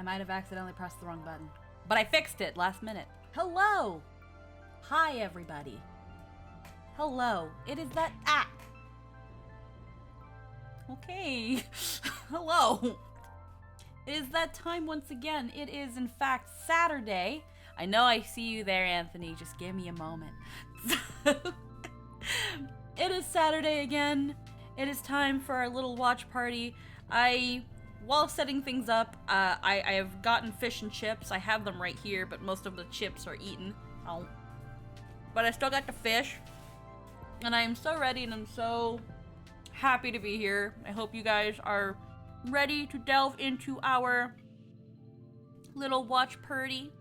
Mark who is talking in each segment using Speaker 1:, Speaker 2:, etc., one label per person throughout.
Speaker 1: I might have accidentally pressed the wrong button. But I fixed it last minute. Hello! Hi, everybody. Hello. It is that... Ah! Okay. Hello. It is that time once again. It is, in fact, Saturday. I know I see you there, Anthony. Just give me a moment. It is Saturday again. It is time for our little watch party. While setting things up, I have gotten fish and chips. I have them right here, but most of the chips are eaten. Oh. But I still got the fish. And I am so ready and I'm so happy to be here. I hope you guys are ready to delve into our little watch party.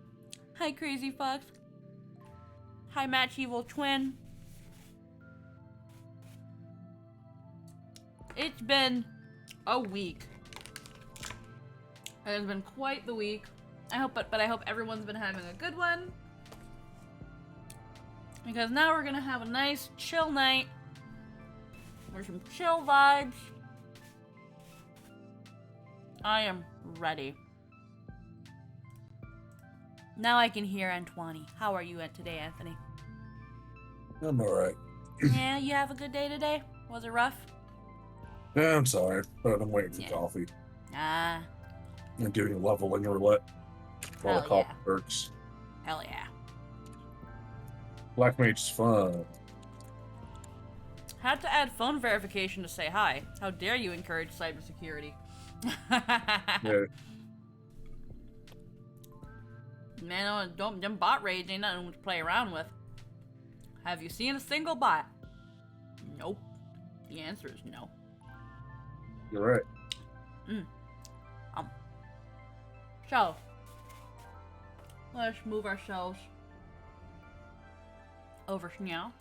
Speaker 1: Hi, Crazy Fox. Hi, Match Evil Twin. It's been a week. It has been quite the week. I hope everyone's been having a good one. Because now we're gonna have a nice chill night. There's some chill vibes. I am ready. Now I can hear Antoine. How are you today, Anthony?
Speaker 2: I'm alright.
Speaker 1: Yeah, you have a good day today? Was it rough?
Speaker 2: Yeah, I'm sorry, but I'm waiting for coffee.
Speaker 1: Ah.
Speaker 2: I'm doing leveling roulette. While the coffee works.
Speaker 1: Hell yeah.
Speaker 2: Black Mage's fun.
Speaker 1: Had to add phone verification to say hi. How dare you encourage cybersecurity?
Speaker 2: Yeah.
Speaker 1: Man, them bot raids ain't nothing to play around with. Have you seen a single bot? Nope. The answer is no.
Speaker 2: You're right.
Speaker 1: So, let's move ourselves over now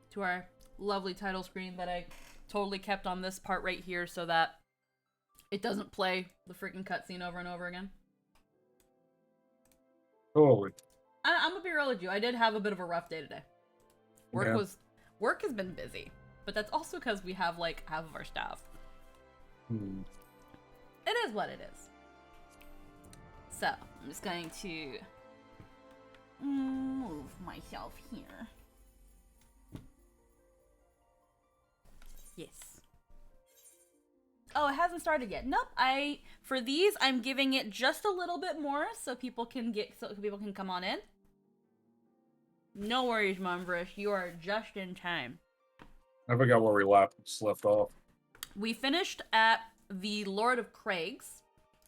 Speaker 1: to our lovely title screen that I totally kept on this part right here so that it doesn't play the freaking cutscene over and over again.
Speaker 2: Totally.
Speaker 1: I'm gonna be real with you. I did have a bit of a rough day today. Work has been busy, but that's also because we have like half of our staff. It is what it is. So, I'm just going to move myself here. Yes. Oh, it hasn't started yet. Nope. For these, I'm giving it just a little bit more so people can come on in. No worries, Mumbrish. You are just in time.
Speaker 2: I forgot where we left off.
Speaker 1: We finished at the Lord of Craig's.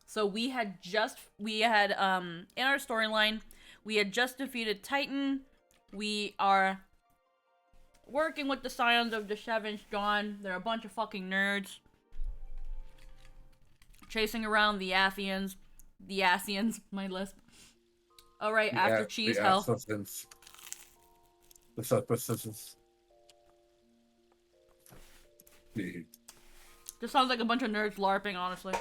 Speaker 1: So we had in our storyline, we had just defeated Titan. We are working with the Scions of the Seventh Dawn. They're a bunch of fucking nerds. Chasing around the Athians. The Asians, my lisp. Alright, after Cheese Hell. Just sounds like a bunch of nerds LARPing, honestly.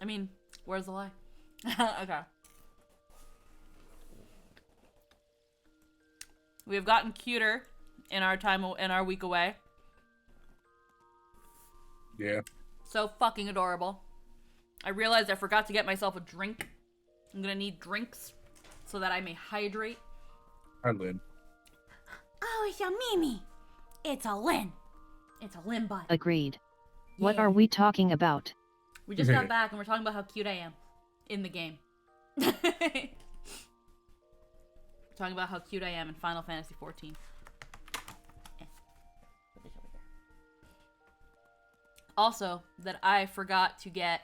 Speaker 1: I mean, where's the lie? Okay. We have gotten cuter in our week away.
Speaker 2: Yeah.
Speaker 1: So fucking adorable. I realized I forgot to get myself a drink. I'm gonna need drinks so that I may hydrate.
Speaker 2: Hi, Lynn.
Speaker 1: Oh, it's a Mimi. It's a Lynn. It's a Lynn bot.
Speaker 3: Agreed.
Speaker 1: Yeah.
Speaker 3: What are we talking about?
Speaker 1: We just got back and we're talking about how cute I am in the game. We're talking about how cute I am in Final Fantasy XIV. Also, that I forgot to get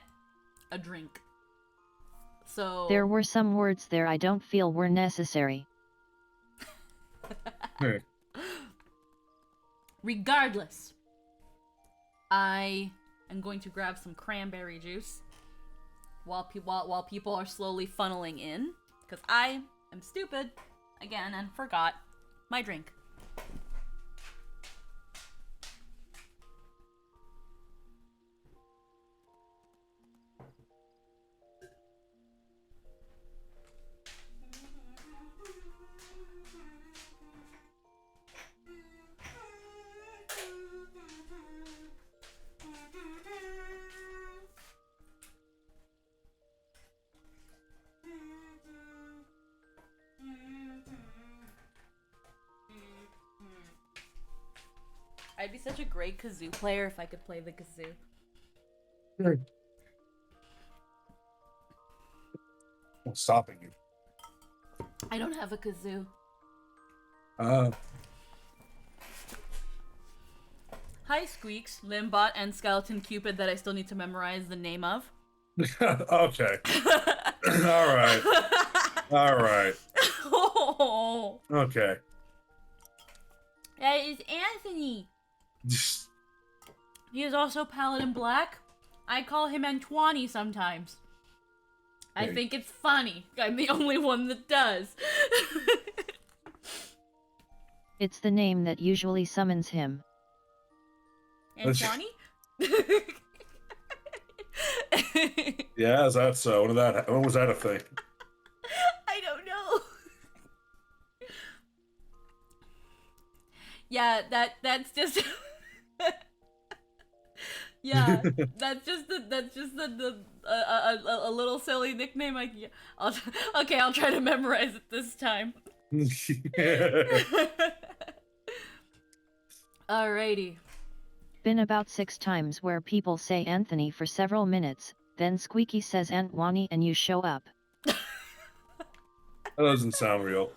Speaker 1: a drink. So
Speaker 3: there were some words there I don't feel were necessary.
Speaker 1: Regardless, I am going to grab some cranberry juice while people are slowly funneling in, because I am stupid again and forgot my drink. I'd be such a great kazoo player if I could play the kazoo.
Speaker 2: What's stopping you?
Speaker 1: I don't have a kazoo. Hi, Squeaks, Limbot, and Skeleton Cupid that I still need to memorize the name of.
Speaker 2: Okay. All right. All right.
Speaker 1: Oh.
Speaker 2: Okay.
Speaker 1: That is Anthony. He is also Paladin Black. I call him Antoine sometimes. I
Speaker 2: Hey.
Speaker 1: think it's funny. I'm the only one that does.
Speaker 3: It's the name that usually summons him.
Speaker 1: Antoine?
Speaker 2: Yeah, is that so? When was that a thing?
Speaker 1: I don't know. Yeah, that's just yeah, that's just a little silly nickname. I'll try to memorize it this time. Alrighty.
Speaker 3: Been about 6 times where people say Anthony for several minutes, then Squeaky says Antwani and you show up.
Speaker 2: That doesn't sound real.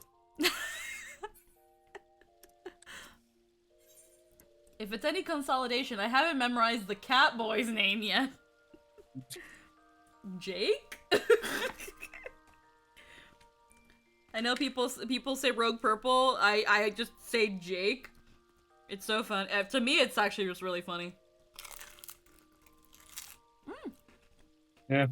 Speaker 1: If it's any consolidation, I haven't memorized the cat boy's name yet. Jake? I know people say Rogue Purple. I just say Jake. It's so fun. To me, it's actually just really funny.
Speaker 2: Yeah.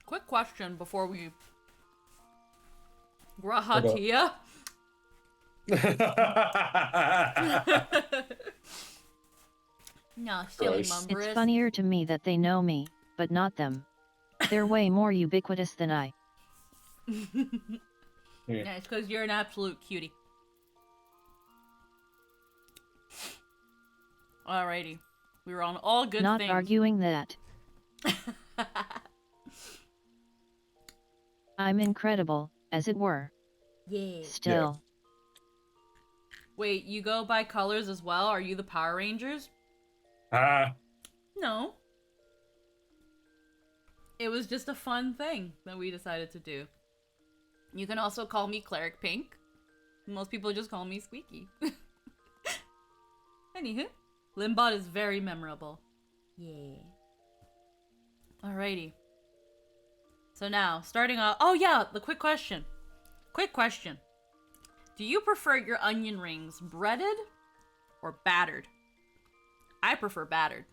Speaker 1: Quick question before we... Grahatia? No, silly
Speaker 2: Gross.
Speaker 1: mumbrous.
Speaker 3: It's funnier to me that they know me, but not them. They're way more ubiquitous than I.
Speaker 1: Yeah, it's because you're an absolute cutie. Alrighty. We were on all good
Speaker 3: Not
Speaker 1: things.
Speaker 3: arguing that. I'm incredible, as it were.
Speaker 1: Yeah.
Speaker 3: Still.
Speaker 1: Wait, you go by colors as well? Are you the Power Rangers? No. It was just a fun thing that we decided to do. You can also call me Cleric Pink. Most people just call me Squeaky. Anywho, Limbot is very memorable. Yeah. Alrighty. So now, starting off... Oh yeah, the quick question. Quick question. Do you prefer your onion rings breaded or battered? I prefer battered.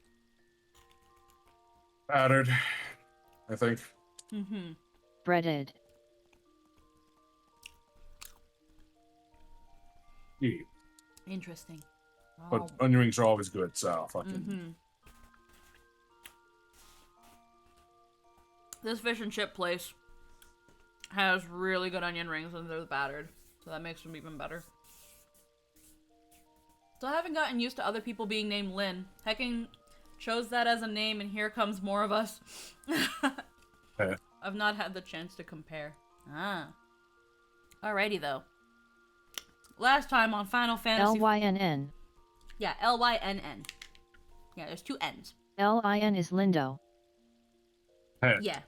Speaker 2: Battered, I think.
Speaker 1: Mm-hmm.
Speaker 3: Breaded.
Speaker 2: Yeah.
Speaker 1: Interesting.
Speaker 2: But onion rings are always good, so fucking.
Speaker 1: Mm-hmm. This fish and chip place has really good onion rings and they're battered, so that makes them even better. Still haven't gotten used to other people being named Lynn. Hecking chose that as a name and here comes more of us.
Speaker 2: Yeah.
Speaker 1: I've not had the chance to compare. Alrighty though. Last time on Final Fantasy...
Speaker 3: Lynn.
Speaker 1: Yeah, Lynn. Yeah, there's 2 N's.
Speaker 3: Lin is Lindo.
Speaker 2: Hey.
Speaker 1: Yeah.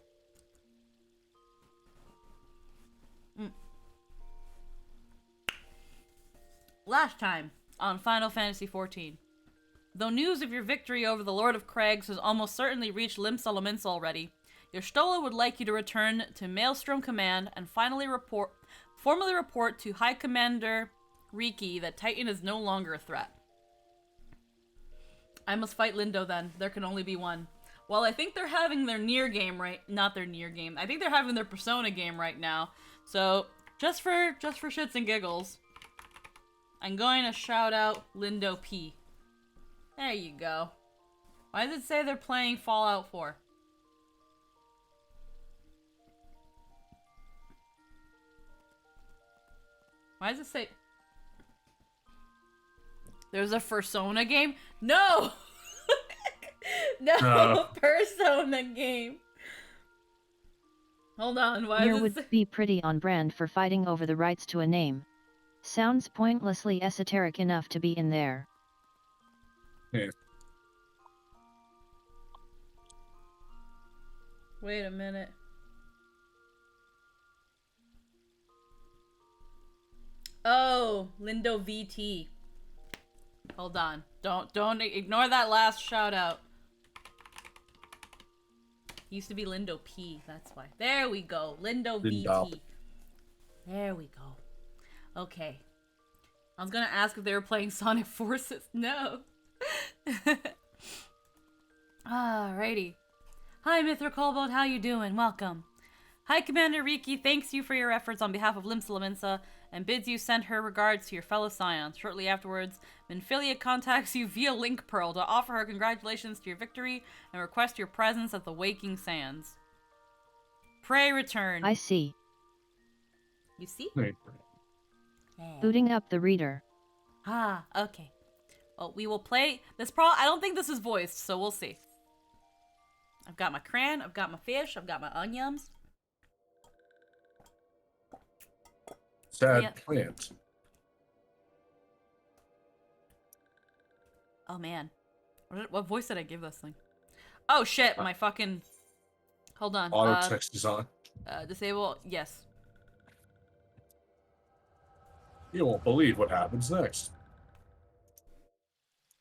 Speaker 1: Last time on Final Fantasy XIV. Though news of your victory over the Lord of Crags has almost certainly reached Limsa already, your Stola would like you to return to Maelstrom Command and formally report to High Commander Riki that Titan is no longer a threat. I must fight Lindo then. There can only be one. Well, I think they're having their Nier game not their Nier game. I think they're having their Persona game right now. So, just for shits and giggles, I'm going to shout out Lindo P. There you go. Why does it say they're playing Fallout 4? Why does it say... There's a Persona game? No! No, Persona game. Hold on, why
Speaker 3: Here
Speaker 1: is
Speaker 3: would
Speaker 1: this?
Speaker 3: be pretty on brand for fighting over the rights to a name. Sounds pointlessly esoteric enough to be in there.
Speaker 2: Yeah.
Speaker 1: Wait a minute. Oh, Lindo VT. Hold on. Don't ignore that last shout out. Used to be Lindo P, that's why. There we go. Lindo
Speaker 2: Lindop.
Speaker 1: VT. There we go. Okay. I was gonna ask if they were playing Sonic Forces. No. Alrighty. Hi, Mithra Cobalt. How you doing? Welcome. Hi, Commander Riki. Thanks you for your efforts on behalf of Limsa and bids you send her regards to your fellow scions. Shortly afterwards, Minfilia contacts you via Link Pearl to offer her congratulations to your victory and request your presence at the Waking Sands. Pray return.
Speaker 3: I see.
Speaker 1: You see?
Speaker 2: Hey.
Speaker 1: Yeah.
Speaker 3: Booting up the reader.
Speaker 1: Ah, okay. Well, we will play this. I don't think this is voiced, so we'll see. I've got my cran, I've got my fish, I've got my onions.
Speaker 2: Sad
Speaker 1: Yeah.
Speaker 2: plant.
Speaker 1: Oh man, what voice did I give this thing? Oh shit, my fucking. Hold on.
Speaker 2: Auto text is on.
Speaker 1: Disable. Yes.
Speaker 2: You won't believe what happens next.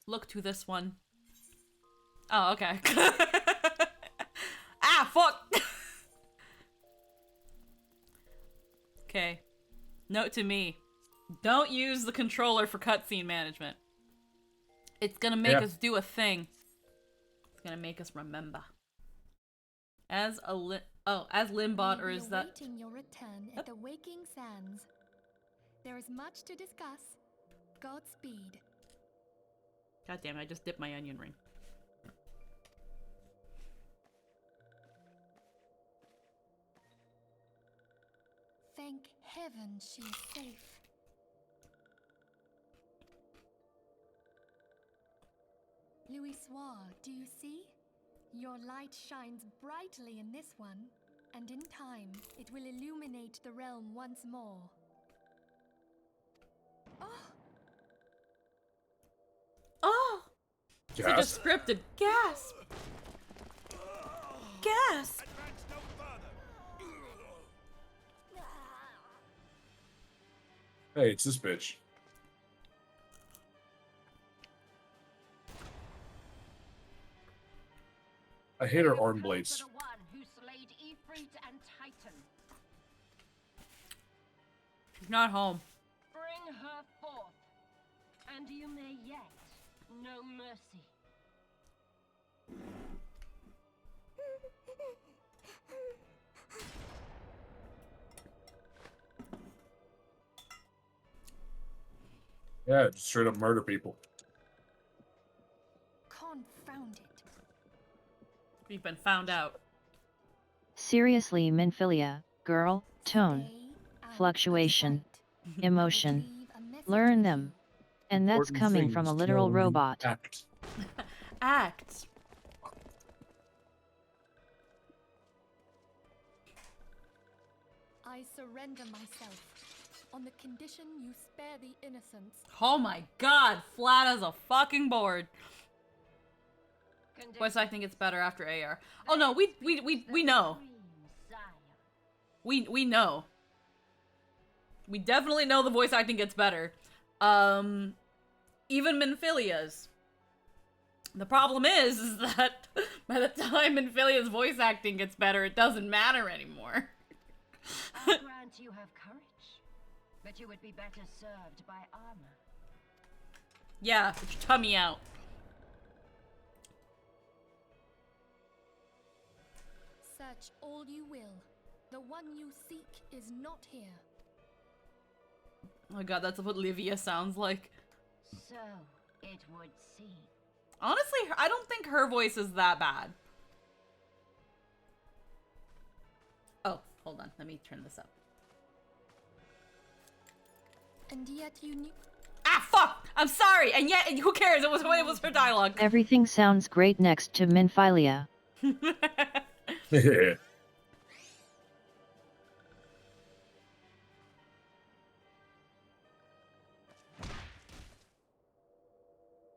Speaker 1: Look to this one. Oh, okay. Ah, fuck! Okay. Note to me. Don't use the controller for cutscene management. It's gonna make us do a thing. It's gonna make us remember. As Limbot, or is that...
Speaker 4: Awaiting your return at the Waking Sands. There is much to discuss. Godspeed.
Speaker 1: God damn it, I just dipped my onion ring.
Speaker 4: Thank heaven she is safe. Louis Soir, do you see? Your light shines brightly in this one, and in time, it will illuminate the realm once more. Oh!
Speaker 1: Oh! It's like a
Speaker 2: Gasp.
Speaker 1: scripted gasp! Gasp!
Speaker 2: Hey, it's this bitch. I hate her arm blades.
Speaker 5: For the one who slayed Ifrit and Titan.
Speaker 1: She's not home.
Speaker 5: Bring her forth, and you may yet know mercy.
Speaker 2: Yeah, just straight up murder people.
Speaker 4: Confound it.
Speaker 1: We've been found out.
Speaker 3: Seriously, Minfilia, girl, tone,
Speaker 4: Stay out
Speaker 3: fluctuation,
Speaker 4: of sight.
Speaker 3: emotion.
Speaker 4: Leave a message
Speaker 3: Learn
Speaker 4: with
Speaker 3: them.
Speaker 4: you.
Speaker 3: And that's
Speaker 2: Important
Speaker 3: coming from a
Speaker 2: things
Speaker 3: literal
Speaker 2: tell you
Speaker 3: robot.
Speaker 2: Act.
Speaker 1: Act.
Speaker 4: I surrender myself on the condition you spare the innocents.
Speaker 1: Oh my god, flat as a fucking board. Voice acting gets better after AR. Oh no, we know. We know. We definitely know the voice acting gets better. Even Minfilia's. The problem is that by the time Minfilia's voice acting gets better, it doesn't matter anymore.
Speaker 5: I grant you have courage, but you would be better served by armor.
Speaker 1: Yeah, put your tummy out.
Speaker 4: Search all you will. The one you seek is not here.
Speaker 1: Oh my god, that's what Livia sounds like.
Speaker 5: So it would seem.
Speaker 1: Honestly, I don't think her voice is that bad. Oh, hold on. Let me turn this up.
Speaker 4: And yet you knew.
Speaker 1: Ah, fuck! I'm sorry! And yet, who cares? It was her dialogue.
Speaker 3: Everything sounds great next to Minfilia.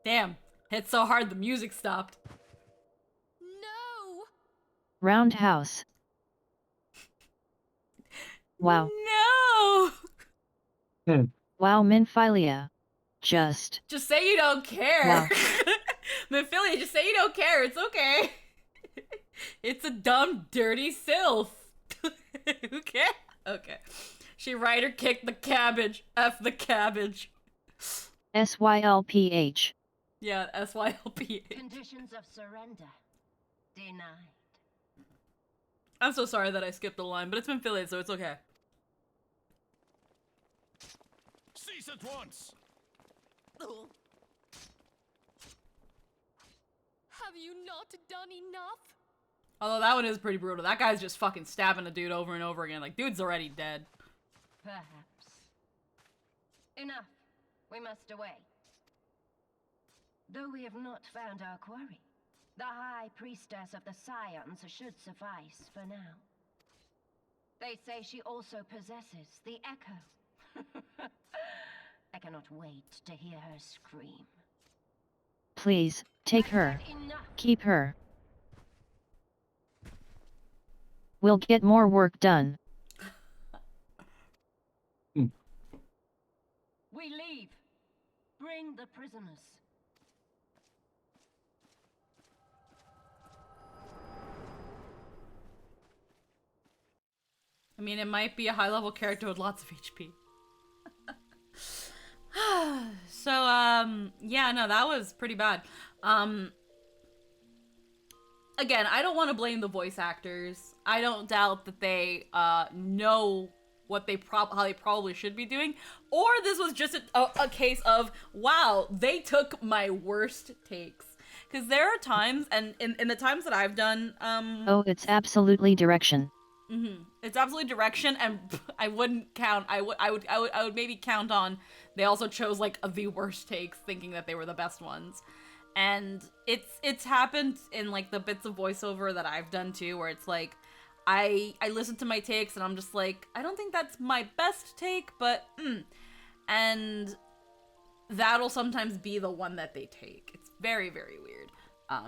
Speaker 1: Damn. Hit so hard the music stopped.
Speaker 4: No!
Speaker 3: Roundhouse. Wow.
Speaker 1: No!
Speaker 3: Wow, Minfilia. Just
Speaker 1: say you don't care.
Speaker 3: Wow.
Speaker 1: Minfilia, just say you don't care. It's okay. It's a dumb, dirty sylph. Who cares? Okay. She rider kicked the cabbage. F the cabbage.
Speaker 3: SYLPH.
Speaker 1: Yeah, SYLP.
Speaker 5: Conditions of surrender denied.
Speaker 1: I'm so sorry that I skipped the line, but it's Minfilia, so it's okay.
Speaker 2: Cease at once!
Speaker 4: Have you not done enough?
Speaker 1: Although that one is pretty brutal. That guy's just fucking stabbing a dude over and over again. Like, dude's already dead.
Speaker 5: Perhaps. Enough. We must away. Though we have not found our quarry, the High Priestess of the Scions should suffice for now. They say she also possesses the Echo. I cannot wait to hear her scream.
Speaker 3: Please, take
Speaker 5: I've
Speaker 3: her.
Speaker 5: had enough.
Speaker 3: Keep her. We'll get more work done.
Speaker 5: We leave. Bring the prisoners.
Speaker 1: I mean, it might be a high-level character with lots of HP. So, yeah, no, that was pretty bad. Again, I don't want to blame the voice actors. I don't doubt that they, know what they how they probably should be doing. Or this was just a case of, wow, they took my worst takes. Because there are times, and in the times that I've done,
Speaker 3: Oh, it's absolutely direction.
Speaker 1: it's absolutely direction, and I wouldn't count. I would maybe count on. They also chose like the worst takes, thinking that they were the best ones, and it's happened in like the bits of voiceover that I've done too, where it's like I listen to my takes and I'm just like, I don't think that's my best take, but and that'll sometimes be the one that they take. It's very, very weird.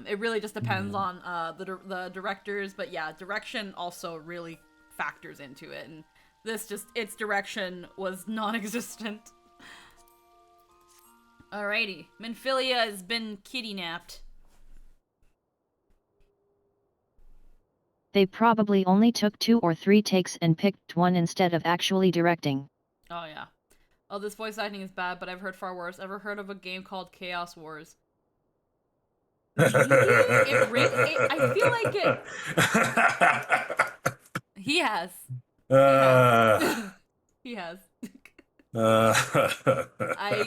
Speaker 1: It really just depends on the directors, but yeah, direction also really factors into it, and this just, its direction was non-existent. Alrighty, Minfilia has been kitty-napped.
Speaker 3: They probably only took 2 or 3 takes and picked one instead of actually directing.
Speaker 1: Oh yeah. Oh, this voice acting is bad, but I've heard far worse. Ever heard of a game called Chaos Wars? I feel like it. He has. He has.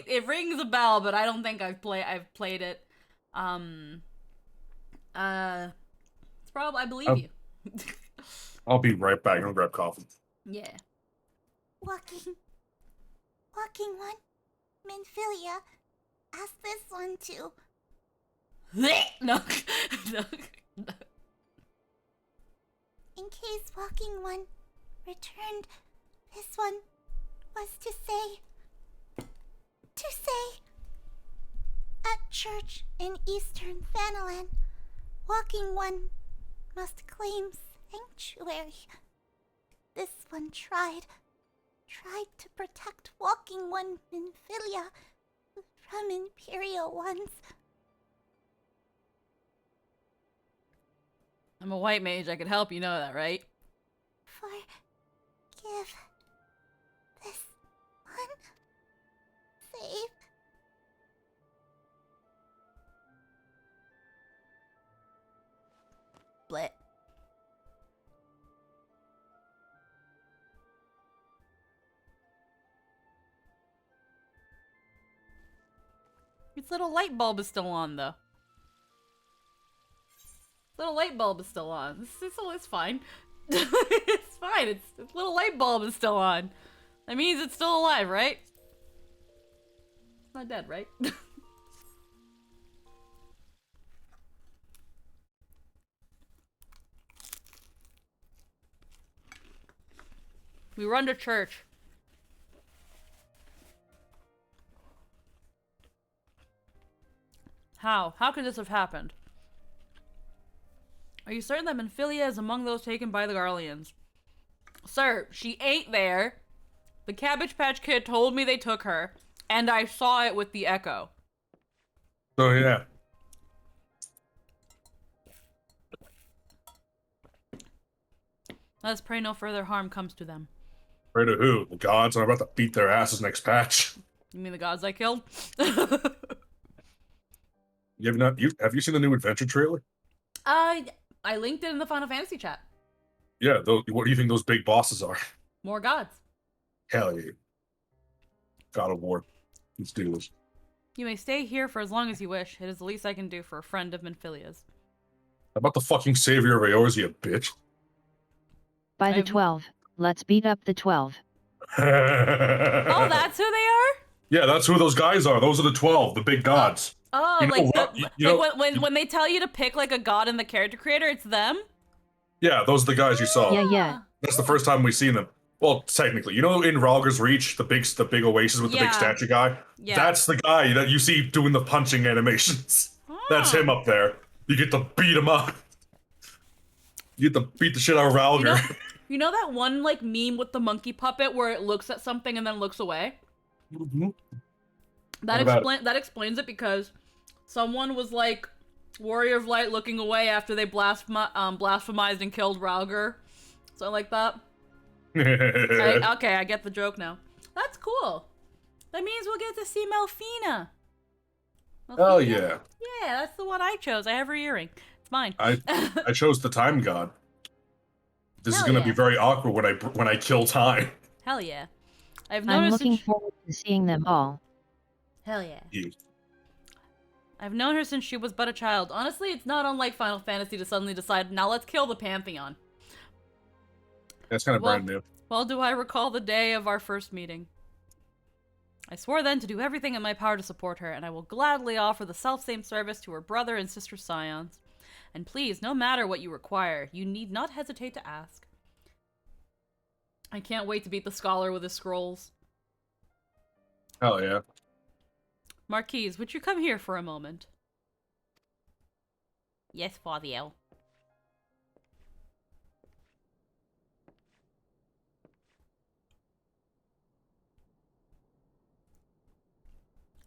Speaker 1: It rings a bell, but I don't think I've played it. It's probably, I believe you.
Speaker 2: I'll be right back. I'm gonna grab coffee.
Speaker 1: Yeah.
Speaker 6: Walking one. Minfilia. Ask this one too.
Speaker 1: No. No.
Speaker 6: In case walking one returned, this one was to say, at church in Eastern Thanalan, walking one must claim sanctuary. This one tried to protect walking one Minfilia from Imperial ones.
Speaker 1: I'm a white mage. I could help. You know that, right?
Speaker 6: Forgive this one. Save.
Speaker 1: Blit. Its little light bulb is still on, though. Little light bulb is still on. It's fine. It's fine. Its little light bulb is still on. That means it's still alive, right? It's not dead, right? We run to church. How? How could this have happened? Are you certain that Menphilia is among those taken by the Garleans? Sir, she ain't there. The Cabbage Patch Kid told me they took her, and I saw it with the Echo.
Speaker 2: So yeah.
Speaker 1: Let's pray no further harm comes to them.
Speaker 2: Pray to who? The gods are about to beat their asses next patch.
Speaker 1: You mean the gods I killed?
Speaker 2: Have you seen the new adventure trailer?
Speaker 1: I linked it in the Final Fantasy chat.
Speaker 2: Yeah, what do you think those big bosses are?
Speaker 1: More gods.
Speaker 2: Hell yeah. God of War. Let's do this.
Speaker 1: You may stay here for as long as you wish. It is the least I can do for a friend of Menphilia's.
Speaker 2: How about the fucking savior of Eorzea, bitch?
Speaker 3: By the 12, let's beat up the 12.
Speaker 1: Oh, that's who they are?
Speaker 2: Yeah, that's who those guys are. Those are the 12, the big gods.
Speaker 1: Oh,
Speaker 2: You know
Speaker 1: like,
Speaker 2: what?
Speaker 1: when they tell you to pick like a god in the character creator, it's them?
Speaker 2: Yeah, those are the guys you saw.
Speaker 3: Yeah.
Speaker 2: That's the first time we've seen them. Well, technically, you know, in Ralger's Reach, the big oasis with the big statue guy.
Speaker 1: Yeah.
Speaker 2: That's the guy that you see doing the punching animations. That's him up there. You get to beat him up. You get to beat the shit out of Ralger.
Speaker 1: You know that one like meme with the monkey puppet where it looks at something and then looks away?
Speaker 2: Mm-hmm.
Speaker 1: That explains it because someone was like Warrior of Light looking away after they blasphemized and killed Ralger. Something like that. Okay, I get the joke now. That's cool. That means we'll get to see Melfina.
Speaker 2: Oh yeah.
Speaker 1: Yeah, that's the one I chose. I have her earring. It's mine.
Speaker 2: I chose the time god. This is gonna be very awkward when I kill time.
Speaker 1: Hell yeah.
Speaker 3: I'm looking forward to seeing them all.
Speaker 1: Hell yeah.
Speaker 2: Yeah.
Speaker 1: I've known her since she was but a child. Honestly, it's not unlike Final Fantasy to suddenly decide, now let's kill the Pantheon.
Speaker 2: That's kind of brand new.
Speaker 1: Well, do I recall the day of our first meeting. I swore then to do everything in my power to support her, and I will gladly offer the selfsame service to her brother and sister scions. And please, no matter what you require, you need not hesitate to ask. I can't wait to beat the scholar with his scrolls.
Speaker 2: Hell yeah.
Speaker 1: Marquise, would you come here for a moment? Yes, Fathiel.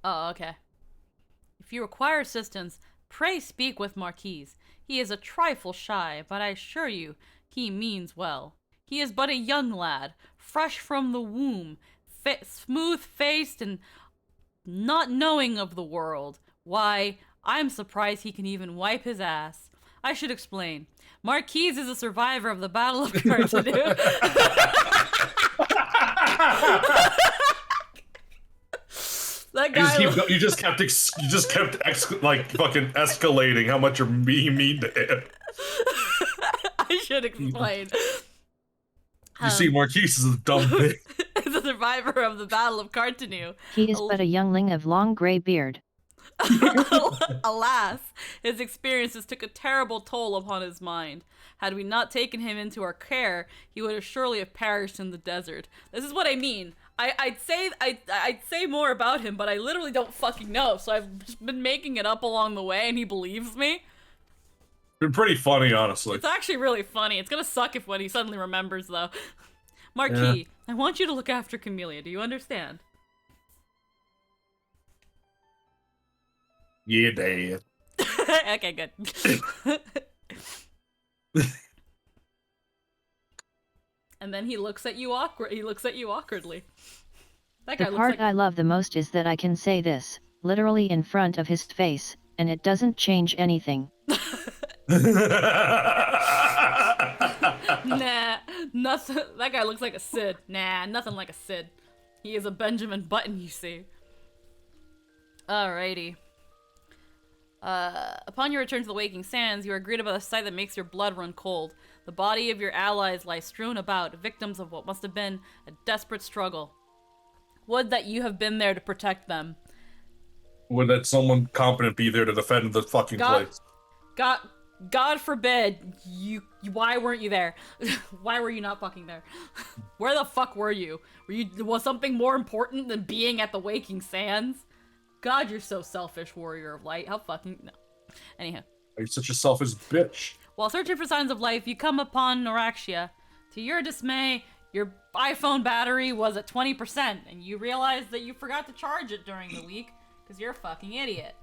Speaker 1: Oh, okay. If you require assistance, pray speak with Marquise. He is a trifle shy, but I assure you, he means well. He is but a young lad, fresh from the womb, smooth-faced and not knowing of the world. Why, I'm surprised he can even wipe his ass. I should explain. Marquise is a survivor of the Battle of Cartanu. That guy
Speaker 2: you just kept fucking escalating how much you're mean to him.
Speaker 1: I should explain.
Speaker 2: You see, Marquise is a dumb bitch.
Speaker 1: Is a survivor of the Battle of Cartanu.
Speaker 3: He is but a youngling of long gray beard.
Speaker 1: Alas, his experiences took a terrible toll upon his mind. Had we not taken him into our care, he would have surely have perished in the desert. This is what I mean. I'd say more about him, but I literally don't fucking know. So I've just been making it up along the way, and he believes me.
Speaker 2: Been pretty funny, honestly.
Speaker 1: It's actually really funny. It's gonna suck when he suddenly remembers, though. Marquis, I want you to look after Camellia. Do you understand?
Speaker 2: Yeah, Dad.
Speaker 1: Okay, good. And then he looks at you awkwardly. That guy
Speaker 3: The
Speaker 1: looks
Speaker 3: part
Speaker 1: like...
Speaker 3: I love the most is that I can say this, literally in front of his face, and it doesn't change anything.
Speaker 1: Nah, nothing. That guy looks like a Sid. Nah, nothing like a Sid. He is a Benjamin Button, you see. Alrighty. Upon your return to the Waking Sands, you are greeted by a sight that makes your blood run cold. The body of your allies lie strewn about, victims of what must have been a desperate struggle. Would that you have been there to protect them.
Speaker 2: Would that someone competent be there to defend the fucking place?
Speaker 1: God forbid, why weren't you there? Why were you not fucking there? Where the fuck were you? Was something more important than being at the Waking Sands? God, you're so selfish, warrior of light. How fucking... No. Anyhow.
Speaker 2: You're such a selfish bitch.
Speaker 1: While searching for signs of life, you come upon Noraxia. To your dismay, your iPhone battery was at 20%, and you realize that you forgot to charge it during the week, because you're a fucking idiot.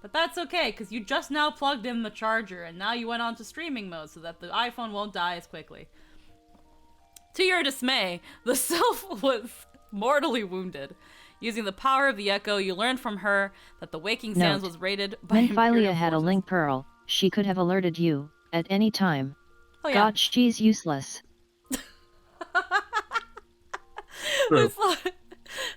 Speaker 1: But that's okay, because you just now plugged in the charger, and now you went on to streaming mode so that the iPhone won't die as quickly. To your dismay, the sylph was mortally wounded. Using the power of the Echo, you learned from her that the Waking Sands was raided by
Speaker 3: Minfilia
Speaker 1: Imperial
Speaker 3: had a
Speaker 1: forces.
Speaker 3: link pearl. She could have alerted you at any time.
Speaker 1: Oh, yeah.
Speaker 3: God, she's useless.
Speaker 2: True.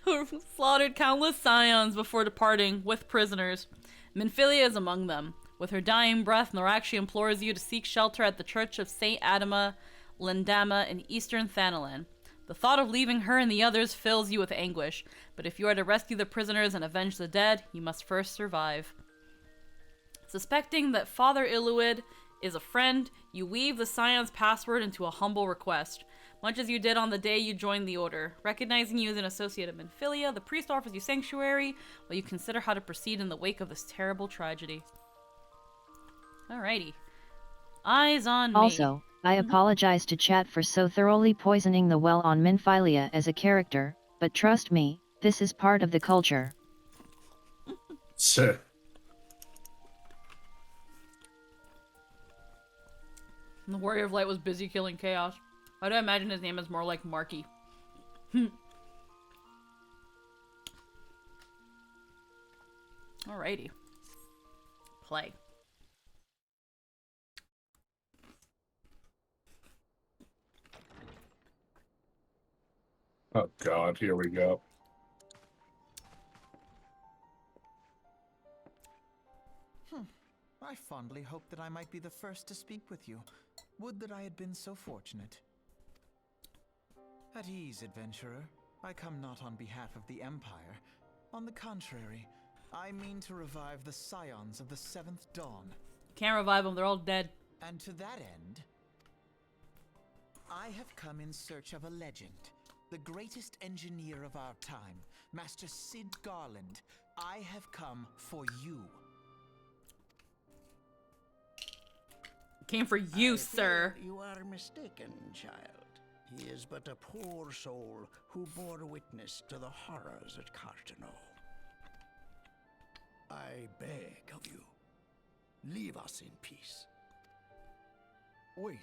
Speaker 1: Who slaughtered countless scions before departing with prisoners. Minfilia is among them. With her dying breath, Noraxi implores you to seek shelter at the Church of Saint Adama Lendama in eastern Thanalan. The thought of leaving her and the others fills you with anguish, but if you are to rescue the prisoners and avenge the dead, you must first survive. Suspecting that Father Illuid is a friend, you weave the Scion's password into a humble request, much as you did on the day you joined the Order. Recognizing you as an associate of Minfilia, the priest offers you sanctuary while you consider how to proceed in the wake of this terrible tragedy. Alrighty. Eyes on me.
Speaker 3: Also, I apologize to chat for so thoroughly poisoning the well on Minfilia as a character, but trust me, this is part of the culture.
Speaker 2: Shit.
Speaker 1: The Warrior of Light was busy killing chaos. Why do I imagine his name is more like Marky? Alrighty. Play.
Speaker 2: Oh god, here we go.
Speaker 7: I fondly hope that I might be the first to speak with you. Would that I had been so fortunate. At ease, adventurer. I come not on behalf of the Empire. On the contrary, I mean to revive the scions of the Seventh Dawn.
Speaker 1: Can't revive them, they're all dead.
Speaker 7: And to that end, I have come in search of a legend. The greatest engineer of our time, Master Sid Garland. I have come for you.
Speaker 1: Came for you,
Speaker 8: I
Speaker 1: sir.
Speaker 8: fear you are mistaken, child. He is but a poor soul who bore witness to the horrors at Cartano. I beg of you, leave us in peace.
Speaker 7: Wait,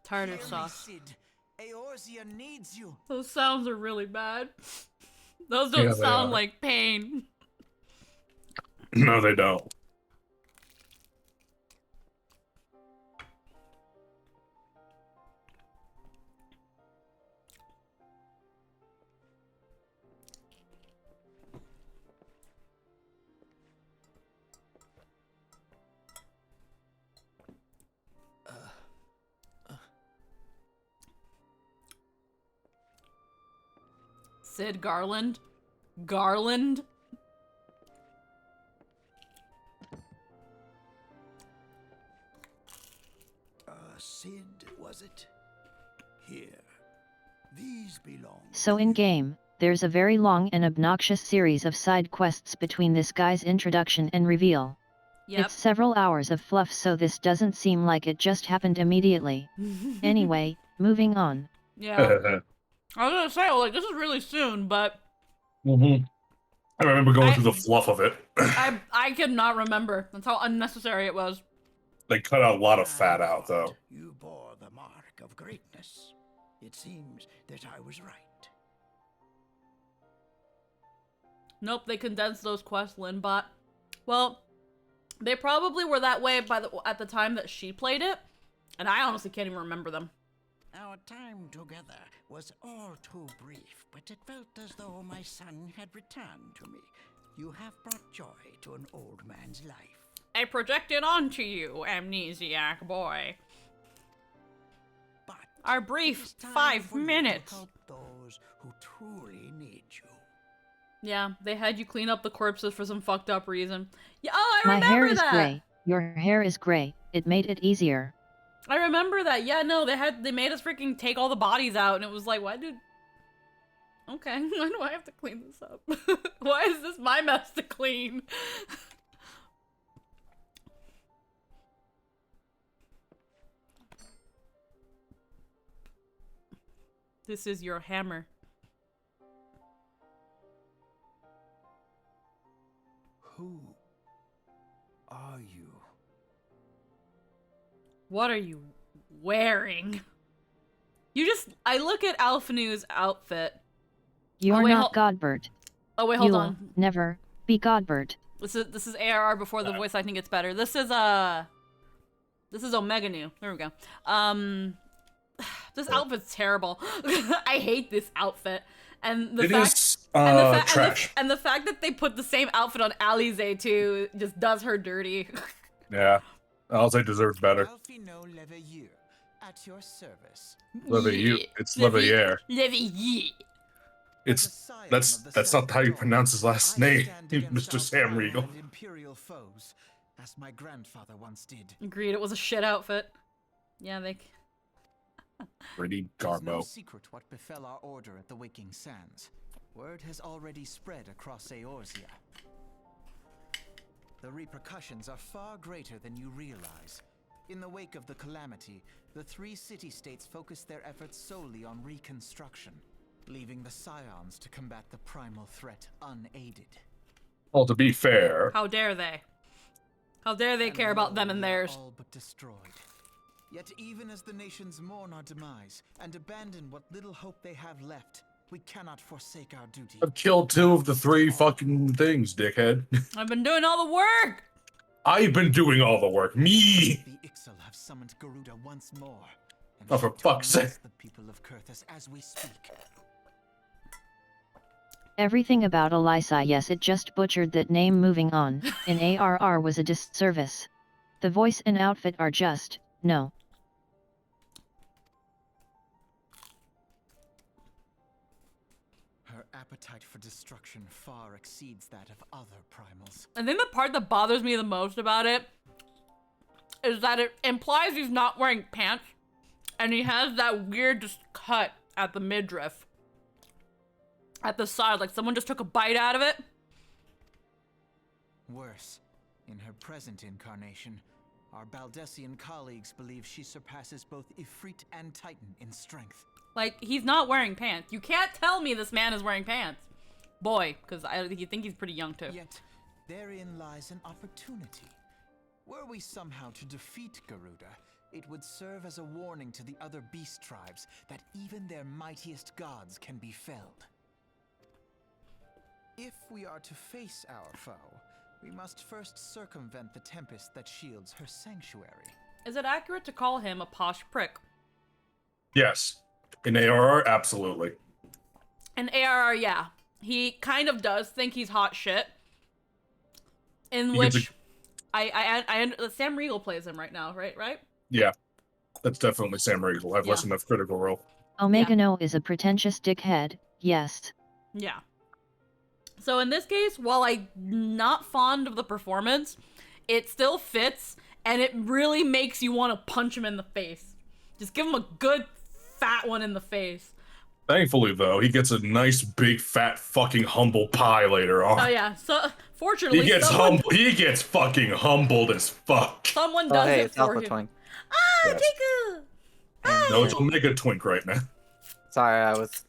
Speaker 1: Tartar
Speaker 7: Hear me,
Speaker 1: sauce.
Speaker 7: Sid. Eorzea needs you.
Speaker 1: Those sounds are really bad. Those don't
Speaker 2: Yeah, they
Speaker 1: sound
Speaker 2: are.
Speaker 1: like pain.
Speaker 2: No, they don't.
Speaker 1: Sid Garland? Garland?
Speaker 8: Sid, was it? Here. These belong.
Speaker 3: So in-game, there's a very long and obnoxious series of side quests between this guy's introduction and reveal.
Speaker 1: Yep.
Speaker 3: It's several hours of fluff, so this doesn't seem like it just happened immediately. Anyway, moving on.
Speaker 1: Yeah. I was gonna say, like, this is really soon, but
Speaker 2: I remember going through the fluff of it.
Speaker 1: I could not remember. That's how unnecessary it was.
Speaker 2: They cut out a lot of fat out, though.
Speaker 8: You bore the mark of greatness. It seems that I was right.
Speaker 1: Nope, they condensed those quests, Linbot. Well, they probably were that way at the time that she played it, and I honestly can't even remember them.
Speaker 8: Our time together was all too brief, but it felt as though my son had returned to me. You have brought joy to an old man's life.
Speaker 1: I projected onto you, amnesiac boy.
Speaker 8: But
Speaker 1: Our
Speaker 8: it
Speaker 1: brief
Speaker 8: is time
Speaker 1: 5
Speaker 8: for you to
Speaker 1: minutes.
Speaker 8: help those who truly need you.
Speaker 1: Yeah, they had you clean up the corpses for some fucked up reason. Yeah, oh, I
Speaker 3: My
Speaker 1: remember
Speaker 3: hair is
Speaker 1: that.
Speaker 3: gray. Your hair is gray. It made it easier.
Speaker 1: I remember that. Yeah, no, they made us freaking take all the bodies out, and it was like, why do... Okay, why do I have to clean this up? Why is this my mess to clean? This is your hammer.
Speaker 7: Who are you?
Speaker 1: What are you wearing? I look at Alphanu's outfit.
Speaker 3: You're
Speaker 1: wait,
Speaker 3: not Godbert.
Speaker 1: Oh wait, hold
Speaker 3: You'll
Speaker 1: on.
Speaker 3: never be Godbert.
Speaker 1: This is ARR before the voice acting gets better. This is Omega New. There we go. This outfit's terrible. I hate this outfit. And the
Speaker 2: trash.
Speaker 1: And the fact that they put the same outfit on Alize too just does her dirty.
Speaker 2: Yeah. Alize deserves better.
Speaker 7: Alphino Leveilleur, at your service.
Speaker 2: Leveilleur. It's Leveilleur.
Speaker 1: Leveilleur.
Speaker 2: That's not how you pronounce his last name, Mr. Sam Riegel.
Speaker 7: Imperial foes, as my grandfather once did.
Speaker 1: Agreed, it was a shit outfit. Yeah, they...
Speaker 2: Pretty
Speaker 7: It's no
Speaker 2: garbo.
Speaker 7: secret what befell our order at the Waking Sands. Word has already spread across Eorzea. The repercussions are far greater than you realize. In the wake of the calamity, the 3 city-states focused their efforts solely on reconstruction, leaving the Scions to combat the primal threat unaided.
Speaker 2: Well, to be fair,
Speaker 1: How dare they? How dare they care about them and theirs?
Speaker 7: All but destroyed. Yet even as the nations mourn our demise and abandon what little hope they have left, we cannot forsake our duty.
Speaker 2: I've killed 2 of the 3 fucking things, dickhead.
Speaker 1: I've been doing all the work!
Speaker 2: I've been doing all the work. Me!
Speaker 7: The Ixal have summoned Garuda once more. And
Speaker 2: Oh, for
Speaker 7: she
Speaker 2: fuck's sake.
Speaker 7: torments the people of Kurthus as we speak.
Speaker 3: Everything about Elisa, yes, it just butchered that name. Moving on, in ARR was a disservice. The voice and outfit are just, no.
Speaker 7: Her appetite for destruction far exceeds that of other primals.
Speaker 1: I think the part that bothers me the most about it is that it implies he's not wearing pants, and he has that weird just cut at the midriff. At the side, like someone just took a bite out of it.
Speaker 7: Worse, in her present incarnation, our Baldessian colleagues believe she surpasses both Ifrit and Titan in strength.
Speaker 1: Like, he's not wearing pants. You can't tell me this man is wearing pants. Boy, because I think he's pretty young too.
Speaker 7: Yet, therein lies an opportunity. Were we somehow to defeat Garuda, it would serve as a warning to the other beast tribes that even their mightiest gods can be felled. If we are to face our foe, we must first circumvent the tempest that shields her sanctuary.
Speaker 1: Is it accurate to call him a posh prick?
Speaker 2: Yes. In ARR, absolutely.
Speaker 1: In ARR, yeah. He kind of does think he's hot shit. In
Speaker 2: He
Speaker 1: which...
Speaker 2: gets
Speaker 1: Sam Riegel plays him right now, right?
Speaker 2: Yeah. That's definitely Sam Riegel. I've
Speaker 1: Yeah.
Speaker 2: listened to Critical Role.
Speaker 3: Omega
Speaker 1: Yeah.
Speaker 3: No is a pretentious dickhead, yes.
Speaker 1: Yeah. So in this case, while I'm not fond of the performance, it still fits, and it really makes you want to punch him in the face. Just give him a good fat one in the face.
Speaker 2: Thankfully, though, he gets a nice, big, fat, fucking humble pie later on.
Speaker 1: Oh yeah, so fortunately,
Speaker 2: He gets
Speaker 1: someone,
Speaker 2: humble. He gets fucking humbled as fuck.
Speaker 1: someone
Speaker 9: Oh,
Speaker 1: does
Speaker 9: hey,
Speaker 1: it
Speaker 9: it's
Speaker 1: for
Speaker 9: Alpha
Speaker 1: him.
Speaker 9: Twink.
Speaker 1: Ah,
Speaker 2: Yes.
Speaker 1: Jiku!
Speaker 9: And,
Speaker 2: No, it's Omega Twink right now.
Speaker 9: sorry, I was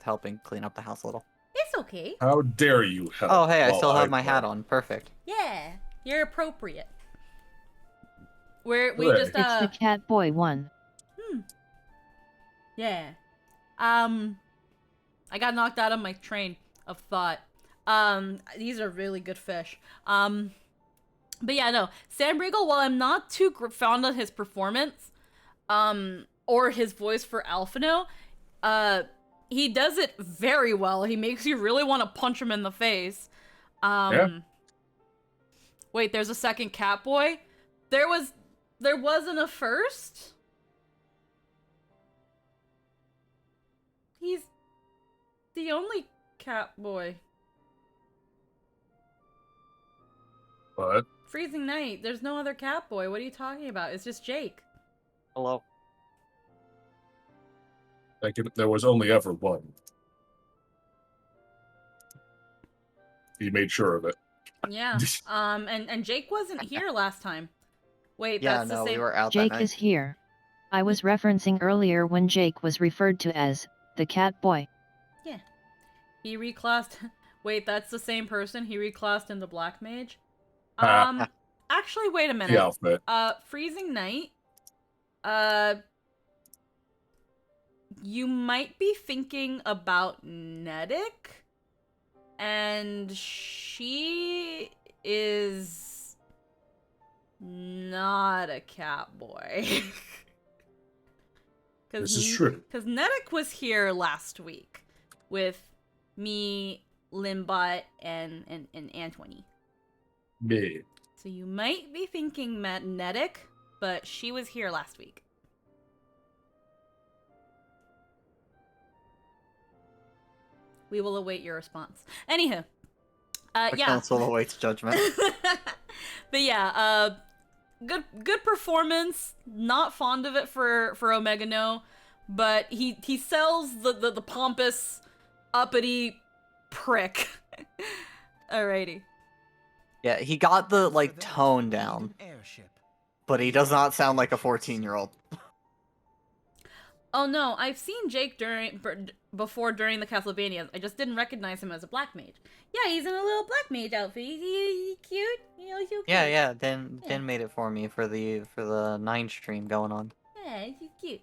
Speaker 9: helping clean up the house a little.
Speaker 1: It's okay.
Speaker 2: How dare you help?
Speaker 9: Oh, hey, I
Speaker 2: while
Speaker 9: still have my hat on. Perfect.
Speaker 1: Yeah, you're appropriate. We
Speaker 2: Hooray.
Speaker 1: just
Speaker 3: It's the cat boy one.
Speaker 1: Yeah. I got knocked out of my train of thought. These are really good fish. But yeah, no. Sam Riegel, while I'm not too fond of his performance, or his voice for Alphino, he does it very well. He makes you really want to punch him in the face.
Speaker 2: Yeah.
Speaker 1: Wait, there's a second Catboy? There wasn't a first? He's the only Catboy.
Speaker 2: What?
Speaker 1: Freezing Night. There's no other Catboy. What are you talking about? It's just Jake.
Speaker 9: Hello.
Speaker 2: Like, there was only ever one. He made sure of it.
Speaker 1: Yeah. And Jake wasn't here last time. Wait,
Speaker 9: Yeah,
Speaker 1: that's the
Speaker 9: no,
Speaker 1: same.
Speaker 9: we were out that
Speaker 3: Jake
Speaker 9: night.
Speaker 3: is here. I was referencing earlier when Jake was referred to as the cat boy.
Speaker 1: Yeah. He reclassed. Wait, that's the same person. He reclassed into Black Mage. Actually, wait a minute.
Speaker 2: The outfit.
Speaker 1: Freezing Night. You might be thinking about Nedic, and she is not a cat boy.
Speaker 2: This is true.
Speaker 1: Because Nedic was here last week with me, Limbot, and Antoine.
Speaker 2: Me.
Speaker 1: So you might be thinking Nedic, but she was here last week. We will await your response. Anywho,
Speaker 9: The
Speaker 1: yeah.
Speaker 9: council awaits judgment.
Speaker 1: But yeah, good performance. Not fond of it for Omega No, but he sells the pompous, uppity prick. Alrighty.
Speaker 9: Yeah, he got the like tone down, but he does not sound like a 14-year-old.
Speaker 1: Oh no, I've seen Jake before during the Castlevania. I just didn't recognize him as a black mage. Yeah, he's in a little black mage outfit. He cute. You know, he's cute.
Speaker 9: Yeah. Dan made it for me for the 9 stream going on.
Speaker 1: Yeah, he's cute.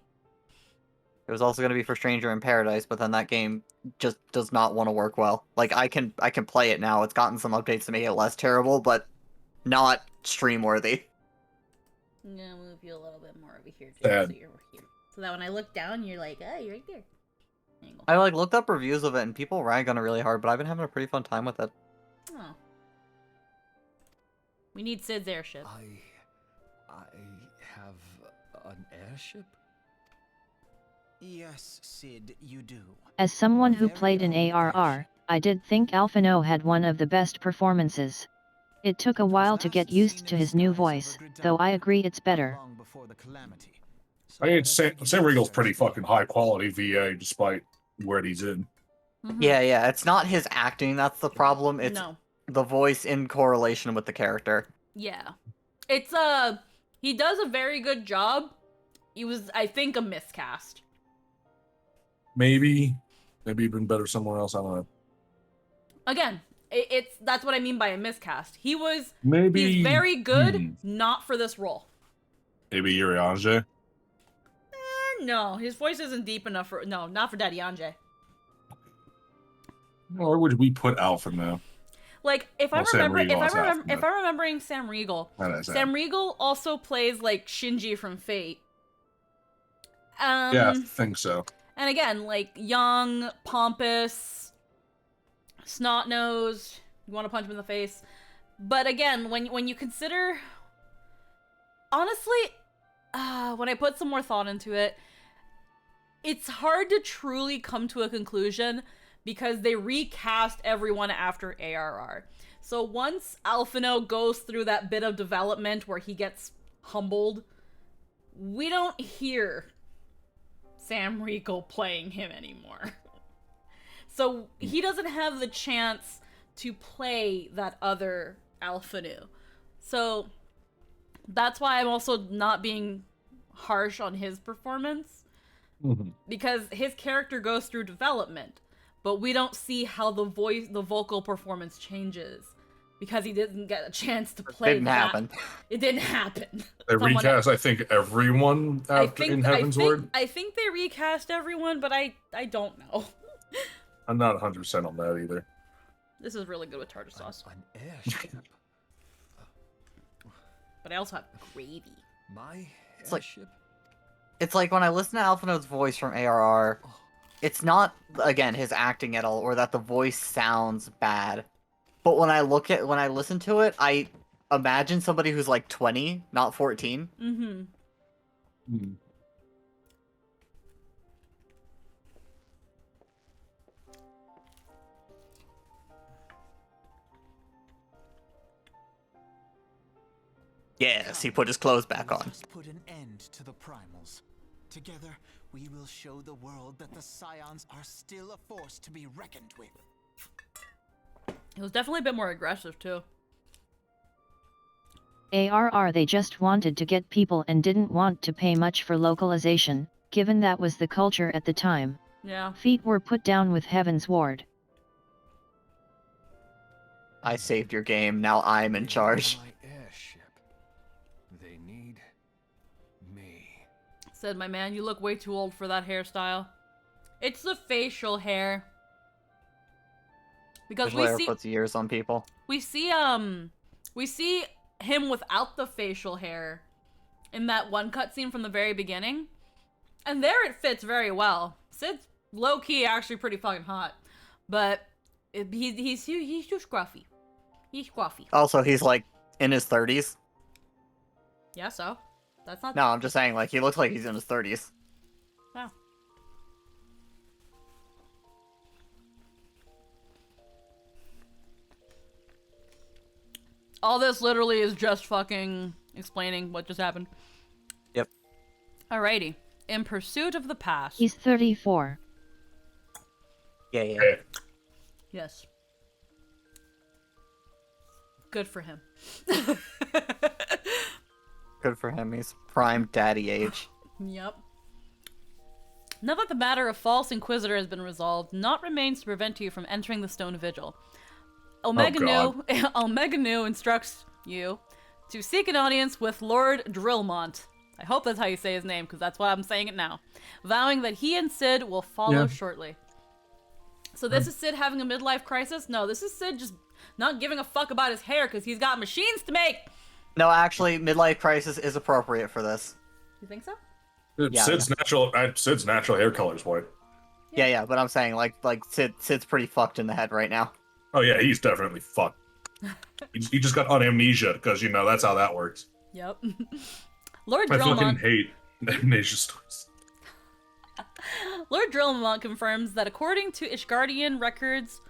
Speaker 9: It was also going to be for Stranger in Paradise, but then that game just does not want to work well. Like I can play it now. It's gotten some updates to make it less terrible, but not stream worthy.
Speaker 1: I'm gonna move you a little bit more over here, Jake,
Speaker 2: Dad.
Speaker 1: so you're here. So that when I look down, you're like, oh, you're right there. There you go.
Speaker 9: I like looked up reviews of it and people rag on it really hard, but I've been having a pretty fun time with it.
Speaker 1: Oh. We need Sid's airship.
Speaker 10: I have an airship?
Speaker 7: Yes, Sid, you do.
Speaker 3: As someone who played in ARR, I did think Alphino had one of the best performances. It took a while to get used to his new voice, though I agree it's better.
Speaker 2: I mean, Sam Riegel's pretty fucking high quality VA, despite where he's in.
Speaker 1: Mm-hmm.
Speaker 9: Yeah, it's not his acting that's the problem. It's
Speaker 1: No.
Speaker 9: the voice in correlation with the character.
Speaker 1: Yeah. It's, he does a very good job. He was, I think, a miscast.
Speaker 2: Maybe even better somewhere else. I don't know.
Speaker 1: Again, that's what I mean by a miscast. He's very good, not for this role.
Speaker 2: Maybe Yuri Anje.
Speaker 1: No, his voice isn't deep enough not for Daddy Anje.
Speaker 2: Or would we put Alpha now?
Speaker 1: Like, if I'm remembering Sam Riegel, Sam Riegel also plays like Shinji from Fate.
Speaker 2: Yeah, I think so.
Speaker 1: And again, like young, pompous, snot-nosed. You want to punch him in the face. But again, when you consider, honestly, when I put some more thought into it, it's hard to truly come to a conclusion because they recast everyone after ARR. So once Alphino goes through that bit of development where he gets humbled, we don't hear Sam Riegel playing him anymore. So he doesn't have the chance to play that other Alphino. So that's why I'm also not being harsh on his performance.
Speaker 2: Mm-hmm.
Speaker 1: Because his character goes through development, but we don't see how the vocal performance changes because he didn't get a chance to play.
Speaker 9: It didn't happen.
Speaker 1: It didn't happen.
Speaker 2: They recast, I think, everyone in Heaven's Word.
Speaker 1: I think they recast everyone, but I don't know.
Speaker 2: I'm not 100% on that either.
Speaker 1: This is really good with tartar sauce.
Speaker 10: An airship?
Speaker 1: But I also have gravy.
Speaker 10: My
Speaker 9: It's like-
Speaker 10: airship?
Speaker 9: It's like when I listen to Alphino's voice from ARR, it's not, again, his acting at all, or that the voice sounds bad. But when I listen to it, I imagine somebody who's like 20, not 14.
Speaker 1: Mm-hmm.
Speaker 2: Hmm.
Speaker 9: Yes, he put his clothes back
Speaker 7: Let
Speaker 9: on.
Speaker 7: us put an end to the primals. Together, we will show the world that the Scions are still a force to be reckoned with.
Speaker 1: It was definitely a bit more aggressive too.
Speaker 3: ARR they just wanted to get people and didn't want to pay much for localization, given that was the culture at the time.
Speaker 1: Yeah.
Speaker 3: Feet were put down with Heaven's Ward.
Speaker 9: I saved your game, now I'm in charge.
Speaker 10: My airship. They need me.
Speaker 1: Said my man, you look way too old for that hairstyle. It's the facial hair. Because
Speaker 9: Facial hair puts years on people.
Speaker 1: we see him without the facial hair in that one cutscene from the very beginning. And there it fits very well. Sid's low-key actually pretty fucking hot. But he's too scruffy. He's scruffy.
Speaker 9: Also, he's like in his 30s.
Speaker 1: Yeah, so. That's not...
Speaker 9: No, I'm just saying, like, he looks like he's in his 30s.
Speaker 1: Oh. All this literally is just fucking explaining what just happened.
Speaker 9: Yep.
Speaker 1: Alrighty. In pursuit of the past.
Speaker 3: He's 34.
Speaker 9: Yeah.
Speaker 1: Yes. Good for him.
Speaker 9: Good for him, he's prime daddy age.
Speaker 1: Yep. Now that the matter of False Inquisitor has been resolved, naught remains to prevent you from entering the Stone Vigil. Omega Nu instructs you to seek an audience with Lord Drillmont. I hope that's how you say his name, because that's why I'm saying it now. Vowing that he and Sid will follow shortly. So this is Sid having a midlife crisis? No, this is Sid just not giving a fuck about his hair, because he's got machines to make!
Speaker 9: No, actually, midlife crisis is appropriate for this.
Speaker 1: You think so?
Speaker 9: Yeah,
Speaker 2: Sid's natural hair color is white.
Speaker 9: Yeah, but I'm saying, like Sid's pretty fucked in the head right now.
Speaker 2: Oh yeah, he's definitely fucked. he just got on amnesia, because, you know, that's how that works.
Speaker 1: Yep. Lord
Speaker 2: I fucking
Speaker 1: Drillmont...
Speaker 2: hate amnesia stories.
Speaker 1: Lord Drillmont confirms that according to Ishgardian records...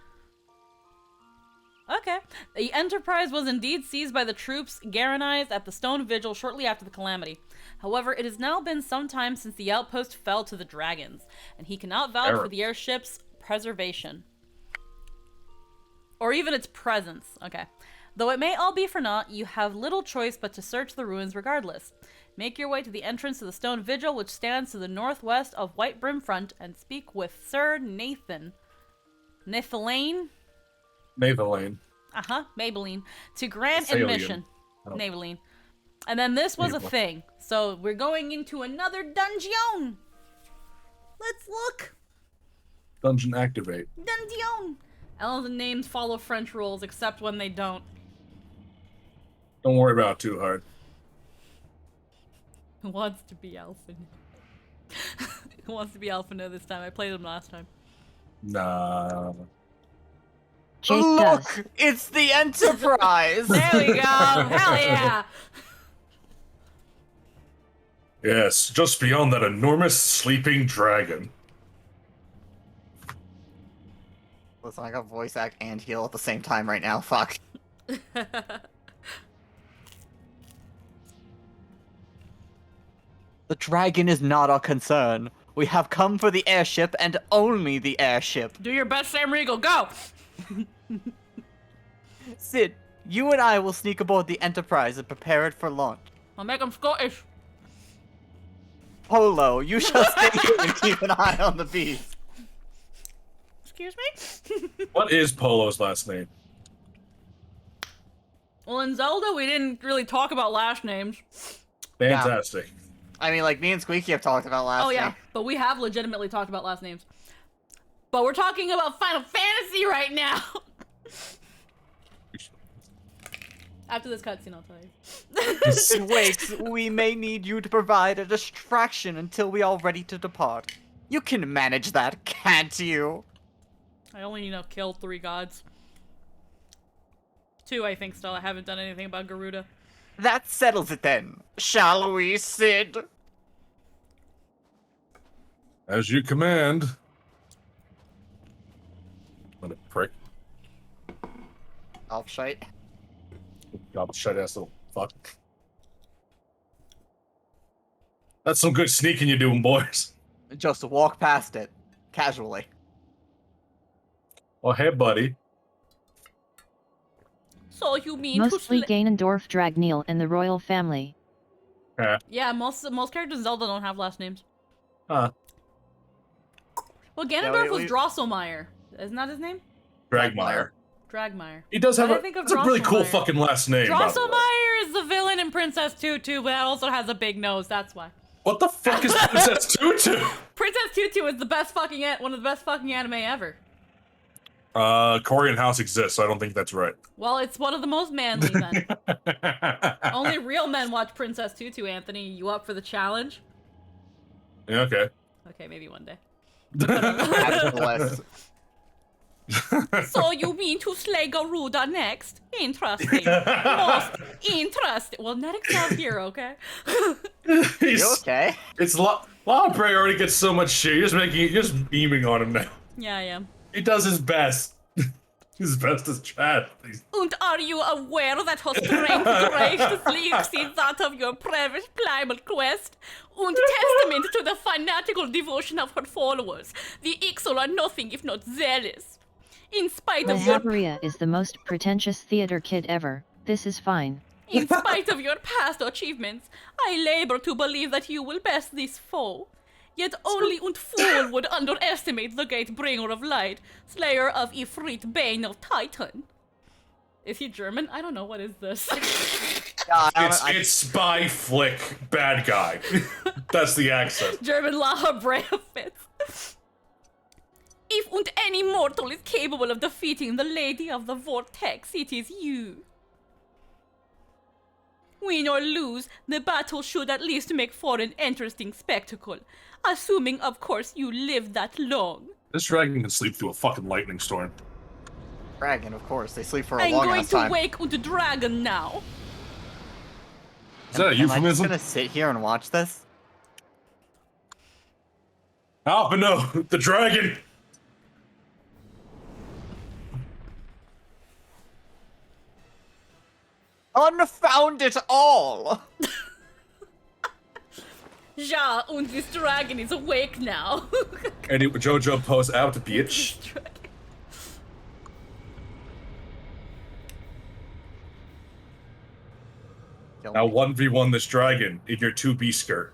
Speaker 1: Okay. The Enterprise was indeed seized by the troops Garanized at the Stone Vigil shortly after the calamity. However, it has now been some time since the outpost fell to the dragons, and he cannot vouch for the airship's preservation. Or even its presence. Okay. Though it may all be for naught, you have little choice but to search the ruins regardless. Make your way to the entrance to the Stone Vigil, which stands to the northwest of White Brimfront, and speak with Sir Nathan. Nathalane?
Speaker 2: Nathaline.
Speaker 1: Maybelline. To grant
Speaker 2: Thalian.
Speaker 1: admission.
Speaker 2: Oh.
Speaker 1: Maybelline. And then this was a thing. So we're going into another dungeon. Let's look.
Speaker 2: Dungeon activate.
Speaker 1: Dungeon. All the names follow French rules, except when they don't.
Speaker 2: Don't worry about it too hard.
Speaker 1: Who wants to be Alpha? Who wants to be Alpha this time? I played him last time.
Speaker 2: Nah.
Speaker 3: Jake
Speaker 9: Look!
Speaker 3: does.
Speaker 9: It's the Enterprise!
Speaker 1: There we go! Hell yeah!
Speaker 2: Yes, just beyond that enormous sleeping dragon.
Speaker 9: Listen, I got voice act and heal at the same time right now. Fuck. The dragon is not our concern. We have come for the airship and only the airship.
Speaker 1: Do your best, Sam Riegel. Go!
Speaker 9: Sid, you and I will sneak aboard the Enterprise and prepare it for launch.
Speaker 1: I'll make him Scottish.
Speaker 9: Polo, you shall stay here and keep an eye on the beast.
Speaker 1: Excuse me?
Speaker 2: What is Polo's last name?
Speaker 1: Well, in Zelda, we didn't really talk about last names.
Speaker 2: Fantastic.
Speaker 9: I mean, like, me and Squeaky have talked about last
Speaker 1: Oh, yeah.
Speaker 9: time.
Speaker 1: But we have legitimately talked about last names. But we're talking about Final Fantasy right now! After this cutscene, I'll tell you.
Speaker 9: Sid wakes, we may need you to provide a distraction until we are ready to depart. You can manage that, can't you?
Speaker 1: I only need to kill 3 gods. 2, I think, still. I haven't done anything about Garuda.
Speaker 9: That settles it then. Shall we, Sid?
Speaker 2: As you command. What a prick.
Speaker 9: I'll shite.
Speaker 2: God, shut ass little fuck. That's some good sneaking you're doing, boys.
Speaker 9: Just walk past it, casually.
Speaker 2: Oh, hey, buddy.
Speaker 1: So you mean
Speaker 3: Mostly
Speaker 1: to
Speaker 3: Ganondorf, Dragneel, and the royal family.
Speaker 1: Yeah, most characters in Zelda don't have last names.
Speaker 2: Huh.
Speaker 1: Well, Ganondorf was Drosselmeyer. Isn't that his name?
Speaker 2: Dragmire.
Speaker 1: Dragmire.
Speaker 2: He does have
Speaker 1: That's
Speaker 2: a really cool fucking last name.
Speaker 1: Drosselmeyer is the villain in Princess Tutu, but also has a big nose. That's why.
Speaker 2: What the fuck is Princess Tutu?
Speaker 1: Princess Tutu is the best fucking one of the best fucking anime ever.
Speaker 2: Korean House exists, so I don't think that's right.
Speaker 1: Well, it's one of the most manly then. Only real men watch Princess Tutu, Anthony. You up for the challenge?
Speaker 2: Yeah, okay.
Speaker 1: Okay, maybe one day.
Speaker 9: Nevertheless.
Speaker 1: So you mean to slay Garuda next? Interesting. Most interesting. Well, Nedic's not here, okay?
Speaker 9: You okay?
Speaker 2: It's Lawbray already gets so much shit. You're just beaming on him now.
Speaker 1: Yeah, I am.
Speaker 2: He does his best. His best is Chad.
Speaker 1: And are you aware that her strength graciously exceeds that of your previous primal quest? And testament to the fanatical devotion of her followers, the Ixal are nothing if not zealous. In spite of your...
Speaker 3: Mahabharata is the most pretentious theater kid ever. This is fine.
Speaker 1: In spite of your past achievements, I labor to believe that you will best this foe. Yet only und fool would underestimate the great bringer of light, slayer of Ifrit, bane of Titan. Is he German? I don't know. What is this?
Speaker 2: It's spy flick bad guy. That's the accent.
Speaker 1: German Laha Breafitz. If and any mortal is capable of defeating the Lady of the Vortex, it is you. Win or lose, the battle should at least make for an interesting spectacle. Assuming, of course, you live that long.
Speaker 2: This dragon can sleep through a fucking lightning storm.
Speaker 9: Dragon, of course. They sleep for a
Speaker 1: I'm
Speaker 9: long
Speaker 1: going
Speaker 9: ass time.
Speaker 1: to wake the dragon now.
Speaker 2: Is that a euphemism?
Speaker 9: Am I just gonna sit here and watch this?
Speaker 2: Oh, but no, the dragon!
Speaker 9: Unfound it all!
Speaker 1: Ja, and this dragon is awake now.
Speaker 2: And Jojo pose out, bitch. Now 1v1 this dragon in your 2B skirt.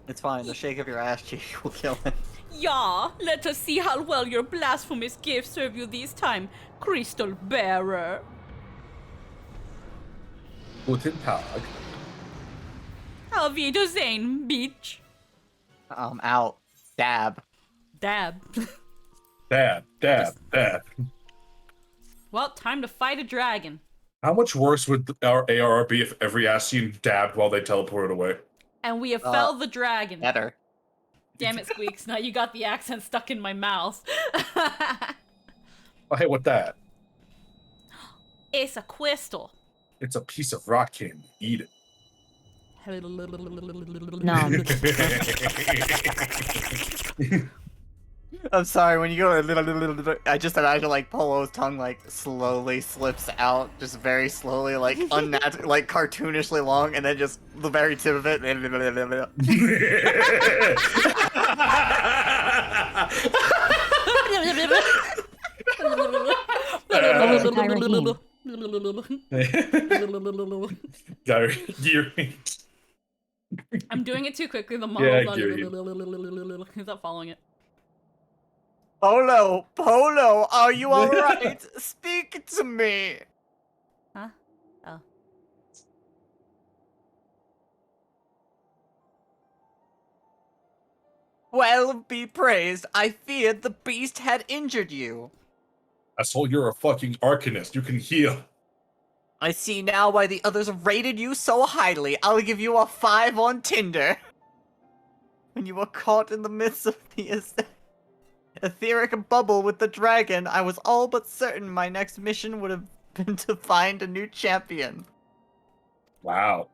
Speaker 9: It's fine, the shake of your ass cheek will kill him.
Speaker 1: Ja, let us see how well your blasphemous gifts serve you this time, Crystal Bearer.
Speaker 2: Guten Tag.
Speaker 1: Auf Wiedersehen, bitch.
Speaker 9: Out. Dab.
Speaker 1: Dab.
Speaker 2: Dab.
Speaker 1: Well, time to fight a dragon.
Speaker 2: How much worse would our ARR be if every Ascian dabbed while they teleported away?
Speaker 1: And we have felled the dragon.
Speaker 9: Better.
Speaker 1: Damn it, Squeaks. Now you got the accent stuck in my mouth.
Speaker 2: Oh, hey, what that?
Speaker 1: It's a crystal.
Speaker 2: It's a piece of rock candy. Eat it.
Speaker 3: Nom.
Speaker 9: I'm sorry, when you go I just imagine like Polo's tongue like slowly slips out, just very slowly, like unnatural, like cartoonishly long, and then just the very tip of it.
Speaker 1: I'm doing it too quickly. The
Speaker 2: Yeah,
Speaker 1: model's He's not following it.
Speaker 9: Polo, are you alright? Speak to me.
Speaker 1: Huh? Oh.
Speaker 9: Well, be praised. I feared the beast had injured you.
Speaker 2: Asshole, you're a fucking arcanist. You can heal.
Speaker 9: I see now why the others rated you so highly. I'll give you a 5 on Tinder. When you were caught in the midst of the etheric bubble with the dragon, I was all but certain my next mission would have been to find a new champion.
Speaker 2: Wow.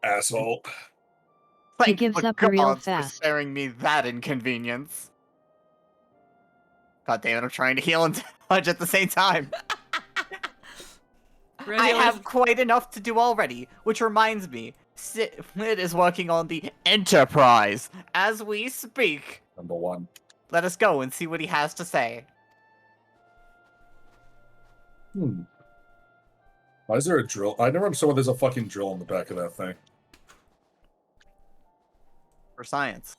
Speaker 2: Asshole.
Speaker 3: He gives up real fast.
Speaker 9: For sparing me that inconvenience. God damn it, I'm trying to heal and dodge at the same time. I have quite enough to do already, which reminds me, Sid is working on the Enterprise as we speak.
Speaker 2: Number one.
Speaker 9: Let us go and see what he has to say.
Speaker 2: Why is there a drill? I never saw there's a fucking drill on the back of that thing.
Speaker 9: For science.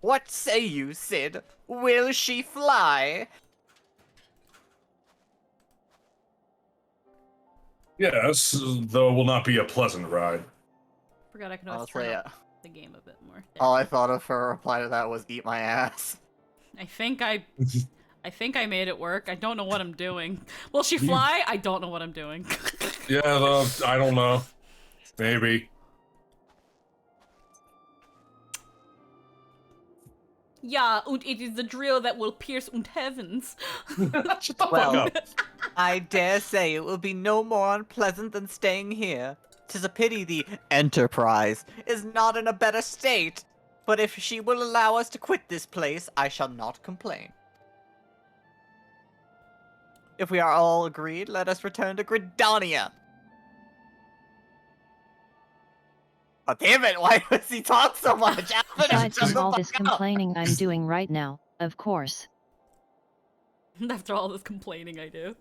Speaker 9: What say you, Sid? Will she fly?
Speaker 2: Yes, though it will not be a pleasant ride.
Speaker 1: Forgot I can always
Speaker 9: Honestly,
Speaker 1: turn up the game a bit more. There.
Speaker 9: all I thought of for a reply to that was eat my ass.
Speaker 1: I think I made it work. I don't know what I'm doing. Will she fly? I don't know what I'm doing.
Speaker 2: Yeah, I don't know. Maybe.
Speaker 1: Ja, und it is the drill that will pierce und heavens.
Speaker 2: Shut the fuck
Speaker 9: Well,
Speaker 2: up.
Speaker 9: I dare say it will be no more unpleasant than staying here. 'Tis a pity the Enterprise is not in a better state, but if she will allow us to quit this place, I shall not complain. If we are all agreed, let us return to Gridania. Oh, damn it, why does he talk so much?
Speaker 3: Aside from all this complaining I'm doing right now, of course.
Speaker 1: After all this complaining I do.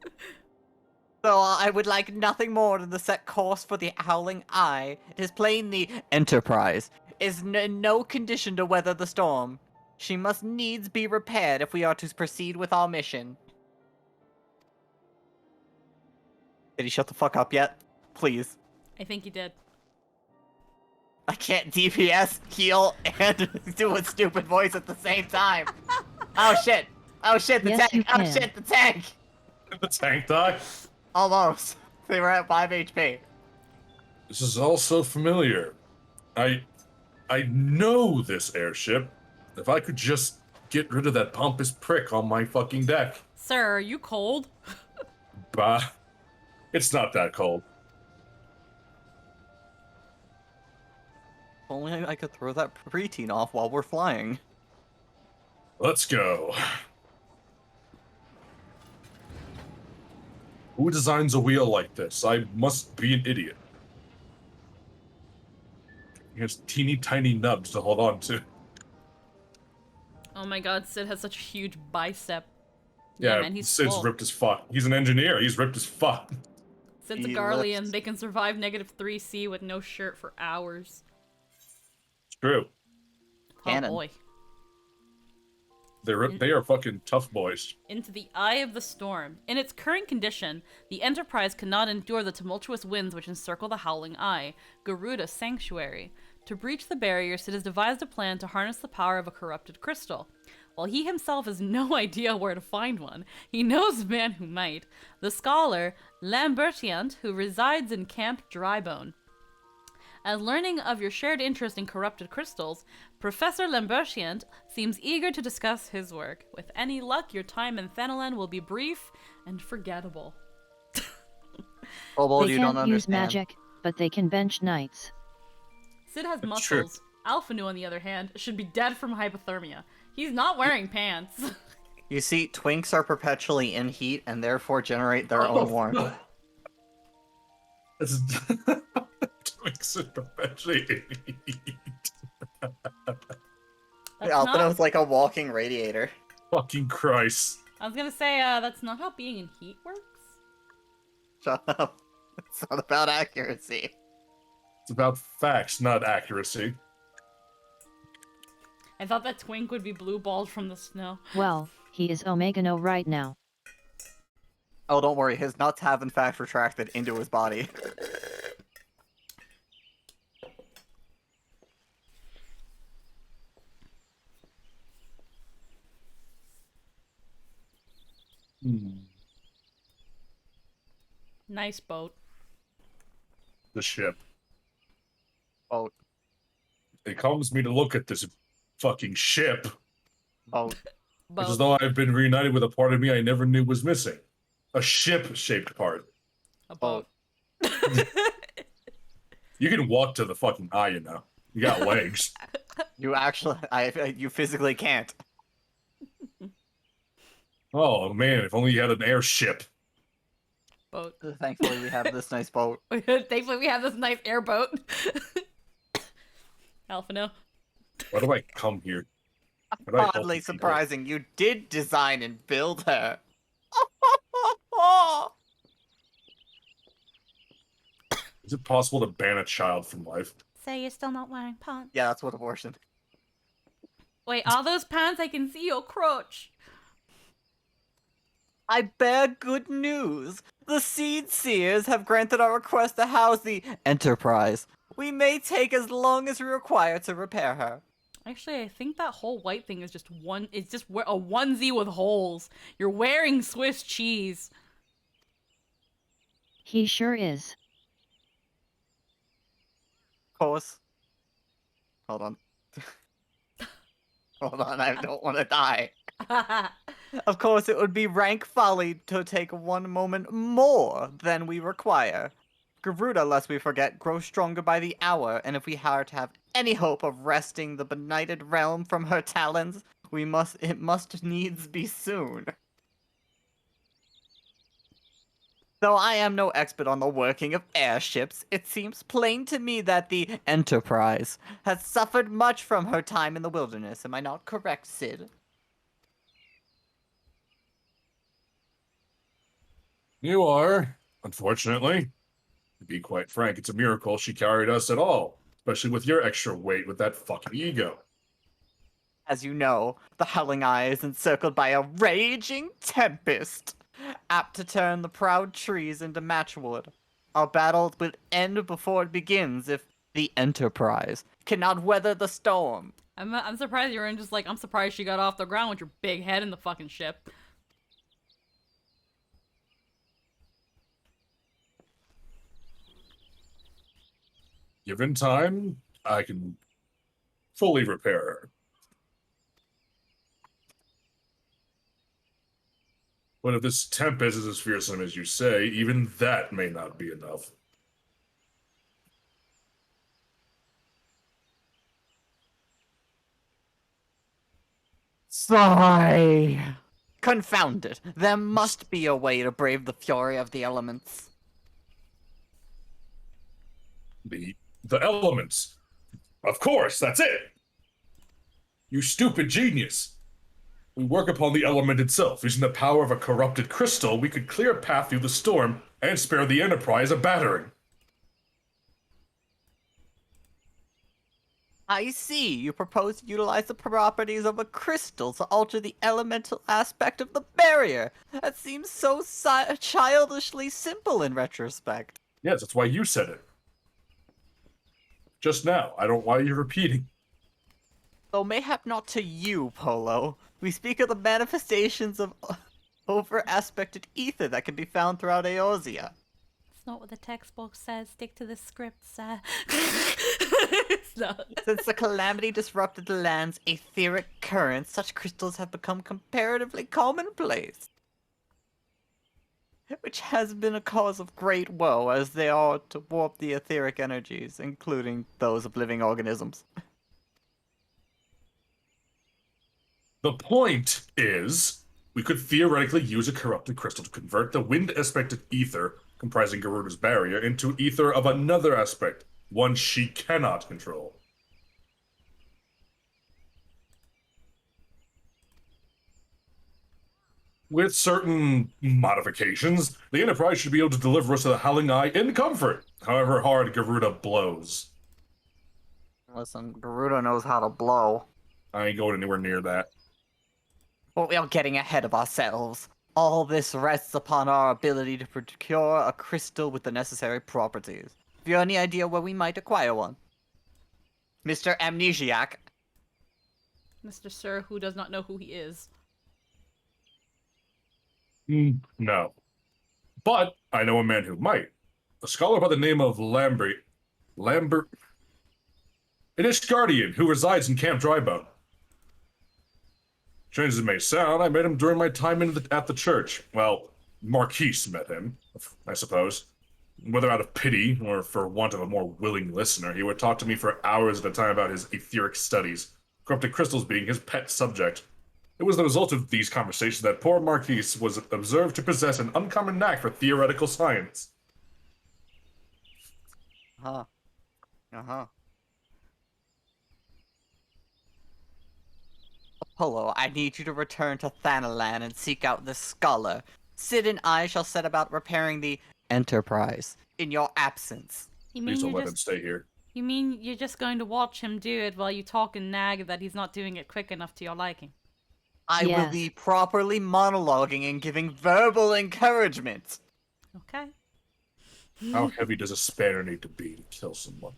Speaker 9: So I would like nothing more than to set course for the Howling Eye. It is plain the Enterprise is in no condition to weather the storm. She must needs be repaired if we are to proceed with our mission. Did he shut the fuck up yet? Please.
Speaker 1: I think he did.
Speaker 9: I can't DPS, heal, and do a stupid voice at the same time. Oh shit! Oh shit, the
Speaker 3: Yes, you
Speaker 9: tank! Oh
Speaker 3: can.
Speaker 9: shit, the tank!
Speaker 2: The tank died?
Speaker 9: Almost. They were at 5 HP.
Speaker 2: This is all so familiar. I know this airship. If I could just get rid of that pompous prick on my fucking deck.
Speaker 1: Sir, are you cold?
Speaker 2: Bah. It's not that cold.
Speaker 9: If only I could throw that preteen off while we're flying.
Speaker 2: Let's go. Who designs a wheel like this? I must be an idiot. He has teeny tiny nubs to hold on to.
Speaker 1: Oh my god, Sid has such a huge bicep.
Speaker 2: Yeah,
Speaker 1: man, he's
Speaker 2: Sid's
Speaker 1: full.
Speaker 2: ripped as fuck. He's an engineer. He's ripped as fuck.
Speaker 1: Sid's a
Speaker 9: He
Speaker 1: Garlean.
Speaker 9: lifts.
Speaker 1: They can survive -3C with no shirt for hours.
Speaker 2: It's true.
Speaker 9: Cannon.
Speaker 1: Oh boy.
Speaker 2: They are fucking tough boys.
Speaker 1: Into the eye of the storm. In its current condition, the Enterprise cannot endure the tumultuous winds which encircle the Howling Eye, Garuda's sanctuary. To breach the barrier, Sid has devised a plan to harness the power of a corrupted crystal. While he himself has no idea where to find one, he knows a man who might. The scholar, Lambertiant, who resides in Camp Drybone. As learning of your shared interest in corrupted crystals, Professor Lambertiant seems eager to discuss his work. With any luck, your time in Thanalan will be brief and forgettable.
Speaker 9: Kobold,
Speaker 3: They
Speaker 9: you don't
Speaker 3: can't use
Speaker 9: understand.
Speaker 3: magic, but they can bench knights.
Speaker 1: Sid has
Speaker 2: That's true.
Speaker 1: muscles. Alphanu, on the other hand, should be dead from hypothermia. He's not wearing pants.
Speaker 9: You see, twinks are perpetually in heat and therefore generate their own warmth.
Speaker 2: It's Twix are perpetually
Speaker 1: That's
Speaker 9: Alpha
Speaker 1: not-
Speaker 9: was like a walking radiator.
Speaker 2: Fucking Christ.
Speaker 1: I was gonna say, that's not how being in heat works.
Speaker 9: Shut up. It's not about accuracy.
Speaker 2: It's about facts, not accuracy.
Speaker 1: I thought that Twink would be blue-balled from the snow.
Speaker 3: Well, he is Omega No right now.
Speaker 9: Oh, don't worry, his nuts have in fact retracted into his body.
Speaker 1: Nice boat.
Speaker 2: The ship.
Speaker 9: Boat.
Speaker 2: It calms me to look at this fucking ship.
Speaker 9: Boat.
Speaker 2: It's as
Speaker 1: Boat.
Speaker 2: though I've been reunited with a part of me I never knew was missing. A ship-shaped part.
Speaker 1: A boat.
Speaker 2: You can walk to the fucking eye, you know. You got legs.
Speaker 9: You actually, you physically can't.
Speaker 2: Oh man, if only you had an airship.
Speaker 1: boat.
Speaker 9: Thankfully, we have this nice boat.
Speaker 1: Thankfully, we have this nice airboat. Alphino.
Speaker 2: Why do I come here? Why do I help
Speaker 9: Oddly
Speaker 2: you people?
Speaker 9: surprising, you did design and build her.
Speaker 2: Is it possible to ban a child from life?
Speaker 6: Say you're still not wearing pants.
Speaker 9: Yeah, that's what abortion.
Speaker 1: Wait, all those pants? I can see your crotch.
Speaker 9: I bear good news. The Seed Seers have granted our request to house the Enterprise. We may take as long as we require to repair her.
Speaker 1: Actually, I think that whole white thing is just one. It's just a onesie with holes. You're wearing Swiss cheese.
Speaker 3: He sure is.
Speaker 9: Of course. Hold on. Hold on, I don't want to die. Of course, it would be rank folly to take one moment more than we require. Garuda, lest we forget, grows stronger by the hour, and if we are to have any hope of wresting the benighted realm from her talons, it must needs be soon. Though I am no expert on the working of airships, it seems plain to me that the Enterprise has suffered much from her time in the wilderness. Am I not correct, Sid?
Speaker 2: You are, unfortunately. To be quite frank, it's a miracle she carried us at all, especially with your extra weight with that fucking ego.
Speaker 9: As you know, the Howling Eye is encircled by a raging tempest, apt to turn the proud trees into matchwood. Our battle will end before it begins if the Enterprise cannot weather the storm.
Speaker 1: I'm surprised you were just like, I'm surprised she got off the ground with your big head in the fucking ship.
Speaker 2: Given time, I can fully repair her. But if this tempest is as fearsome as you say, even that may not be enough.
Speaker 9: Sigh. Confound it. There must be a way to brave the fury of the elements.
Speaker 2: The elements. Of course, that's it. You stupid genius. We work upon the element itself. Using the power of a corrupted crystal, we could clear a path through the storm and spare the Enterprise a battering.
Speaker 9: I see. You propose to utilize the properties of a crystal to alter the elemental aspect of the barrier. That seems so childishly simple in retrospect.
Speaker 2: Yes, that's why you said it. Just now. I don't know why you're repeating.
Speaker 9: Though mayhap not to you, Polo. We speak of the manifestations of over-aspected ether that can be found throughout Eorzea.
Speaker 6: It's not what the textbook says. Stick to the script, sir.
Speaker 1: It's not.
Speaker 9: Since the calamity disrupted the land's etheric currents, such crystals have become comparatively commonplace. Which has been a cause of great woe, as they are to warp the etheric energies, including those of living organisms.
Speaker 2: The point is, we could theoretically use a corrupted crystal to convert the wind-aspected ether, comprising Garuda's barrier, into ether of another aspect, one she cannot control. With certain modifications, the Enterprise should be able to deliver us to the Howling Eye in comfort, however hard Garuda blows.
Speaker 9: Listen, Garuda knows how to blow.
Speaker 2: I ain't going anywhere near that.
Speaker 9: But we are getting ahead of ourselves. All this rests upon our ability to procure a crystal with the necessary properties. Have you any idea where we might acquire one? Mr. Amnesiac.
Speaker 1: Mr. Sir, who does not know who he is.
Speaker 2: No. But I know a man who might. A scholar by the name of Lambert. An Ishgardian who resides in Camp Drybone. Strange as it may sound, I met him during my time at the church. Well, Marquise met him, I suppose. Whether out of pity or for want of a more willing listener, he would talk to me for hours at a time about his etheric studies, corrupted crystals being his pet subject. It was the result of these conversations that poor Marquise was observed to possess an uncommon knack for theoretical science.
Speaker 9: Huh. Uh-huh. Apollo, I need you to return to Thanalan and seek out this scholar. Sid and I shall set about repairing the Enterprise in your absence.
Speaker 6: You
Speaker 2: Please
Speaker 6: mean
Speaker 2: don't
Speaker 6: you're
Speaker 2: let him
Speaker 6: just
Speaker 2: stay here.
Speaker 6: you mean you're just going to watch him do it while you talk and nag that he's not doing it quick enough to your liking?
Speaker 9: I will
Speaker 3: Yes.
Speaker 9: be properly monologuing and giving verbal encouragement.
Speaker 6: Okay.
Speaker 2: How heavy does a spanner need to be to kill someone?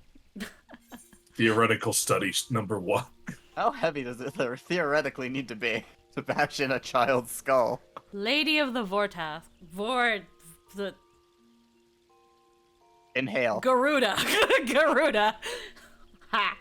Speaker 2: Theoretical studies number 1.
Speaker 9: How heavy does it theoretically need to be to bash in a child's skull?
Speaker 6: Lady of the Vortath. The
Speaker 9: Inhale.
Speaker 6: Garuda. Garuda. Ha.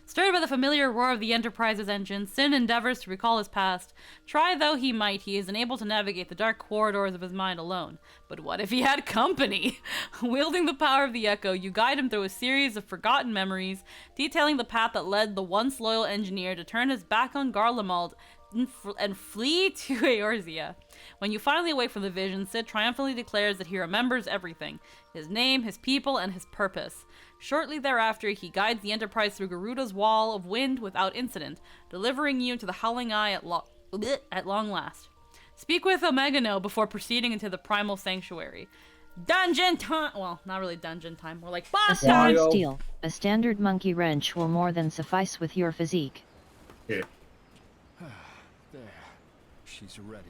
Speaker 6: Stirred by the familiar roar of the Enterprise's engine, Sin endeavors to recall his past. Try though he might, he is unable to navigate the dark corridors of his mind alone. But what if he had company? Wielding the power of the Echo, you guide him through a series of forgotten memories, detailing the path that led the once loyal engineer to turn his back on Garlemald and flee to Eorzea. When you finally awake from the vision, Sid triumphantly declares that he remembers everything: his name, his people, and his purpose. Shortly thereafter, he guides the Enterprise through Garuda's wall of wind without incident, delivering you to the Howling Eye at long last. Speak with Omegano before proceeding into the Primal Sanctuary. Dungeon time! Well, not really dungeon time, more like
Speaker 3: A
Speaker 6: boss
Speaker 3: single
Speaker 6: time!
Speaker 3: steel, a standard monkey wrench will more than suffice with your physique.
Speaker 2: Here.
Speaker 10: There. She's ready.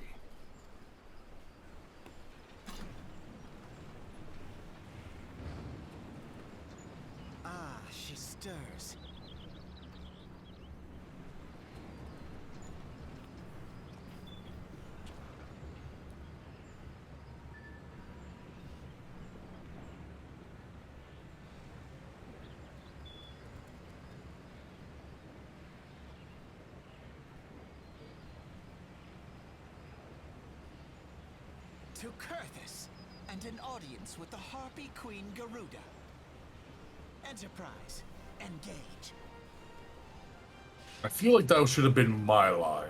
Speaker 7: Ah, she stirs. To Kurthus, and an audience with the Harpy Queen Garuda. Enterprise, engage.
Speaker 2: I feel like that should have been my line.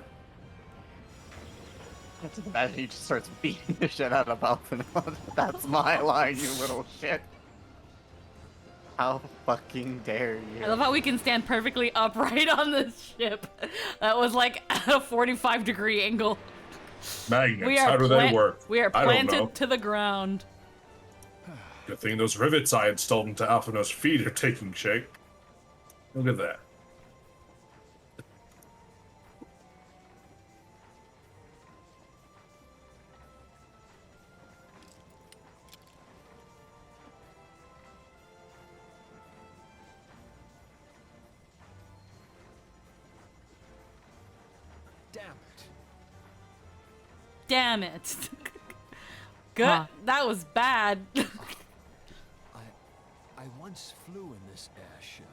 Speaker 9: That's imagine he just starts beating the shit out of Alphinaud. That's my line, you little shit. How fucking dare you?
Speaker 6: I love how we can stand perfectly upright on this ship. That was like at a 45-degree angle.
Speaker 2: Magnets, how do they work?
Speaker 6: We are
Speaker 2: I don't know.
Speaker 6: planted to the ground.
Speaker 2: Good thing those rivets I installed into Alphinaud's feet are taking shape. Look at that.
Speaker 10: Damn it.
Speaker 6: Damn it. Good.
Speaker 3: Huh.
Speaker 6: That was bad.
Speaker 10: I once flew in this airship,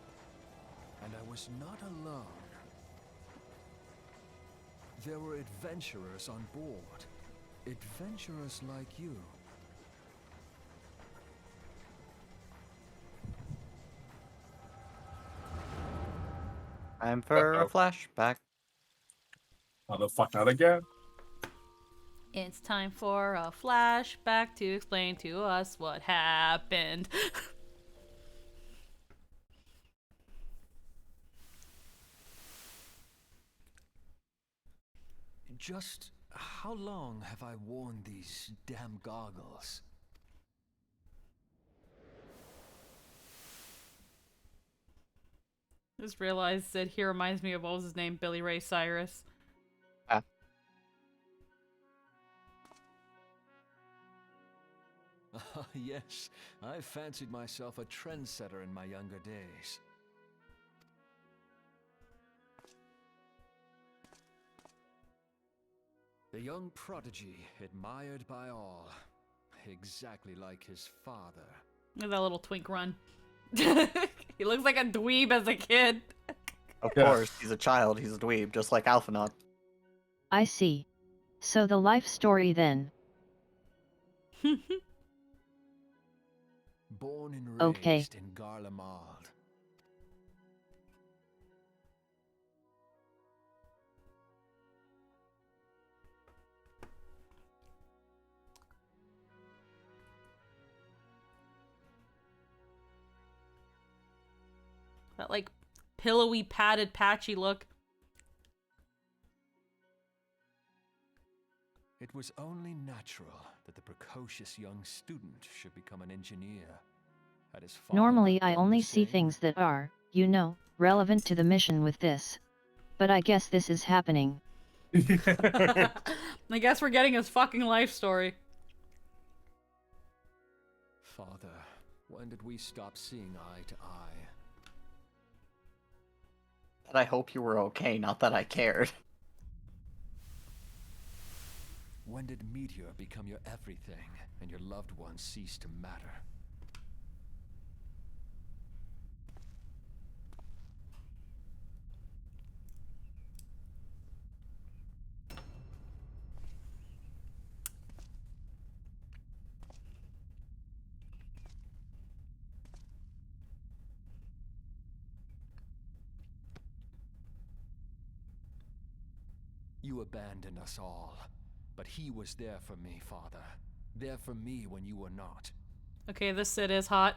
Speaker 10: and I was not alone. There were adventurers on board. Adventurers like you.
Speaker 9: Time for a flashback.
Speaker 2: How the fuck not again?
Speaker 6: It's time for a flashback to explain to us what happened.
Speaker 10: Just how long have I worn these damn goggles?
Speaker 6: Just realized that he reminds me of, what was his name? Billy Ray Cyrus.
Speaker 9: Ah.
Speaker 10: Yes, I fancied myself a trendsetter in my younger days. The young prodigy, admired by all. Exactly like his father.
Speaker 6: Look at that little twink run. He looks like a dweeb as a kid.
Speaker 9: Of course, he's a child, he's a dweeb, just like Alphinaud.
Speaker 3: I see. So the life story then.
Speaker 10: Born and raised
Speaker 3: Okay.
Speaker 10: in Garlemald.
Speaker 6: That, like, pillowy, padded, patchy look.
Speaker 10: It was only natural that the precocious young student should become an engineer. Had his father
Speaker 3: Normally
Speaker 10: not
Speaker 3: I
Speaker 10: done
Speaker 3: only
Speaker 10: the
Speaker 3: see
Speaker 10: same?
Speaker 3: things that are, you know, relevant to the mission with this. But I guess this is happening.
Speaker 6: I guess we're getting his fucking life story.
Speaker 10: Father, when did we stop seeing eye to eye?
Speaker 9: But I hope you were okay, not that I cared.
Speaker 10: When did Meteor become your everything, and your loved ones cease to matter? You abandoned us all, but he was there for me, Father. There for me when you were not.
Speaker 6: Okay, this Sid is hot.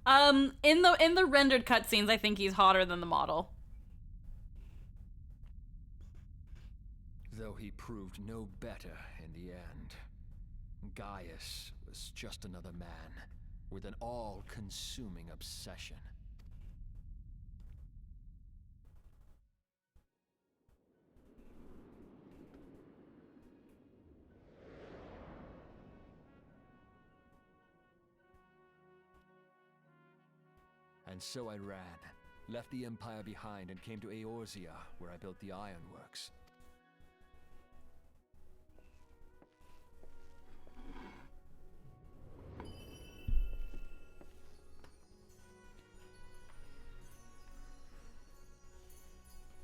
Speaker 6: In the rendered cutscenes, I think he's hotter than the model.
Speaker 10: Though he proved no better in the end. Gaius was just another man, with an all-consuming obsession. And so I ran, left the Empire behind and came to Eorzea, where I built the ironworks.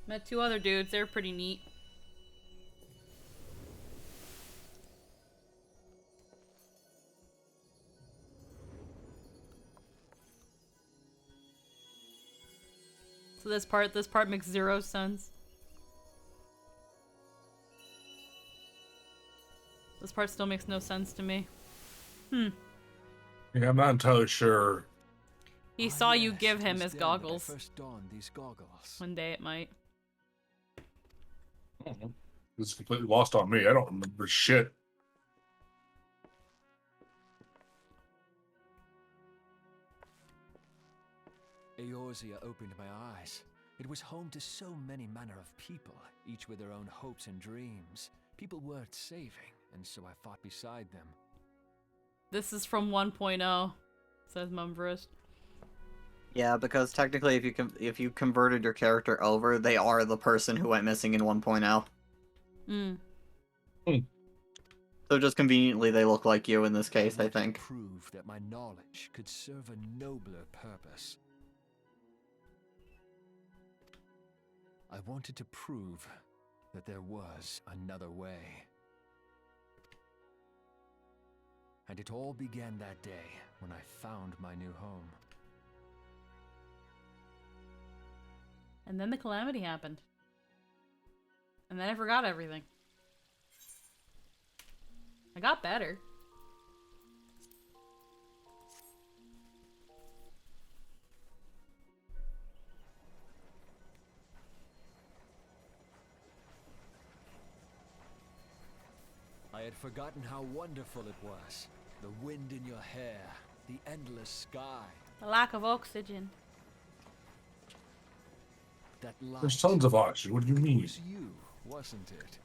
Speaker 6: Met two other dudes, they're pretty neat. So this part makes zero sense. This part still makes no sense to me.
Speaker 2: Yeah, I'm not entirely sure.
Speaker 6: He saw you give
Speaker 10: It
Speaker 6: him
Speaker 10: was
Speaker 6: his
Speaker 10: then that I
Speaker 6: goggles.
Speaker 10: first donned these goggles.
Speaker 6: One day it might.
Speaker 2: I don't know. This is completely lost on me. I don't remember shit.
Speaker 10: Eorzea opened my eyes. It was home to so many manner of people, each with their own hopes and dreams. People worth saving, and so I fought beside them.
Speaker 6: This is from 1.0, says Mumverist.
Speaker 9: Yeah, because technically, if you converted your character over, they are the person who went missing in 1.0. So just conveniently, they look like you in this case, I
Speaker 10: wanted to
Speaker 9: think.
Speaker 10: prove that my knowledge could serve a nobler purpose. I wanted to prove that there was another way. And it all began that day when I found my new home.
Speaker 6: And then the calamity happened. And then I forgot everything. I got better.
Speaker 10: I had forgotten how wonderful it was. The wind in your hair, the endless sky.
Speaker 6: The lack of oxygen.
Speaker 10: That light.
Speaker 2: There's tons of oxygen. What do you
Speaker 10: It
Speaker 2: mean?
Speaker 10: was you, wasn't it?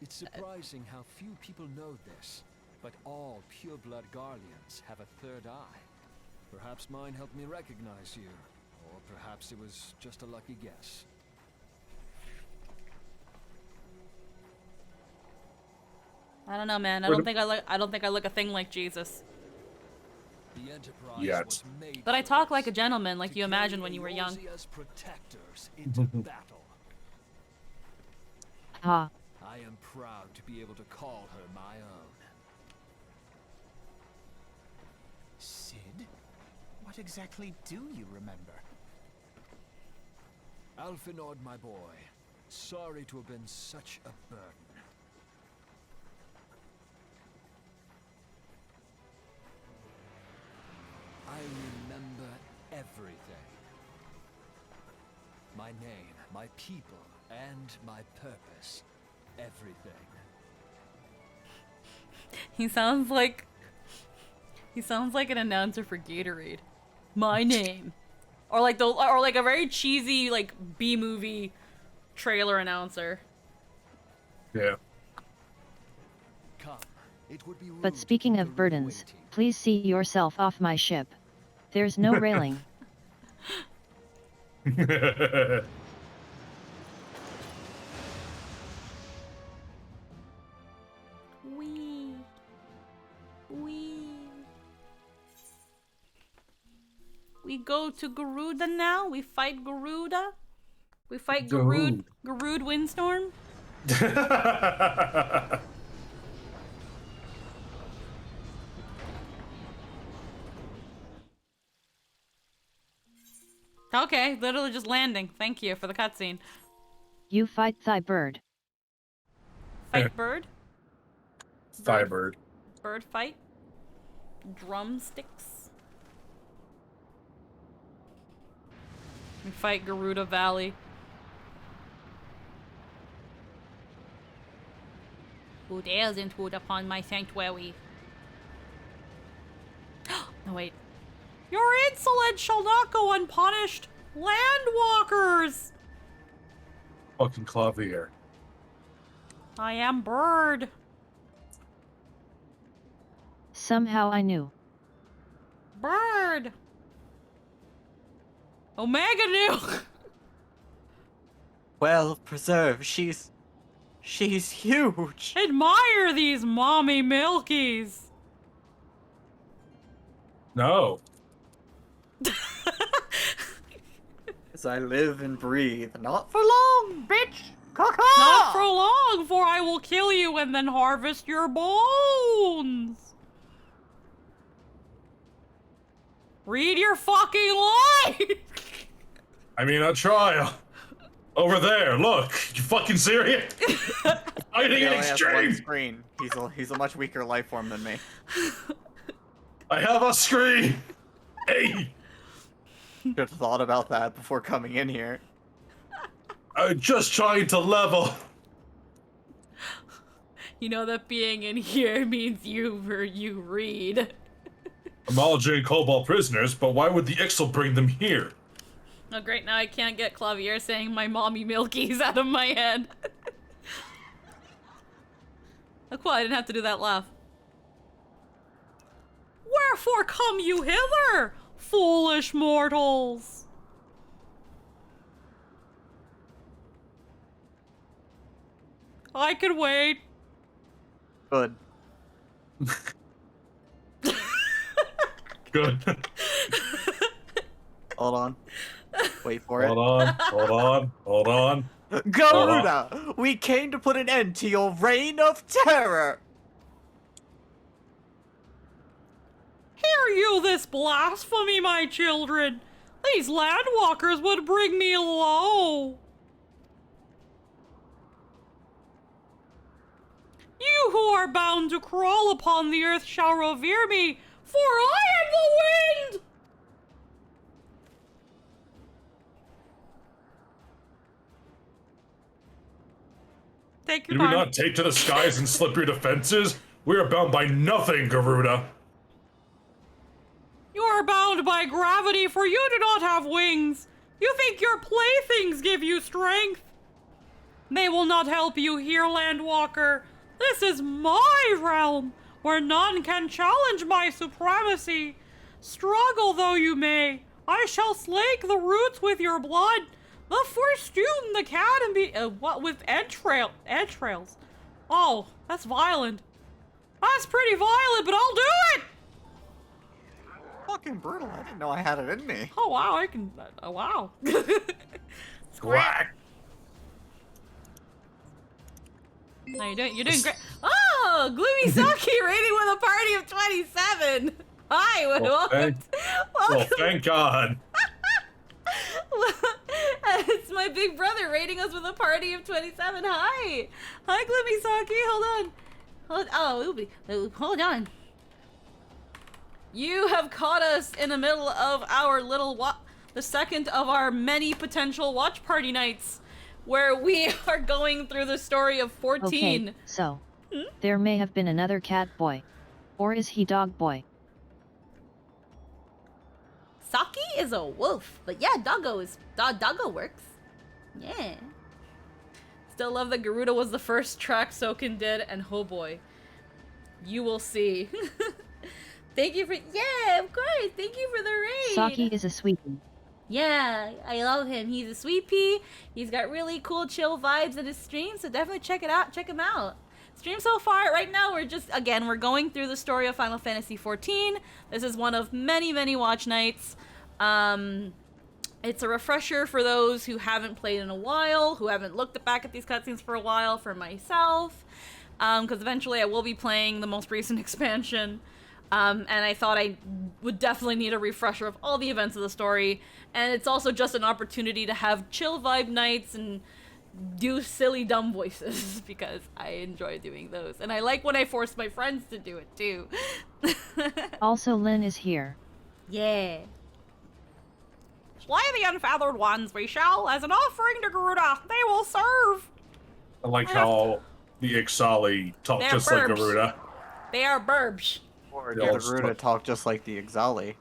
Speaker 10: It's surprising how few people know this, but all pure-blood Garleans have a third eye. Perhaps mine helped me recognize you, or perhaps it was just a lucky guess.
Speaker 6: I don't know, man. I don't think I look a thing like Jesus.
Speaker 10: The Enterprise
Speaker 2: Yet.
Speaker 10: was made
Speaker 6: But I
Speaker 10: for
Speaker 6: talk
Speaker 10: this,
Speaker 6: like a gentleman, like
Speaker 10: to
Speaker 6: you imagined
Speaker 10: carry
Speaker 6: when you were young.
Speaker 10: Eorzea's protectors into battle.
Speaker 3: Ha.
Speaker 10: I am proud to be able to call her my own.
Speaker 7: Sid? What exactly do you remember?
Speaker 10: Alphinaud, my boy. Sorry to have been such a burden. I remember my name, my people, and my purpose. Everything.
Speaker 6: He sounds like an announcer for Gatorade. My name. Or like a very cheesy like B-movie trailer announcer.
Speaker 2: Yeah.
Speaker 10: Come. It would be rude
Speaker 3: But speaking
Speaker 10: to
Speaker 3: of
Speaker 10: keep the
Speaker 3: burdens,
Speaker 10: waiting.
Speaker 3: please see yourself off my ship. There's no railing.
Speaker 6: Wee. Wee. We go to Garuda now. We fight Garuda. We fight Garud Windstorm. Okay, literally just landing. Thank you for the cutscene.
Speaker 3: You fight Thigh Bird.
Speaker 6: Fight bird?
Speaker 2: Thybird.
Speaker 6: Bird fight? Drumsticks? We fight Garuda Valley. Who dares intrude upon my sanctuary? No, wait. Your insolence shall not go unpunished! Landwalkers!
Speaker 2: Fucking Clavier.
Speaker 6: I am Bird.
Speaker 3: Somehow I knew.
Speaker 6: Bird! Omega knew!
Speaker 9: Well preserved. She's huge.
Speaker 6: Admire these mommy milkies!
Speaker 2: No.
Speaker 9: As I live and breathe, not for long, bitch. Caw-caw!
Speaker 6: Not for long, for I will kill you and then harvest your bones! Read your fucking line!
Speaker 2: I mean, I'll try. Over there, look. You fucking serious? Fighting
Speaker 9: He
Speaker 2: an
Speaker 9: only has one
Speaker 2: extreme.
Speaker 9: screen. He's a much weaker life form than me.
Speaker 2: I have a screen. Hey.
Speaker 9: Should have thought about that before coming in here.
Speaker 2: I'm just trying to level.
Speaker 6: You know that being in here means you read.
Speaker 2: Homology and Cobalt prisoners, but why would the Ixal bring them here?
Speaker 6: Oh great, now I can't get Clavier saying my mommy milkies out of my head. Oh cool, I didn't have to do that laugh. Wherefore come you hither, foolish mortals? I can wait.
Speaker 9: Good.
Speaker 2: Good.
Speaker 9: Hold on. Wait for it.
Speaker 2: Hold on.
Speaker 9: Garuda, we came to put an end to your reign of terror.
Speaker 6: Hear you this blasphemy, my children. These landwalkers would bring me low. You who are bound to crawl upon the earth shall revere me, for I am the wind! Take your
Speaker 2: Did we
Speaker 6: time.
Speaker 2: not take to the skies and slip your defenses? We are bound by nothing, Garuda.
Speaker 6: You are bound by gravity, for you do not have wings. You think your playthings give you strength. They will not help you here, Landwalker. This is my realm, where none can challenge my supremacy. Struggle though you may, I shall slake the roots with your blood. The first student academy, what with entrails? Oh, that's violent. That's pretty violent, but I'll do it.
Speaker 9: Fucking brutal. I didn't know I had it in me.
Speaker 6: Oh wow, I can. Oh wow.
Speaker 2: Quack.
Speaker 6: No, you're doing great. Oh, Gloomy Saki rating with a party of 27. Hi, welcome.
Speaker 2: Well, thank God.
Speaker 6: It's my big brother rating us with a party of 27. Hi, Gloomy Saki. Hold on. You have caught us in the middle of our little
Speaker 1: the second of our many potential watch party nights, where we are going through the story of 14.
Speaker 3: Okay, so there may have been another cat boy. Or is he dog boy?
Speaker 1: Saki is a wolf, but yeah, Doggo works. Yeah. Still love that Garuda was the first track Soken did, and oh boy, you will see. Thank you for, yeah, of course, thank you for the raid.
Speaker 3: Saki is a sweetie.
Speaker 1: Yeah, I love him. He's a sweet pea. He's got really cool, chill vibes in his stream, so definitely check it out. Check him out. Stream so far, right now, we're going through the story of Final Fantasy XIV. This is one of many, many watch nights. It's a refresher for those who haven't played in a while, who haven't looked back at these cutscenes for a while, for myself. Because eventually I will be playing the most recent expansion. And I thought I would definitely need a refresher of all the events of the story. And it's also just an opportunity to have chill vibe nights and do silly dumb voices, because I enjoy doing those. And I like when I force my friends to do it too.
Speaker 3: Also, Lynn is here.
Speaker 1: Yeah. Slay the unfeathered ones, we shall, as an offering to Garuda. They will serve.
Speaker 2: I like how the Ixali talk
Speaker 1: They're
Speaker 2: just
Speaker 1: burbs.
Speaker 2: like Garuda.
Speaker 1: They are burbs.
Speaker 9: Or
Speaker 2: Yeah,
Speaker 9: did Garuda talk just like the Ixali?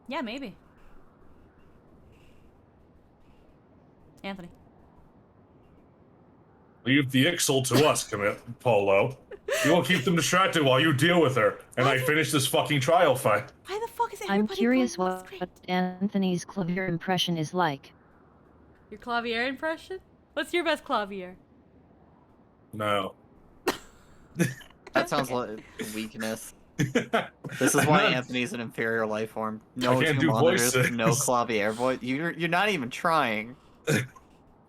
Speaker 1: Yeah, maybe. Anthony.
Speaker 2: Leave the Ixal to us, Polo. You will keep them distracted while you deal with her, and I finish this fucking trial fight.
Speaker 1: Why the fuck is everybody
Speaker 3: I'm curious
Speaker 1: going
Speaker 3: what Anthony's Clavier impression is like.
Speaker 1: Your Clavier impression? What's your best Clavier?
Speaker 2: No.
Speaker 9: That sounds like weakness. This is why Anthony's an inferior life form. No
Speaker 2: I can't
Speaker 9: two
Speaker 2: do
Speaker 9: monitors,
Speaker 2: voices.
Speaker 9: no Clavier voice. You're not even trying.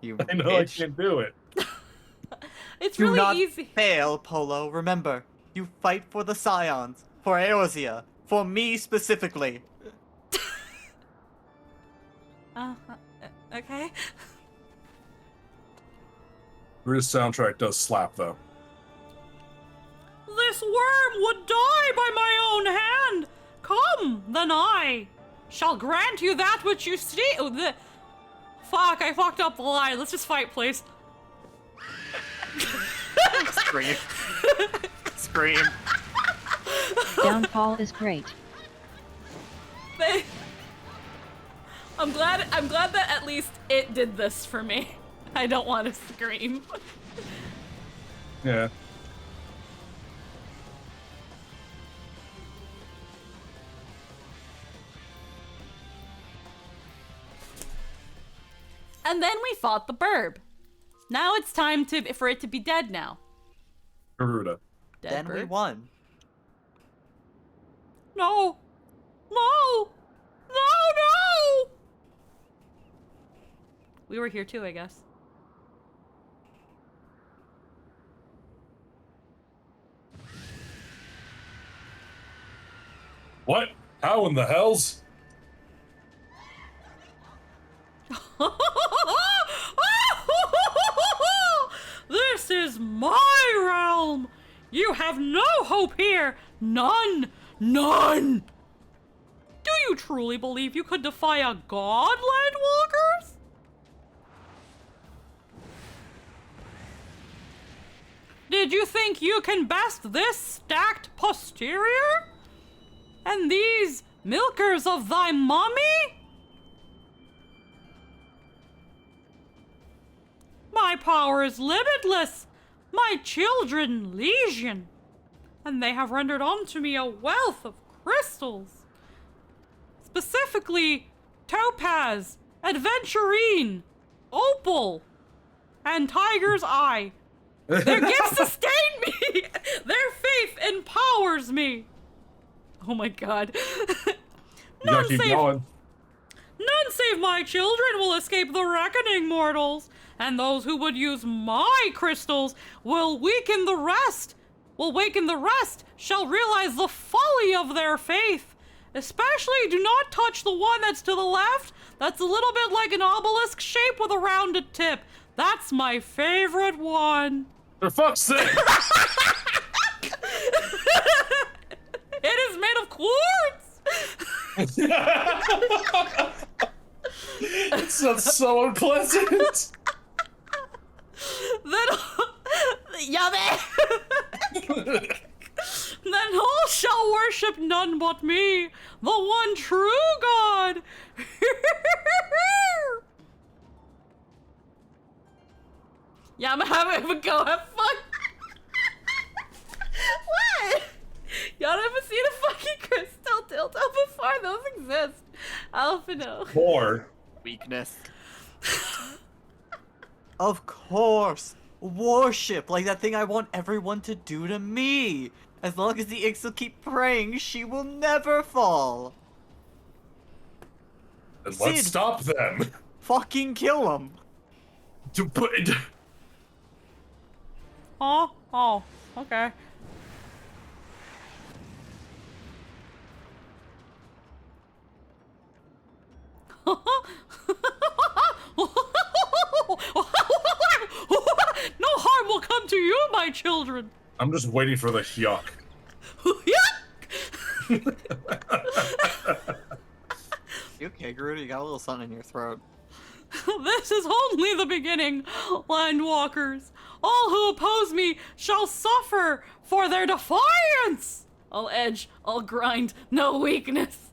Speaker 9: You
Speaker 2: I know
Speaker 9: bitch.
Speaker 2: I can't do it.
Speaker 1: It's
Speaker 9: Do
Speaker 1: really
Speaker 9: not
Speaker 1: easy.
Speaker 9: fail, Polo. Remember, you fight for the Scions, for Eorzea, for me specifically.
Speaker 1: Okay.
Speaker 2: Garuda's soundtrack does slap, though.
Speaker 6: This worm would die by my own hand. Come, then I shall grant you that which you see. Fuck, I fucked up the line. Let's just fight, please.
Speaker 9: Scream. Scream.
Speaker 3: Downfall is great.
Speaker 1: I'm glad that at least it did this for me. I don't want to scream.
Speaker 2: Yeah.
Speaker 1: And then we fought the burb. Now it's time for it to be dead now.
Speaker 2: Garuda.
Speaker 1: Dead
Speaker 9: Then
Speaker 1: burb.
Speaker 9: we won.
Speaker 6: No. No. No, no.
Speaker 1: We were here too, I guess.
Speaker 2: What? How in the hells?
Speaker 6: This is my realm. You have no hope here. None. None. Do you truly believe you could defy a god, Landwalkers? Did you think you can best this stacked posterior? And these milkers of thy mommy? My power is limitless, my children legion, and they have rendered unto me a wealth of crystals. Specifically, topaz, adventurine, opal, and tiger's eye. Their gifts sustain me! Their faith empowers me! Oh my god.
Speaker 2: You gotta keep going.
Speaker 6: None save my children will escape the reckoning, mortals, and those who would use my crystals will waken the rest, shall realize the folly of their faith. Especially do not touch the one that's to the left. That's a little bit like an obelisk shape with a rounded tip. That's my favorite one.
Speaker 2: For fuck's sake!
Speaker 6: It is made of quartz!
Speaker 2: It's not so unpleasant.
Speaker 6: Then, yummy. Then all shall worship none but me, the one true God. Yeah, I'm having a go. Have fun. What? Y'all never seen a fucking crystal dildo before? Those exist. Alphino.
Speaker 2: More.
Speaker 9: Weakness. Of course! Worship! Like that thing I want everyone to do to me! As long as the Ix will keep praying, she will never fall!
Speaker 2: Then let's
Speaker 9: Sid.
Speaker 2: stop them.
Speaker 9: Fucking kill him!
Speaker 2: To put.
Speaker 6: Oh, okay. No harm will come to you, my children.
Speaker 2: I'm just waiting for the yuck.
Speaker 9: You okay, Garuda? You got a little something in your throat.
Speaker 6: This is only the beginning, Landwalkers. All who oppose me shall suffer for their defiance. I'll edge, I'll grind, no weakness.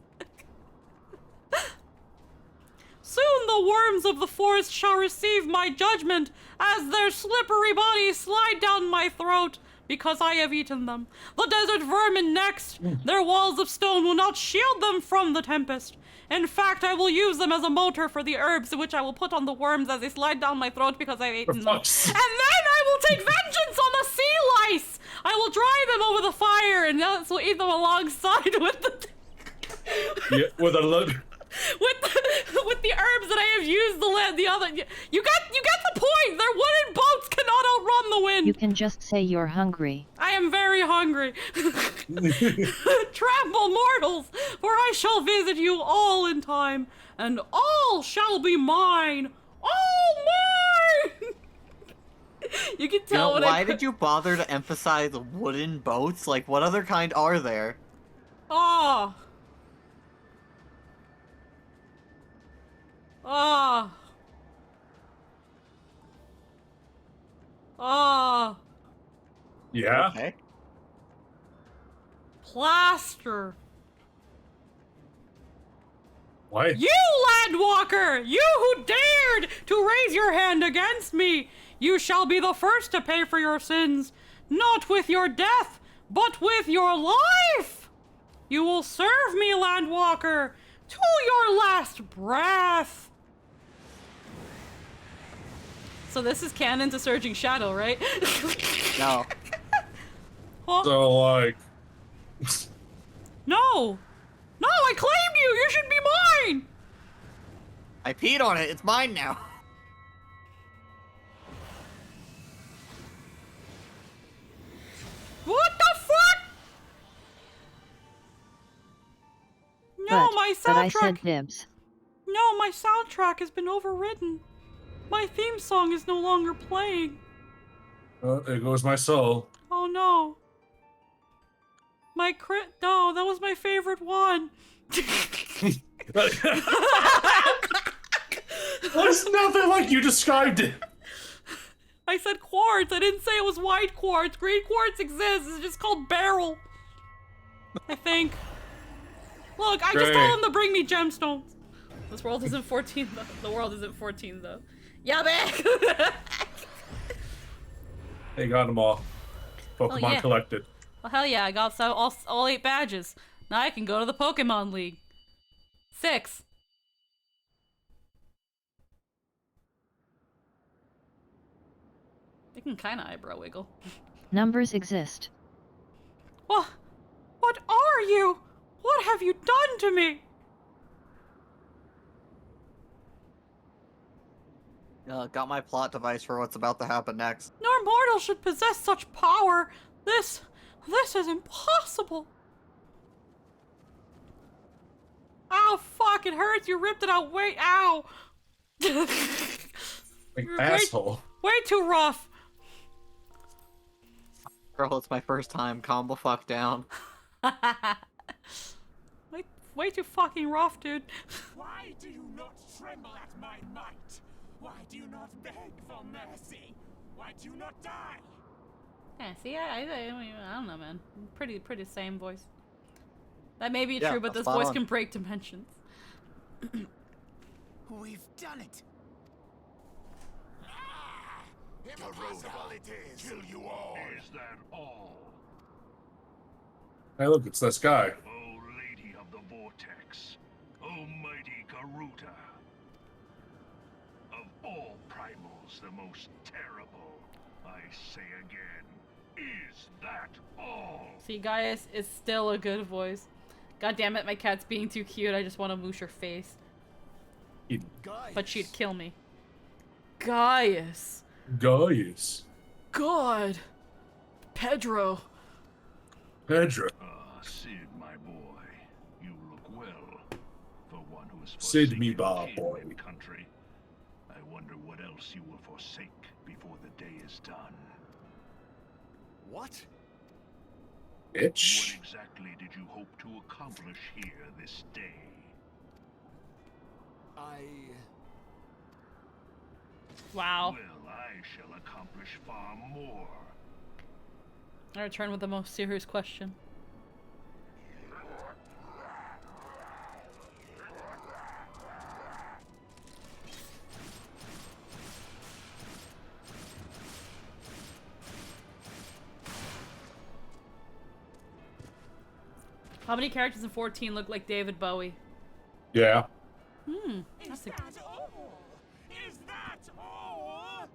Speaker 6: Soon the worms of the forest shall receive my judgment as their slippery bodies slide down my throat, because I have eaten them. The desert vermin next. Their walls of stone will not shield them from the tempest. In fact, I will use them as a motor for the herbs which I will put on the worms as they slide down my throat because I've eaten them. And then I will take vengeance on the sea lice. I will dry them over the fire and thus will eat them alongside with the...
Speaker 2: Yeah, with a
Speaker 6: with the herbs that I have used the other. You get the point. Their wooden boats cannot outrun the wind.
Speaker 3: You can just say you're hungry.
Speaker 6: I am very hungry. Tremble, mortals, for I shall visit you all in time, and all shall be mine. All mine. You can tell when
Speaker 9: why did you bother to emphasize wooden boats? Like, what other kind are there?
Speaker 6: Oh. Ah. Ah.
Speaker 2: Yeah?
Speaker 9: Okay.
Speaker 6: Plaster.
Speaker 2: What?
Speaker 6: You, Landwalker! You who dared to raise your hand against me! You shall be the first to pay for your sins, not with your death, but with your life! You will serve me, Landwalker, to your last breath! So this is canon to Surging Shadow, right?
Speaker 9: No.
Speaker 6: Huh?
Speaker 2: So, like...
Speaker 6: No! No, I claimed you! You should be mine!
Speaker 9: I peed on it. It's mine now.
Speaker 6: What the fuck? No, my
Speaker 3: But I
Speaker 6: soundtrack.
Speaker 3: said dibs.
Speaker 6: No, my soundtrack has been overridden. My theme song is no longer playing.
Speaker 2: There goes my soul.
Speaker 6: Oh no. No, that was my favorite one.
Speaker 2: It's nothing like you described it.
Speaker 6: I said quartz. I didn't say it was white quartz. Green quartz exists. It's just called beryl. I think. Look, I just told him to bring me gemstones. This world isn't 14 though. The world isn't 14 though. Yeah, man.
Speaker 2: They got them all. Pokemon
Speaker 6: yeah.
Speaker 2: collected.
Speaker 6: Well, hell yeah, I got all 8 badges. Now I can go to the Pokemon League. 6. I can kind of eyebrow wiggle.
Speaker 3: Numbers exist.
Speaker 6: What are you? What have you done to me?
Speaker 9: Got my plot device for what's about to happen next.
Speaker 6: Nor mortal should possess such power. This is impossible. Ow, fuck, it hurts. You ripped it out. Wait, ow.
Speaker 2: Like, asshole.
Speaker 6: Way too rough.
Speaker 9: Girl, it's my first time. Calm the fuck down.
Speaker 6: My way too fucking rough, dude.
Speaker 11: Why do you not tremble at my might? Why do you not beg for mercy? Why do you not die?
Speaker 6: Yeah, see, I don't know, man. Pretty same voice. That may be
Speaker 9: Yeah,
Speaker 6: true, but this
Speaker 9: spot
Speaker 6: voice
Speaker 9: on.
Speaker 6: can break dimensions.
Speaker 7: We've done it.
Speaker 11: Impossible it is. Kill you all.
Speaker 12: Is that all?
Speaker 2: Hey, look, it's this guy.
Speaker 12: O Lady of the Vortex, O mighty Garuda. Of all primals, the most terrible, I say again, is that all?
Speaker 6: See, Gaius is still a good voice. God damn it, my cat's being too cute. I just want to moosh her face. But she'd kill me. Gaius.
Speaker 2: Gaius.
Speaker 6: God. Pedro.
Speaker 2: Pedro.
Speaker 12: Sid, my boy, you look well. For one who is
Speaker 2: Sid, me
Speaker 12: forsaken
Speaker 2: ba
Speaker 12: kin
Speaker 2: boy.
Speaker 12: and country. I wonder what else you will forsake before the day is done.
Speaker 10: What?
Speaker 2: Bitch.
Speaker 12: What exactly did you hope to accomplish here this day?
Speaker 6: Wow.
Speaker 12: Well, I shall accomplish far more.
Speaker 6: I return with the most serious question. How many characters in 14 look like David Bowie?
Speaker 2: Yeah.
Speaker 6: That's a...
Speaker 11: all? Is that all?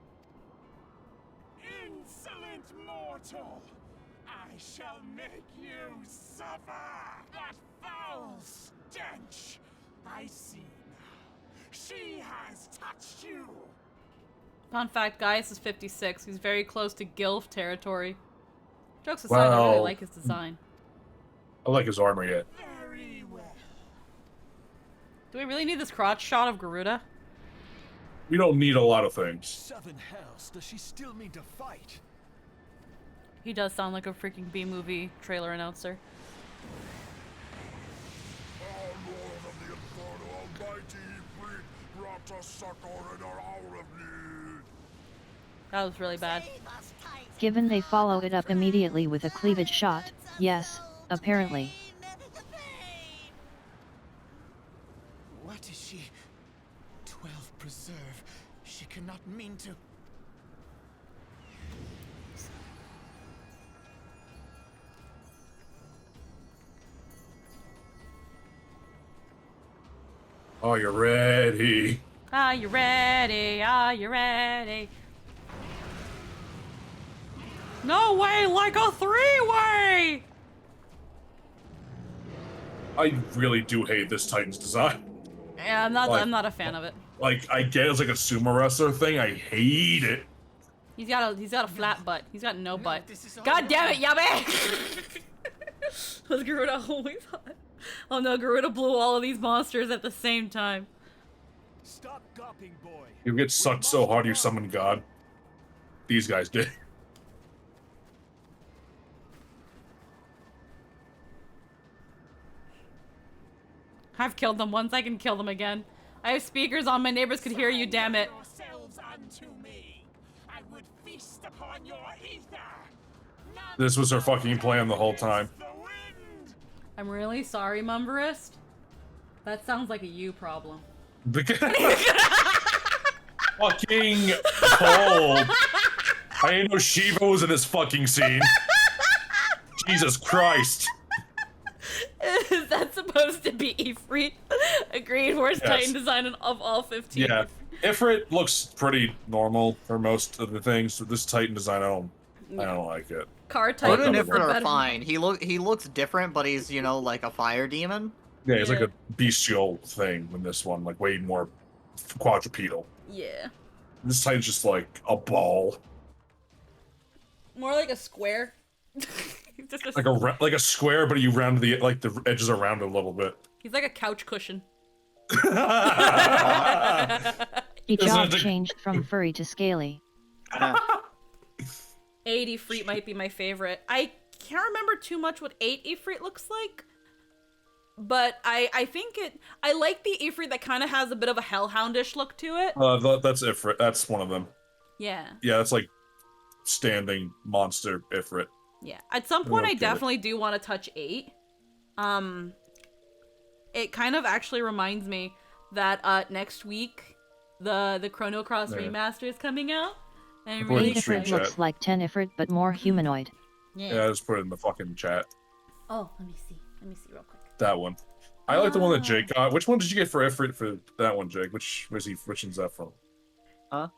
Speaker 11: Insolent mortal! I shall make you suffer! That foul stench! I see now. She has touched you!
Speaker 6: Fun fact, Gaius is 56. He's very close to Gilf territory. Jokes aside, I really
Speaker 2: Wow.
Speaker 6: like his design.
Speaker 2: I like his armor yet.
Speaker 11: Very well.
Speaker 6: Do we really need this crotch shot of Garuda?
Speaker 2: We don't need a lot of things.
Speaker 10: Seven hells, does she still mean to fight?
Speaker 6: He does sound like a freaking B-movie trailer announcer.
Speaker 11: Our Lord of the Inferno, Almighty Ifrit, brought us succor in our hour of need.
Speaker 6: That was really bad.
Speaker 3: Given they follow it up immediately with a cleavage shot, yes, apparently.
Speaker 7: What is she? 12 preserve. She cannot mean to.
Speaker 2: Are you ready?
Speaker 6: Are you ready? Are you ready? No way, like a three-way!
Speaker 2: I really do hate this Titan's design.
Speaker 6: Yeah, I'm not a fan of it.
Speaker 2: Like, I get it's like a sumo wrestler thing. I hate it.
Speaker 6: He's got a flat butt. He's got no butt.
Speaker 7: this is all
Speaker 6: God damn it, Yabe! Was Garuda always hot? Oh no, Garuda blew all of these monsters at the same time.
Speaker 10: Stop gawping, boy.
Speaker 2: You get sucked so hard you summon God. These guys did.
Speaker 6: I've killed them once, I can kill them again. I have speakers on, my neighbors could hear you, damn it.
Speaker 11: Yourselves unto me. I would feast upon your ether.
Speaker 2: This was her fucking plan the whole time.
Speaker 11: The wind.
Speaker 6: I'm really sorry, Mumberist. That sounds like a you problem.
Speaker 2: Fucking cold. I didn't know Shiva was in this fucking scene. Jesus Christ.
Speaker 6: Is that supposed to be Ifrit? Agreed, worst
Speaker 2: Yes.
Speaker 6: Titan design of all 15.
Speaker 2: Yeah. Ifrit looks pretty normal for most of the things. This Titan design, I don't like it.
Speaker 6: Car
Speaker 9: Garuda
Speaker 6: Titan
Speaker 9: and
Speaker 6: is the
Speaker 9: Ifrit are
Speaker 6: better-
Speaker 9: fine. He looks different, but he's, you know, like a fire demon.
Speaker 2: Yeah, it's like
Speaker 6: Yeah.
Speaker 2: a bestial thing in this one, like way more quadrupedal.
Speaker 6: Yeah.
Speaker 2: This Titan's just like a ball.
Speaker 6: More like a square. Just a-
Speaker 2: Like a square, but you round the edges are rounded a little bit.
Speaker 6: He's like a couch cushion.
Speaker 3: Each
Speaker 2: Isn't
Speaker 3: job
Speaker 2: it the-
Speaker 3: changed from furry to scaly.
Speaker 6: 8 Ifrit might be my favorite. I can't remember too much what 8 Ifrit looks like.
Speaker 1: but I think I like the Ifrit that kind of has a bit of a hellhoundish look to it.
Speaker 2: That's Ifrit. That's one of them.
Speaker 1: Yeah.
Speaker 2: Yeah, that's like standing monster Ifrit.
Speaker 1: Yeah. At some point, I definitely do want to touch 8. It kind of actually reminds me that next week the Chrono Cross remaster is coming out. And really
Speaker 3: 8 Ifrit looks like 10 Ifrit but more humanoid.
Speaker 2: Yeah, I just put it in the fucking chat.
Speaker 1: Oh, let me see. Let me see real quick.
Speaker 2: That one. I like the one that Jake got. Which one did you get for Ifrit for that one, Jake? Which one's that from?
Speaker 9: Huh?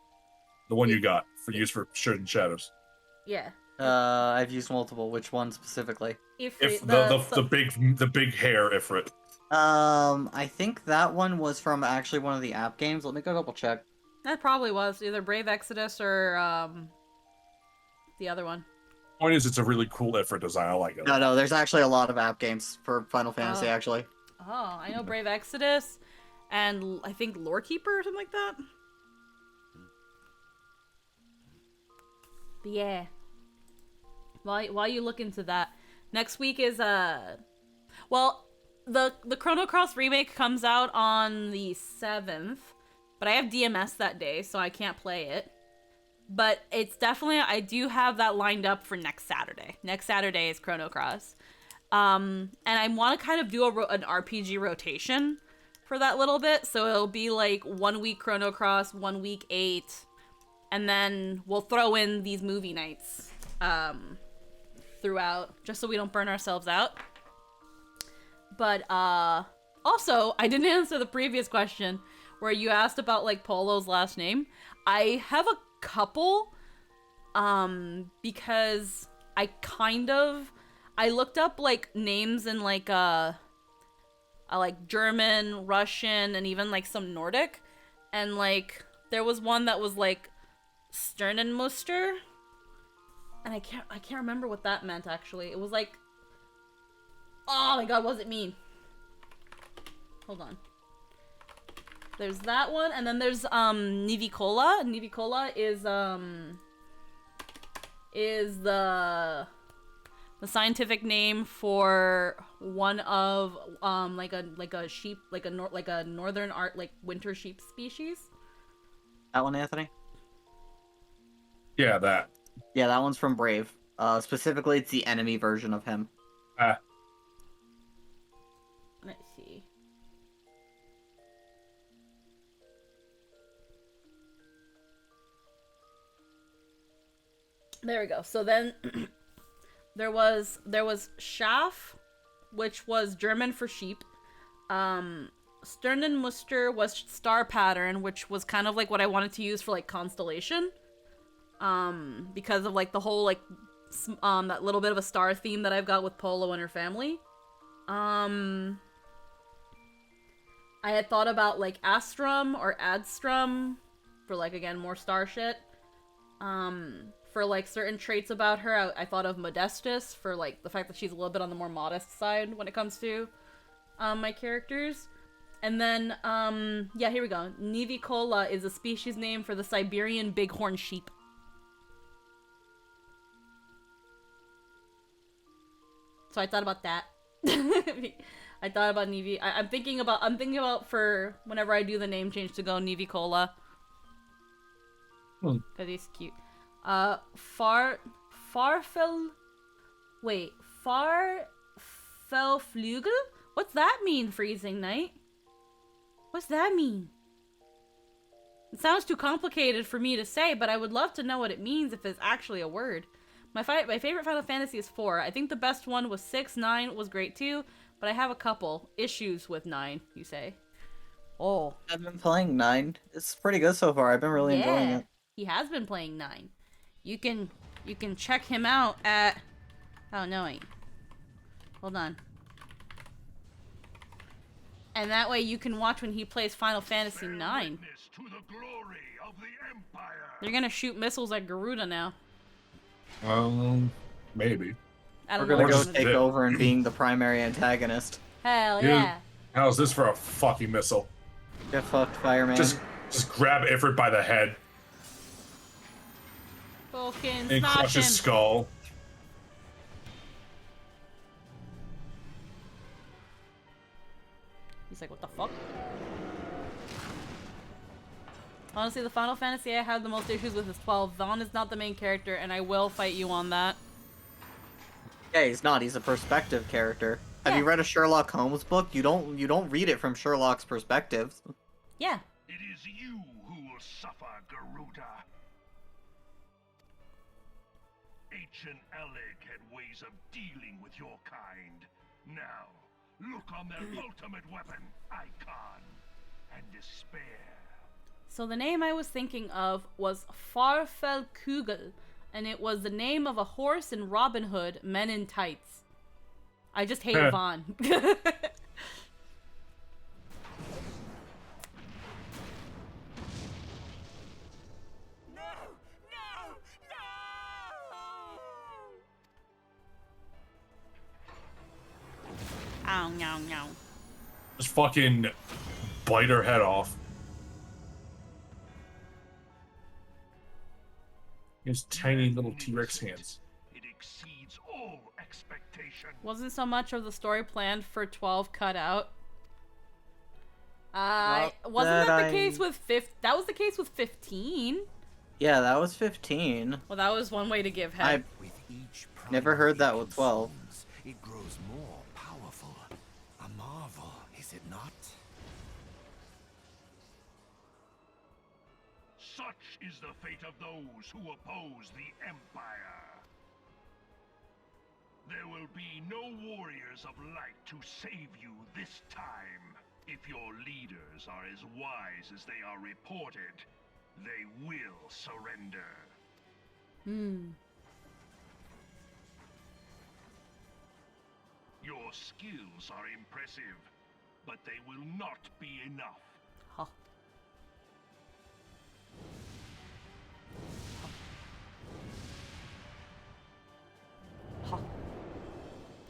Speaker 2: The one you got for use for Shirt and Shadows.
Speaker 1: Yeah.
Speaker 9: I've used multiple. Which one specifically?
Speaker 1: Ifrit,
Speaker 2: the big hair Ifrit.
Speaker 9: I think that one was from actually one of the app games. Let me go double check.
Speaker 1: That probably was either Brave Exodus or the other one.
Speaker 2: Point is, it's a really cool Ifrit design. I like it.
Speaker 9: No, there's actually a lot of app games for Final Fantasy,
Speaker 1: Oh.
Speaker 9: actually.
Speaker 1: Oh, I know Brave Exodus, and I think Lorekeeper or something like that. But yeah. While you look into that, next week is well, the Chrono Cross remake comes out on the 7th, but I have DMS that day, so I can't play it. But it's definitely, I do have that lined up for next Saturday. Next Saturday is Chrono Cross. And I want to kind of do an RPG rotation for that little bit. So it'll be like 1 week Chrono Cross, 1 week 8. And then we'll throw in these movie nights throughout, just so we don't burn ourselves out. But also, I didn't answer the previous question where you asked about like Polo's last name. I have a couple because I looked up like names in like like German, Russian, and even like some Nordic, and like there was one that was like Sternenmuster, and I can't remember what that meant actually. It was like, oh my god, what does it mean? Hold on. There's that one, and then there's Nivicola. Nivicola is the scientific name for one of like a sheep, like a northern winter sheep species.
Speaker 9: That one, Anthony?
Speaker 2: Yeah, that.
Speaker 9: Yeah, that one's from Brave. Specifically, it's the enemy version of him.
Speaker 1: Let's see. There we go. So then there was Schaf, which was German for sheep. Sternenmuster was star pattern, which was kind of like what I wanted to use for like constellation. Because of like the whole like that little bit of a star theme that I've got with Polo and her family. I had thought about like Astrum or Adstrum for like, again, more star shit. For like certain traits about her, I thought of Modestus for like the fact that she's a little bit on the more modest side when it comes to my characters. And then yeah, here we go. Nivicola is a species name for the Siberian bighorn sheep. So I thought about that. I thought about Nivi. I'm thinking about for whenever I do the name change to go Nivicola. Cause he's cute. Farfelflügel? What's that mean, Freezing Knight? What's that mean? It sounds too complicated for me to say, but I would love to know what it means if it's actually a word. My favorite Final Fantasy is 4. I think the best one was 6. 9 was great too, but I have a couple issues with 9, you say. Oh.
Speaker 9: I've been playing 9. It's pretty good so far. I've been really enjoying it.
Speaker 1: He has been playing 9. You can check him out at... Oh, no, wait. Hold on. And that way you can watch when he plays Final Fantasy 9. They're gonna shoot missiles at Garuda now.
Speaker 2: Maybe.
Speaker 9: We're gonna go take over and being the primary antagonist.
Speaker 1: Hell yeah.
Speaker 2: How's this for a fucking missile?
Speaker 9: Get fucked, fireman.
Speaker 2: Just grab Ifrit by the head.
Speaker 1: Fucking
Speaker 2: and crush his skull.
Speaker 6: He's like, what the fuck? Honestly, the Final Fantasy I have the most issues with is 12. Vaughn is not the main character, and I will fight you on that.
Speaker 9: Yeah, he's not. He's a perspective character. Have
Speaker 6: Yeah.
Speaker 9: you read a Sherlock Holmes book? You don't read it from Sherlock's perspective.
Speaker 6: Yeah.
Speaker 12: It is you who will suffer, Garuda. Ancient Alec had ways of dealing with your kind. Now, look on their ultimate weapon, Icon, and despair.
Speaker 6: So the name I was thinking of was Farfelkugel, and it was the name of a horse in Robin Hood, Men in Tights. I just hate Vaughn.
Speaker 11: No! No! No!
Speaker 6: Ow, no, no.
Speaker 2: Just fucking bite her head off. His tiny little T-Rex hands.
Speaker 12: It exceeds all expectation.
Speaker 6: Wasn't so much of the story planned for 12 cut out. Wasn't that the case with that was the case with 15?
Speaker 9: Yeah, that was 15.
Speaker 6: Well, that was one way to give head.
Speaker 7: With each
Speaker 9: Never heard that with 12.
Speaker 7: it grows more powerful. A marvel, is it not?
Speaker 12: Such is the fate of those who oppose the Empire. There will be no warriors of light to save you this time. If your leaders are as wise as they are reported, they will surrender. Your skills are impressive, but they will not be enough.
Speaker 6: Huh. Huh.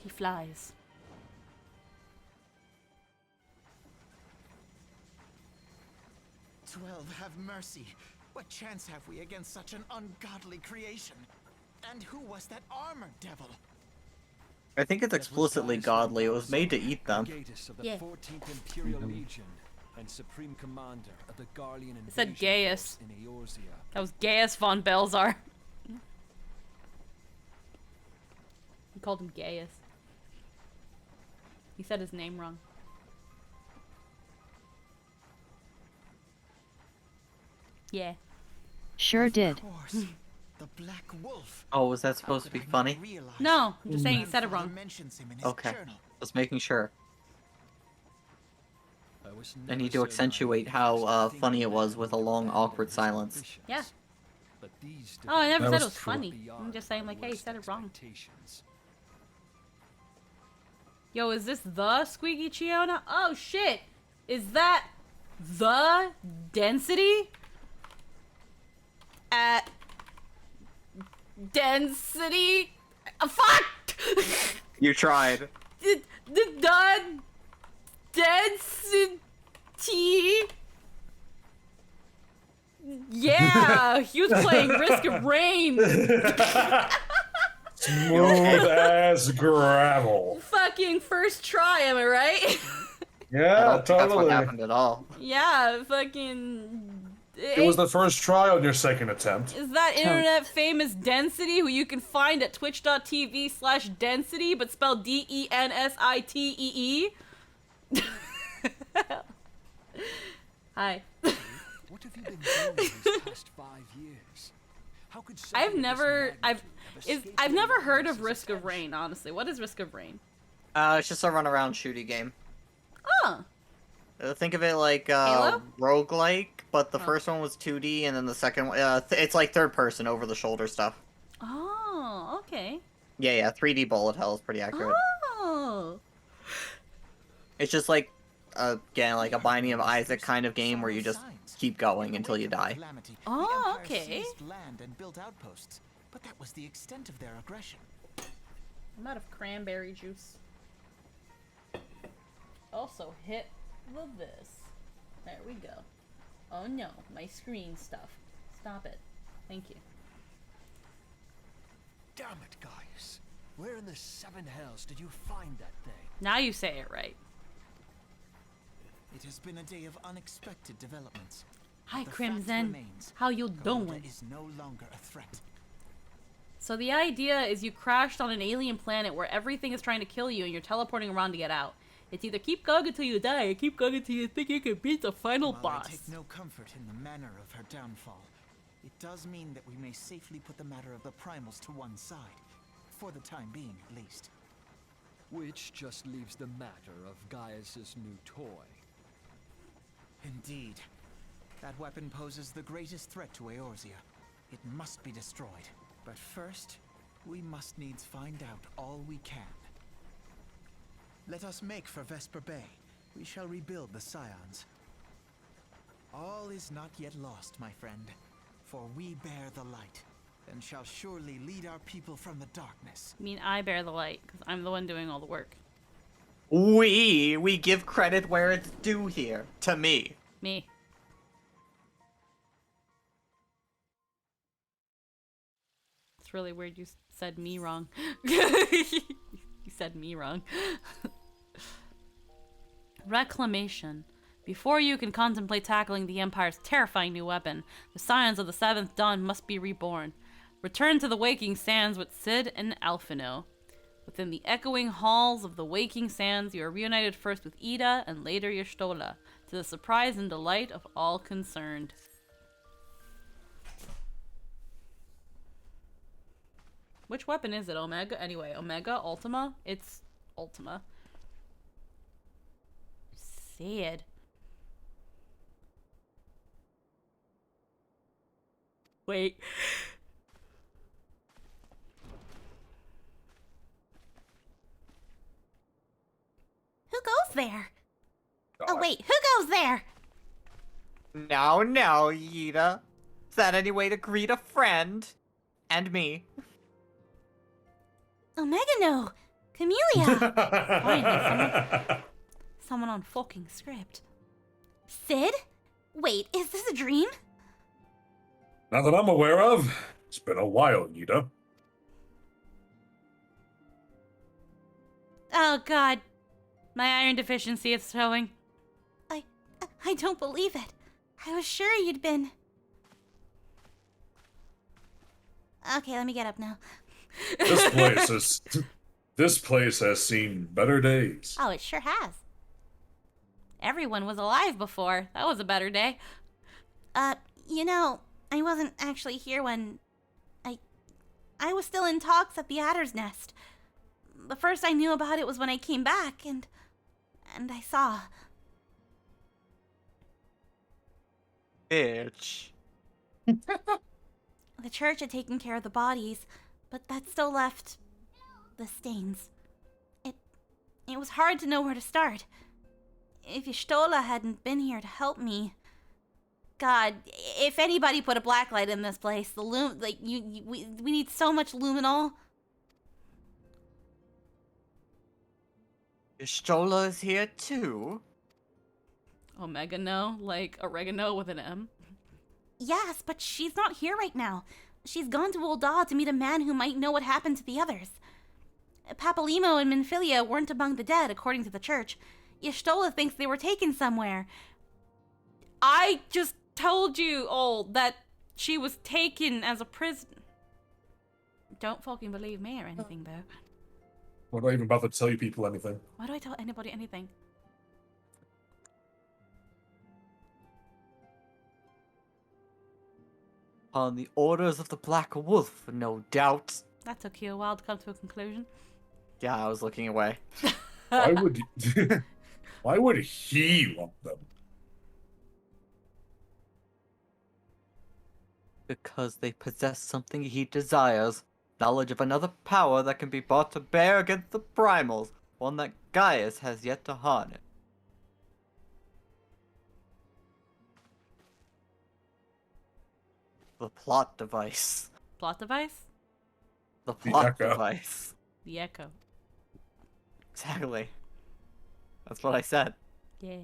Speaker 6: He flies.
Speaker 7: Have mercy. What chance have we against such an ungodly creation? And who was that armored devil?
Speaker 9: I think it's explicitly godly. It was made to eat them.
Speaker 10: Of the
Speaker 6: Yeah.
Speaker 10: 14th Imperial Legion and Supreme Commander of the Garlean
Speaker 6: It said
Speaker 10: Invasion
Speaker 6: Gaius.
Speaker 10: Force in Eorzea.
Speaker 6: That was Gaius von Belzar. He called him Gaius. He said his name wrong. Yeah.
Speaker 3: Sure did.
Speaker 7: Of course. The Black Wolf.
Speaker 9: Oh, was that supposed to be funny?
Speaker 6: No, I'm just saying he said it wrong.
Speaker 9: Okay. Just making sure. I need to accentuate how funny it was with a long, awkward silence.
Speaker 6: Yeah.
Speaker 10: But these
Speaker 6: Oh, I never
Speaker 2: That
Speaker 6: said
Speaker 2: was
Speaker 6: it was
Speaker 2: true.
Speaker 6: funny. I'm just saying, like, hey, he said it wrong. Yo, is this the Squeaky Chiona? Oh, shit! Is that the density? At density? Fuck!
Speaker 9: You tried.
Speaker 6: The density? Yeah, he was playing Risk of Rain.
Speaker 2: Smooth as gravel.
Speaker 6: Fucking first try, am I right?
Speaker 9: I
Speaker 2: Yeah,
Speaker 9: don't think that's what
Speaker 2: totally.
Speaker 9: happened at all.
Speaker 6: Yeah, fucking...
Speaker 2: It was the first try on your second attempt.
Speaker 6: Is that internet famous Density, who you can find at twitch.tv/density, but spelled DENSITEE? Hi.
Speaker 10: What have you been doing these past 5 years? How could
Speaker 6: I've never heard of Risk of Rain, honestly. What is Risk of Rain?
Speaker 9: It's just a run-around shooty game.
Speaker 6: Oh.
Speaker 9: Think of it like
Speaker 6: Halo?
Speaker 9: roguelike, but the first one was 2D, and then the second one, it's like third-person, over-the-shoulder stuff.
Speaker 6: Oh, okay.
Speaker 9: Yeah, 3D bullet hell is pretty accurate.
Speaker 6: Oh.
Speaker 9: It's just like, again, like a Binding of Isaac kind of game where you just keep going until you die.
Speaker 6: Oh, okay.
Speaker 7: Land and built outposts, but that was the extent of their aggression.
Speaker 6: I'm out of cranberry juice. Also, hit this. There we go. Oh no, my screen stuff. Stop it. Thank you.
Speaker 10: Damn it, guys. Where in the seven hells did you find that thing?
Speaker 6: Now you say it right.
Speaker 7: It has been a day of unexpected developments.
Speaker 6: Hi,
Speaker 7: The fact
Speaker 6: Crimson.
Speaker 7: remains,
Speaker 6: How you
Speaker 7: Garuda
Speaker 6: doing?
Speaker 7: is no longer a threat.
Speaker 6: So the idea is you crashed on an alien planet where everything is trying to kill you and you're teleporting around to get out. It's either keep going until you die or keep going until you think you can beat the final
Speaker 7: While
Speaker 6: boss.
Speaker 7: I take no comfort in the manner of her downfall, it does mean that we may safely put the matter of the primals to one side. For the time being, at least.
Speaker 10: Which just leaves the matter of Gaius's new toy.
Speaker 7: Indeed. That weapon poses the greatest threat to Eorzea. It must be destroyed. But first, we must needs find out all we can. Let us make for Vesper Bay. We shall rebuild the Scions. All is not yet lost, my friend. For we bear the light, and shall surely lead our people from the darkness.
Speaker 6: I mean, I bear the light, because I'm the one doing all the work.
Speaker 9: We give credit where it's due here. To me.
Speaker 6: Me. It's really weird you said me wrong. You said me wrong. Reclamation. Before you can contemplate tackling the Empire's terrifying new weapon, the Scions of the Seventh Dawn must be reborn. Return to the Waking Sands with Cid and Alphino. Within the echoing halls of the Waking Sands, you are reunited first with Ida and later Y'shtola, to the surprise and delight of all concerned. Which weapon is it? Omega? Anyway, Omega? Ultima? It's Ultima. Cid. Wait.
Speaker 13: Who goes there? Oh wait, who goes there?
Speaker 9: Now, Yida. Is that any way to greet a friend? And me.
Speaker 13: Omega no. Camellia.
Speaker 6: Finally, someone on fucking script.
Speaker 13: Cid? Wait, is this a dream?
Speaker 2: Not that I'm aware of. It's been a while, Yida.
Speaker 6: Oh god. My iron deficiency is showing.
Speaker 13: I don't believe it. I was sure you'd been... Okay, let me get up now.
Speaker 2: This place has seen better days.
Speaker 13: Oh, it sure has.
Speaker 6: Everyone was alive before. That was a better day.
Speaker 13: You know, I wasn't actually here when... I was still in talks at the Adder's Nest. The first I knew about it was when I came back, and I saw...
Speaker 9: Bitch.
Speaker 13: The church had taken care of the bodies, but that still left... the stains. It was hard to know where to start. If Y'shtola hadn't been here to help me... God, if anybody put a blacklight in this place, the we need so much luminol.
Speaker 9: Y'shtola is here too?
Speaker 6: Omega no, like oregano with an M.
Speaker 13: Yes, but she's not here right now. She's gone to Ul'dah to meet a man who might know what happened to the others. Papalimo and Minfilia weren't among the dead, according to the church. Y'shtola thinks they were taken somewhere.
Speaker 6: I just told you all that she was taken as a prisoner. Don't fucking believe me or anything, though.
Speaker 2: I'm not even about to tell you people anything.
Speaker 6: Why do I tell anybody anything?
Speaker 9: On the orders of the Black Wolf, no doubt.
Speaker 6: That took you a while to come to a conclusion.
Speaker 9: Yeah, I was looking away.
Speaker 2: Why would why would he want them?
Speaker 9: Because they possess something he desires. Knowledge of another power that can be brought to bear against the primals. One that Gaius has yet to harness. The plot device.
Speaker 6: Plot device?
Speaker 9: The plot
Speaker 2: echo.
Speaker 9: device.
Speaker 6: The echo.
Speaker 9: Exactly. That's what I said.
Speaker 6: Yeah.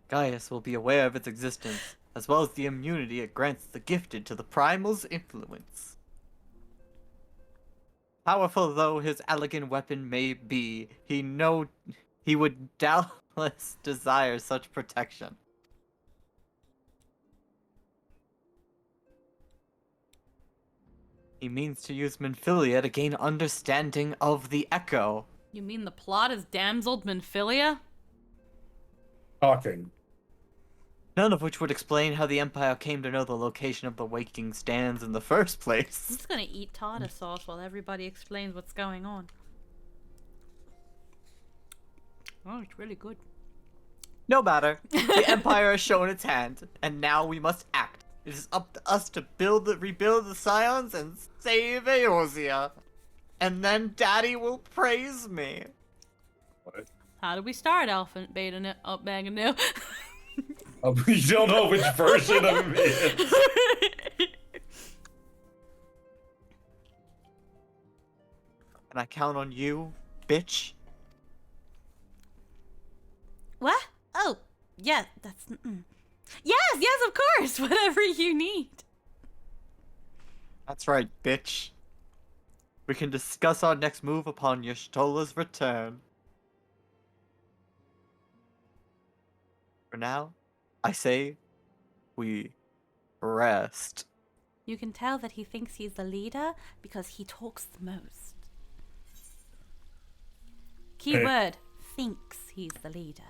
Speaker 9: Gaius will be aware of its existence, as well as the immunity it grants the gifted to the primal's influence. Powerful though his elegant weapon may be, he would Nicholas desires such protection? He means to use Minfilia to gain understanding of the Echo.
Speaker 6: You mean the plot is damseled Minfilia?
Speaker 2: Talking.
Speaker 9: None of which would explain how the Empire came to know the location of the Waking Stands in the first
Speaker 6: I'm
Speaker 9: place.
Speaker 6: just gonna eat tartar sauce while everybody explains what's going on. Oh, it's really good.
Speaker 9: No matter. The Empire has shown its hand, and now we must act. It is up to us to rebuild the Scions and save Eorzea. And then Daddy will praise me.
Speaker 2: What?
Speaker 6: How do we start, Alpha Beta Maganu?
Speaker 2: You don't know which version of me it is.
Speaker 9: Can I count on you, bitch?
Speaker 13: What? Oh, yeah, that's... Yes, of course!
Speaker 6: Whatever you need.
Speaker 9: That's right, bitch. We can discuss our next move upon Y'shtola's return. For now, I say we rest.
Speaker 13: You can tell that he thinks he's the leader because he talks the most. Keyword, thinks he's the leader.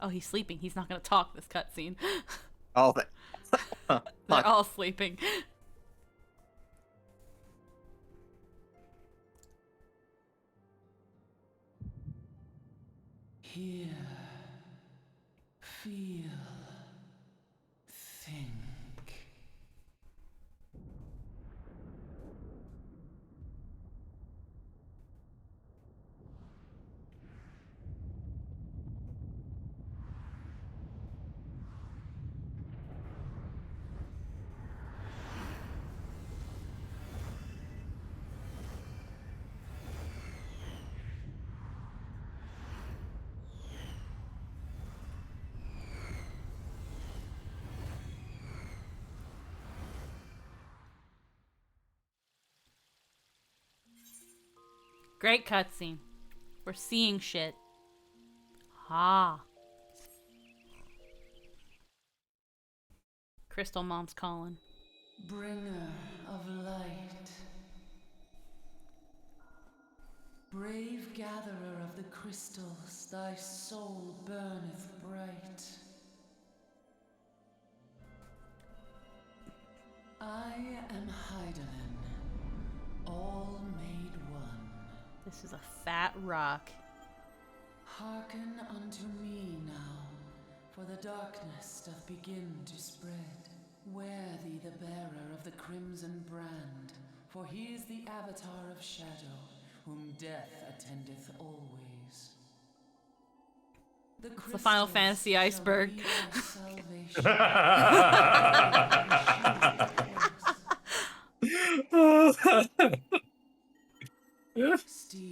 Speaker 6: Oh, he's sleeping. He's not gonna talk this cutscene.
Speaker 9: Oh,
Speaker 6: They're all sleeping.
Speaker 14: Hear, feel, think.
Speaker 6: Great cutscene. We're seeing shit. Ah. Crystal Mom's calling.
Speaker 14: Bringer of light. Brave gatherer of the crystals, thy soul burneth bright. I am Hydaelyn, all made one.
Speaker 6: This is a fat rock.
Speaker 14: Hearken unto me now, for the darkness doth begin to spread. Wear thee the bearer of the crimson brand, for he is the avatar of shadow, whom death attendeth always.
Speaker 6: It's the Final Fantasy iceberg.
Speaker 2: Yeah,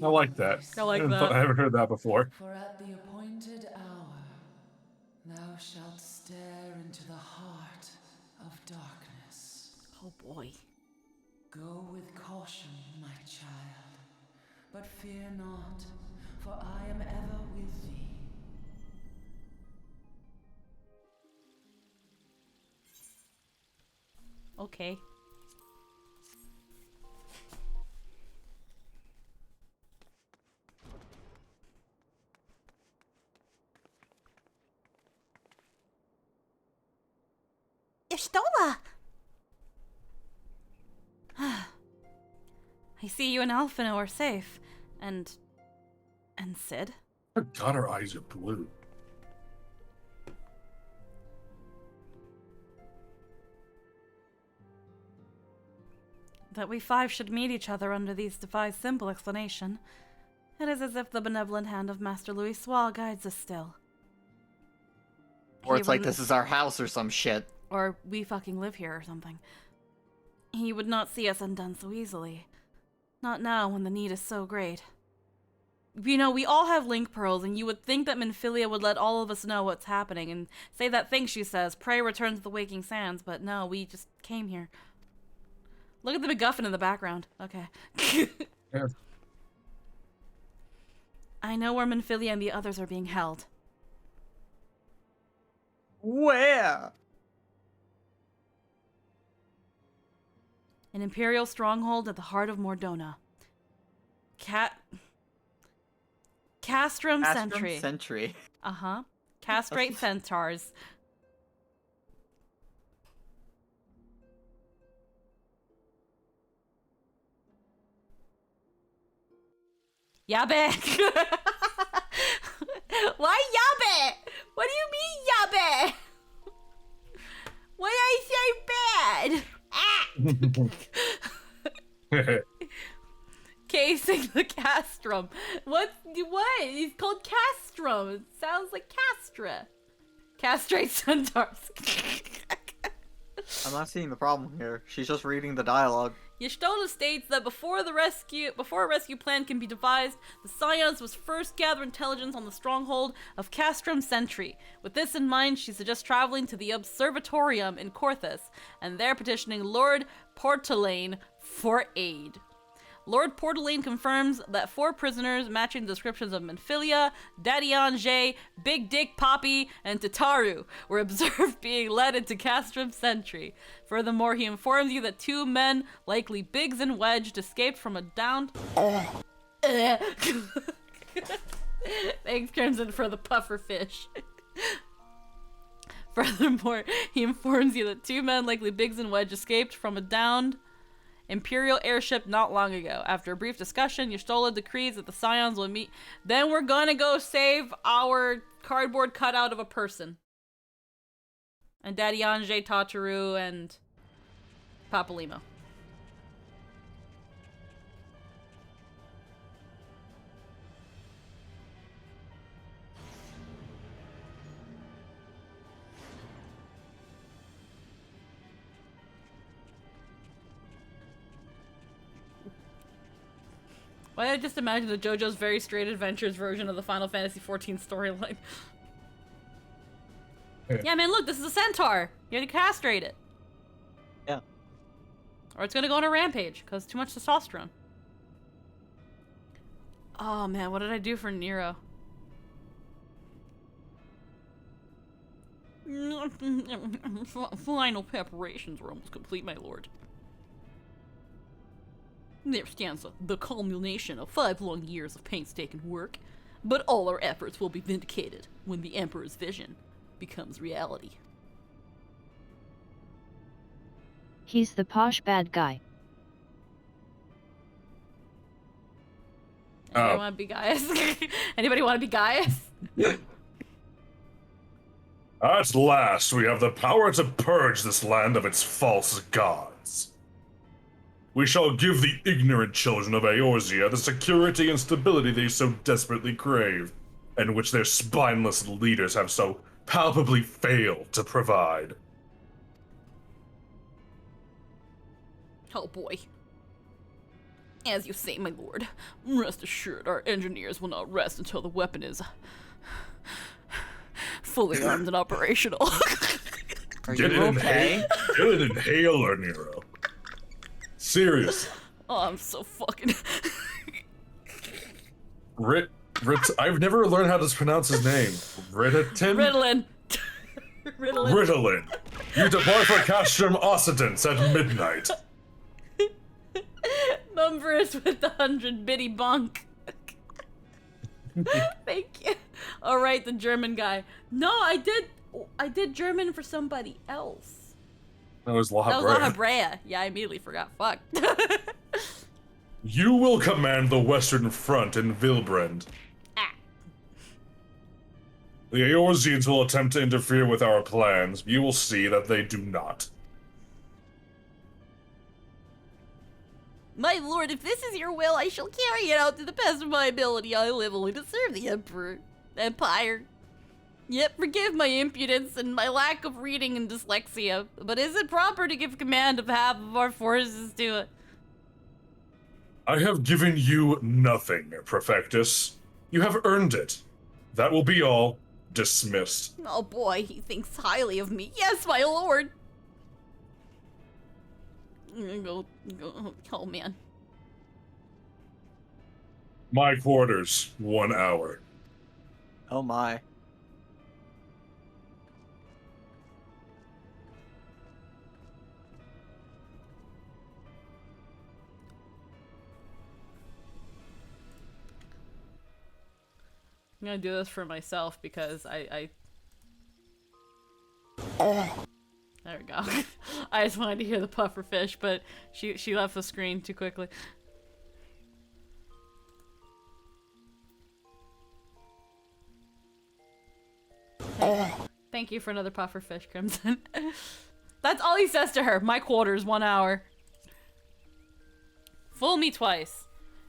Speaker 2: I like that.
Speaker 6: I like that.
Speaker 2: I haven't heard that before.
Speaker 14: For at the appointed hour, thou shalt stare into the heart of darkness.
Speaker 6: Oh boy.
Speaker 14: Go with caution, my child, but fear not, for I am ever with thee.
Speaker 6: Okay.
Speaker 13: Y'shtola!
Speaker 6: I see you and Alphino are safe. And Sid?
Speaker 2: Her God, her eyes are blue.
Speaker 6: That we five should meet each other under these defies simple explanation. It is as if the benevolent hand of Master Louis Soir guides us still.
Speaker 9: Or it's like this is our house or some shit.
Speaker 6: Or we fucking live here or something. He would not see us undone so easily. Not now when the need is so great. You know, we all have link pearls, and you would think that Minfilia would let all of us know what's happening and say that thing she says, pray return to the waking sands, but no, we just came here. Look at the MacGuffin in the background. Okay.
Speaker 2: Yeah.
Speaker 6: I know where Minfilia and the others are being held.
Speaker 9: Where?
Speaker 6: An Imperial stronghold at the heart of Mordona. Castrum Sentry.
Speaker 9: Sentry.
Speaker 6: Uh-huh. Castrate centaurs. Yabe! Why yabe? What do you mean yabe? Why I say bad? Ah! Casing the castrum. What? It's called castrum. It sounds like castra. Castrate centaurs.
Speaker 9: I'm not seeing the problem here. She's just reading the dialogue.
Speaker 6: Y'shtola states that before a rescue plan can be devised, the Scions must first gather intelligence on the stronghold of Castrum Sentry. With this in mind, she suggests traveling to the Observatorium in Corthus, and there petitioning Lord Portelaine for aid. Lord Portelaine confirms that 4 prisoners matching the descriptions of Minfilia, Daddy Ange, Big Dick Poppy, and Tataru were observed being led into Castrum Sentry. Furthermore, he informs you that 2 men, likely Biggs and Wedged, escaped from a downed... Thanks, Crimson, for the puffer fish. Furthermore, he informs you that 2 men, likely Biggs and Wedge, escaped from a downed Imperial airship not long ago. After a brief discussion, Y'shtola decrees that the Scions will meet. Then we're gonna go save our cardboard cutout of a person. And Daddy Ange, Tataru, and Papalimo. Why did I just imagine the JoJo's Very Straight Adventures version of the Final Fantasy XIV storyline? Yeah, man, look, this is a centaur. You have to castrate it.
Speaker 9: Yeah.
Speaker 6: Or it's gonna go on a rampage, because too much testosterone. Oh, man, what did I do for Nero? Final preparations were almost complete, my lord. There stands the culmination of 5 long years of painstaking work, but all our efforts will be vindicated when the Emperor's vision becomes reality.
Speaker 3: He's the posh bad guy.
Speaker 6: Anybody want to be Gaius? Anybody want to be Gaius?
Speaker 2: At last, we have the power to purge this land of its false gods. We shall give the ignorant children of Eorzea the security and stability they so desperately crave, and which their spineless leaders have so palpably failed to provide.
Speaker 6: Oh boy. As you say, my lord, rest assured our engineers will not rest until the weapon is fully armed and operational.
Speaker 9: Are you okay?
Speaker 2: Get an inhaler, Nero. Seriously.
Speaker 6: Oh, I'm so fucking...
Speaker 2: I've never learned how to pronounce his name.
Speaker 6: Ritalin.
Speaker 2: Ritalin. You depart for Castrum Occidents at midnight.
Speaker 6: Mumverus with the 100 bitty bunk. Thank you. Alright, the German guy. No, I did German for somebody else.
Speaker 2: That was La Habrea.
Speaker 6: That was La Habrea. Yeah, I immediately forgot. Fuck.
Speaker 2: You will command the Western Front in Vilbrand. The Eorzeans will attempt to interfere with our plans. You will see that they do not.
Speaker 6: My lord, if this is your will, I shall carry it out to the best of my ability. I live only to serve the Empire. Yep, forgive my impudence and my lack of reading and dyslexia, but is it proper to give command of half of our forces to it?
Speaker 2: I have given you nothing, Prefectus. You have earned it. That will be all. Dismissed.
Speaker 6: Oh boy, he thinks highly of me. Yes, my lord! Oh man.
Speaker 2: My quarters, 1 hour.
Speaker 9: Oh my.
Speaker 6: I'm gonna do this for myself because I there we go. I just wanted to hear the puffer fish, but she left the screen too quickly. Thank you for another puffer fish, Crimson. That's all he says to her. My quarters, 1 hour. Fool me twice.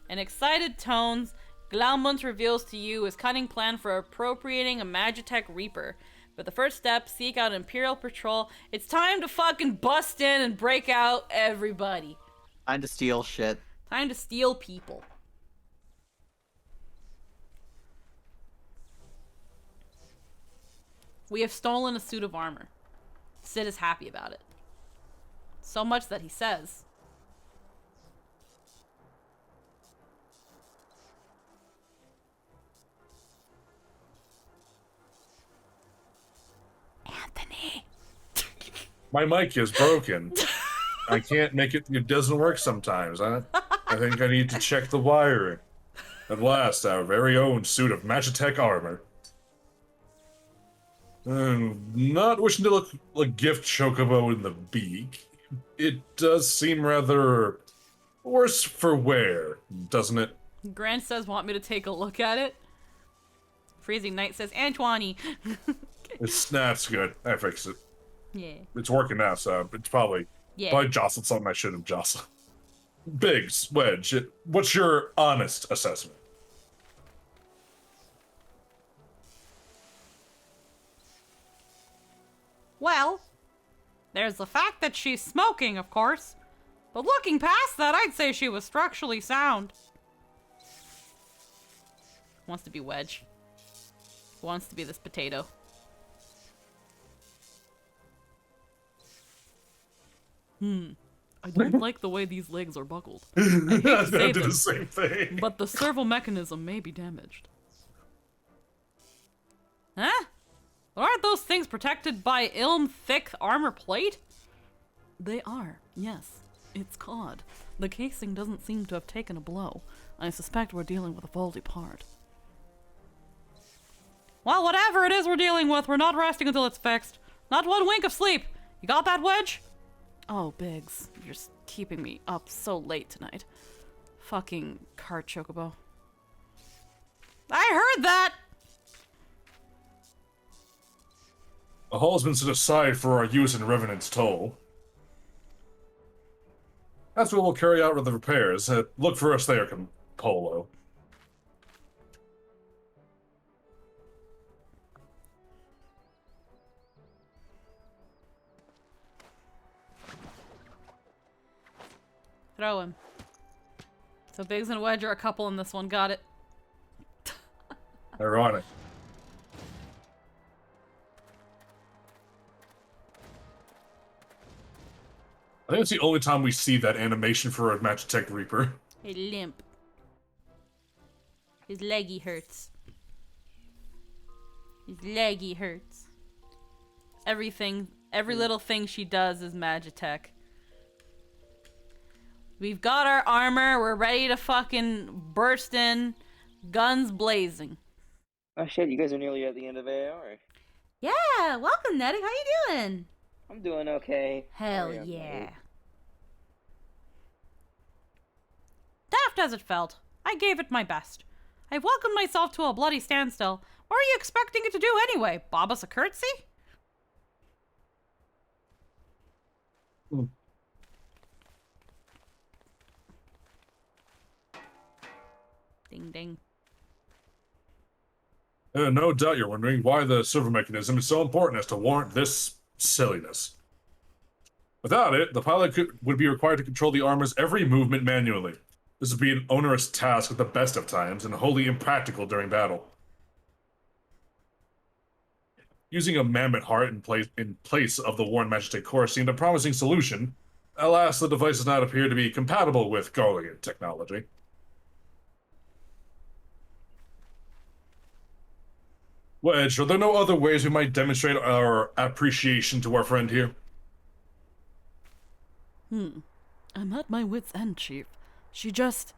Speaker 6: In excited tones, Glaumund reveals to you his cunning plan for appropriating a Magitech Reaper. But the first step, seek out Imperial Patrol. It's time to fucking bust in and break out everybody.
Speaker 9: Time to steal shit.
Speaker 6: Time to steal people. We have stolen a suit of armor. Sid is happy about it. So much that he says, Anthony.
Speaker 2: My mic is broken. I can't make it. It doesn't work sometimes. I think I need to check the wiring. At last, our very own suit of Magitech armor. Not wishing to look like gift chocobo in the beak. It does seem rather worse for wear, doesn't it?
Speaker 6: Grant says, want me to take a look at it? Freezing Night says, Antoine.
Speaker 2: That's good. I fixed it.
Speaker 6: Yeah.
Speaker 2: It's working now, so it's probably jostled something I shouldn't have jostled. Biggs, Wedge, what's your honest assessment?
Speaker 6: Well, there's the fact that she's smoking, of course. But looking past that, I'd say she was structurally sound. Wants to be Wedge. Wants to be this potato. I don't like the way these legs are buckled. I hate to say
Speaker 2: I did
Speaker 6: this,
Speaker 2: the same thing.
Speaker 6: but the servo mechanism may be damaged. Huh? But aren't those things protected by Ilm thick armor plate? They are, yes. It's COD. The casing doesn't seem to have taken a blow. I suspect we're dealing with a faulty part. Well, whatever it is we're dealing with, we're not resting until it's fixed. Not one wink of sleep. You got that, Wedge? Oh, Biggs, you're keeping me up so late tonight. Fucking cart chocobo. I heard that!
Speaker 2: The hull has been set aside for our use in Revenant's Toll. That's where we'll carry out the repairs. Look for us there, Polo.
Speaker 6: Throw him. So Biggs and Wedge are a couple in this one. Got it.
Speaker 2: Ironic. I think it's the only time we see that animation for a Magitech Reaper.
Speaker 6: A limp. His leggy hurts. His leggy hurts. Everything, every little thing she does is Magitech. We've got our armor. We're ready to fucking burst in. Guns blazing.
Speaker 15: Oh shit, you guys are nearly at the end of AR.
Speaker 6: Yeah, welcome, Nettie. How you doing?
Speaker 15: I'm doing okay.
Speaker 6: Hell yeah. Daft as it felt, I gave it my best. I welcomed myself to a bloody standstill. What were you expecting it to do anyway? Bob us a curtsy? Ding ding.
Speaker 2: No doubt you're wondering why the servo mechanism is so important as to warrant this silliness. Without it, the pilot would be required to control the armor's every movement manually. This would be an onerous task at the best of times and wholly impractical during battle. Using a mammoth heart in place of the worn Magitech core seemed a promising solution. Alas, the device does not appear to be compatible with Garlean technology. Wedge, are there no other ways we might demonstrate our appreciation to our friend here?
Speaker 6: I'm at my wit's end, Chief. She just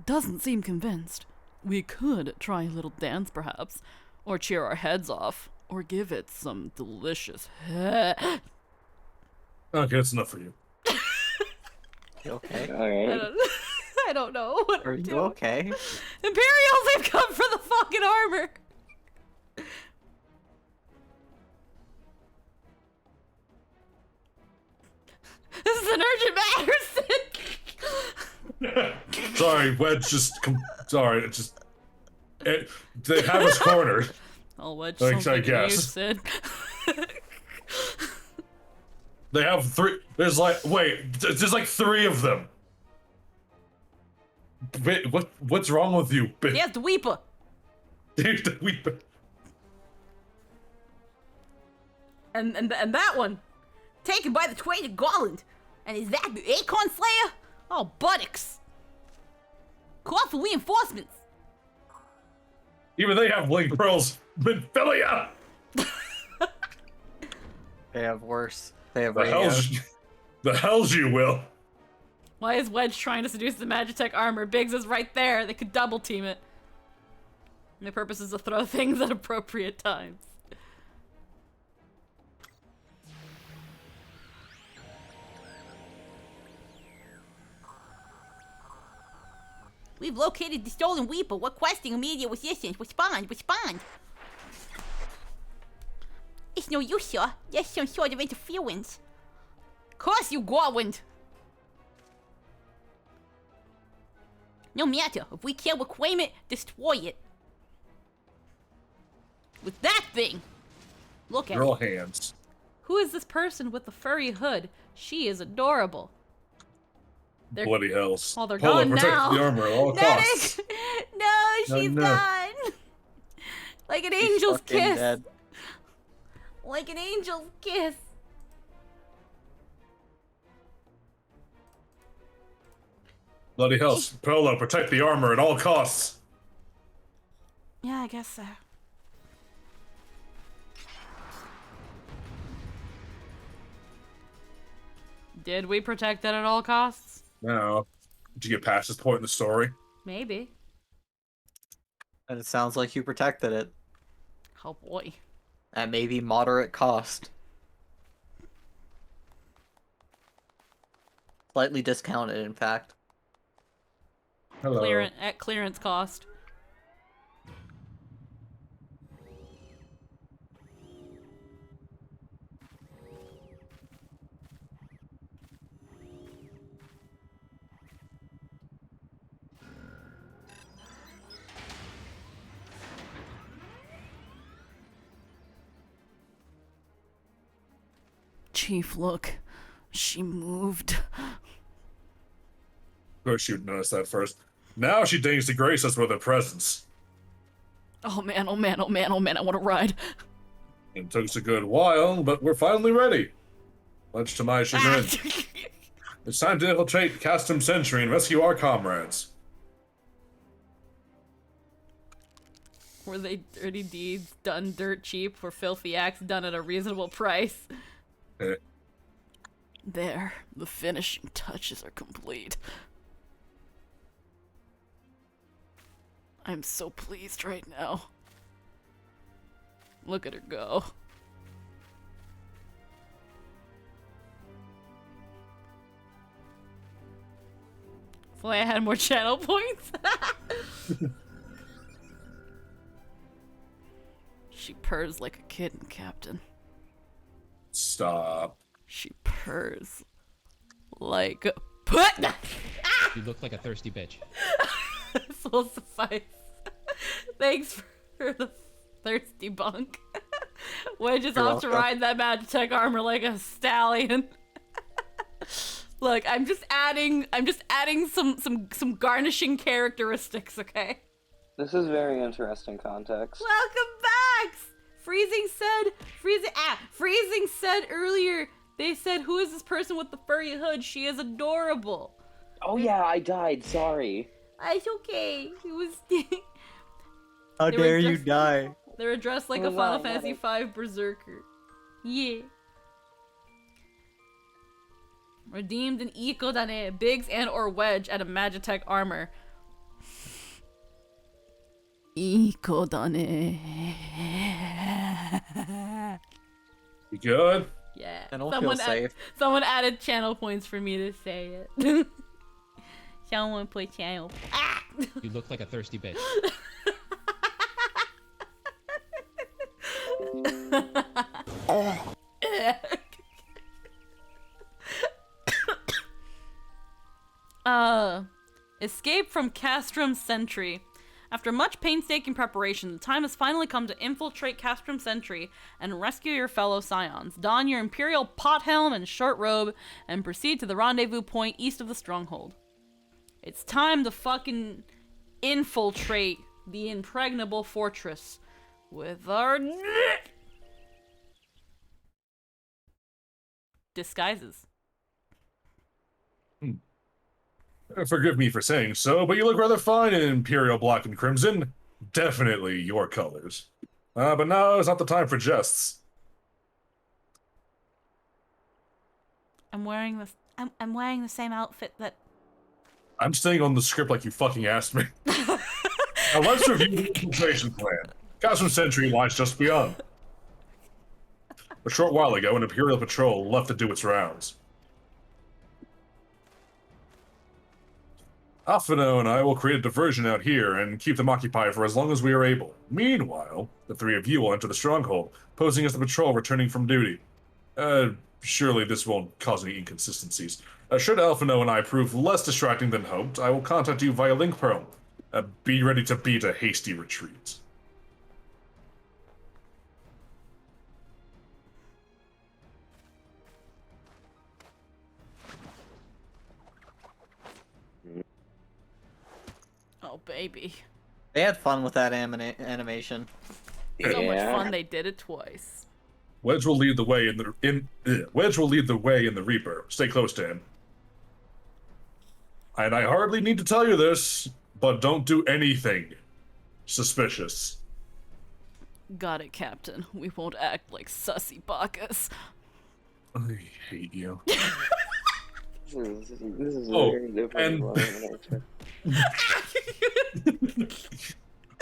Speaker 6: doesn't seem convinced. We could try a little dance, perhaps, or cheer our heads off, or give it some delicious
Speaker 2: Okay, that's enough for you.
Speaker 9: You okay?
Speaker 15: Alright.
Speaker 6: I don't know what
Speaker 9: Are
Speaker 6: I'm
Speaker 9: you
Speaker 6: doing.
Speaker 9: okay?
Speaker 6: Imperials, they've come for the fucking armor! This is an urgent matter, Sid!
Speaker 2: Sorry, Wedge sorry, it just... they have us cornered.
Speaker 6: I'll wedge
Speaker 2: Thanks,
Speaker 6: something
Speaker 2: I guess.
Speaker 6: you, Sid.
Speaker 2: They have 3... There's like... Wait, there's like 3 of them. Wait, what's wrong with you?
Speaker 6: Yes, the Weeper!
Speaker 2: The Weeper.
Speaker 1: And that one, taken by the Twain of Garland. And is that the Acorn Slayer? Oh, buttocks. Call for reinforcements.
Speaker 2: Even they have blink pearls. Minfilia!
Speaker 9: They have worse. They have
Speaker 2: The hell's you will.
Speaker 6: Why is Wedge trying to seduce the Magitech armor? Biggs is right there. They could double team it. My purpose is to throw things at appropriate times.
Speaker 1: We've located the stolen Weeper. We're questing immediate resistance. Respond. It's no use, sir. There's some sort of interference. Curse you, Garland! No matter. If we can't reclaim it, destroy it. With that thing! Look at
Speaker 2: Girl
Speaker 1: it.
Speaker 2: hands.
Speaker 6: Who is this person with the furry hood? She is adorable.
Speaker 2: Bloody hells.
Speaker 6: Oh, they're
Speaker 2: Polo,
Speaker 6: gone
Speaker 2: protect
Speaker 6: now.
Speaker 2: the armor at all costs.
Speaker 1: No, she's
Speaker 2: no.
Speaker 1: gone. Like an angel's
Speaker 9: fucking
Speaker 1: kiss.
Speaker 9: dead.
Speaker 1: Like an angel's kiss.
Speaker 2: Bloody hells. Polo, protect the armor at all costs.
Speaker 1: Yeah, I guess so.
Speaker 6: Did we protect it at all costs?
Speaker 2: No. Did you get past this point in the story?
Speaker 6: Maybe.
Speaker 9: And it sounds like you protected it.
Speaker 6: Oh boy.
Speaker 9: At maybe moderate cost. Slightly discounted, in fact.
Speaker 2: Hello.
Speaker 6: At clearance cost. Chief, look. She moved.
Speaker 2: Of course she would notice that first. Now she deigns to grace us with her presence.
Speaker 6: Oh man, oh man, oh man, oh man, I want to ride.
Speaker 2: It took us a good while, but we're finally ready. Much to my chagrin. It's time to infiltrate Castum Century and rescue our comrades.
Speaker 6: Were they dirty deeds done dirt cheap for filthy acts done at a reasonable price? There, the finishing touches are complete. I'm so pleased right now. Look at her go. If only I had more channel points. She purrs like a kitten, Captain.
Speaker 2: Stop.
Speaker 6: She purrs like a put.
Speaker 16: You look like a thirsty bitch.
Speaker 6: This will suffice. Thanks for the thirsty bunk. Wedge is off to ride that Magitech armor like a stallion. Look, I'm just adding some garnishing characteristics, okay?
Speaker 15: This is very interesting context.
Speaker 1: Welcome back! Freezing said earlier
Speaker 6: They said, who is this person with the furry hood? She is adorable.
Speaker 15: Oh yeah, I died. Sorry.
Speaker 6: It's okay. It was...
Speaker 9: How
Speaker 6: They were
Speaker 9: dare you
Speaker 6: dressed-
Speaker 9: die?
Speaker 6: They were dressed like a
Speaker 15: Was
Speaker 6: Final
Speaker 15: I
Speaker 6: Fantasy
Speaker 15: not
Speaker 6: V berserker. Yeah. Redeemed an Eco Dane, Biggs and or Wedge at a Magitech armor. Eco Dane.
Speaker 2: You good?
Speaker 6: Yeah.
Speaker 9: I don't feel safe.
Speaker 6: Someone added channel points for me to say it. Someone put channel. Ah!
Speaker 16: You look like a thirsty bitch.
Speaker 6: Escape from Castrum Sentry. After much painstaking preparation, the time has finally come to infiltrate Castrum Sentry and rescue your fellow Scions. Don your Imperial pot helm and short robe and proceed to the rendezvous point east of the stronghold. It's time to fucking infiltrate the impregnable fortress with our disguises.
Speaker 2: Forgive me for saying so, but you look rather fine in Imperial Black and Crimson. Definitely your colors. But now is not the time for jests.
Speaker 13: I'm wearing the same outfit that.
Speaker 2: I'm staying on the script like you fucking asked me. Now let's review the infiltration plan. Castrum Sentry lies just beyond. A short while ago, an Imperial patrol left to do its rounds. Alphino and I will create a diversion out here and keep them occupied for as long as we are able. Meanwhile, the three of you will enter the stronghold, posing as the patrol returning from duty. Surely this won't cause any inconsistencies. Should Alphino and I prove less distracting than hoped, I will contact you via Link Pearl. Be ready to beat a hasty retreat.
Speaker 6: Oh, baby.
Speaker 9: They had fun with that animation.
Speaker 6: So much fun they did it twice.
Speaker 2: Wedge will lead the way in the Wedge will lead the way in the Reaper. Stay close to him. And I hardly need to tell you this, but don't do anything suspicious.
Speaker 6: Got it, Captain. We won't act like sussy Bacchus.
Speaker 2: I hate you.
Speaker 15: This is
Speaker 2: Oh,
Speaker 15: very different.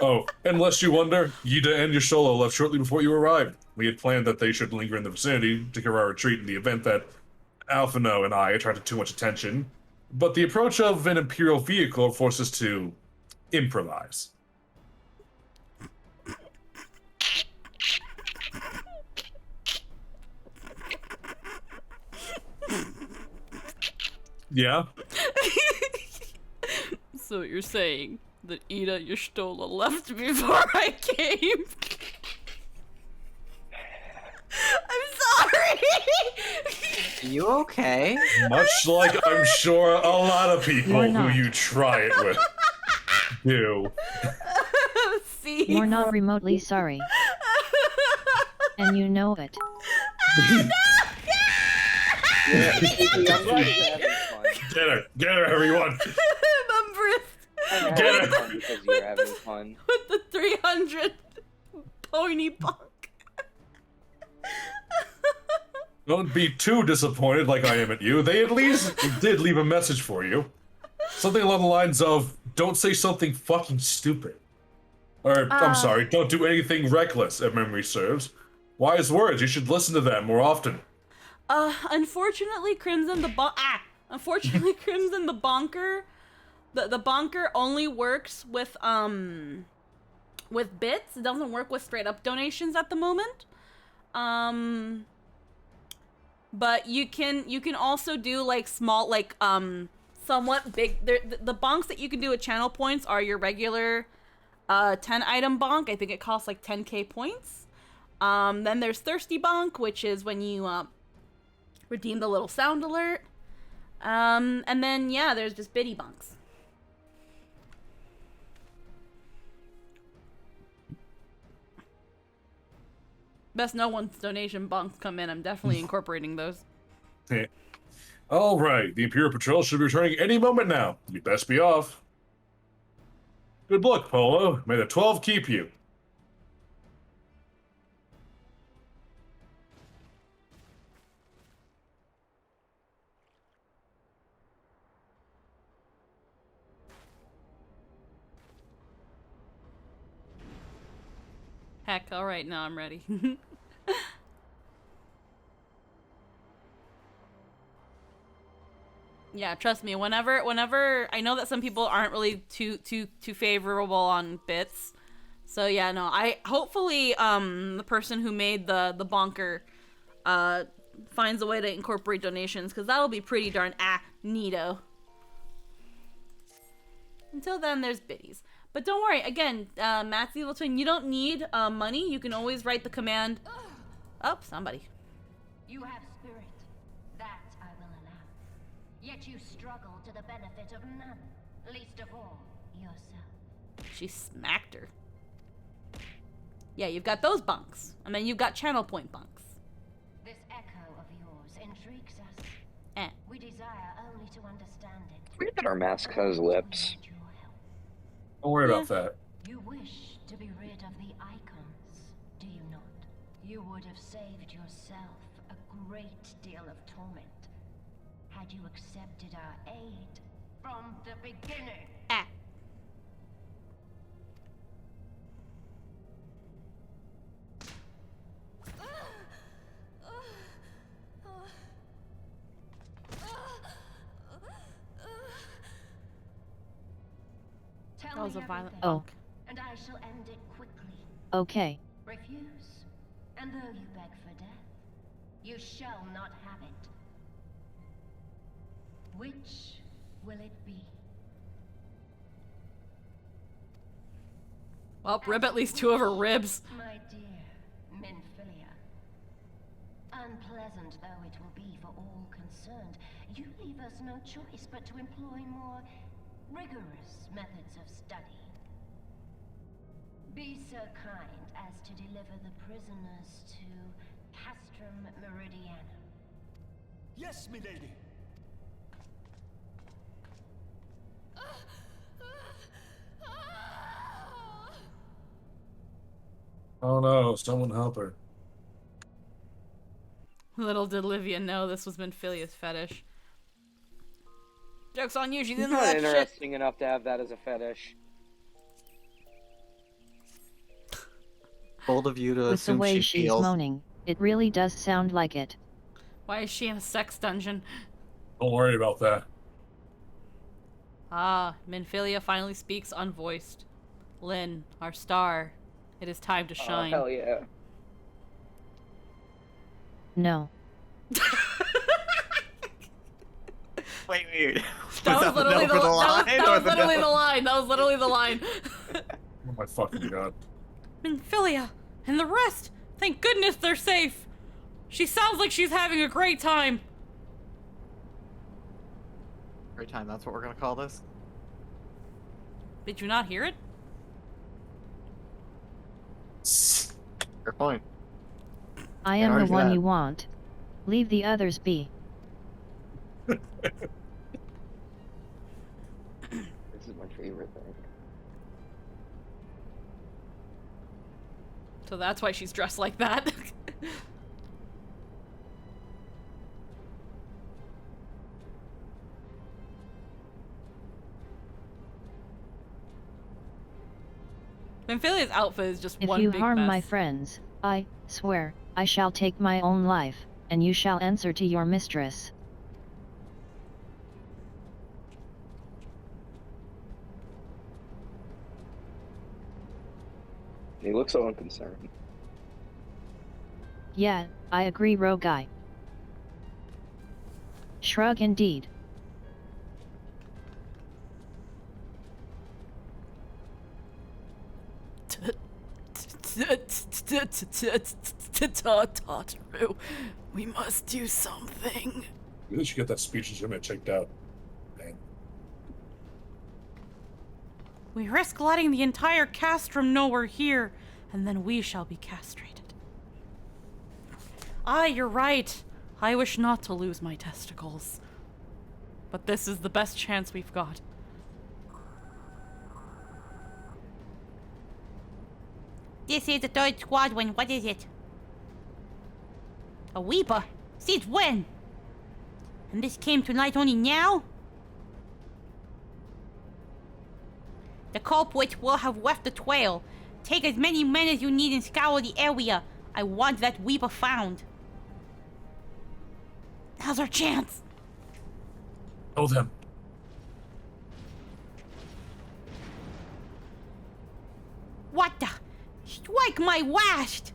Speaker 2: Oh, and lest you wonder, Yida and Yashola left shortly before you arrived. We had planned that they should linger in the vicinity to cover our retreat in the event that Alphino and I attracted too much attention. But the approach of an Imperial vehicle forced us to improvise. Yeah?
Speaker 6: So you're saying that Ida Yashtola left before I came? I'm sorry!
Speaker 9: You okay?
Speaker 2: Much like I'm sure a lot of people
Speaker 3: You're
Speaker 2: who
Speaker 3: not.
Speaker 2: you try it with do.
Speaker 6: See?
Speaker 3: You're not remotely sorry. And you know it.
Speaker 15: Yeah, I'm glad you're having fun.
Speaker 2: Get her, everyone.
Speaker 15: I'm
Speaker 2: Get
Speaker 15: having
Speaker 2: her.
Speaker 15: fun because you're having fun.
Speaker 6: With the 300 pony bunk.
Speaker 2: Don't be too disappointed like I am at you. They at least did leave a message for you. Something along the lines of, don't say something fucking stupid. Or, I'm sorry, don't do anything reckless, if memory serves. Wise words, you should listen to them more often.
Speaker 6: Unfortunately, Crimson the bonker, the bonker only works with bits. It doesn't work with straight up donations at the moment. But you can also do like small, like somewhat big. The bonks that you can do at channel points are your regular 10 item bonk. I think it costs like 10k points. Then there's Thirsty Bonk, which is when you redeem the little sound alert. And then yeah, there's just Biddy Bonks. Best no one's donation bonks come in. I'm definitely incorporating those.
Speaker 2: All right, the Imperial Patrol should be returning any moment now. You best be off. Good luck, Polo. May the 12 keep you.
Speaker 6: Heck, alright, now I'm ready. Yeah, trust me, whenever I know that some people aren't really too favorable on bits. So yeah, no, hopefully the person who made the bonker finds a way to incorporate donations, because that'll be pretty darn neato. Until then, there's biddies. But don't worry, again, Matt's Evil Twin, you don't need money. You can always write the command. Oh, somebody.
Speaker 5: You have spirit. That I will allow. Yet you struggle to the benefit of none, least of all yourself.
Speaker 6: She smacked her. Yeah, you've got those bunks. And then you've got channel point bunks.
Speaker 5: This echo of yours intrigues us.
Speaker 6: Eh.
Speaker 5: We desire only to understand it.
Speaker 15: Weird that our mask has lips.
Speaker 2: Don't worry about that.
Speaker 5: You wish to be rid of the icons, do you not? You would have saved yourself a great deal of torment had you accepted our aid from the beginning.
Speaker 6: That was a violent
Speaker 3: bunk.
Speaker 5: And I shall end it quickly.
Speaker 3: Okay.
Speaker 5: Refuse, and though you beg for death, you shall not have it. Which will it be?
Speaker 6: Well, rib at least 2 of her ribs.
Speaker 5: My dear Minfilia, unpleasant though it will be for all concerned, you leave us no choice but to employ more rigorous methods of study. Be so kind as to deliver the prisoners to Castrum Meridiana.
Speaker 11: Yes, milady.
Speaker 2: Oh no, someone help her.
Speaker 6: Little did Livia know this was Minfilia's fetish. Joke's on you, she
Speaker 15: He's
Speaker 6: didn't know
Speaker 15: not
Speaker 6: that shit.
Speaker 15: interesting enough to have that as a fetish.
Speaker 9: Bold of you to
Speaker 3: With the
Speaker 9: assume
Speaker 3: way
Speaker 9: she
Speaker 3: she's
Speaker 9: feels.
Speaker 3: moaning, it really does sound like it.
Speaker 6: Why is she in a sex dungeon?
Speaker 2: Don't worry about that.
Speaker 6: Ah, Minfilia finally speaks unvoiced. Lynn, our star, it is time to shine.
Speaker 15: Oh, hell yeah.
Speaker 3: No.
Speaker 9: Wait.
Speaker 6: That was literally the line. That was literally the line. That was literally the line.
Speaker 2: Oh my fucking god.
Speaker 6: Minfilia and the rest. Thank goodness they're safe. She sounds like she's having a great time.
Speaker 9: Great time, that's what we're gonna call this?
Speaker 6: Did you not hear it?
Speaker 9: Fair point.
Speaker 3: I am the
Speaker 9: Already
Speaker 3: one
Speaker 9: that.
Speaker 3: you want. Leave the others be.
Speaker 15: This is my favorite thing.
Speaker 6: So that's why she's dressed like that. Minfilia's outfit is just
Speaker 3: If
Speaker 6: one
Speaker 3: you
Speaker 6: big
Speaker 3: harm
Speaker 6: mess.
Speaker 3: my friends, I swear, I shall take my own life, and you shall answer to your mistress.
Speaker 15: He looks so unconcerned.
Speaker 3: Yeah, I agree, Rogai. Shrug indeed.
Speaker 6: Tataru, we must do something.
Speaker 2: You should get that speech instrument checked out. Man.
Speaker 6: We risk letting the entire castrum know we're here, and then we shall be castrated. Ah, you're right. I wish not to lose my testicles. But this is the best chance we've got.
Speaker 13: This is the third squadron. What is it? A Weeper? Since when? And this came to light only now? The culprit will have left the trail. Take as many men as you need and scour the area. I want that Weeper found. Now's our chance.
Speaker 2: Kill them.
Speaker 13: What the? Strike my last!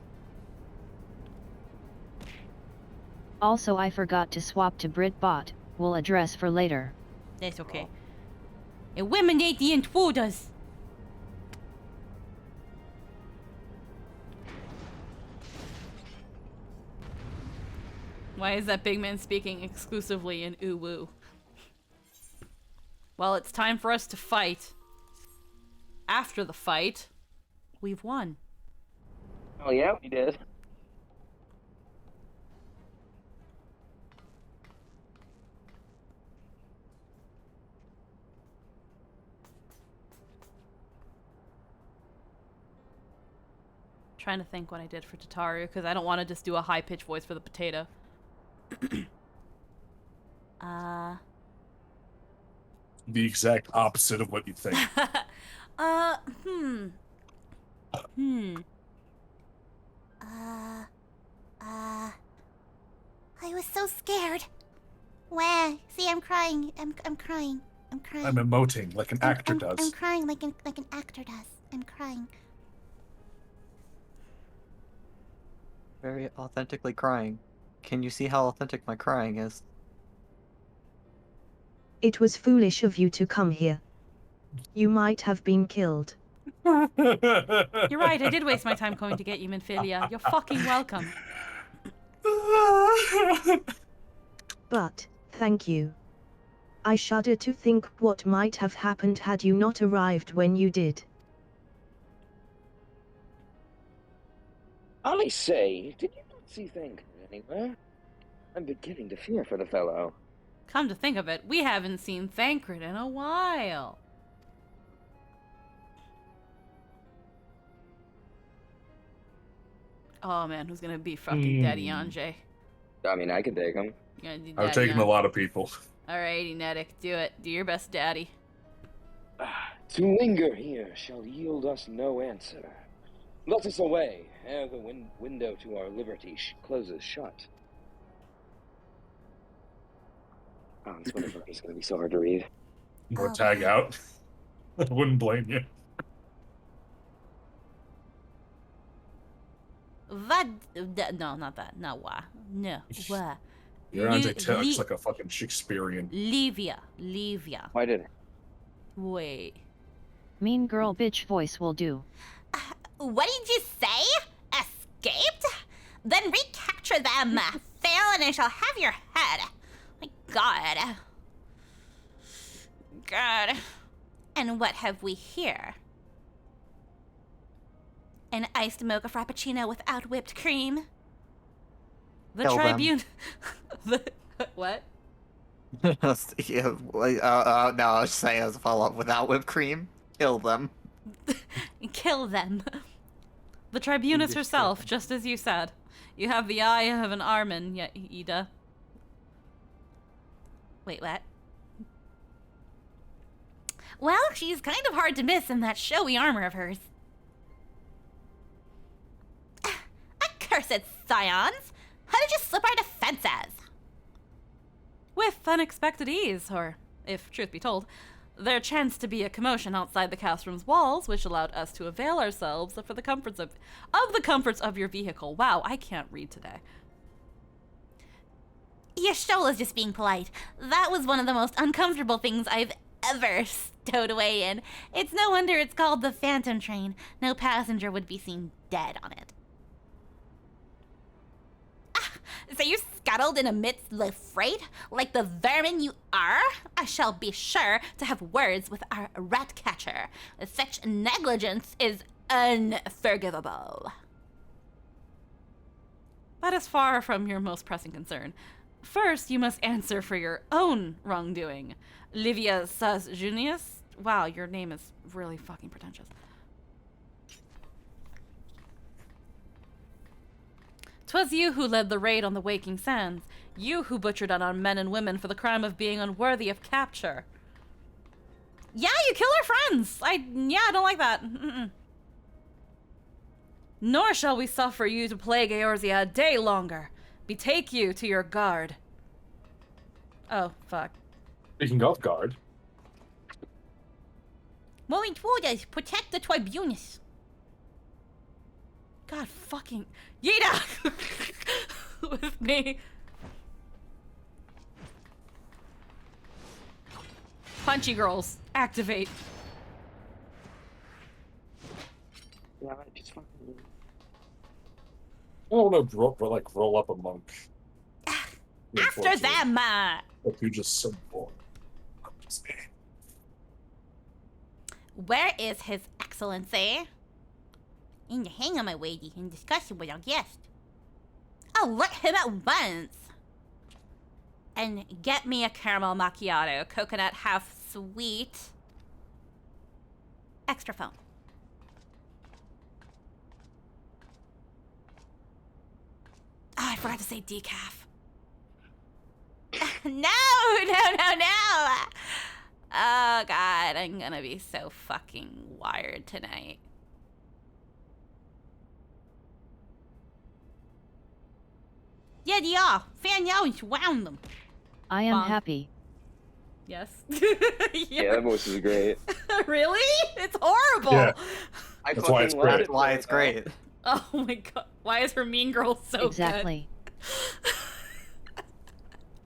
Speaker 3: Also, I forgot to swap to Britbot. We'll address for later.
Speaker 13: That's okay. Eliminate the intruders!
Speaker 6: Why is that big man speaking exclusively in uwu? Well, it's time for us to fight. After the fight, we've won.
Speaker 15: Oh yeah, we did.
Speaker 6: Trying to think what I did for Tataru, because I don't want to just do a high-pitched voice for the potato.
Speaker 2: The exact opposite of what you think.
Speaker 13: I was so scared. Wah. See, I'm crying. I'm crying. I'm crying.
Speaker 2: I'm emoting like an actor does.
Speaker 13: I'm crying like an actor does. I'm crying.
Speaker 9: Very authentically crying. Can you see how authentic my crying is?
Speaker 17: It was foolish of you to come here. You might have been killed.
Speaker 6: You're right, I did waste my time coming to get you, Minfilia. You're fucking welcome.
Speaker 17: But, thank you. I shudder to think what might have happened had you not arrived when you did.
Speaker 15: I say, did you not see Thancred anywhere? I'm beginning to fear for the fellow.
Speaker 6: Come to think of it, we haven't seen Thancred in a while. Oh man, who's gonna be fucking Daddy Anjay?
Speaker 15: I mean, I can take him.
Speaker 2: I've taken a lot of people.
Speaker 6: Alrighty, Nedic, do it. Do your best, Daddy.
Speaker 15: To linger here shall yield us no answer. Let us away, ere the window to our liberty closes shut. Oh, this motherfucker is going to be so hard to read.
Speaker 2: Or tag out. I wouldn't blame you.
Speaker 13: No, not that. No, why? No, why?
Speaker 2: Your Anjay talks like a fucking Shakespearean.
Speaker 13: Livia.
Speaker 15: Why did it?
Speaker 13: Wait.
Speaker 3: Mean girl bitch voice will do.
Speaker 13: What did you say? Escaped? Then recapture them. Fail and I shall have your head. My God. God. And what have we here? An iced mocha frappuccino without whipped cream.
Speaker 6: The Tribune. What?
Speaker 9: No, I was saying as a follow-up, without whipped cream, kill them.
Speaker 6: Kill them. The Tribunus herself, just as you said. You have the eye of an Armin, Ida.
Speaker 13: Wait, what? Well, she's kind of hard to miss in that showy armor of hers. Accursed scions! How did you slip our defenses?
Speaker 6: With unexpected ease, or, if truth be told, there chanced to be a commotion outside the castroom's walls, which allowed us to avail ourselves for the comforts of your vehicle. Wow, I can't read today.
Speaker 13: Y'shtola's just being polite. That was one of the most uncomfortable things I've ever stowed away in. It's no wonder it's called the Phantom Train. No passenger would be seen dead on it. So you scuttled in amidst the freight, like the vermin you are? I shall be sure to have words with our rat catcher. Such negligence is unforgivable.
Speaker 6: That is far from your most pressing concern. First, you must answer for your own wrongdoing. Livia Sas Junius? Wow, your name is really fucking pretentious. 'Twas you who led the raid on the Waking Sands. You who butchered unarmed men and women for the crime of being unworthy of capture. Yeah, you kill our friends! I don't like that. Nor shall we suffer you to plague Eorzea a day longer. Betake you to your guard. Oh, fuck.
Speaker 2: Speaking of guard.
Speaker 13: Moving toward us, protect the tribunus.
Speaker 6: God fucking... Yida! With me. Punchy girls, activate.
Speaker 15: Yeah, just fucking.
Speaker 2: I don't want to roll up a monk.
Speaker 13: After them!
Speaker 2: If you're just so bored.
Speaker 13: Where is His Excellency? In the hang of my lady in discussion with our guest. Alert him at once! And get me a caramel macchiato, coconut half sweet. Extra foam.
Speaker 6: Oh, I forgot to say decaf.
Speaker 13: No! Oh god, I'm gonna be so fucking wired tonight. Yeah, fan yells round them.
Speaker 3: I am happy.
Speaker 6: Yes.
Speaker 15: Yeah, that voice is great.
Speaker 6: Really? It's horrible.
Speaker 2: Yeah.
Speaker 9: That's why it's great. That's why it's great.
Speaker 6: Oh my god. Why is her mean girl so
Speaker 3: Exactly.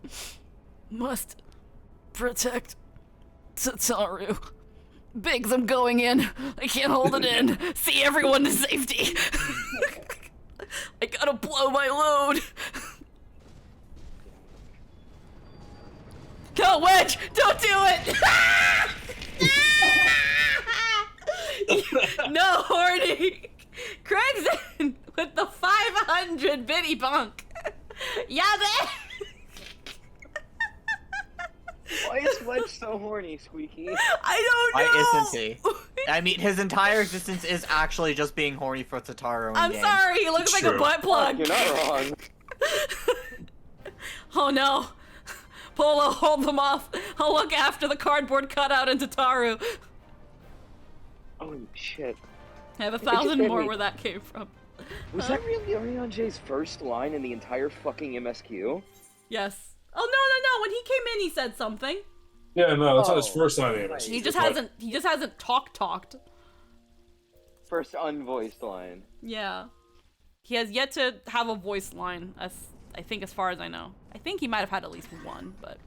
Speaker 6: good? Must protect Tataru. Biggs, I'm going in. I can't hold it in. See everyone to safety. I gotta blow my load. Go, Wedge! Don't do it! No, horny! Craig's in with the 500 bitty bunk. Yeah, man!
Speaker 15: Why is Wedge so horny, Squeaky?
Speaker 6: I don't know!
Speaker 9: Why isn't he? I mean, his entire existence is actually just being horny for Tataru in
Speaker 6: I'm
Speaker 9: game.
Speaker 6: sorry, he looks like a butt plug.
Speaker 15: You're not wrong.
Speaker 6: Oh no. Polo, hold them off. I'll look after the cardboard cutout and Tataru.
Speaker 15: Holy shit.
Speaker 6: I have
Speaker 15: It just
Speaker 6: 1,000
Speaker 15: made
Speaker 6: more
Speaker 15: me-
Speaker 6: where that came from.
Speaker 15: Was that really Orion J's first line in the entire fucking MSQ?
Speaker 6: Yes. Oh no, when he came in he said something.
Speaker 2: Yeah, no, that's not his first line.
Speaker 6: He just hasn't talked.
Speaker 15: First unvoiced line.
Speaker 6: Yeah. He has yet to have a voice line, I think, as far as I know. I think he might have had at least one, but...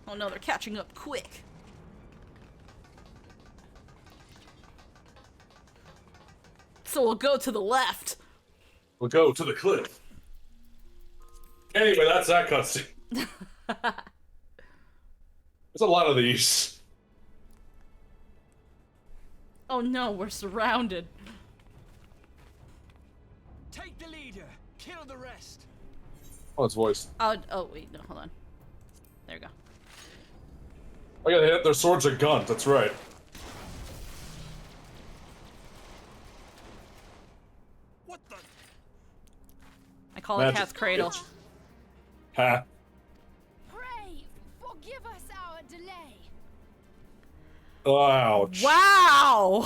Speaker 6: Oh no, they're catching up quick. So we'll go to the left.
Speaker 2: We'll go to the cliff. Anyway, that's that cutscene. There's a lot of these.
Speaker 6: Oh no, we're surrounded.
Speaker 11: Take the leader, kill the rest.
Speaker 2: Oh, it's voiced.
Speaker 6: Oh wait, no, hold on. There we go.
Speaker 2: Oh yeah, their swords are guns, that's right.
Speaker 11: What the?
Speaker 6: I call it
Speaker 2: Magic
Speaker 6: Cat's Cradle.
Speaker 2: bitch. Ha.
Speaker 4: Pray, forgive us our delay.
Speaker 2: Ouch.
Speaker 6: Wow!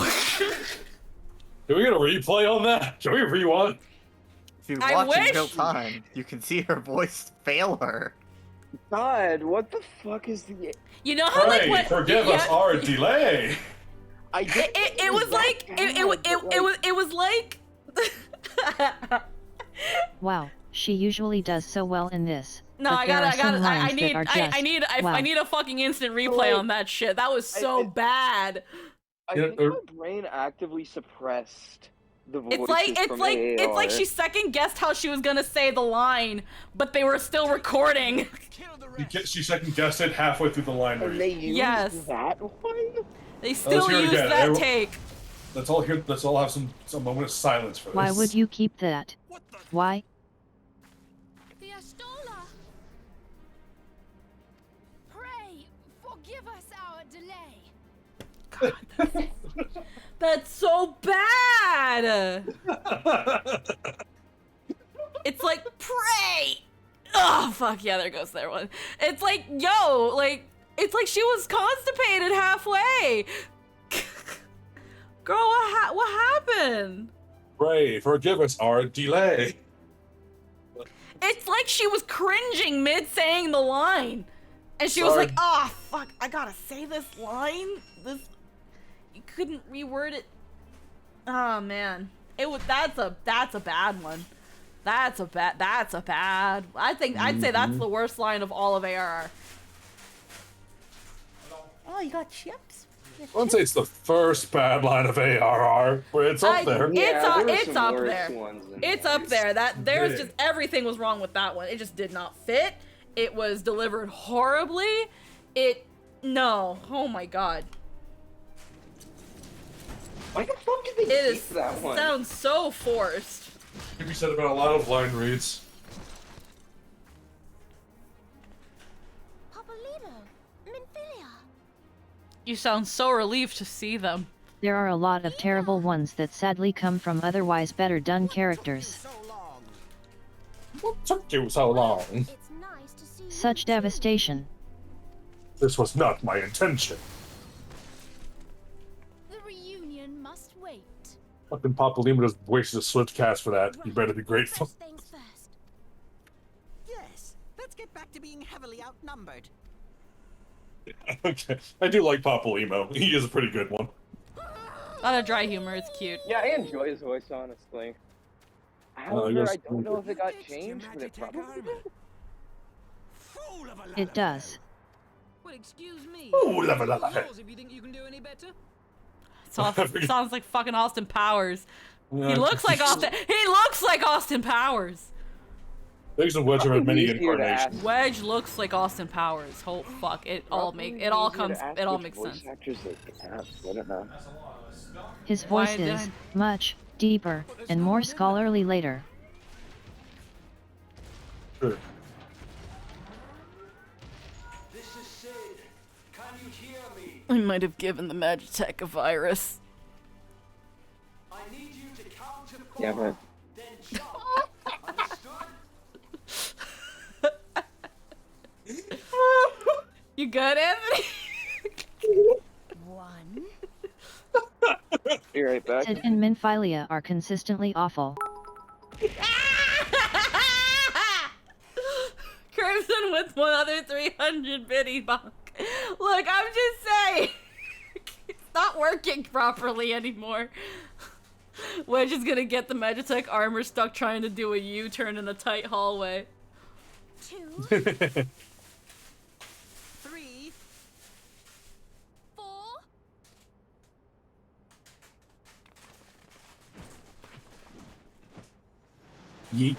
Speaker 2: Can we get a replay on that? Can we rewind?
Speaker 9: If you
Speaker 6: I
Speaker 9: watch in
Speaker 6: wish-
Speaker 9: real time, you can see her voice fail her.
Speaker 15: God, what the fuck is the...
Speaker 6: You know how
Speaker 2: Pray,
Speaker 6: like
Speaker 2: forgive us our delay.
Speaker 15: I get
Speaker 6: it was like it was like
Speaker 3: Wow, she usually does so well in this.
Speaker 6: No,
Speaker 3: but
Speaker 6: I
Speaker 3: there are
Speaker 6: gotta,
Speaker 3: some lines
Speaker 6: I need,
Speaker 3: that are just, wow.
Speaker 6: I need a fucking instant replay on that shit. That was so bad.
Speaker 15: I think my brain actively suppressed the voices from AAR.
Speaker 6: It's like she second guessed how she was gonna say the line, but they were still recording.
Speaker 2: She second guessed it halfway through the line
Speaker 15: And
Speaker 2: read.
Speaker 15: they used
Speaker 6: Yes.
Speaker 15: that one?
Speaker 6: They still
Speaker 2: hear it
Speaker 6: used
Speaker 2: again.
Speaker 6: that take.
Speaker 2: Let's all hear. Let's all have some moment of silence for this.
Speaker 3: Why would you keep that? Why?
Speaker 4: The Ashtola! Pray, forgive us our delay.
Speaker 6: That's so bad! It's like, pray! Oh, fuck, yeah, there goes their one. It's like, yo, like, it's like she was constipated halfway! Girl, what happened?
Speaker 2: Pray, forgive us our delay.
Speaker 6: It's like she was cringing mid-saying the line. And she was
Speaker 2: Sorry.
Speaker 6: like, oh, fuck, I gotta say this line? You couldn't reword it. Oh, man. That's a bad one. That's a bad, I'd say that's the worst line of all of ARR. Oh, you got chips?
Speaker 2: I wouldn't say it's the first bad line of ARR, but it's up there.
Speaker 6: It's up there. It's up there. There's just everything was wrong with that one. It just did not fit. It was delivered horribly. No. Oh my god.
Speaker 15: Why the fuck did they keep that one?
Speaker 6: It sounds so forced.
Speaker 2: Can be said about a lot of line reads.
Speaker 6: You sound so relieved to see them.
Speaker 3: There are a lot of terrible ones that sadly come from otherwise better done characters.
Speaker 2: What took you so long?
Speaker 3: Such devastation.
Speaker 2: This was not my intention.
Speaker 4: The reunion must wait.
Speaker 2: Fucking Papa Lima just wasted a swift cast for that. You better be grateful.
Speaker 8: Yes, let's get back to being heavily outnumbered.
Speaker 2: Okay, I do like Papa Limo. He is a pretty good one.
Speaker 6: A lot of dry humor. It's cute.
Speaker 15: Yeah, I enjoy his voice, honestly. However, I don't know if it got changed, but it probably did.
Speaker 3: It does.
Speaker 14: Well, excuse me.
Speaker 2: Ooh, la, la, la, la.
Speaker 14: If you think you can do any better.
Speaker 6: Sounds like fucking Austin Powers.
Speaker 2: Yeah.
Speaker 6: He looks like Austin. He looks like Austin Powers.
Speaker 2: There's a Wedge have had many incarnations.
Speaker 6: Wedge looks like Austin Powers. Oh fuck! It all makes sense.
Speaker 3: His voice is much deeper and more scholarly later.
Speaker 2: Sure.
Speaker 12: This is Sid. Can you hear me?
Speaker 6: I might have given the Magitech a virus.
Speaker 12: I need you to count to 4.
Speaker 15: Yeah, but
Speaker 12: Then jump. Understood?
Speaker 6: You good, Anthony?
Speaker 4: One.
Speaker 15: Be right back.
Speaker 3: Sid and Minfilia are consistently awful.
Speaker 6: Crimson with one other 300 bitty bonk. Look, I'm just saying. It's not working properly anymore. Wedge is gonna get the Magitech armor stuck trying to do a U-turn in a tight hallway.
Speaker 4: 2.
Speaker 8: 3.
Speaker 4: 4.
Speaker 2: Yeet.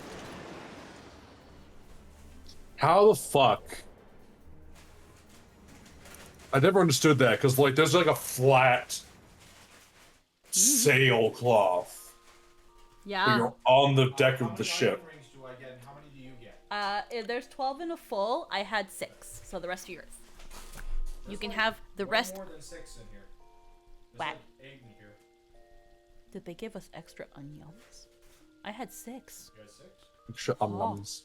Speaker 2: How the fuck? I never understood that, because, like, there's, like, a flat sailcloth.
Speaker 6: Yeah.
Speaker 2: When you're on the deck of the ship.
Speaker 6: There's 12 in a full. I had 6, so the rest are yours. You can have the rest.
Speaker 18: More than 6 in here. There's
Speaker 6: What?
Speaker 18: like 8 in here.
Speaker 6: Did they give us extra onions? I had 6.
Speaker 18: You had 6?
Speaker 2: Extra onions.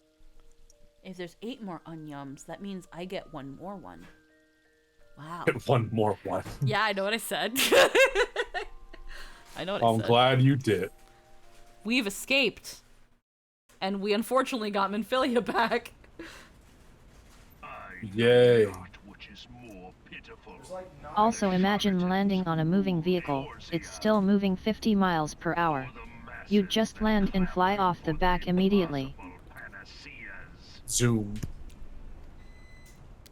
Speaker 6: If there's 8 more onions, that means I get one more one. Wow.
Speaker 2: Get one more one.
Speaker 6: Yeah, I know what I said. I know what I
Speaker 2: I'm
Speaker 6: said.
Speaker 2: glad you did.
Speaker 6: We've escaped. And we unfortunately got Minfilia back.
Speaker 2: Yay.
Speaker 3: Also imagine landing on a moving vehicle, it's still moving 50 miles per hour. You'd just land and fly off the back immediately.
Speaker 2: Zoom.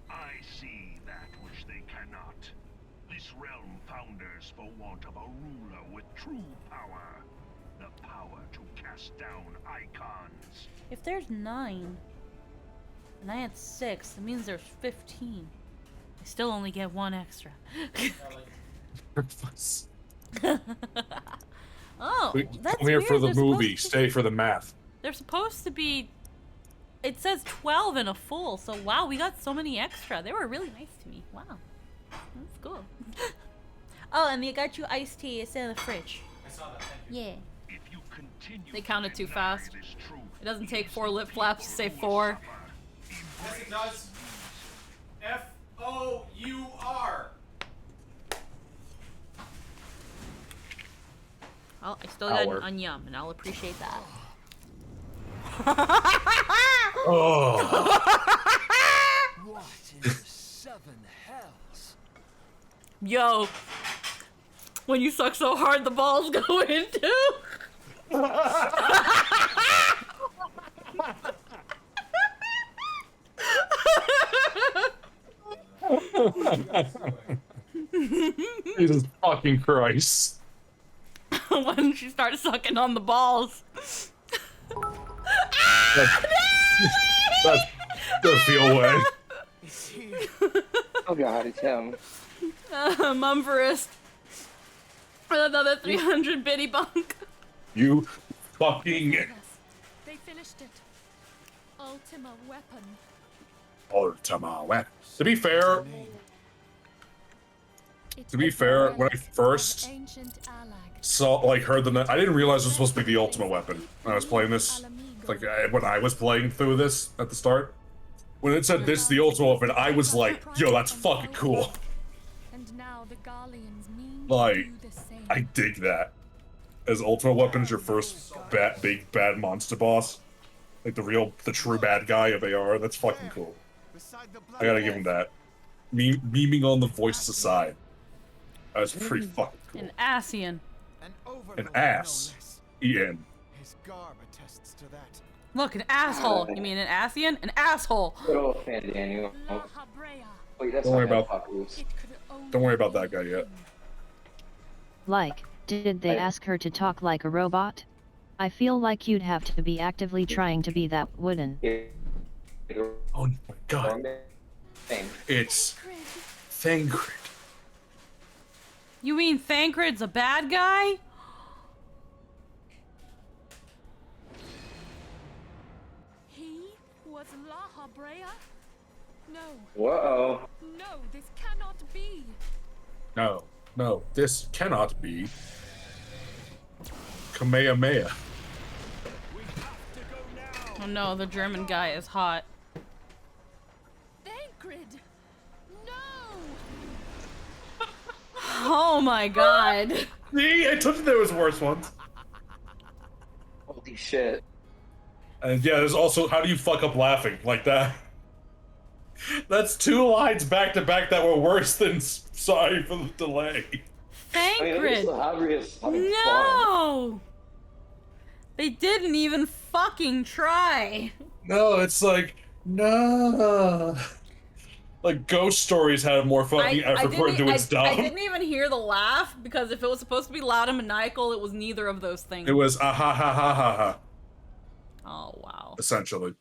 Speaker 12: I see that which they cannot. This realm founders for want of a ruler with true power. The power to cast down icons.
Speaker 6: If there's 9, and I had 6, that means there's 15. I still only get 1 extra.
Speaker 1: Oh, that's
Speaker 2: Come here
Speaker 1: weird.
Speaker 2: for the
Speaker 1: They're supposed
Speaker 2: movie,
Speaker 1: to-
Speaker 2: stay for the math.
Speaker 1: They're supposed to be. It says 12 in a full, so wow, we got so many extra. They were really nice to me. Wow, that's cool. Oh, and they got you iced tea. It's in the fridge.
Speaker 18: I saw that. Thank you.
Speaker 1: Yeah.
Speaker 12: If you continue
Speaker 1: They counted too fast.
Speaker 12: this truth,
Speaker 1: It doesn't take 4 lip flaps to say 4.
Speaker 18: Yes, it does. F-O-U-R.
Speaker 1: Oh, I still got
Speaker 2: Hour.
Speaker 1: an onion, and I'll appreciate that.
Speaker 2: Oh.
Speaker 10: What in the 7 hells?
Speaker 1: Yo, when you suck so hard, the balls go in too.
Speaker 2: Jesus fucking Christ.
Speaker 1: When she started sucking on the balls.
Speaker 2: That's the feel way.
Speaker 15: Oh god, it's him.
Speaker 1: Mumverist. Another 300 bitty bunk.
Speaker 2: You fucking
Speaker 4: They finished it. Ultima weapon.
Speaker 2: Ultima weapon. To be fair, when I first saw, heard the, I didn't realize it was supposed to be the ultimate weapon when I was playing this. When I was playing through this at the start, when it said this is the ultimate weapon, I was like, yo, that's fucking cool.
Speaker 4: And now the Garleans mean
Speaker 2: Like, I dig that. As ultimate weapon is your first big bad monster boss, like the true bad guy of AR. That's fucking cool. I gotta give him that. Memeing on the voice aside, that was pretty fucking cool.
Speaker 1: An Asian.
Speaker 2: An ass. Ian.
Speaker 7: His garb attests to that.
Speaker 1: Look, an asshole. You mean an Asian? An asshole.
Speaker 15: Good old fan Daniel. Wait, that's
Speaker 2: Don't worry
Speaker 15: not
Speaker 2: about. Don't worry about that guy yet.
Speaker 3: Like, did they ask her to talk like a robot? I feel like you'd have to be actively trying to be that wooden.
Speaker 2: Oh my god. It's Thancred.
Speaker 1: You mean Thancred's a bad guy?
Speaker 4: He was La Habrea? No.
Speaker 15: Whoa.
Speaker 4: No, this cannot be.
Speaker 2: No, this cannot be. Kamehameha.
Speaker 1: Oh no, the German guy is hot.
Speaker 4: Thancred! No!
Speaker 1: Oh my god.
Speaker 2: See, I told you there was worse ones.
Speaker 15: Holy shit.
Speaker 2: And yeah, there's also, how do you fuck up laughing like that? That's 2 lines back to back that were worse than sorry for the delay.
Speaker 1: Thancred!
Speaker 15: No!
Speaker 1: No! They didn't even fucking try.
Speaker 2: No, it's like, no. Like, Ghost Stories had more fucking effort for it to its dumb.
Speaker 1: I didn't even hear the laugh, because if it was supposed to be loud and maniacal, it was neither of those things.
Speaker 2: It was ah ha ha ha ha ha.
Speaker 1: Oh, wow.
Speaker 2: Essentially.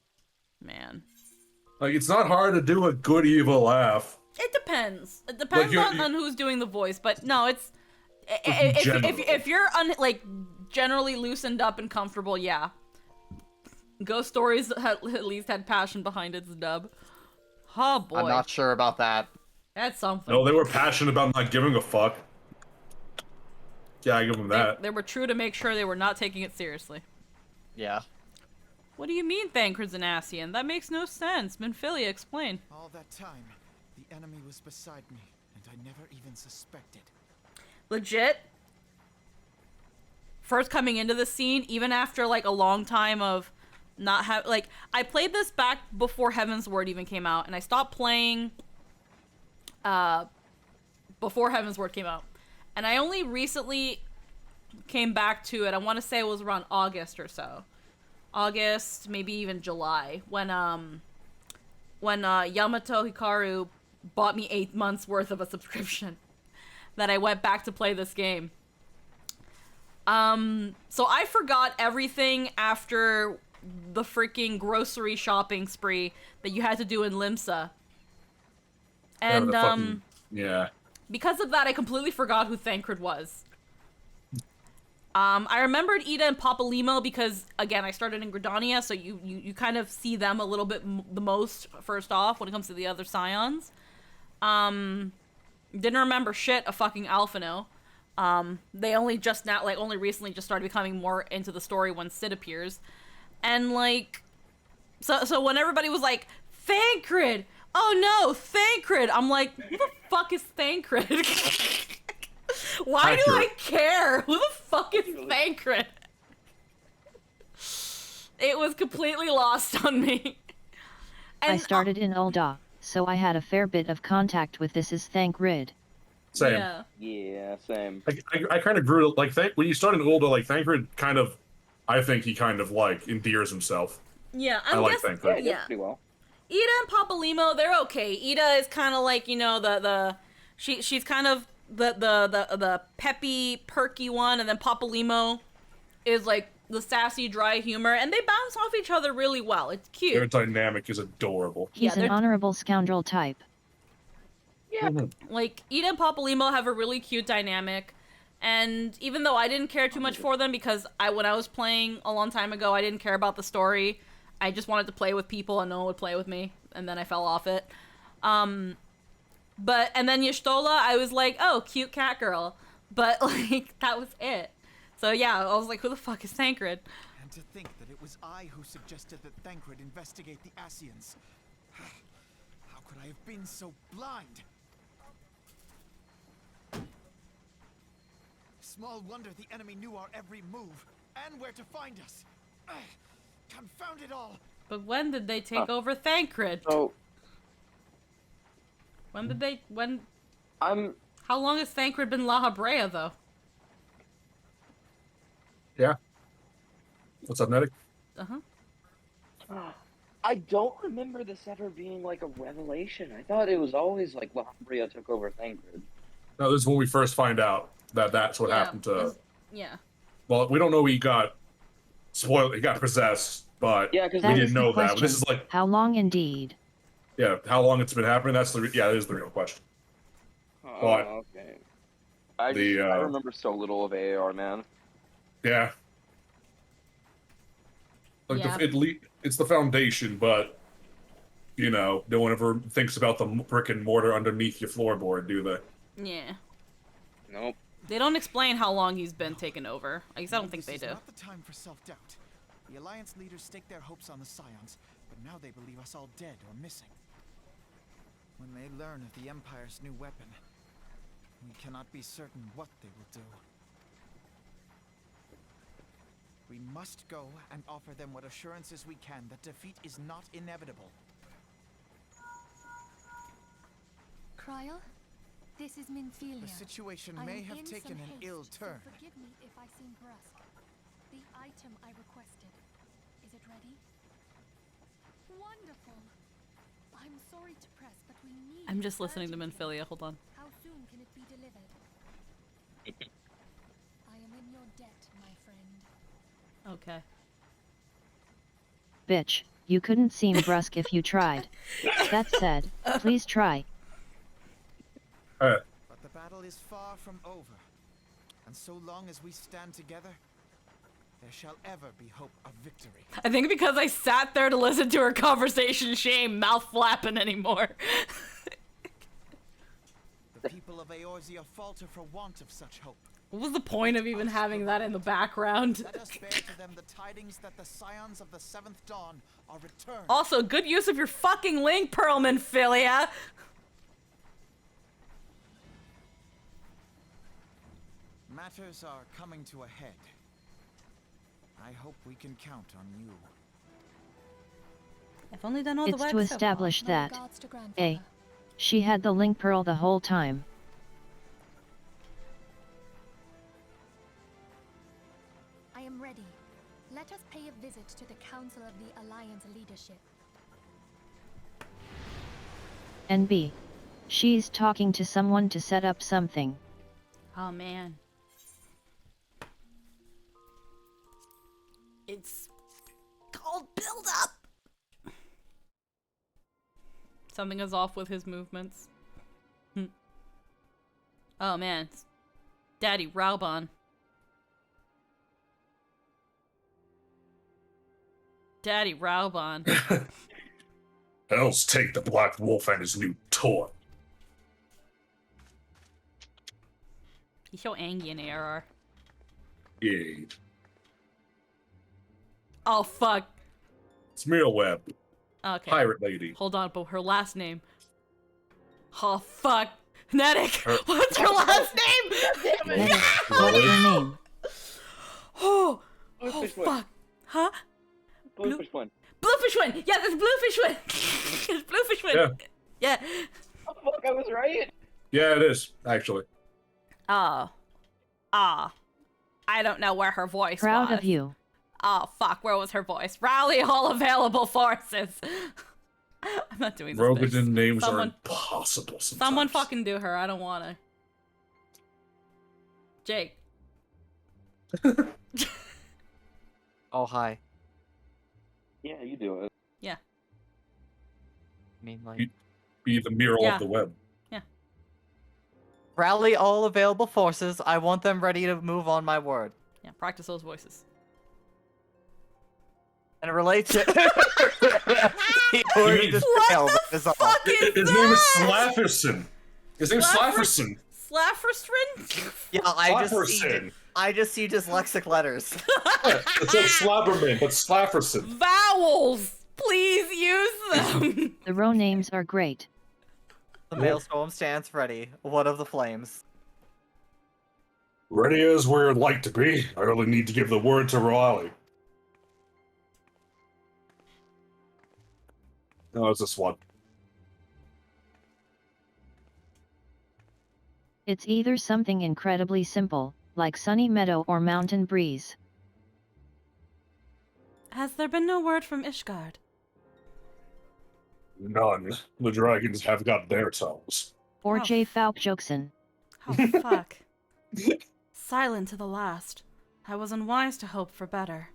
Speaker 1: Man.
Speaker 2: Like, it's not hard to do a good evil laugh.
Speaker 1: It depends. It depends
Speaker 2: Like,
Speaker 1: on who's doing the voice, but no, it's...
Speaker 2: Generally.
Speaker 1: If you're, generally loosened up and comfortable, yeah. Ghost Stories at least had passion behind its dub. Oh, boy.
Speaker 9: I'm not sure about that.
Speaker 1: That's something.
Speaker 2: No, they were passionate about not giving a fuck. Yeah, I give them that.
Speaker 1: They were true to make sure they were not taking it seriously.
Speaker 9: Yeah.
Speaker 1: What do you mean Thancred's an Asian? That makes no sense. Minfilia, explain.
Speaker 7: All that time, the enemy was beside me, and I never even suspected.
Speaker 1: Legit. First coming into the scene, even after a long time of not have I played this back before Heaven's Word even came out, and I stopped playing before Heaven's Word came out. And I only recently came back to it. I want to say it was around August or so. August, maybe even July, when Yamato Hikaru bought me 8 months worth of a subscription that I went back to play this game. So I forgot everything after the freaking grocery shopping spree that you had to do in Limsa. And,
Speaker 2: yeah.
Speaker 1: because of that, I completely forgot who Thancred was. I remembered Ida and Papalimo because, again, I started in Gridania, so you kind of see them a little bit the most first off when it comes to the other Scions. Didn't remember shit of fucking Alphino. They only just now, like, only recently just started becoming more into the story when Sid appears. And, like, so when everybody was like, Thancred! Oh no, Thancred! I'm like, who the fuck is Thancred? Why do I care? Who the fuck is Thancred? It was completely lost on me. And
Speaker 3: I started in Ul'dah, so I had a fair bit of contact with this is Thancred.
Speaker 2: Same.
Speaker 15: Yeah, same.
Speaker 2: I kind of grew like when you start in Ul'dah, like Thancred kind of, I think he kind of like endears himself.
Speaker 1: Yeah,
Speaker 2: I like Thancred.
Speaker 15: Yeah, pretty well.
Speaker 1: Ida and Papalimo, they're okay. Ida is kind of like, you know, she's kind of the peppy, perky one, and then Papalimo is like the sassy, dry humor, and they bounce off each other really well. It's cute.
Speaker 2: Their dynamic is adorable.
Speaker 3: He's an honorable scoundrel type.
Speaker 1: Yeah. Like, Ida and Papalimo have a really cute dynamic, and even though I didn't care too much for them because when I was playing a long time ago, I didn't care about the story. I just wanted to play with people and no one would play with me, and then I fell off it. And then Y'shtola, I was like, oh, cute cat girl. But, like, that was it. So, yeah, I was like, who the fuck is Thancred?
Speaker 7: And to think that it was I who suggested that Thancred investigate the Ascians. How could I have been so blind? Small wonder the enemy knew our every move, and where to find us. Confound it all!
Speaker 1: But when did they take over Thancred?
Speaker 15: Oh.
Speaker 1: How long has Thancred been La Habrea, though?
Speaker 2: Yeah. What's up, Nettie?
Speaker 1: Uh-huh.
Speaker 15: I don't remember this ever being like a revelation. I thought it was always like La Habrea took over Thancred.
Speaker 2: No, this is when we first find out that that's what happened to...
Speaker 1: Yeah.
Speaker 2: Well, we don't know he got spoiled, he got possessed, but
Speaker 15: yeah,
Speaker 2: we didn't know that. But this is like...
Speaker 3: How long indeed?
Speaker 2: Yeah, how long it's been happening, that is the real question. But
Speaker 15: okay. I remember so little of AAR, man.
Speaker 2: Yeah. Like it's the foundation, but you know, no one ever thinks about the brick and mortar underneath your floorboard, do they?
Speaker 1: Yeah.
Speaker 15: Nope.
Speaker 1: They don't explain how long he's been taken over. I guess I don't think they do.
Speaker 7: This is not the time for self-doubt. The Alliance leaders staked their hopes on the Scions, but now they believe us all dead or missing. When they learn of the Empire's new weapon, we cannot be certain what they will do. We must go and offer them what assurances we can that defeat is not inevitable.
Speaker 4: Cryle, this is Minfilia.
Speaker 7: The situation
Speaker 4: I
Speaker 7: may
Speaker 4: am
Speaker 7: have
Speaker 4: in
Speaker 7: taken
Speaker 4: some
Speaker 7: an
Speaker 4: haste,
Speaker 7: ill
Speaker 4: so
Speaker 7: turn.
Speaker 4: forgive me if I seem brusque. The item I requested, is it ready? Wonderful. I'm sorry to press, but we need
Speaker 1: I'm
Speaker 4: it
Speaker 1: just listening to
Speaker 4: urgently.
Speaker 1: Minfilia. Hold on.
Speaker 4: How soon can it be delivered? I am in your debt, my friend.
Speaker 1: Okay.
Speaker 3: Bitch, you couldn't seem brusque if you tried. That said, please try.
Speaker 7: But the battle is far from over. And so long as we stand together, there shall ever be hope of victory.
Speaker 1: I think because I sat there to listen to her conversation, she ain't mouth flapping anymore.
Speaker 7: The people of Eorzea falter for want of such hope.
Speaker 1: What was the point of even having that in the background?
Speaker 7: Let us bear to them the tidings that the Scions of the Seventh Dawn are returned.
Speaker 1: Also, good use of your fucking link, Pearl Minfilia.
Speaker 7: Matters are coming to a head. I hope we can count on you.
Speaker 1: I've only done all the
Speaker 3: It's
Speaker 1: work
Speaker 3: to
Speaker 1: so far.
Speaker 3: establish
Speaker 4: My
Speaker 3: that
Speaker 4: regards to Grandfather.
Speaker 3: A. She had the link pearl the whole time.
Speaker 4: I am ready. Let us pay a visit to the Council of the Alliance leadership.
Speaker 3: And B. She's talking to someone to set up something.
Speaker 1: Oh man. It's called build up. Something is off with his movements. Oh man. It's Daddy Raubon.
Speaker 6: Daddy Raubon.
Speaker 2: Else take the Black Wolf and his new toy.
Speaker 6: He's so angry in ARR.
Speaker 2: Yeah.
Speaker 6: Oh, fuck.
Speaker 2: It's Mealweb.
Speaker 6: Okay.
Speaker 2: Pirate lady.
Speaker 6: Hold on, but her last name. Oh, fuck. Nedic, what's her last name?
Speaker 3: Nedic, what's your name?
Speaker 6: Oh,
Speaker 15: Bluefish
Speaker 6: fuck. Huh?
Speaker 15: Bluefish one.
Speaker 6: Bluefish one! Yeah, that's Bluefish one! It's Bluefish one! Yeah.
Speaker 15: Oh, fuck, I was right!
Speaker 2: Yeah, it is, actually.
Speaker 6: Oh. Ah. I don't know where her voice
Speaker 3: Proud
Speaker 6: was.
Speaker 3: of you.
Speaker 6: Oh, fuck, where was her voice? Rally all available forces! I'm not doing this.
Speaker 2: Rogadin names
Speaker 6: Someone,
Speaker 2: are impossible sometimes.
Speaker 6: Someone fucking do her, I don't wanna. Jake.
Speaker 9: Oh, hi.
Speaker 15: Yeah, you do it.
Speaker 6: Yeah.
Speaker 9: I mean, like...
Speaker 2: Be the mirror
Speaker 6: Yeah.
Speaker 2: of the web.
Speaker 6: Yeah.
Speaker 9: Rally all available forces. I want them ready to move on my word.
Speaker 6: Yeah, practice those voices.
Speaker 9: And it relates to...
Speaker 2: What
Speaker 9: the fuck
Speaker 2: His name is Slafferson. His name's Slafferson.
Speaker 6: Slafferson?
Speaker 9: Yeah, I just see dyslexic letters.
Speaker 2: It's like Slabberman, but Slafferson.
Speaker 6: Vowels! Please use them!
Speaker 3: The row names are great.
Speaker 9: The maelstrom stands ready. What of the flames?
Speaker 2: Ready as we're like to be. I only need to give the word to Riley. No, it's this one.
Speaker 3: It's either something incredibly simple, like Sunny Meadow or Mountain Breeze.
Speaker 6: Has there been no word from Ishgard?
Speaker 2: None. The dragons have got their tongues.
Speaker 3: Or J. Falk Jokesen.
Speaker 6: Oh, fuck. Silent to the last. I was unwise to hope for better.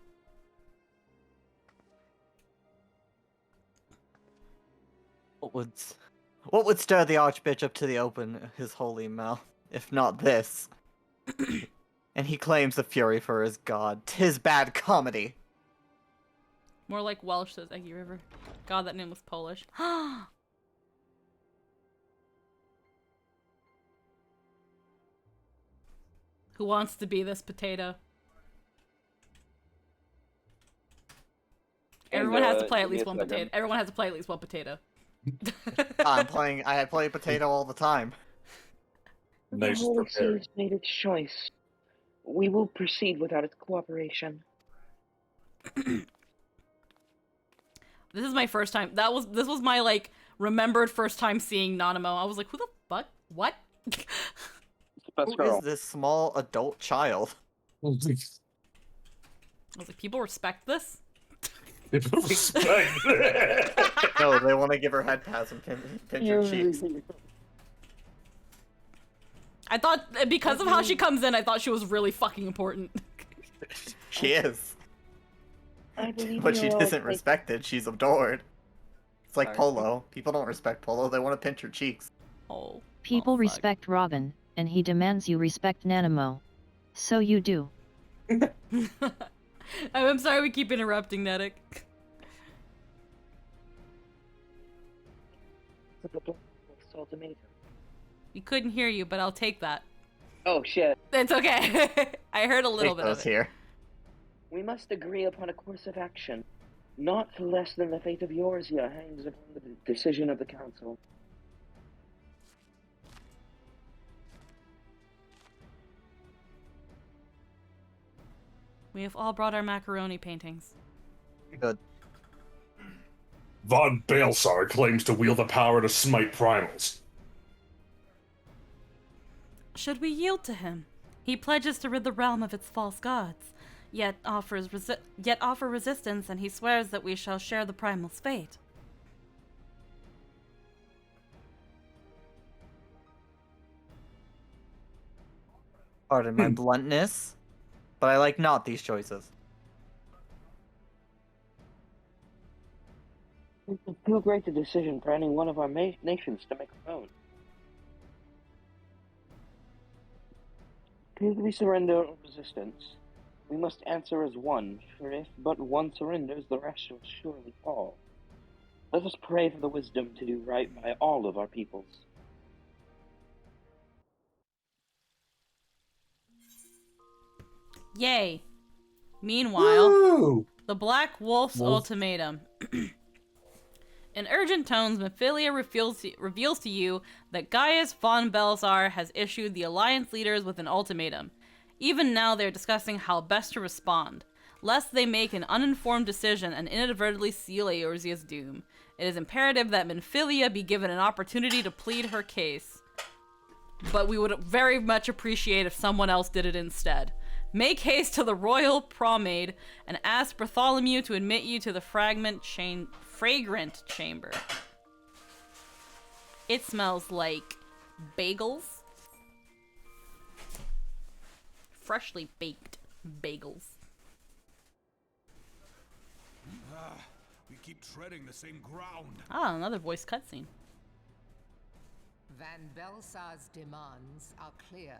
Speaker 9: What would stir the Archbishop to the open his holy mouth, if not this? And he claims the fury for his god. 'Tis bad comedy.
Speaker 6: More like Welsh, says Eggy River. God, that name was Polish. Who wants to be this potato? Everyone has to play at least one potato. Everyone has to play at least one potato.
Speaker 9: I play potato all the time.
Speaker 15: The Holy See has made its choice. We will proceed without its cooperation.
Speaker 6: This is my first time. This was my like remembered first time seeing Nanamo. I was like, who the fuck? What?
Speaker 9: Who is this small adult child?
Speaker 6: I was like, people respect this?
Speaker 2: People respect
Speaker 9: No, they want to give her head pats and pinch her cheeks.
Speaker 6: I thought, because of how she comes in, I thought she was really fucking important.
Speaker 9: She is.
Speaker 15: I believe
Speaker 9: But she
Speaker 15: you're all
Speaker 9: isn't respected, she's adored. It's like
Speaker 15: Sorry.
Speaker 9: Polo. People don't respect Polo, they want to pinch her cheeks.
Speaker 6: Oh.
Speaker 3: People respect Robin, and he demands you respect Nanamo. So you do.
Speaker 6: I'm sorry we keep interrupting, Nedic. We couldn't hear you, but I'll take that.
Speaker 15: Oh shit.
Speaker 6: It's okay. I heard a little bit of it.
Speaker 9: Here.
Speaker 15: We must agree upon a course of action. Not less than the fate of Yorzia hangs upon the decision of the council.
Speaker 6: We have all brought our macaroni paintings.
Speaker 9: Good.
Speaker 2: Von Balsar claims to wield the power to smite primals.
Speaker 6: Should we yield to him? He pledges to rid the realm of its false gods, yet offer resistance, and he swears that we shall share the primal's fate.
Speaker 9: Pardon my bluntness, but I like not these choices.
Speaker 15: It's too great a decision for any one of our nations to make alone. Could we surrender or resistance? We must answer as one, for if but one surrenders, the rest shall surely fall. Let us pray for the wisdom to do right by all of our peoples.
Speaker 6: Yay. Meanwhile, the Black Wolf's ultimatum. In urgent tones, Mephilia reveals to you that Gaius von Belsar has issued the Alliance leaders with an ultimatum. Even now, they're discussing how best to respond, lest they make an uninformed decision and inadvertently seal Eorzea's doom. It is imperative that Mephilia be given an opportunity to plead her case. But we would very much appreciate if someone else did it instead. Make haste to the royal promenade and ask Bartholomew to admit you to the fragrant chamber. It smells like bagels. Freshly baked bagels.
Speaker 11: We keep treading the same ground.
Speaker 6: Ah, another voice cutscene.
Speaker 19: Van Belsar's demands are clear.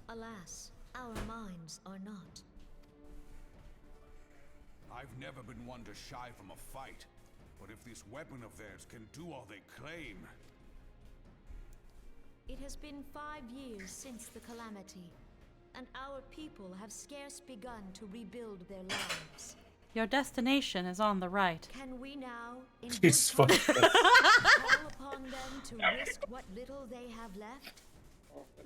Speaker 20: Alas, our minds are not.
Speaker 11: I've never been one to shy from a fight, but if this weapon of theirs can do all they claim...
Speaker 20: It has been 5 years since the calamity, and our people have scarce begun to rebuild their lives.
Speaker 6: Your destination is on the right.
Speaker 20: Can we now, in
Speaker 2: He's
Speaker 20: good time,
Speaker 2: fucking-
Speaker 20: call upon them to risk what little they have left?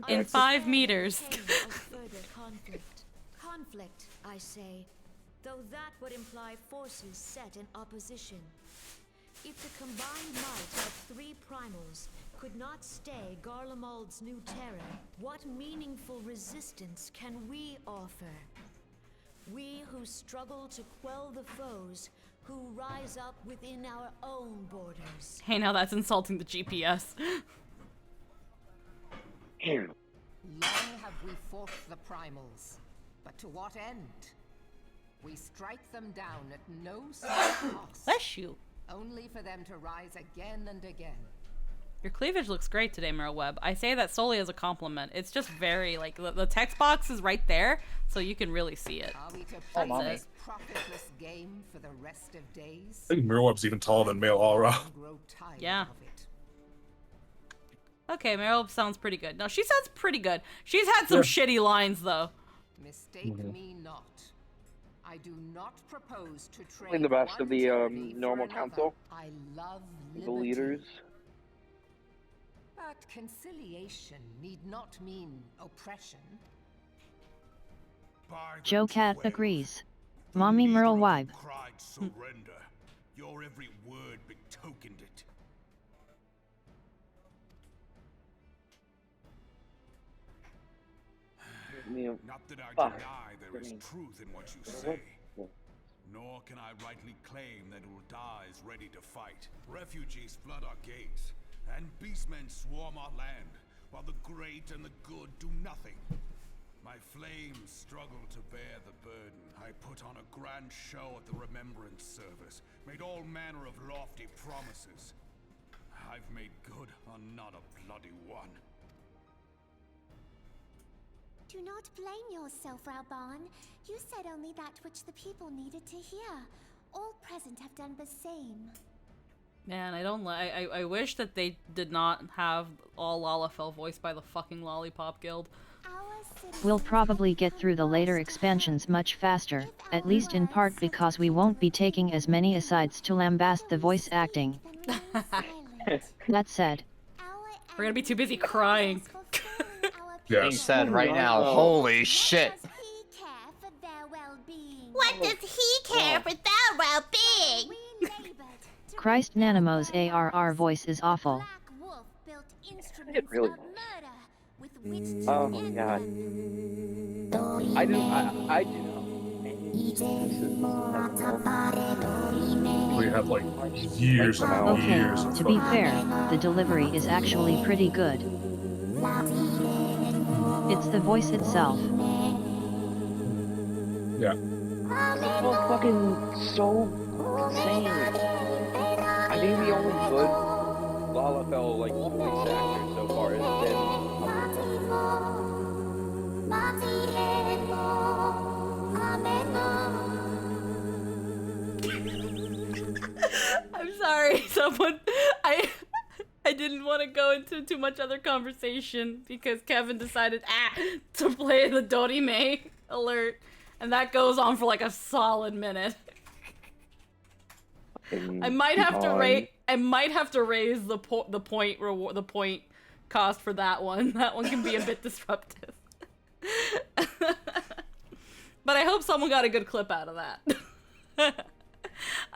Speaker 6: In 5 meters.
Speaker 20: Pain of further conflict. Conflict, I say, though that would imply forces set in opposition. If the combined might of 3 primals could not stay Garlemald's new terror, what meaningful resistance can we offer? We who struggle to quell the foes who rise up within our own borders.
Speaker 6: Hey, now that's insulting the GPS.
Speaker 19: Long have we fought the primals, but to what end? We strike them down at no small cost.
Speaker 6: Bless you.
Speaker 19: Only for them to rise again and again.
Speaker 6: Your cleavage looks great today, Meryl Webb. I say that solely as a compliment. It's just very, like, the text box is right there, so you can really see it.
Speaker 19: Are we to play this profitless game for the rest of days?
Speaker 2: I think Mirweb's even taller than male aura.
Speaker 6: Yeah. Okay, Meryl sounds pretty good. No, she sounds pretty good. She's had some shitty lines, though.
Speaker 19: Mistake me not. I do not propose to trade
Speaker 15: In the best of the
Speaker 19: one
Speaker 15: normal
Speaker 19: for
Speaker 15: council,
Speaker 19: another. I love
Speaker 15: the leaders.
Speaker 19: But conciliation need not mean oppression.
Speaker 3: Joe Cat agrees. Mommy Merle Wibe.
Speaker 11: Cried surrender. Your every word betokened it. Not that I deny there is truth in what you say, nor can I rightly claim that Ul'dah is ready to fight. Refugees flood our gates, and beastmen swarm our land, while the great and the good do nothing. My flames struggle to bear the burden. I put on a grand show at the Remembrance Service, made all manner of lofty promises. I've made good on not a bloody one.
Speaker 4: Do not blame yourself, Rauban. You said only that which the people needed to hear. All present have done the same.
Speaker 6: Man, I wish that they did not have all Lalafell voiced by the fucking Lollipop Guild.
Speaker 3: We'll probably get through the later expansions much faster, at least in part because we won't be taking as many asides to lambast the voice acting. That said,
Speaker 6: we're gonna be too busy crying.
Speaker 9: Being said right now, holy shit.
Speaker 13: What does he care for their well-being?
Speaker 3: Christ Nanamo's ARR voice is awful.
Speaker 15: It really Oh my god. I do know.
Speaker 2: We have like years and
Speaker 3: Okay,
Speaker 2: years of
Speaker 3: to be
Speaker 2: fucking-
Speaker 3: fair, the delivery is actually pretty good. It's the voice itself.
Speaker 2: Yeah.
Speaker 15: So fucking so insane. I think the only good LFL like voice actor so far has
Speaker 1: I'm sorry, someone. I didn't want to go into too much other conversation because Kevin decided to play the Dorime alert, and that goes on for like a solid minute. I might have to raise the point cost for that one. That one can be a bit disruptive. But I hope someone got a good clip out of that.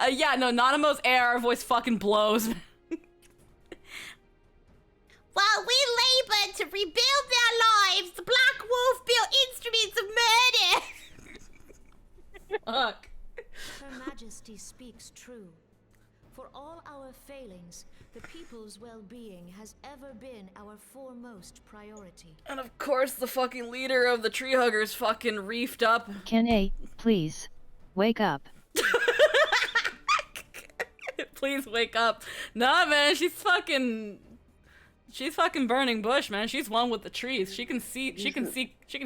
Speaker 1: Yeah, no, Nanamo's ARR voice fucking blows.
Speaker 13: While we labored to rebuild their lives, the Black Wolf built instruments of murder!
Speaker 1: Fuck.
Speaker 20: Her Majesty speaks true. For all our failings, the people's well-being has ever been our foremost priority.
Speaker 1: And of course, the fucking leader of the tree huggers fucking reefed up.
Speaker 3: Kenny, please, wake up.
Speaker 1: Please wake up. Nah, man, she's fucking burning bush, man. She's one with the trees. She can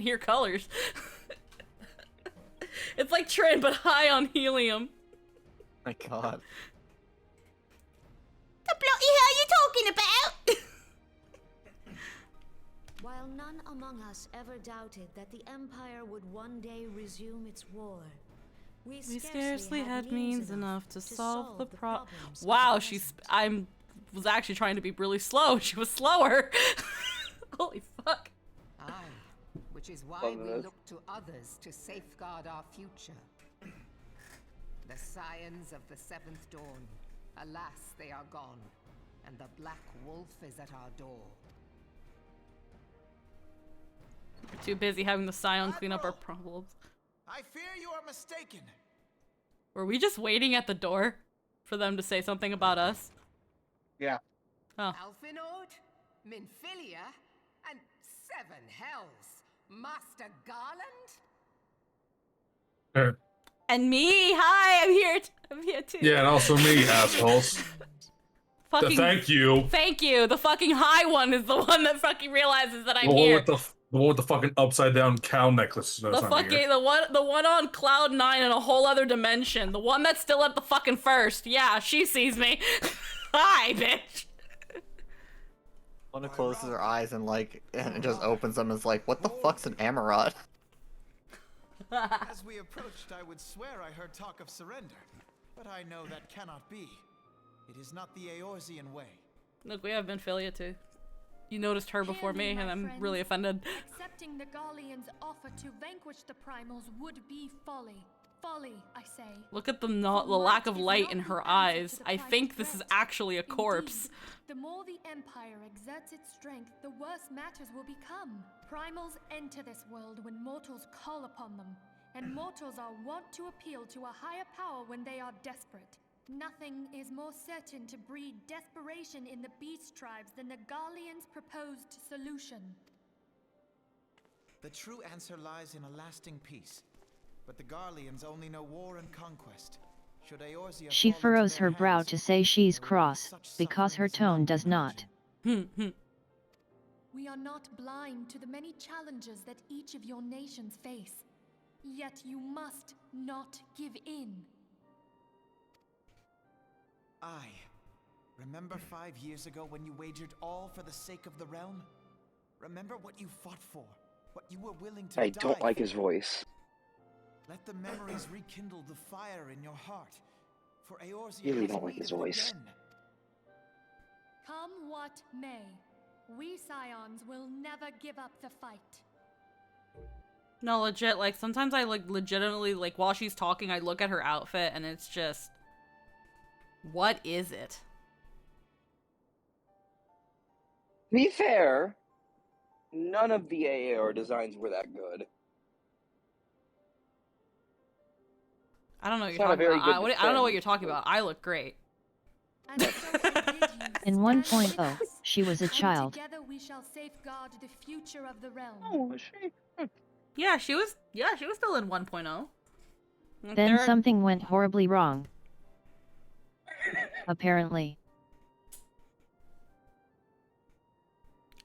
Speaker 1: hear colors. It's like Trin, but high on helium.
Speaker 9: My god.
Speaker 13: The bloody hell are you talking about?
Speaker 20: While none among us ever doubted that the Empire would one day resume its war, we
Speaker 1: scarcely had means enough to solve the problem. Wow, was actually trying to be really slow. She was slower. Holy fuck.
Speaker 19: Aye, which is why we look to others to safeguard our future. The scions of the Seventh Dawn. Alas, they are gone, and the Black Wolf is at our door.
Speaker 1: We're too busy having the Scion clean up our problems.
Speaker 7: I fear you are mistaken.
Speaker 1: Were we just waiting at the door for them to say something about us?
Speaker 9: Yeah.
Speaker 1: Oh.
Speaker 19: Alfinord, Minfilia, and Seven Hells. Master Garland?
Speaker 2: Sure.
Speaker 1: And me, hi, I'm here too.
Speaker 2: Yeah, and also me, assholes.
Speaker 1: Fucking,
Speaker 2: thank you.
Speaker 1: Thank you. The fucking high one is the one that fucking realizes that I'm
Speaker 2: The
Speaker 1: here.
Speaker 2: one with the fucking upside down cow necklace.
Speaker 1: The one on cloud 9 in a whole other dimension. The one that's still at the fucking first. Yeah, she sees me. Hi, bitch.
Speaker 9: One who closes her eyes and it just opens them and is like, what the fuck's an Amarot?
Speaker 7: As we approached, I would swear I heard talk of surrender, but I know that cannot be. It is not the Eorzean way.
Speaker 1: Look, we have Minfilia too. You noticed her before me, and I'm really offended.
Speaker 4: Accepting the Garlean's offer to vanquish the Primals would be folly. Folly, I say.
Speaker 1: Look at the lack of light in her eyes. I think this is actually a corpse.
Speaker 4: Indeed, the more the Empire exerts its strength, the worse matters will become. Primals enter this world when mortals call upon them, and mortals are wont to appeal to a higher power when they are desperate. Nothing is more certain to breed desperation in the beast tribes than the Garlean's proposed solution.
Speaker 7: The true answer lies in a lasting peace. But the Garleans only know war and conquest. Should Eorzea
Speaker 3: She
Speaker 7: fall into
Speaker 3: furrows
Speaker 7: their
Speaker 3: her brow
Speaker 7: hands,
Speaker 3: to say she's cross, because her tone does not.
Speaker 4: We are not blind to the many challenges that each of your nations face. Yet you must not give in.
Speaker 7: Remember 5 years ago when you wagered all for the sake of the realm? Remember what you fought for, what you were willing to
Speaker 15: I
Speaker 7: die
Speaker 15: don't like
Speaker 7: for.
Speaker 15: his voice.
Speaker 7: Let the memories rekindle the fire in your heart. For Eorzea
Speaker 15: Really
Speaker 7: has
Speaker 15: don't like his
Speaker 7: waited
Speaker 15: voice.
Speaker 7: again.
Speaker 4: Come what may, we Scions will never give up the fight.
Speaker 1: No, legit, like, sometimes I, legitimately, while she's talking, I look at her outfit, and it's just... What is it?
Speaker 15: To be fair, none of the AAR designs were that good.
Speaker 1: I don't know what
Speaker 15: It's
Speaker 1: you're
Speaker 15: not a
Speaker 1: talking
Speaker 15: very
Speaker 1: about.
Speaker 15: good
Speaker 1: I don't know what
Speaker 15: defense,
Speaker 1: you're talking about. I look great.
Speaker 3: In 1.0, she was a child.
Speaker 4: Together we shall safeguard the future of the realm.
Speaker 15: Oh, was she?
Speaker 1: Yeah, she was still in 1.0.
Speaker 3: Then something went horribly wrong. Apparently.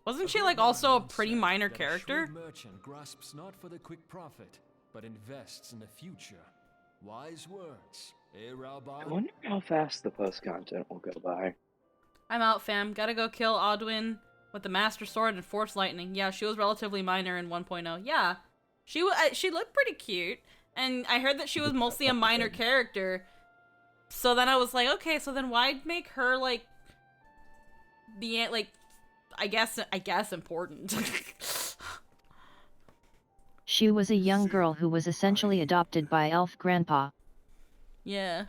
Speaker 6: Wasn't she like also a pretty minor
Speaker 10: that
Speaker 6: character?
Speaker 10: A shrewd merchant grasps not for the quick profit, but invests in the future. Wise words, eh, Rabbi?
Speaker 15: I wonder how fast the post content will go by.
Speaker 6: I'm out, fam. Gotta go kill Odwin with the Master Sword and Force Lightning. Yeah, she was relatively minor in 1.0. Yeah, she looked pretty cute, and I heard that she was mostly a minor character. So then I was like, okay, so then why make her like the like, I guess important.
Speaker 3: She was a young girl who was essentially adopted by Elf Grandpa.
Speaker 6: Yeah.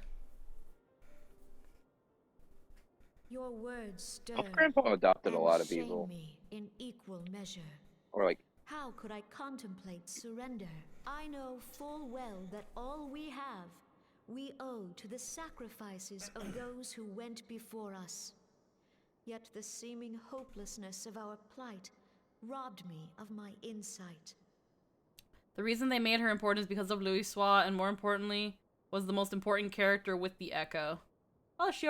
Speaker 20: Your words stir.
Speaker 15: Elf Grandpa adopted a
Speaker 20: and
Speaker 15: lot of
Speaker 20: shame
Speaker 15: people.
Speaker 20: me in equal measure.
Speaker 15: Or like,
Speaker 20: How could I contemplate surrender? I know full well that all we have, we owe to the sacrifices of those who went before us. Yet the seeming hopelessness of our plight robbed me of my insight.
Speaker 6: The reason they made her important is because of Louis Soix, and more importantly, was the most important character with the Echo. Oh, she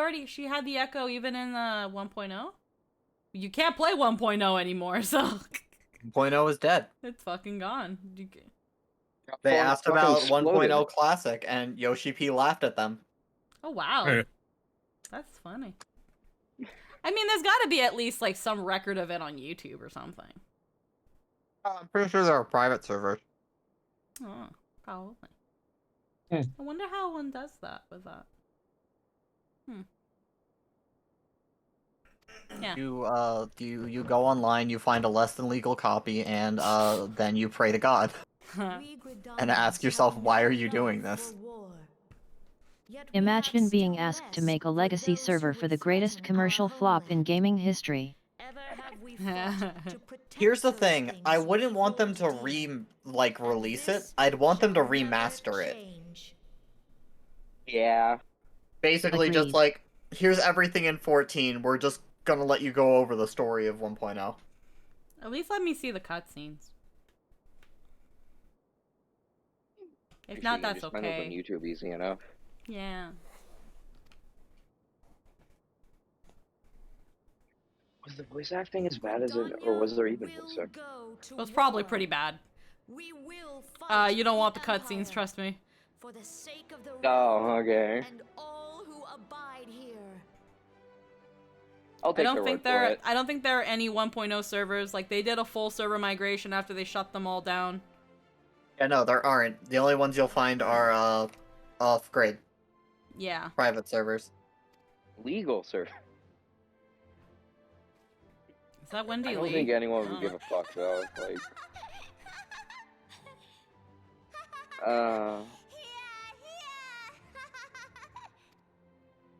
Speaker 6: had the Echo even in 1.0? You can't play 1.0 anymore, so
Speaker 9: 1.0 is dead.
Speaker 6: it's fucking gone.
Speaker 9: They asked about
Speaker 15: fucking
Speaker 9: 1.0 Classic, and Yoshi P laughed at them.
Speaker 6: Oh wow. That's funny. I mean, there's gotta be at least like some record of it on YouTube or something.
Speaker 9: I'm pretty sure there are private servers.
Speaker 6: Oh, probably.
Speaker 9: Hmm.
Speaker 6: I wonder how one does that with that. Yeah.
Speaker 9: You go online, you find a less than legal copy, and then you pray to God. And ask yourself, why are you doing this?
Speaker 3: Imagine being asked to make a legacy server for the greatest commercial flop in gaming history.
Speaker 9: Here's the thing, I wouldn't want them to release it. I'd want them to remaster it.
Speaker 15: yeah.
Speaker 9: Basically just
Speaker 3: Agreed.
Speaker 9: like, here's everything in 14, we're just gonna let you go over the story of 1.0.
Speaker 6: At least let me see the cutscenes. If not, that's
Speaker 15: Just find those on
Speaker 6: okay.
Speaker 15: YouTube easy enough.
Speaker 6: Yeah.
Speaker 15: Was the voice acting as bad as it, or was there even voice acting?
Speaker 6: It was probably pretty bad. You don't want the cutscenes, trust me.
Speaker 20: For the sake of the
Speaker 15: Oh, okay.
Speaker 20: and all who abide here.
Speaker 15: I'll
Speaker 6: I
Speaker 15: take
Speaker 6: don't
Speaker 15: the
Speaker 6: think
Speaker 15: word for it.
Speaker 6: I don't think there are any 1.0 servers. Like they did a full server migration after they shut them all down.
Speaker 9: Yeah, no, there aren't. The only ones you'll find are, off-grid.
Speaker 6: Yeah.
Speaker 9: Private servers.
Speaker 15: Legal, sir.
Speaker 6: Is that Wendy
Speaker 15: I don't
Speaker 6: Lee?
Speaker 15: think anyone would
Speaker 6: Oh.
Speaker 15: give a fuck though. Like,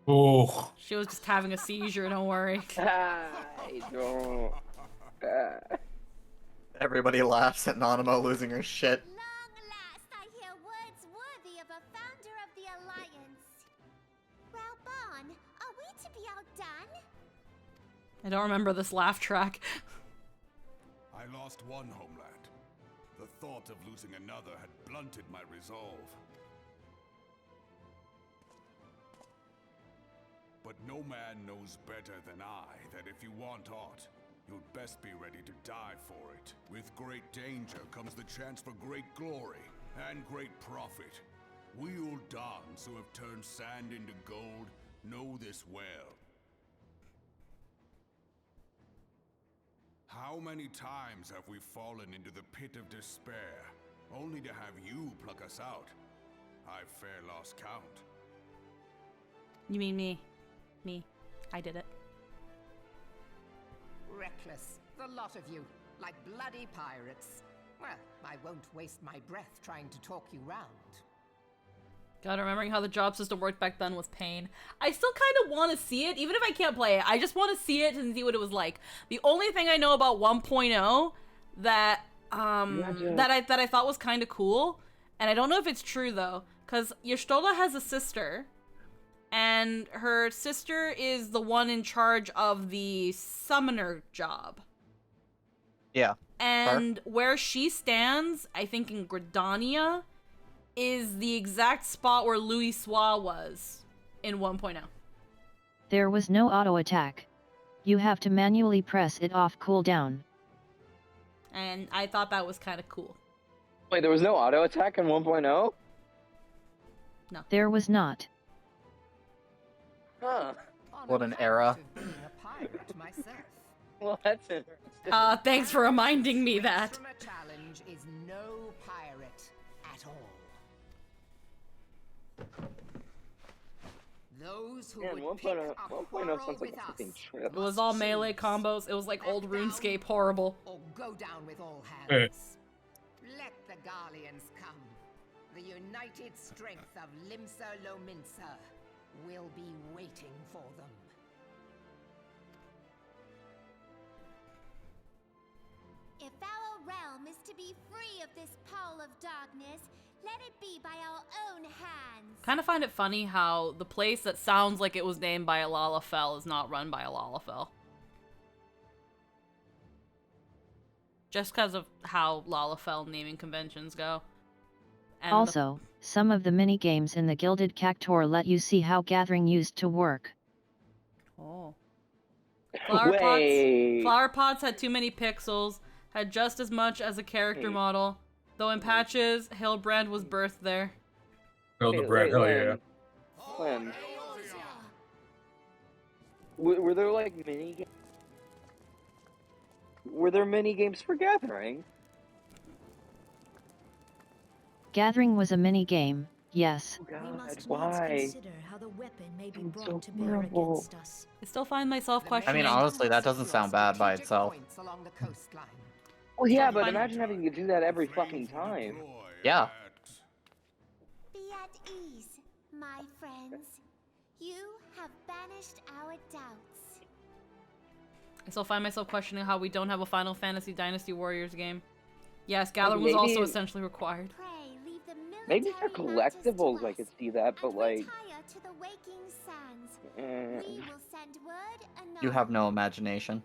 Speaker 2: Oh.
Speaker 6: She was just having a seizure, don't worry.
Speaker 15: I don't.
Speaker 9: Everybody laughs at Nanamo losing her shit.
Speaker 21: I hear words worthy of a founder of the Alliance. Well, Bon, are we to be outdone?
Speaker 6: I don't remember this laugh track.
Speaker 11: I lost one homeland. The thought of losing another had blunted my resolve. But no man knows better than I that if you want aught, you'd best be ready to die for it. With great danger comes the chance for great glory and great profit. We Uldans who have turned sand into gold know this well. How many times have we fallen into the pit of despair, only to have you pluck us out? I've fair lost count.
Speaker 6: You mean me? Me. I did it.
Speaker 19: Reckless, the lot of you, like bloody pirates. Well, I won't waste my breath trying to talk you round.
Speaker 6: God, remembering how the job system worked back then was pain. I still kind of want to see it, even if I can't play it. I just want to see it and see what it was like. The only thing I know about 1.0 that that I thought was kind of cool, and I don't know if it's true though, because Y'shtola has a sister, and her sister is the one in charge of the summoner job.
Speaker 9: Yeah.
Speaker 6: And where she stands, I think in Gridania, is the exact spot where Louis Soix was in 1.0.
Speaker 3: There was no auto attack. You have to manually press it off cooldown.
Speaker 6: And I thought that was kind of cool.
Speaker 15: Wait, there was no auto attack in 1.0?
Speaker 6: No.
Speaker 3: There was not.
Speaker 15: Huh.
Speaker 9: What an era.
Speaker 15: Well, that's interesting.
Speaker 6: Thanks for reminding me that.
Speaker 19: Challenge is no pirate at all. Those who
Speaker 15: Man,
Speaker 19: would
Speaker 15: 1.0
Speaker 19: pick a
Speaker 15: 1.0
Speaker 19: quarrel
Speaker 15: sounds like
Speaker 19: with
Speaker 15: a
Speaker 19: us
Speaker 15: fucking trip.
Speaker 6: It was all melee combos. It was like old RuneScape horrible.
Speaker 19: or go down with all
Speaker 2: Eh.
Speaker 19: hands. Let the Garleans come. The united strength of Limsa Lominsa will be waiting for them.
Speaker 21: If our realm is to be free of this pall of darkness, let it be by our own hands.
Speaker 6: Kind of find it funny how the place that sounds like it was named by a Lalafell is not run by a Lalafell. Just because of how Lalafell naming conventions go. And
Speaker 3: Also, some of the mini-games in the Gilded Cactuar let you see how gathering used to work.
Speaker 6: Oh.
Speaker 15: Wait.
Speaker 6: Flower pots had too many pixels, had just as much as a character model, though in patches, Hillbrand was birthed there.
Speaker 2: Hildebrand, hell yeah.
Speaker 15: When? Were there like mini games? Were there mini games for gathering?
Speaker 3: Gathering was a mini-game, yes.
Speaker 15: Oh God,
Speaker 20: We must
Speaker 15: why?
Speaker 20: needs consider how the weapon may be
Speaker 15: It's
Speaker 20: brought
Speaker 15: so
Speaker 20: to bear
Speaker 15: horrible.
Speaker 20: against us.
Speaker 6: I still find myself
Speaker 9: I
Speaker 6: questioning.
Speaker 9: mean, honestly, that doesn't sound bad by itself.
Speaker 19: Along the coastline.
Speaker 15: Well, yeah, but imagine having to do that every fucking time.
Speaker 9: Yeah.
Speaker 21: Be at ease, my friends. You have banished our doubts.
Speaker 6: I still find myself questioning how we don't have a Final Fantasy Dynasty Warriors game. Yes, gathering
Speaker 15: Maybe-
Speaker 6: was also essentially required.
Speaker 21: Pray, leave the
Speaker 15: Maybe for collectibles I could see that, but like,
Speaker 21: retire to the waking sands.
Speaker 15: eh.
Speaker 21: We will send word anon.
Speaker 9: You have no imagination.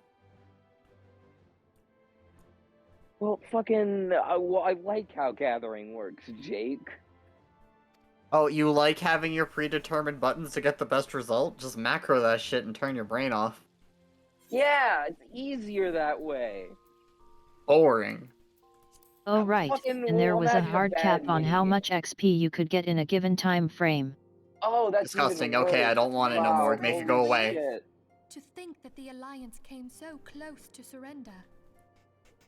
Speaker 15: Well, fucking, well, I like how gathering works, Jake.
Speaker 9: Oh, you like having your predetermined buttons to get the best result? Just macro that shit and turn your brain off.
Speaker 15: Yeah, it's easier that way.
Speaker 9: Boring.
Speaker 3: Oh right,
Speaker 15: fucking
Speaker 3: and there
Speaker 15: will
Speaker 3: was a
Speaker 15: imagine a
Speaker 3: hard
Speaker 15: bad
Speaker 3: cap on how
Speaker 15: minigame.
Speaker 3: much XP you could get in a given time frame.
Speaker 15: Oh, that's
Speaker 9: Disgusting.
Speaker 15: even
Speaker 9: Okay, I
Speaker 15: worse.
Speaker 9: don't want it no
Speaker 15: Wow,
Speaker 9: more. Make it go
Speaker 15: holy
Speaker 9: away.
Speaker 15: shit.
Speaker 4: To think that the Alliance came so close to surrender.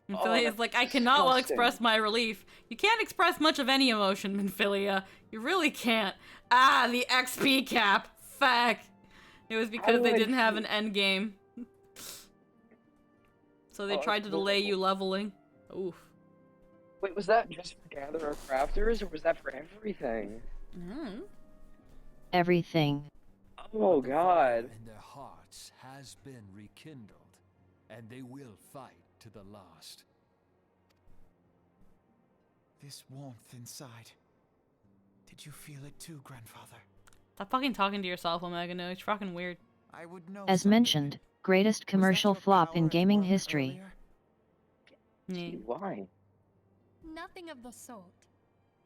Speaker 6: Minfilia is like, I cannot well express my relief. You can't express much of any emotion, Minfilia. You really can't. Ah, the XP cap. Fuck. It was because they didn't have an end game. So they tried to delay you leveling. Oof.
Speaker 15: Wait, was that just for Gatherer Crafters, or was that for everything?
Speaker 3: Everything.
Speaker 15: Oh God.
Speaker 10: In their hearts has been rekindled, and they will fight to the last.
Speaker 7: This warmth inside. Did you feel it too, grandfather?
Speaker 6: Stop fucking talking to yourself, Omega. No, it's fucking weird.
Speaker 7: I would know.
Speaker 3: As mentioned, greatest commercial flop in gaming history.
Speaker 6: Yeah.
Speaker 15: Why?
Speaker 4: Nothing of the sort.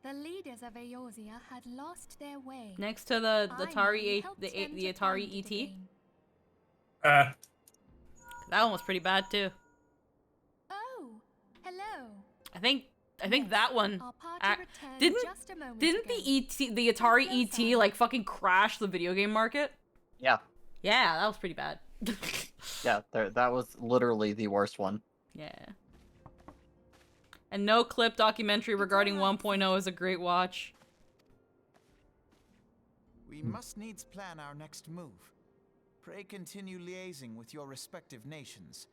Speaker 4: The leaders of Eorzea had lost their way.
Speaker 6: Next to the
Speaker 4: I
Speaker 6: Atari
Speaker 4: helped
Speaker 6: the
Speaker 4: them
Speaker 6: the
Speaker 4: to
Speaker 6: Atari
Speaker 4: find it
Speaker 6: ET.
Speaker 4: again.
Speaker 6: That one was pretty bad too.
Speaker 4: Oh, hello.
Speaker 6: I think that one
Speaker 4: Our party returned
Speaker 6: didn't
Speaker 4: just a moment
Speaker 6: didn't the Atari ET like fucking crash the video game market?
Speaker 9: Yeah.
Speaker 6: Yeah, that was pretty bad.
Speaker 9: Yeah, that was literally the worst one.
Speaker 6: Yeah. And no clip documentary regarding 1.0 is a great watch.
Speaker 7: We must needs plan our next move. Pray continue liaising with your respective nations.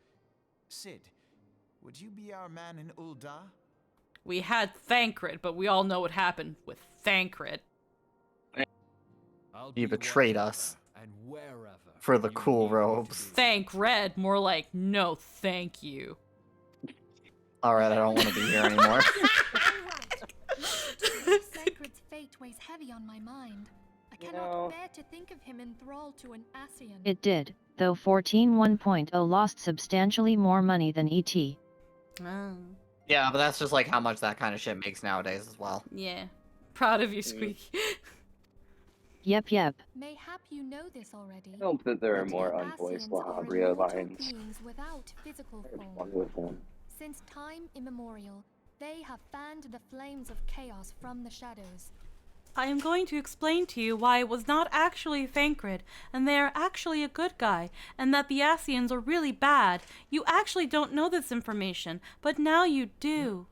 Speaker 7: Sid, would you be our man in Ul'dah?
Speaker 6: We had Thancred, but we all know what happened with Thancred.
Speaker 9: He betrayed us.
Speaker 10: And wherever
Speaker 9: For the cool robes.
Speaker 6: Thancred, more like no thank you.
Speaker 9: Alright, I don't want to be here anymore.
Speaker 4: Sacred's fate weighs heavy on my mind. I cannot bear to think of him enthralled to an Ascian.
Speaker 3: It did, though 14.1.0 lost substantially more money than ET.
Speaker 6: Oh.
Speaker 9: Yeah, but that's just like how much that kind of shit makes nowadays as well.
Speaker 6: Yeah. Proud of you, Squeaky.
Speaker 3: Yep.
Speaker 4: Mayhap you know this already.
Speaker 15: I hope that there are
Speaker 4: but
Speaker 15: more
Speaker 4: the
Speaker 15: unvoiced
Speaker 4: Ascians are
Speaker 15: Lahabria
Speaker 4: immortal
Speaker 15: lines.
Speaker 4: beings without physical
Speaker 15: I have
Speaker 4: form.
Speaker 15: fun with them.
Speaker 4: Since time immemorial, they have fanned the flames of chaos from the shadows.
Speaker 6: I am going to explain to you why it was not actually Thancred, and they are actually a good guy, and that the Ascians are really bad. You actually don't know this information, but now you do.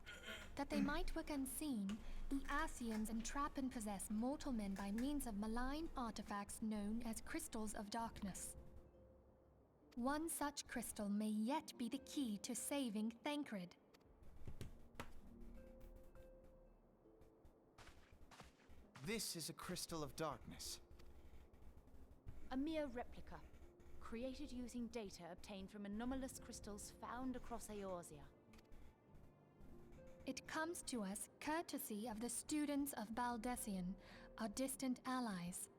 Speaker 4: That they might work unseen, the Ascians entrap and possess mortal men by means of malign artifacts known as crystals of darkness. One such crystal may yet be the key to saving Thancred.
Speaker 7: This is a crystal of darkness.
Speaker 16: A mere replica, created using data obtained from anomalous crystals found across Eorzea.
Speaker 4: It comes to us courtesy of the students of Baldessian, our distant allies.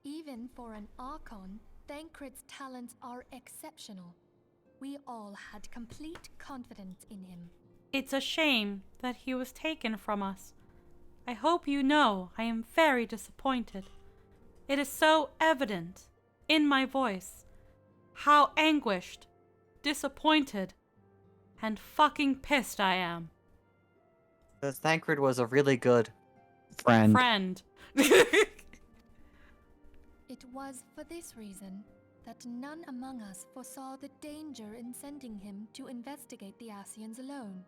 Speaker 4: Even for an Archon, Thancred's talents are exceptional. We all had complete confidence in him.
Speaker 6: It's a shame that he was taken from us. I hope you know I am very disappointed. It is so evident in my voice how anguished, disappointed, and fucking pissed I am.
Speaker 9: Because Thancred was a really good friend.
Speaker 4: It was for this reason that none among us foresaw the danger in sending him to investigate the Ascians alone.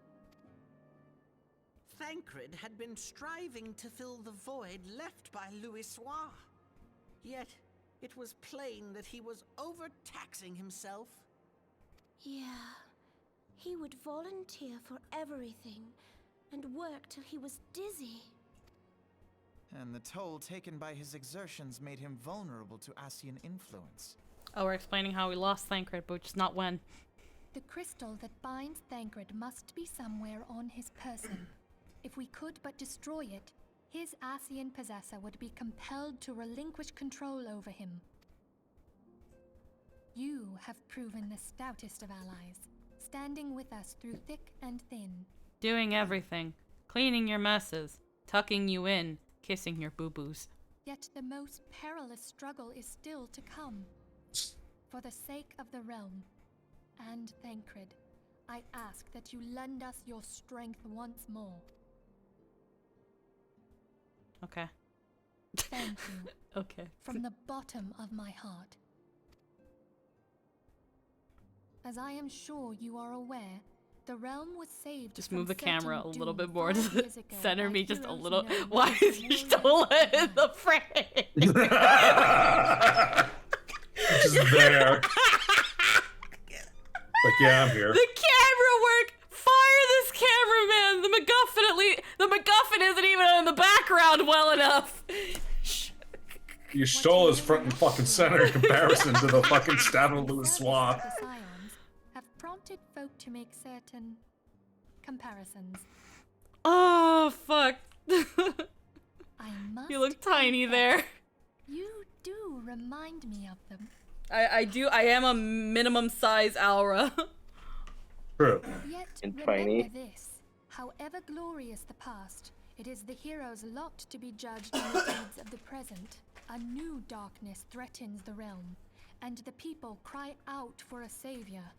Speaker 8: Thancred had been striving to fill the void left by Louisoix. Yet, it was plain that he was overtaxing himself.
Speaker 21: Yeah, he would volunteer for everything and work till he was dizzy.
Speaker 7: And the toll taken by his exertions made him vulnerable to Ascian influence.
Speaker 6: Oh, we're explaining how we lost Thancred, but just not when.
Speaker 4: The crystal that binds Thancred must be somewhere on his person. If we could but destroy it, his Ascian possessor would be compelled to relinquish control over him. You have proven the stoutest of allies, standing with us through thick and thin.
Speaker 6: Doing everything. Cleaning your messes. Tucking you in. Kissing your boo-boos.
Speaker 4: Yet the most perilous struggle is still to come. For the sake of the realm and Thancred, I ask that you lend us your strength once more.
Speaker 6: Okay.
Speaker 4: Thank you.
Speaker 6: Okay.
Speaker 4: From the bottom of my heart. As I am sure you are aware, the realm was saved.
Speaker 6: Just
Speaker 4: from
Speaker 6: move the camera a
Speaker 4: certain
Speaker 6: little
Speaker 4: doom
Speaker 6: bit more to
Speaker 4: 5
Speaker 6: the
Speaker 4: years ago
Speaker 6: center
Speaker 4: by
Speaker 6: me just a
Speaker 4: heroes
Speaker 6: little.
Speaker 4: known
Speaker 6: Why
Speaker 4: as
Speaker 6: is
Speaker 4: the
Speaker 6: your Stola in the frame?
Speaker 2: Just there. Like, yeah, I'm here.
Speaker 6: The camera work! Fire this cameraman! The MacGuffin isn't even in the background well enough!
Speaker 2: Your stole is front and fucking center in comparison to the fucking stab of Louisoix.
Speaker 4: The Scions have prompted folk to make certain comparisons.
Speaker 6: Oh, fuck.
Speaker 4: I must
Speaker 6: You look tiny there.
Speaker 4: You do remind me of them.
Speaker 6: I do. I am a minimum size Aura.
Speaker 2: True.
Speaker 4: Yet
Speaker 15: And
Speaker 4: remember
Speaker 15: tiny.
Speaker 4: this. However glorious the past, it is the hero's lot to be judged on the deeds of the present. A new darkness threatens the realm, and the people cry out for a savior.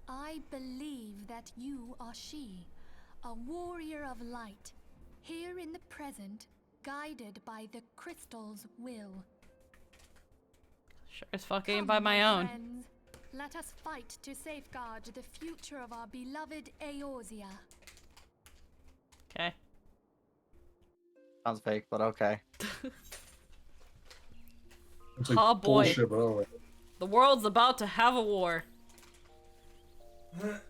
Speaker 4: I believe that you are she, a warrior of light, here in the present, guided by the crystal's will.
Speaker 6: Sure as fuck ain't
Speaker 4: Come,
Speaker 6: by my own.
Speaker 4: friends. Let us fight to safeguard the future of our beloved Eorzea.
Speaker 6: Okay.
Speaker 9: Sounds fake, but okay.
Speaker 2: It's like
Speaker 6: Oh boy.
Speaker 2: bullshit, but alright.
Speaker 6: The world's about to have a war.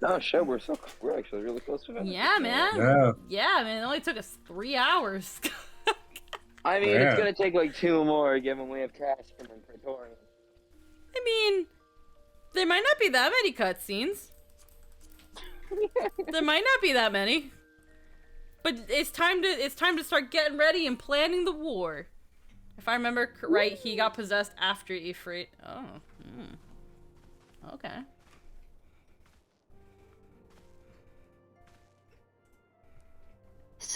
Speaker 15: Oh shit, we're actually really close to it.
Speaker 6: Yeah, man.
Speaker 2: Yeah.
Speaker 6: Yeah, man. It only took us 3 hours.
Speaker 15: I mean,
Speaker 2: Yeah.
Speaker 15: it's gonna take like 2 more, given we have tasks from Praetorian.
Speaker 6: I mean, there might not be that many cutscenes. There might not be that many. But it's time to start getting ready and planning the war. If I remember right, he got possessed after Ifrit. Oh. Okay.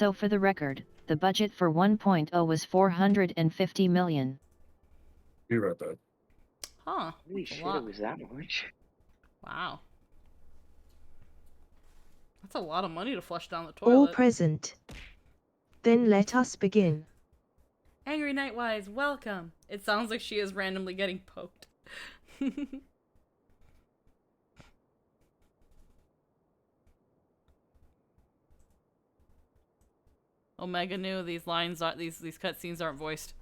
Speaker 3: So for the record, the budget for 1.0 was 450 million.
Speaker 2: You read that.
Speaker 6: Huh.
Speaker 15: Holy
Speaker 6: That's a
Speaker 15: shit,
Speaker 6: lot.
Speaker 15: it was that much.
Speaker 6: Wow. That's a lot of money to flush down the
Speaker 17: All
Speaker 6: toilet.
Speaker 17: present. Then let us begin.
Speaker 6: Angry Nightwise, welcome. It sounds like she is randomly getting poked. Omega knew these lines are these cutscenes aren't voiced.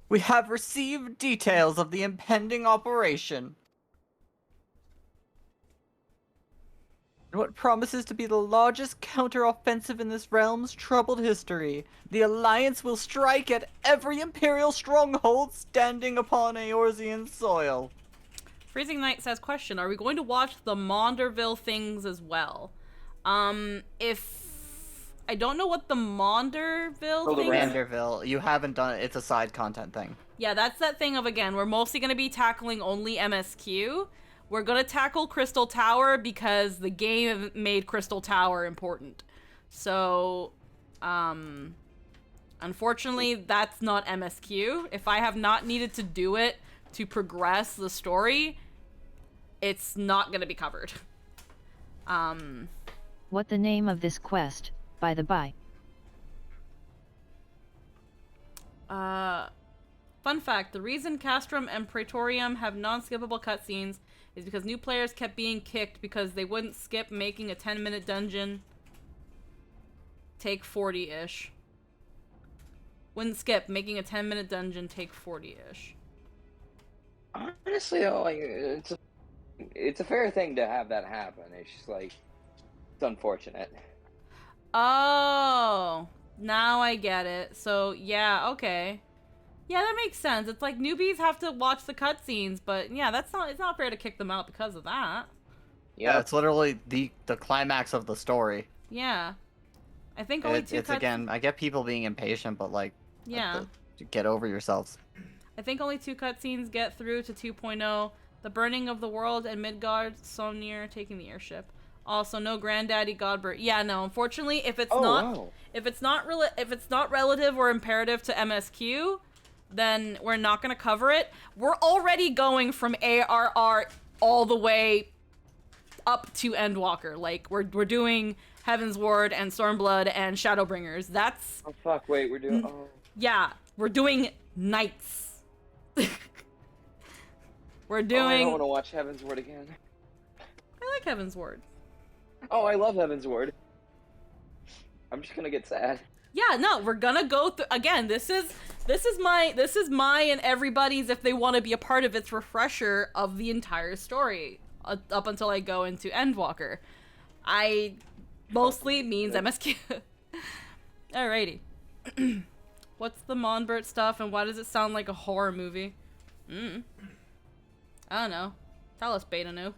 Speaker 9: We have received details of the impending operation. In what promises to be the largest counter-offensive in this realm's troubled history, the Alliance will strike at every Imperial stronghold standing upon Eorzean soil.
Speaker 6: Freezing Knight says, question, are we going to watch the Maunderville things as well? If... I don't know what the Maunderville thing is.
Speaker 9: Randerville, you haven't done it. It's a side content thing.
Speaker 6: Yeah, that's that thing of, again, we're mostly going to be tackling only MSQ. We're going to tackle Crystal Tower because the game made Crystal Tower important. So, unfortunately, that's not MSQ. If I have not needed to do it to progress the story, it's not going to be covered.
Speaker 3: What the name of this quest, by the by?
Speaker 6: Fun fact, the reason Castrum and Praetorium have non-skippable cutscenes is because new players kept being kicked because they wouldn't skip making a 10-minute dungeon take 40-ish. Wouldn't skip making a 10-minute dungeon take 40-ish.
Speaker 15: Honestly, though, like, it's a fair thing to have that happen. It's just like, it's unfortunate.
Speaker 6: Oh, now I get it. So, yeah, okay. Yeah, that makes sense. It's like newbies have to watch the cutscenes, but yeah, it's not fair to kick them out because of that.
Speaker 9: Yeah, it's literally the climax of the story.
Speaker 6: Yeah. I think only two
Speaker 9: It's again, I get people being impatient, but like,
Speaker 6: yeah.
Speaker 9: Get over yourselves.
Speaker 6: I think only 2 cutscenes get through to 2.0. The burning of the world and Midgard, Somnir taking the airship. Also, no Granddaddy Godbert. Yeah, no. Unfortunately, if it's not relative or imperative to MSQ, then we're not gonna cover it. We're already going from ARR all the way up to Endwalker. Like we're doing Heaven's Ward and Stormblood and Shadowbringers. That's
Speaker 15: Oh fuck! Wait, we're doing.
Speaker 6: yeah, we're doing Knights. We're doing.
Speaker 15: Oh, I don't want to watch Heaven's Ward again.
Speaker 6: I like Heaven's Ward.
Speaker 15: Oh, I love Heaven's Ward. I'm just gonna get sad.
Speaker 6: Yeah, no, we're gonna go through again. This is my and everybody's, if they want to be a part of its refresher of the entire story up until I go into Endwalker. I mostly means MSQ. Alrighty. What's the Monbert stuff and why does it sound like a horror movie? I don't know. Tell us, Beta Nu.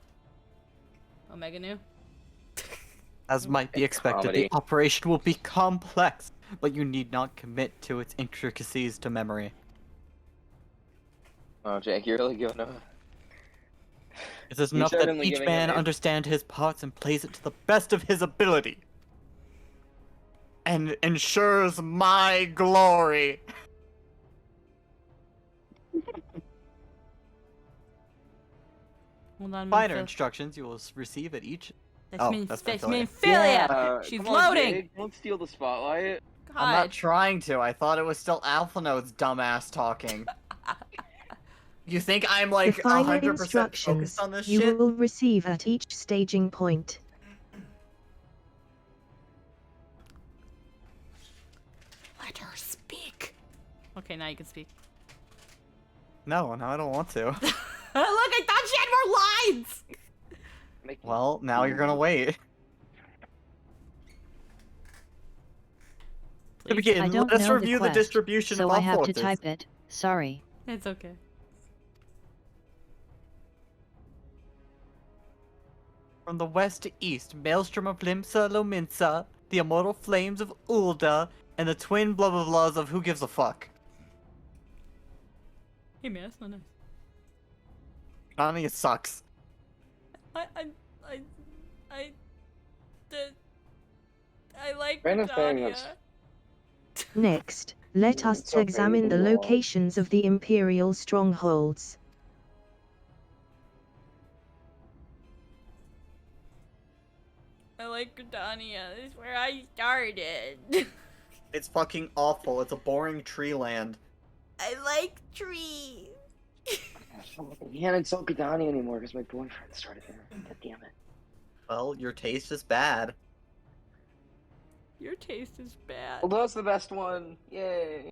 Speaker 6: Omega Nu.
Speaker 9: As might be expected, the operation will be complex, but you need not commit to its intricacies to memory.
Speaker 15: Oh, Jake, you're really going to...
Speaker 9: It is enough that each man understand his parts and plays it to the best of his ability. And ensures my glory.
Speaker 6: Hold on,
Speaker 9: Finer instructions you will receive at each...
Speaker 6: That's Minfilia. She's loading.
Speaker 15: Jake, don't steal the spotlight.
Speaker 6: God.
Speaker 9: I'm not trying to. I thought it was still Alphinode's dumbass talking. You think I'm like
Speaker 17: The finer
Speaker 9: 100%
Speaker 17: instructions
Speaker 9: focused on this
Speaker 17: you
Speaker 9: shit?
Speaker 17: will receive at each staging point.
Speaker 6: Let her speak. Okay, now you can speak.
Speaker 9: No, I don't want to.
Speaker 6: Look, I thought she had more lines.
Speaker 9: Well, now you're gonna wait. To begin,
Speaker 3: I don't
Speaker 9: let us
Speaker 3: know
Speaker 9: review the
Speaker 3: quest,
Speaker 9: distribution
Speaker 3: so
Speaker 9: of
Speaker 3: I
Speaker 9: our
Speaker 3: have
Speaker 9: forces.
Speaker 3: to type it. Sorry.
Speaker 6: It's okay.
Speaker 9: From the west to east, Maelstrom of Limsa Lominsa, the immortal flames of Ulda, and the twin blah blah blahs of who gives a fuck.
Speaker 6: Hey man, that's not nice.
Speaker 9: Connie, it sucks.
Speaker 6: I
Speaker 1: I like
Speaker 15: Kind of thing
Speaker 1: Britannia.
Speaker 15: that's
Speaker 17: Next, let us
Speaker 15: It's okay,
Speaker 17: examine
Speaker 15: you
Speaker 17: the
Speaker 15: can go on.
Speaker 17: locations of the Imperial strongholds.
Speaker 1: I like Britannia. This is where I started.
Speaker 9: It's fucking awful. It's a boring tree land.
Speaker 1: I like trees.
Speaker 15: I can't insult Gadani anymore because my boyfriend started there. God damn it.
Speaker 9: Well, your taste is bad.
Speaker 1: Your taste is bad.
Speaker 15: Well, that's the best one. Yay.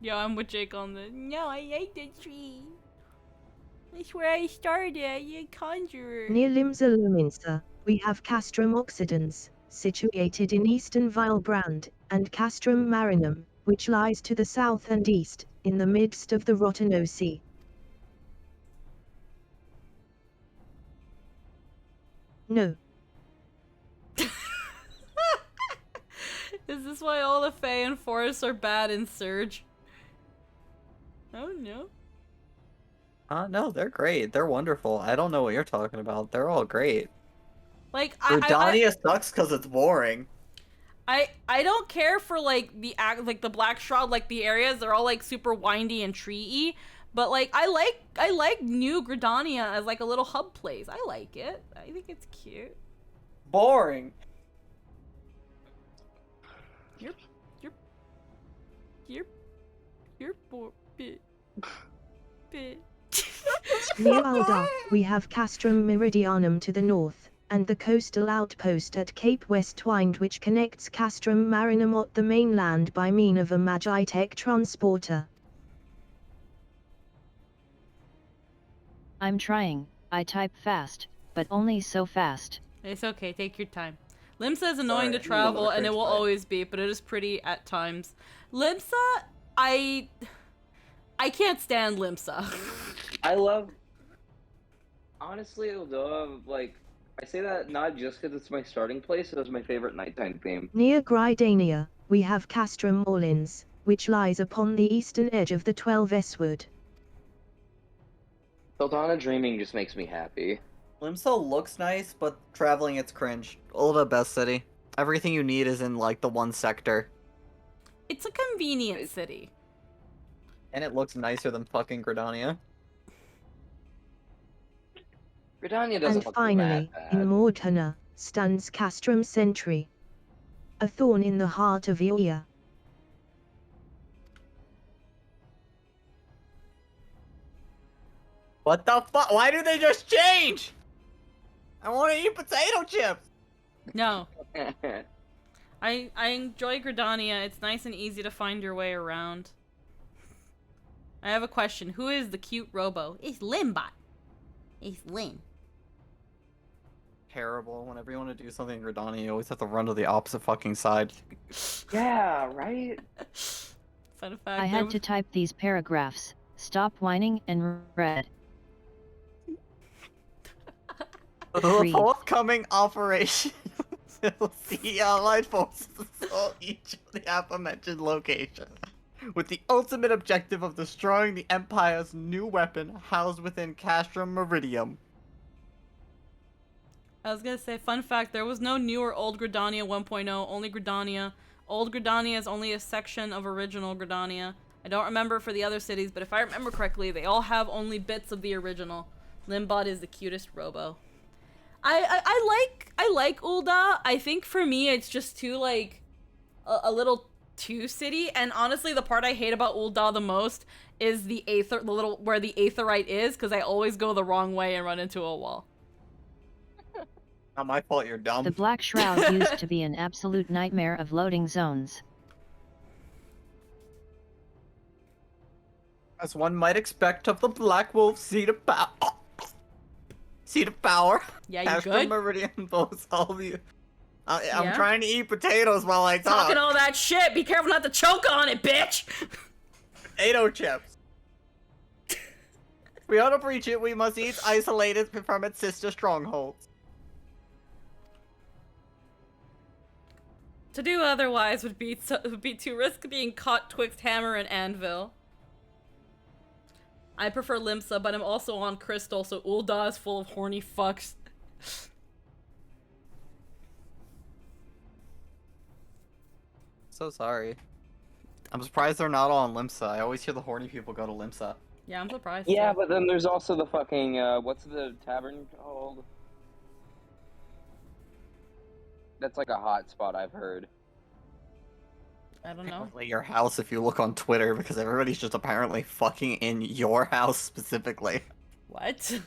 Speaker 1: Yo, I'm with Jake on the. No, I like the tree. That's where I started. You conjurer.
Speaker 17: Near Limsa Luminsa, we have Castrum Occidens, situated in eastern Vilebrand, and Castrum Marinum, which lies to the south and east, in the midst of the Rotteno Sea. No.
Speaker 1: Is this why all the Fae and forests are bad in Surge? Oh no.
Speaker 9: No, they're great. They're wonderful. I don't know what you're talking about. They're all great.
Speaker 1: Like
Speaker 9: Gridania sucks because it's boring.
Speaker 1: I don't care for like the Black Shroud, like the areas, they're all like super windy and tree-y. But like I like New Gridania as like a little hub place. I like it. I think it's cute.
Speaker 9: Boring.
Speaker 1: You're bit.
Speaker 17: Near Aldar, we have Castrum Meridianum to the north, and the coastal outpost at Cape Westwind which connects Castrum Marinum at the mainland by mean of a Magitech transporter.
Speaker 3: I'm trying. I type fast, but only so fast.
Speaker 1: It's okay, take your time. Limsa is annoying to
Speaker 9: Sorry,
Speaker 1: travel, and it will
Speaker 9: cringe
Speaker 1: always be, but it is pretty at times. Limsa, I can't stand Limsa.
Speaker 15: I love. Honestly, although like I say that not just because it's my starting place, it was my favorite nighttime theme.
Speaker 17: Near Gridania, we have Castrum Orlins, which lies upon the eastern edge of the 12S Wood.
Speaker 15: Sultana Dreaming just makes me happy.
Speaker 9: Limsa looks nice, but traveling it's cringe. Ulda best city. Everything you need is in like the one sector.
Speaker 1: It's a convenient city.
Speaker 9: And it looks nicer than fucking Gridania.
Speaker 15: Gridania doesn't
Speaker 17: And
Speaker 15: look
Speaker 17: finally,
Speaker 15: that
Speaker 17: in
Speaker 15: bad.
Speaker 17: Mordhana, stands Castrum Sentry, a thorn in the heart of Ioia.
Speaker 9: What the fuck? Why do they just change? I want to eat potato chips.
Speaker 1: No. I enjoy Gridania. It's nice and easy to find your way around. I have a question. Who is the cute robo? It's Limbot. It's Lin.
Speaker 9: Terrible. Whenever you want to do something in Gridania, you always have to run to the opposite fucking side.
Speaker 15: Yeah, right?
Speaker 1: Fun fact.
Speaker 3: I had to type these paragraphs. Stop whining and read.
Speaker 9: The forthcoming operation will see Allied forces assault each of the aforementioned locations, with the ultimate objective of destroying the Empire's new weapon housed within Castrum Meridium.
Speaker 1: I was gonna say, fun fact, there was no new or old Gridania 1.0, only Gridania. Old Gridania is only a section of original Gridania. I don't remember for the other cities, but if I remember correctly, they all have only bits of the original. Limbot is the cutest robo. I like Ul'dah. I think for me it's just too like a little too city, and honestly the part I hate about Ul'dah the most is the little where the Aetherite is, because I always go the wrong way and run into a wall.
Speaker 9: Not my fault you're dumb.
Speaker 3: The Black Shroud used to be an absolute nightmare of loading zones.
Speaker 9: As one might expect of the Black Wolf seat of power. Seat of power.
Speaker 1: Yeah, you
Speaker 9: Castrum
Speaker 1: good?
Speaker 9: Meridian boasts all of you. I'm
Speaker 1: Yeah?
Speaker 9: trying to eat potatoes while I talk.
Speaker 1: Talking all that shit, be careful not to choke on it, bitch!
Speaker 9: Potato chips. If we ought to breach it, we must each isolate it from its sister strongholds.
Speaker 1: To do otherwise would be to risk being caught twixt hammer and anvil. I prefer Limsa, but I'm also on Crystal, so Ul'dah is full of horny fucks.
Speaker 9: so sorry. I'm surprised they're not all on Limsa. I always hear the horny people go to Limsa.
Speaker 6: Yeah, I'm surprised.
Speaker 15: Yeah,
Speaker 6: too.
Speaker 15: but then there's also the fucking, what's the tavern called? That's like a hot spot, I've heard.
Speaker 6: I don't know.
Speaker 9: Apparently your house if you look on Twitter, because everybody's just apparently fucking in your house specifically.
Speaker 6: What?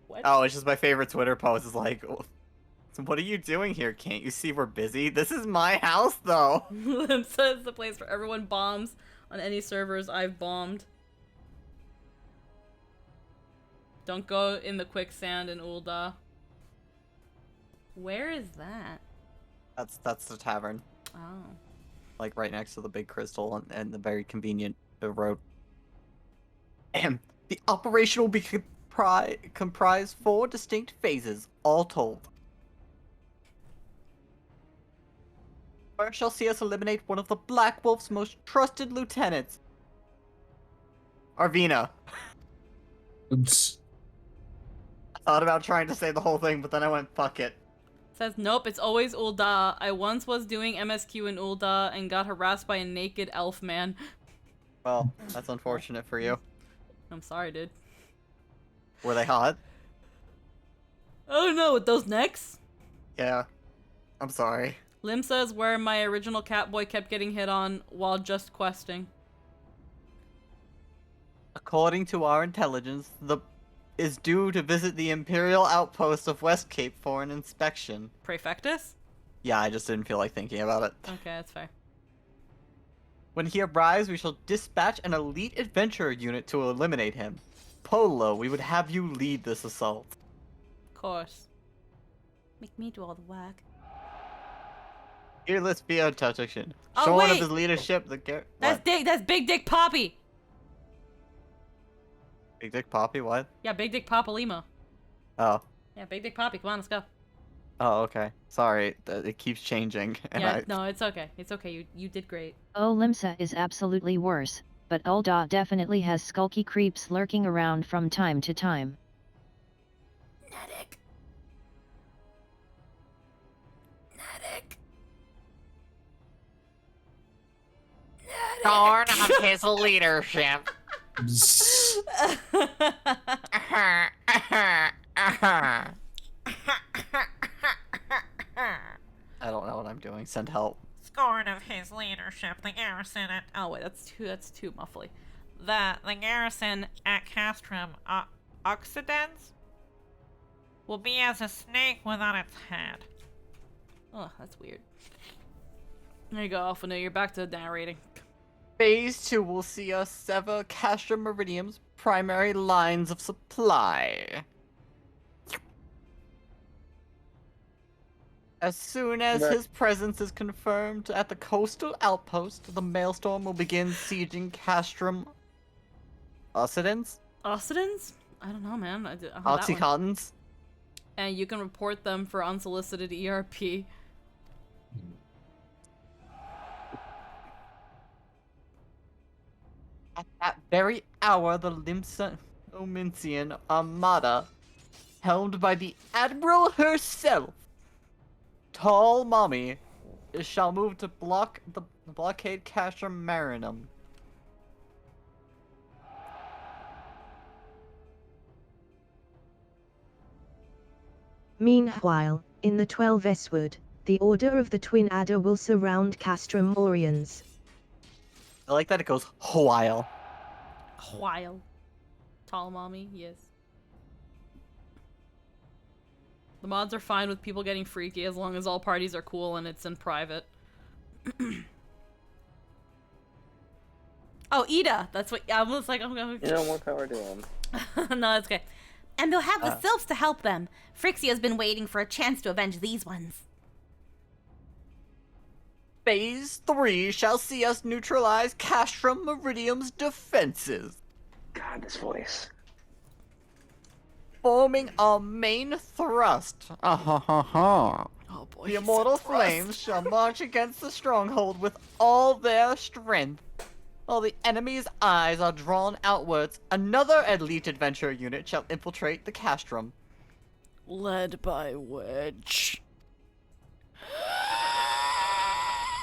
Speaker 6: What?
Speaker 9: Oh, it's just my favorite Twitter post is like, so what are you doing here? Can't you see we're busy? This is my house, though.
Speaker 6: Limsa is the place where everyone bombs on any servers I've bombed. Don't go in the quicksand in Ul'dah. Where is that?
Speaker 9: That's the tavern.
Speaker 6: Oh.
Speaker 9: Like right next to the big crystal and the very convenient road. And the operation will be comprise 4 distinct phases, all told. First shall see us eliminate one of the Black Wolf's most trusted lieutenants, Arvina.
Speaker 2: Oops.
Speaker 9: I thought about trying to say the whole thing, but then I went, fuck it.
Speaker 6: Says, nope, it's always Ul'dah. I once was doing MSQ in Ul'dah and got harassed by a naked elf man.
Speaker 9: Well, that's unfortunate for you.
Speaker 6: I'm sorry, dude.
Speaker 9: Were they hot?
Speaker 6: I don't know, with those necks?
Speaker 9: Yeah. I'm sorry.
Speaker 6: Limsa is where my original Catboy kept getting hit on while just questing.
Speaker 9: According to our intelligence, the is due to visit the Imperial outpost of West Cape for an inspection.
Speaker 6: Prefectus?
Speaker 9: Yeah, I just didn't feel like thinking about it.
Speaker 6: Okay, that's fair.
Speaker 9: When he arrives, we shall dispatch an elite adventurer unit to eliminate him. Polo, we would have you lead this assault.
Speaker 6: Of course.
Speaker 13: Make me do all the work.
Speaker 9: Fearless beyond touchation.
Speaker 6: Oh,
Speaker 9: Showing of
Speaker 6: wait!
Speaker 9: his leadership,
Speaker 6: That's Big Dick Poppy!
Speaker 9: Big Dick Poppy, what?
Speaker 6: Yeah, Big Dick Papa Lima.
Speaker 9: Oh.
Speaker 6: Yeah, Big Dick Poppy, come on, let's go.
Speaker 9: Oh, okay. Sorry, it keeps changing. And
Speaker 6: Yeah, no, it's okay. It's okay, you did great.
Speaker 3: Oh, Limsa is absolutely worse, but Ul'dah definitely has skulky creeps lurking around from time to time.
Speaker 6: Nedic.
Speaker 9: Born of his leadership. I don't know what I'm doing. Send help.
Speaker 5: Scorn of his leadership, the garrison at...
Speaker 6: Oh wait, that's too muffly.
Speaker 5: The garrison at Castrum, Occidens, will be as a snake without its head.
Speaker 6: Oh, that's weird. There you go, Alphanu, you're back to narrating.
Speaker 9: Phase 2 will see us sever Castrum Meridium's primary lines of supply. As soon as his presence is confirmed at the coastal outpost, the Maelstrom will begin sieging Castrum Occidens?
Speaker 6: Occidens? I don't know, man.
Speaker 9: Oxycontins?
Speaker 6: And you can report them for unsolicited ERP.
Speaker 9: At that very hour, the Limsa Omincian Armada, helmed by the Admiral herself, Tall Mommy, shall move to blockade Castrum Marinum.
Speaker 17: Meanwhile, in the 12S Wood, the Order of the Twin Adder will surround Castrum Morians.
Speaker 9: I like that it goes while.
Speaker 6: While. Tall mommy, yes. The mods are fine with people getting freaky as long as all parties are cool and it's in private. Oh, Ida! That's what I was like.
Speaker 15: You know, more power to him.
Speaker 6: No, that's okay.
Speaker 13: And they'll have the Sylphs to help them. Phyrexia's been waiting for a chance to avenge these ones.
Speaker 9: Phase 3 shall see us neutralize Castrum Meridium's defenses.
Speaker 15: God, this voice.
Speaker 9: Forming our main thrust.
Speaker 6: Oh boy.
Speaker 9: The immortal flames shall march against the stronghold with all their strength. While the enemy's eyes are drawn outwards, another elite adventure unit shall infiltrate the Castrum.
Speaker 6: Led by Wedge.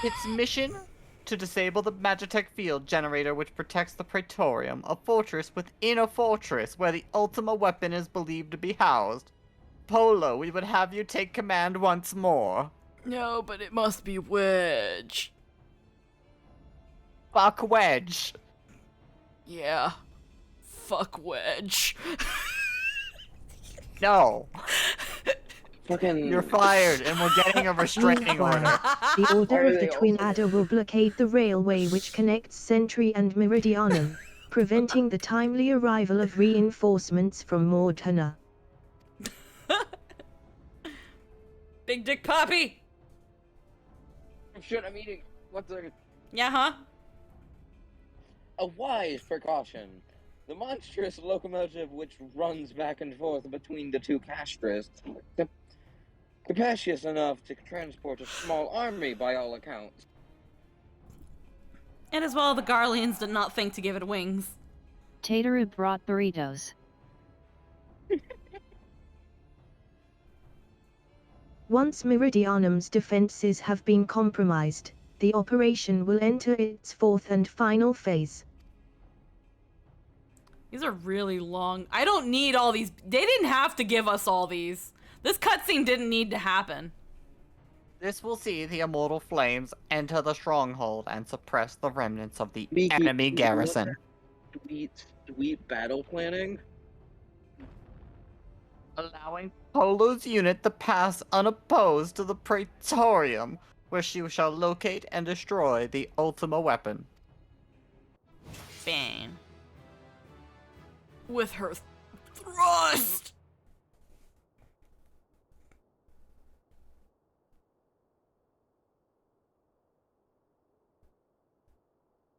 Speaker 9: Its mission? To disable the Magitech field generator which protects the Praetorium, a fortress within a fortress where the Ultima weapon is believed to be housed. Polo, we would have you take command once more.
Speaker 6: No, but it must be Wedge.
Speaker 9: Fuck Wedge.
Speaker 6: Yeah. Fuck Wedge.
Speaker 9: No.
Speaker 15: Fucking.
Speaker 9: You're fired, and we're getting a restraining order.
Speaker 17: The Order of the Twin Adder will blockade the railway which connects Sentry and Meridianum, preventing the timely arrival of reinforcements from Mordhana.
Speaker 6: Big Dick Poppy!
Speaker 15: Shit, I'm eating. What's the.
Speaker 6: Yeah, huh?
Speaker 15: A wise precaution. The monstrous locomotive which runs back and forth between the two castras. Capacious enough to transport a small army by all accounts.
Speaker 6: And as well, the Garleans did not think to give it wings.
Speaker 3: Tateru brought burritos.
Speaker 17: Once Meridianum's defenses have been compromised, the operation will enter its fourth and final phase.
Speaker 6: These are really long. I don't need all these. They didn't have to give us all these. This cutscene didn't need to happen.
Speaker 9: This will see the immortal flames enter the stronghold and suppress the remnants of the enemy garrison.
Speaker 15: Sweet battle planning.
Speaker 9: Allowing Polo's unit to pass unopposed to the Praetorium, where she shall locate and destroy the Ultima weapon.
Speaker 6: Bang. With her thrust!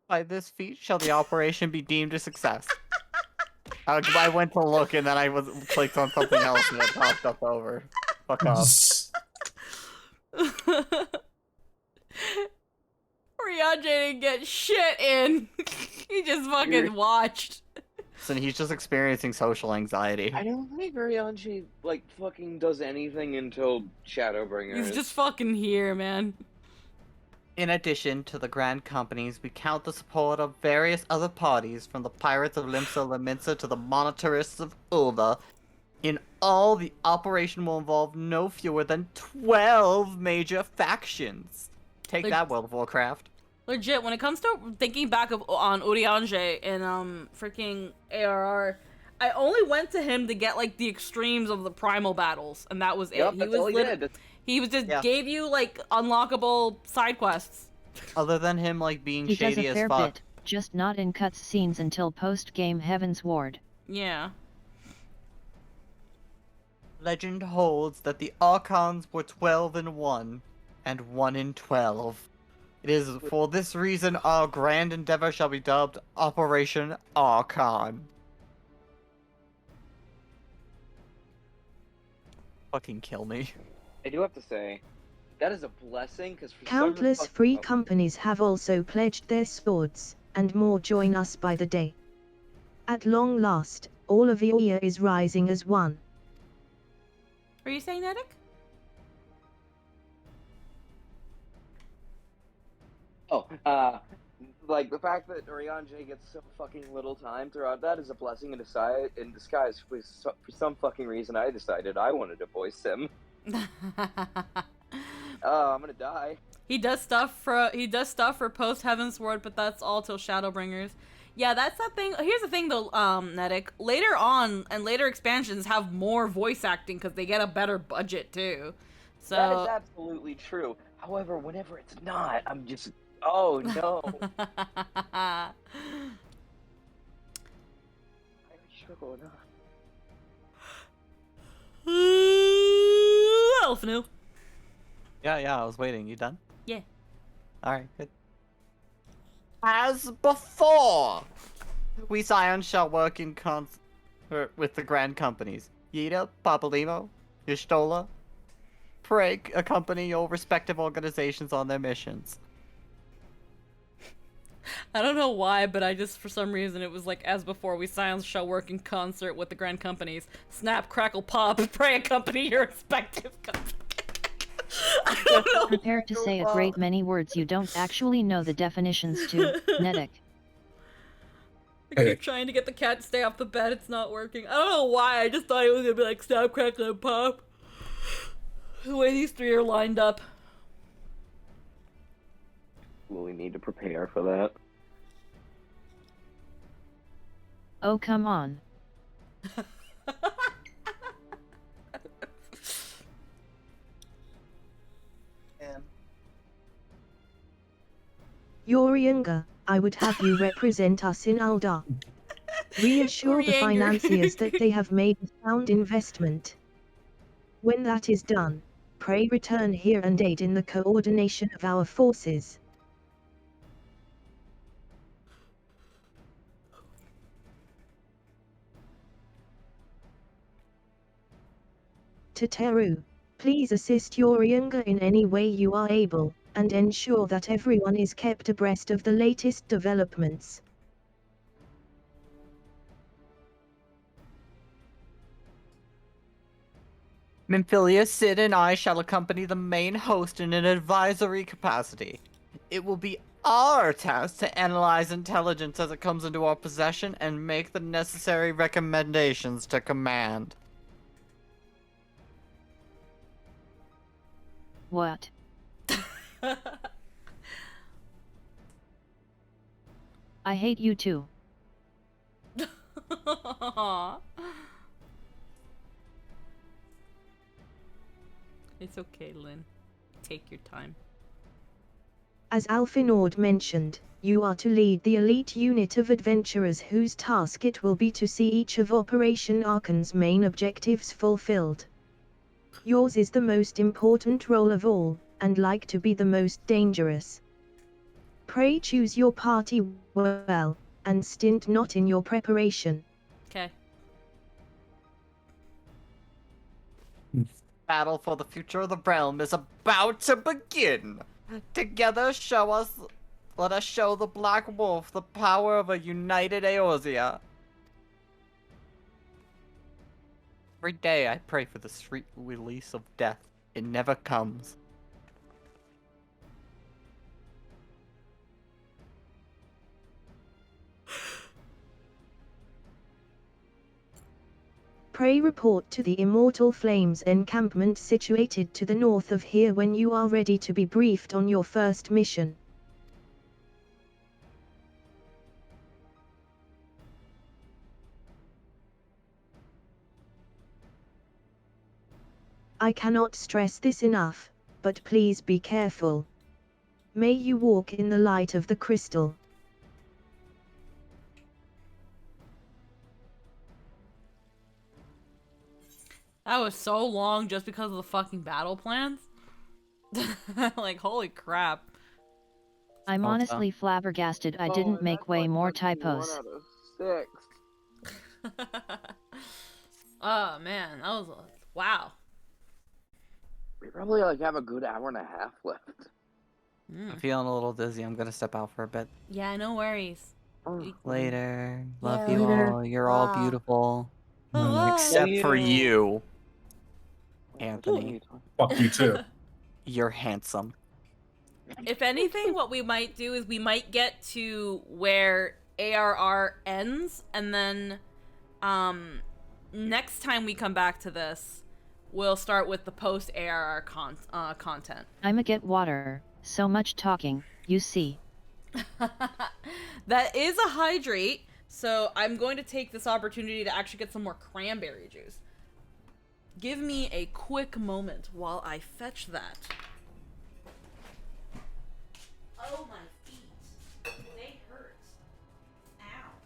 Speaker 9: By this feat shall the operation be deemed a success. I went to look and then I clicked on something else and it popped up over. Fuck off.
Speaker 6: Riaje didn't get shit in. He just fucking watched.
Speaker 9: And he's just experiencing social anxiety.
Speaker 15: I don't think Arianchi, like, fucking does anything until Shadowbringers.
Speaker 6: He's just fucking here, man.
Speaker 9: In addition to the Grand Companies, we count the support of various other parties, from the Pirates of Limsa Laminsa to the Monetarists of Ulva. In all, the operation will involve no fewer than 12 major factions. Take that, World of Warcraft.
Speaker 6: Legit, when it comes to thinking back on Urianger and freaking ARR, I only went to him to get like the extremes of the primal battles, and that was it.
Speaker 15: Yep, that's all he did.
Speaker 6: He was just gave you like unlockable side quests.
Speaker 9: Other than him like being
Speaker 3: He
Speaker 9: shady
Speaker 3: does a fair
Speaker 9: as fuck.
Speaker 3: bit, just not in cutscenes until post-game Heaven's Ward.
Speaker 6: Yeah.
Speaker 9: Legend holds that the Archons were 12 in 1, and 1 in 12. It is for this reason our grand endeavor shall be dubbed Operation Archon. Fucking kill me.
Speaker 15: I do have to say, that is a blessing, because for
Speaker 17: Countless free companies have also pledged their swords, and more join us by the day. At long last, all of Ioia is rising as one.
Speaker 6: Are you saying that, Nick?
Speaker 15: Like, the fact that Oriange gets so fucking little time throughout that is a blessing in disguise. For some fucking reason, I decided I wanted to voice him. I'm gonna die.
Speaker 6: He does stuff for post Heaven's Ward, but that's all till Shadowbringers. Yeah, that's that thing. Here's the thing though, Nedic. Later on, and later expansions have more voice acting because they get a better budget too. So
Speaker 15: That is absolutely true. However, whenever it's not, I'm just, oh no. I struggle enough.
Speaker 6: Elfinu.
Speaker 9: Yeah, I was waiting. You done?
Speaker 6: Yeah.
Speaker 9: Alright, good. As before, we Scions shall work in concert with the Grand Companies. Yida, Papalimo, Y'shtola, pray accompany your respective organizations on their missions.
Speaker 6: I don't know why, but I just, for some reason, it was like, as before, we Scions shall work in concert with the Grand Companies. Snap, crackle, pop, pray accompany your respective companies.
Speaker 3: Prepare to say a great many words you don't actually know the definitions to, Nedic.
Speaker 1: I keep trying to get the cat to stay off the bed, it's not working. I don't know why, I just thought it was gonna be like stop, crackle, and pop. The way these three are lined up.
Speaker 15: Will we need to prepare for that?
Speaker 3: Oh, come on.
Speaker 17: Yorianga, I would have you represent us in Aldar. Reassure the
Speaker 13: Orianger.
Speaker 17: financiers that they have made a sound investment. When that is done, pray return here and aid in the coordination of our forces. Teteru, please assist Yorianga in any way you are able, and ensure that everyone is kept abreast of the latest developments.
Speaker 9: Minfilia, Sid, and I shall accompany the main host in an advisory capacity. It will be our task to analyze intelligence as it comes into our possession and make the necessary recommendations to command.
Speaker 3: What? I hate you too.
Speaker 1: It's okay, Lynn. Take your time.
Speaker 17: As Alfinord mentioned, you are to lead the elite unit of adventurers whose task it will be to see each of Operation Arkan's main objectives fulfilled. Yours is the most important role of all, and like to be the most dangerous. Pray choose your party well, and stint not in your preparation.
Speaker 1: Okay.
Speaker 9: Battle for the future of the realm is about to begin. Together, let us show the Black Wolf the power of a united Eorzea. Every day I pray for the sweet release of death. It never comes.
Speaker 17: Pray report to the Immortal Flames encampment situated to the north of here when you are ready to be briefed on your first mission. I cannot stress this enough, but please be careful. May you walk in the light of the crystal.
Speaker 1: That was so long just because of the fucking battle plans. Like, holy crap.
Speaker 3: I'm honestly flabbergasted I didn't make way more typos.
Speaker 15: 1 out of 6.
Speaker 1: Oh man, that was wow.
Speaker 15: We probably like have a good hour and a half left.
Speaker 9: I'm feeling a little dizzy. I'm gonna step out for a bit.
Speaker 1: Yeah, no worries.
Speaker 9: Later. Love
Speaker 1: Yeah,
Speaker 9: you
Speaker 1: later.
Speaker 9: all. You're all beautiful.
Speaker 1: Bye.
Speaker 9: Except for you,
Speaker 15: What
Speaker 9: Anthony.
Speaker 2: Fuck you too.
Speaker 9: You're handsome.
Speaker 1: If anything, what we might do is we might get to where ARR ends, and then next time we come back to this, we'll start with the post ARR content.
Speaker 3: I'ma get water. So much talking, you see.
Speaker 1: That is a hydrate, so I'm going to take this opportunity to actually get some more cranberry juice. Give me a quick moment while I fetch that. Oh, my feet. They hurt. Ow.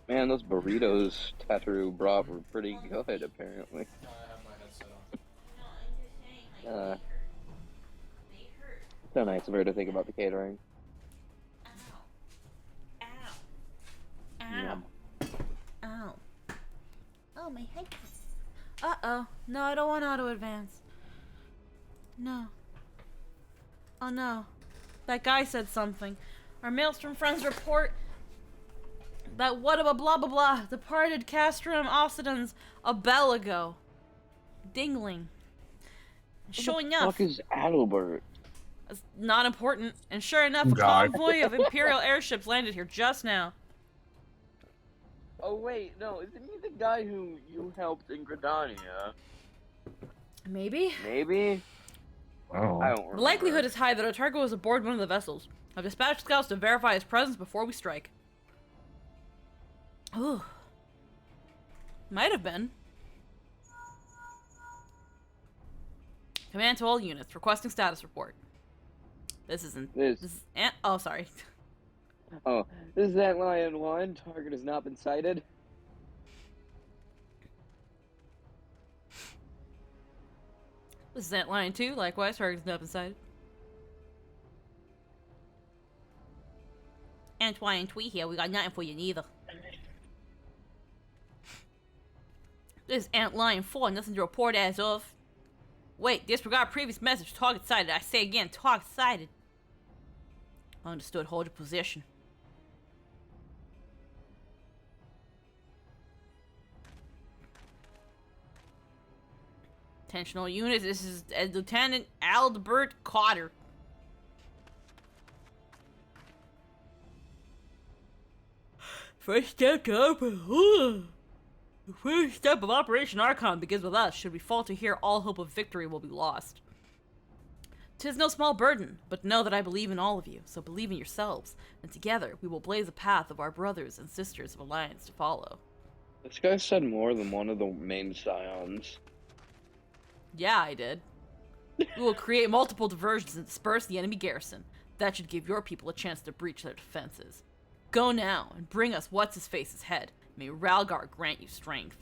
Speaker 15: Man, those burritos Teteru brought were pretty good, apparently. So nice of her to think about the catering.
Speaker 1: Ow. Ow. Oh, my head. Uh-oh. No, I don't want auto advance. No. Oh, no. That guy said something. Our Maelstrom friends report that what blah blah blah departed Castrum Occidens a bell ago. Dingling. Sure
Speaker 15: What
Speaker 1: enough.
Speaker 15: the fuck is Adalbert?
Speaker 1: That's not important. And sure enough, a
Speaker 2: God.
Speaker 1: convoy of Imperial airships landed here just now.
Speaker 15: Oh wait, no, isn't he the guy who you helped in Gridania?
Speaker 1: Maybe?
Speaker 15: Maybe?
Speaker 2: Oh.
Speaker 15: I don't
Speaker 1: The
Speaker 15: remember.
Speaker 1: likelihood is high that our target was aboard one of the vessels. I've dispatched scouts to verify his presence before we strike. Ooh. Might have been. Command to all units, requesting status report. This isn't...
Speaker 15: This
Speaker 1: is... Oh, sorry.
Speaker 15: Oh, this is Antlion 1. Target has not been sighted.
Speaker 1: This is Antlion 2, likewise, target's not been sighted. Antlion 3 here, we got nothing for you neither. This is Antlion 4, nothing to report as of. Wait, disregard previous message, target sighted. I say again, target sighted. Understood, hold your position. Attention all units, this is Lieutenant Albert Cotter. First step of Operation Archon begins with us. Should we falter here, all hope of victory will be lost. 'Tis no small burden, but know that I believe in all of you, so believe in yourselves, and together we will blaze a path of our brothers and sisters of Alliance to follow.
Speaker 15: This guy said more than one of the main scions.
Speaker 1: Yeah, I did. We will create multiple diversions and disperse the enemy garrison. That should give your people a chance to breach their defenses. Go now and bring us What's-His-Face's head. May Ralgar grant you strength.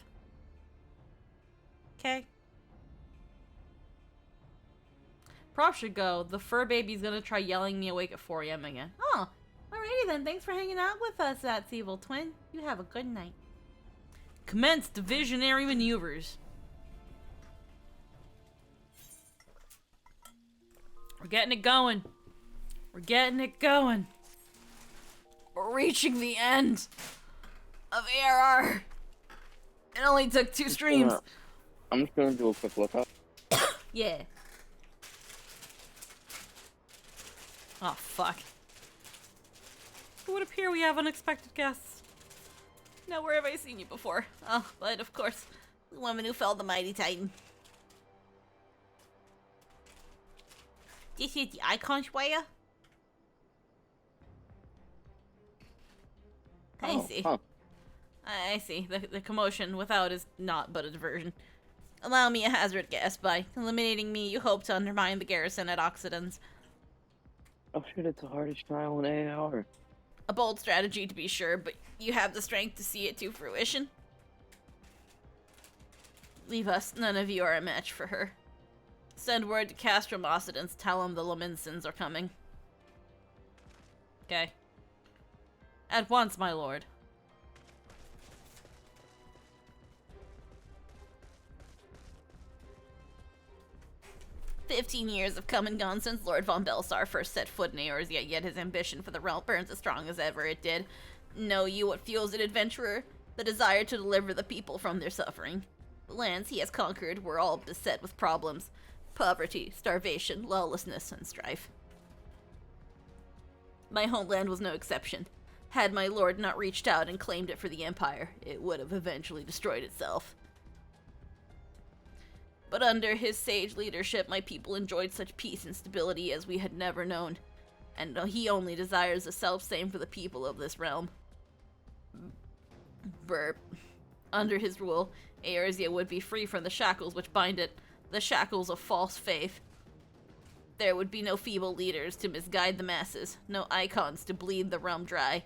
Speaker 1: Okay. Prop should go. The fur baby's gonna try yelling me awake at 4 a.m. again. Oh, alrighty then. Thanks for hanging out with us, that's evil twin. You have a good night. Commence divisionary maneuvers. We're getting it going. We're getting it going. We're reaching the end of ARR. It only took 2 streams.
Speaker 15: I'm just gonna do a quick look up.
Speaker 1: Yeah. Oh, fuck. It would appear we have unexpected guests. Now, where have I seen you before? Oh, but of course, the woman who felled the mighty titan. This is the icon square? I see.
Speaker 15: Huh.
Speaker 1: I see. The commotion without is not but a diversion. Allow me a hazard guess. By eliminating me, you hope to undermine the garrison at Oxidans.
Speaker 15: Oh shit, it's the hardest trial in AR.
Speaker 1: A bold strategy, to be sure, but you have the strength to see it to fruition. Leave us. None of you are a match for her. Send word to Castro Oxidans. Tell him the Laminsons are coming. Okay. At once, my lord. "15 years have come and gone since Lord von Belsar first set foot in Eorzea, yet his ambition for the realm burns as strong as ever it did. Know you what fuels an adventurer? The desire to deliver the people from their suffering. The lands he has conquered were all beset with problems. Poverty, starvation, lawlessness, and strife. My homeland was no exception. Had my lord not reached out and claimed it for the Empire, it would have eventually destroyed itself. But under his sage leadership, my people enjoyed such peace and stability as we had never known, and he only desires the self-same for the people of this realm. Burp. Under his rule, Eorzea would be free from the shackles which bind it, the shackles of false faith. There would be no feeble leaders to misguide the masses, no icons to bleed the realm dry.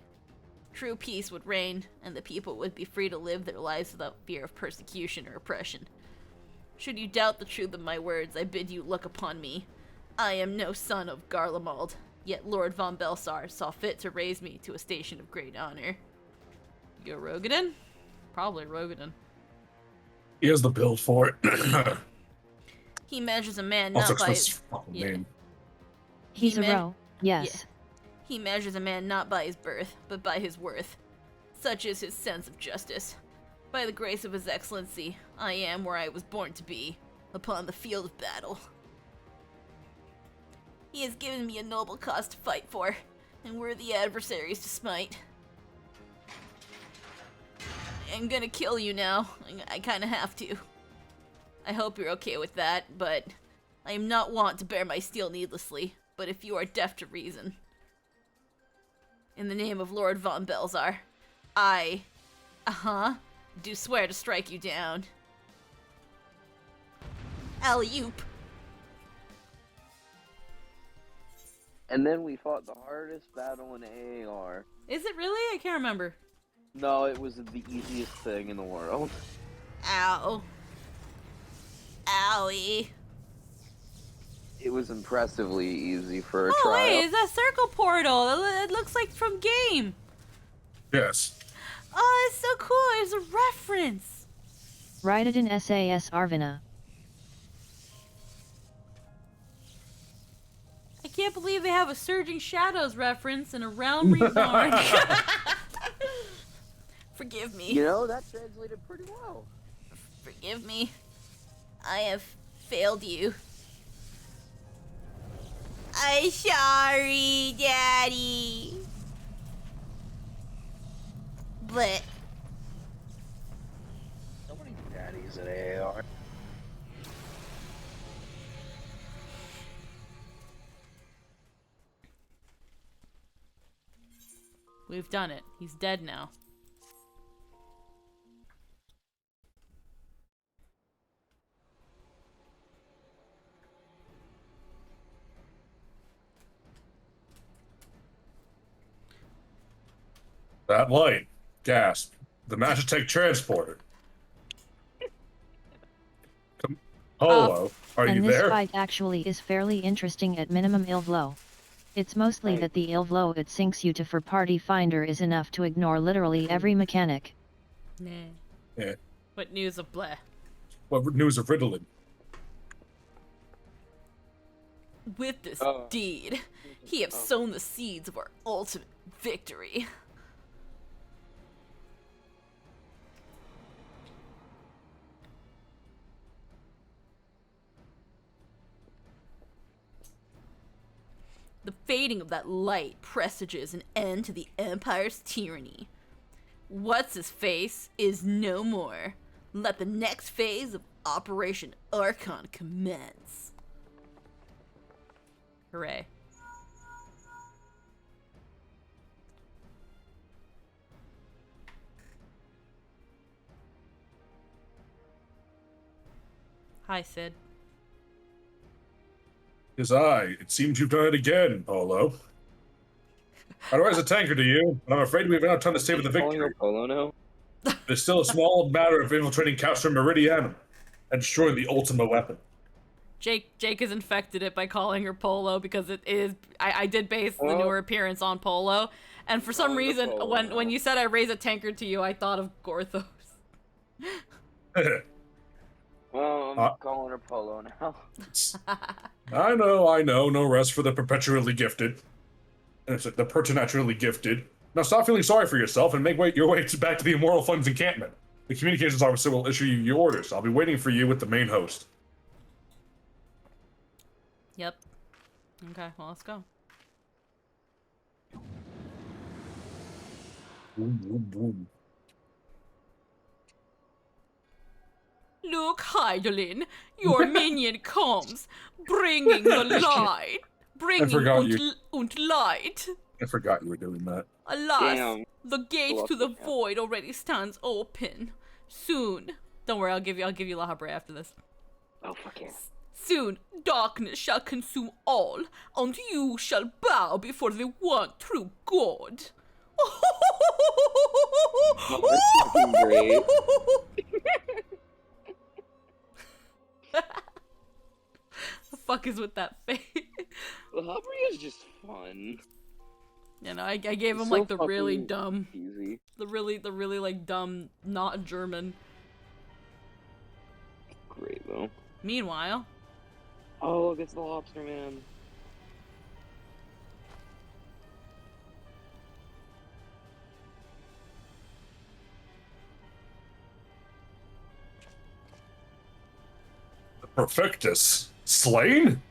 Speaker 1: True peace would reign, and the people would be free to live their lives without fear of persecution or oppression. Should you doubt the truth of my words, I bid you look upon me. I am no son of Garlemald, yet Lord von Belsar saw fit to raise me to a station of great honor. You go Rogadin? Probably Rogadin.
Speaker 2: He has the build for it.
Speaker 1: He measures a man
Speaker 2: Also
Speaker 1: not by
Speaker 2: his
Speaker 1: his...
Speaker 2: fucking
Speaker 1: Yeah.
Speaker 2: name.
Speaker 3: He's a
Speaker 1: me-
Speaker 3: row. Yes.
Speaker 1: Yeah. He measures a man not by his birth, but by his worth. Such is his sense of justice. By the grace of his excellency, I am where I was born to be, upon the field of battle. He has given me a noble cause to fight for, and worthy adversaries to smite. I'm gonna kill you now. I kinda have to. I hope you're okay with that, but I am not wont to bear my steel needlessly, but if you are deaf to reason. In the name of Lord von Belzar, I, do swear to strike you down. Alley-oop.
Speaker 14: And then we fought the hardest battle in AAR.
Speaker 1: Is it really? I can't remember.
Speaker 14: No, it was the easiest thing in the world.
Speaker 1: Ow. Owie.
Speaker 14: It was impressively easy for a
Speaker 1: Oh,
Speaker 14: trial.
Speaker 1: wait, it's a circle portal. It looks like from game.
Speaker 2: Yes.
Speaker 1: Oh, it's so cool. It's a reference.
Speaker 3: Write it in SAS Arvina.
Speaker 1: I can't believe they have a Surging Shadows reference and a Realm Reborn. Forgive me.
Speaker 14: You know, that translated pretty well.
Speaker 1: Forgive me. I have failed you. I'm sorry, Daddy. But
Speaker 14: So many daddies at AAR.
Speaker 1: we've done it. He's dead now.
Speaker 2: That light. Gasp. The Magitech transporter. Polo, are you
Speaker 3: And this
Speaker 2: there?
Speaker 3: fight actually is fairly interesting at minimum Ilvlo. It's mostly that the Ilvlo it sinks you to for Party Finder is enough to ignore literally every mechanic.
Speaker 1: Nah.
Speaker 2: Yeah.
Speaker 1: What news of Bleh?
Speaker 2: What news of Ritalin?
Speaker 1: With this deed, he have sown the seeds of our ultimate victory. The fading of that light presages an end to the Empire's tyranny. What's-his-face is no more. Let the next phase of Operation Archon commence. Hooray. Hi, Sid.
Speaker 2: It seems you've done it again, Polo. I rise a tanker to you, but I'm afraid we have enough time to save the victory.
Speaker 14: Polo now?
Speaker 2: There's still a small matter of infiltrating Castro Meridianum and destroying the Ultima weapon.
Speaker 1: Jake has infected it by calling her Polo because it is. I did base the newer appearance on Polo, and for some reason, when you said I raise a tankard to you, I thought of Gorthos.
Speaker 14: Well, I'm calling her Polo now.
Speaker 2: I know. No rest for the perpetually gifted. It's the preternaturally gifted. Now stop feeling sorry for yourself and make your way back to the Immortal Flames encampment. The communications officer will issue you your orders. I'll be waiting for you with the main host.
Speaker 1: Yep. Okay, well, let's go.
Speaker 2: Boom, boom, boom.
Speaker 1: Look, Heidelin, your minion comes, bringing the light. Bringing und light.
Speaker 2: I forgot you were doing that.
Speaker 1: Alas, the gate to the void already stands open. Soon. Don't worry, I'll give you La Habre after this.
Speaker 14: Oh, fuck yeah.
Speaker 1: Soon, darkness shall consume all, and you shall bow before the one true God.
Speaker 14: Oh, that's fucking great.
Speaker 1: The fuck is with that face?
Speaker 14: La Habre is just fun.
Speaker 1: You know, I gave him
Speaker 14: It's
Speaker 1: like
Speaker 14: so
Speaker 1: the really
Speaker 14: fucking
Speaker 1: dumb,
Speaker 14: easy.
Speaker 1: the really like dumb, not German.
Speaker 14: Great though.
Speaker 1: Meanwhile,
Speaker 14: oh look, it's the lobster man.
Speaker 2: The Perfectus. Slain?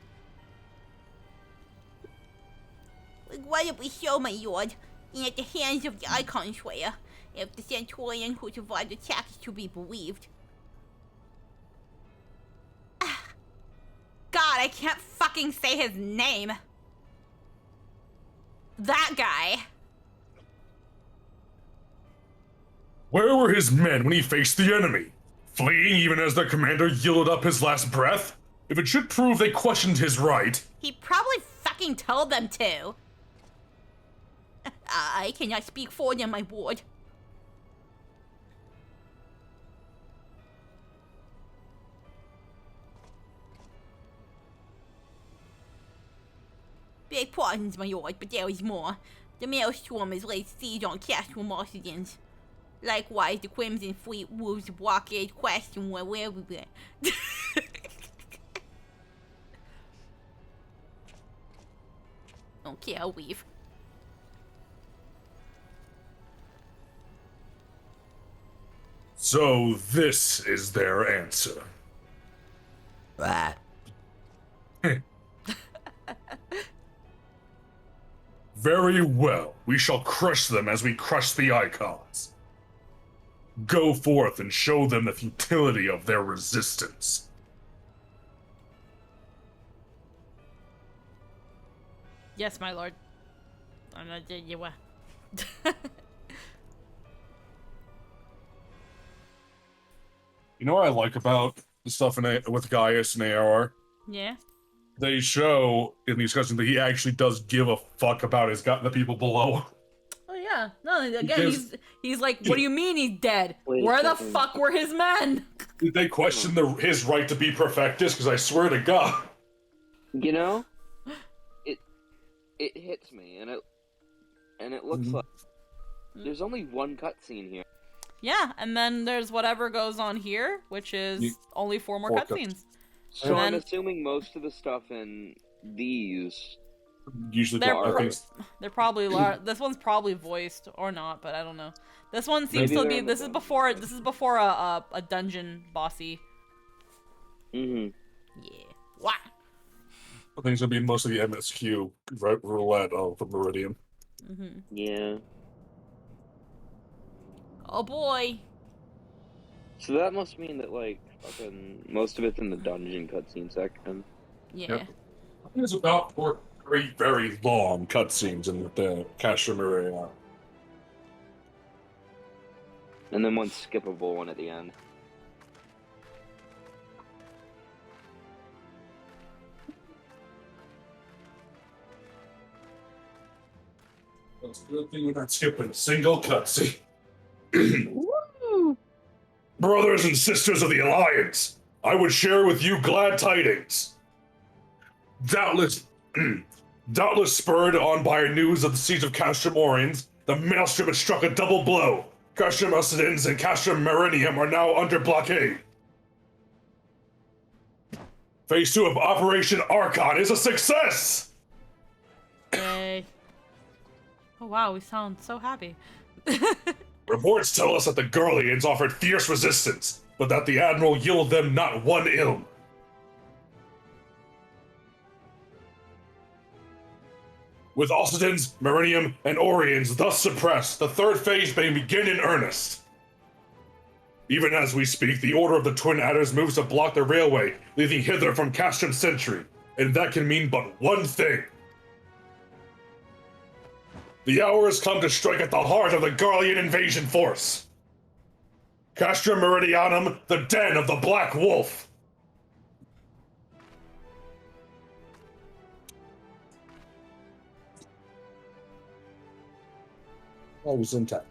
Speaker 13: Regrettably so, my lord, and at the hands of the Icon Slayer, if the Centaurian who survived the attack is to be believed. God, I can't fucking say his name. That guy.
Speaker 2: Where were his men when he faced the enemy? Fleeing even as their commander yielded up his last breath? If it should prove they questioned his right...
Speaker 13: He probably fucking told them to. I cannot speak for them, my lord. Big pardons, my lord, but there is more. The Maelstrom has laid siege on Castrum Occident. Likewise, the Crimson Fleet moves the blockade question where we were. Okay, I'll leave.
Speaker 2: So this is their answer. Very well, we shall crush them as we crush the icons. Go forth and show them the futility of their resistance.
Speaker 6: Yes, my lord. I'm not dead, you were.
Speaker 2: You know what I like about the stuff with Gaius and ARR?
Speaker 6: Yeah.
Speaker 2: They show in the discussion that he actually does give a fuck about the people below.
Speaker 6: Oh yeah. No, again, he's like, what do you mean he's dead?
Speaker 14: Wait a
Speaker 6: Where the
Speaker 14: second.
Speaker 6: fuck were his men?
Speaker 2: Did they question his right to be Perfectus? Because I swear to God.
Speaker 14: You know, it hits me, and it looks like there's only one cutscene here.
Speaker 6: Yeah, and then there's whatever goes on here, which is only 4 more cutscenes.
Speaker 14: So I'm assuming most of the stuff in these
Speaker 2: usually
Speaker 6: they're probably this one's probably voiced or not, but I don't know. This one seems
Speaker 14: Maybe
Speaker 6: to
Speaker 14: they're
Speaker 6: be this is before a dungeon bossy.
Speaker 14: Mm-hmm.
Speaker 6: Yeah. What?
Speaker 2: I think it's gonna be mostly the MSQ roulette of the Meridian.
Speaker 6: Mm-hmm.
Speaker 14: Yeah.
Speaker 6: Oh boy.
Speaker 14: So that must mean that, like, fucking most of it's in the dungeon cutscene section.
Speaker 6: Yeah.
Speaker 2: Yep. I think there's about 4 very, very long cutscenes in the Castrum area.
Speaker 14: And then one skippable one at the end.
Speaker 2: That's a good thing we're not skipping a single cutscene. Brothers and sisters of the Alliance, I would share with you glad tidings. Doubtless spurred on by news of the siege of Castrum Oriens, the Maelstrom has struck a double blow. Castrum Occidens and Castrum Meridium are now under blockade. Phase 2 of Operation Archon is a success!
Speaker 6: Yay. Oh wow, we sound so happy.
Speaker 2: Reports tell us that the Garleans offered fierce resistance, but that the Admiral yielded them not one ill. With Occidens, Meridium, and Oriens thus suppressed, the third phase may begin in earnest. Even as we speak, the Order of the Twin Adders moves to block the railway, leading hither from Castrum Sentry, and that can mean but one thing. The hour has come to strike at the heart of the Garlean invasion force. Castrum Meridianum, the den of the Black Wolf. Always intact.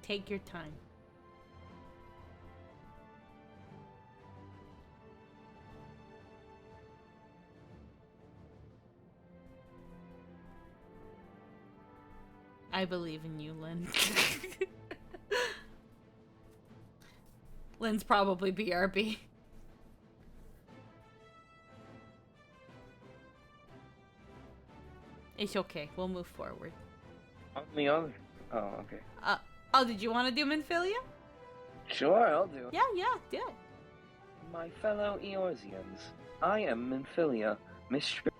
Speaker 6: Take your time. I believe in you, Lynn. Lynn's probably BRB. It's okay. We'll move forward.
Speaker 14: On the other. Oh, okay.
Speaker 6: Oh, did you want to do Minfilia?
Speaker 14: Sure, I'll do it.
Speaker 6: Yeah, do it.
Speaker 14: My fellow Eorzeans, I am Minfilia, mistress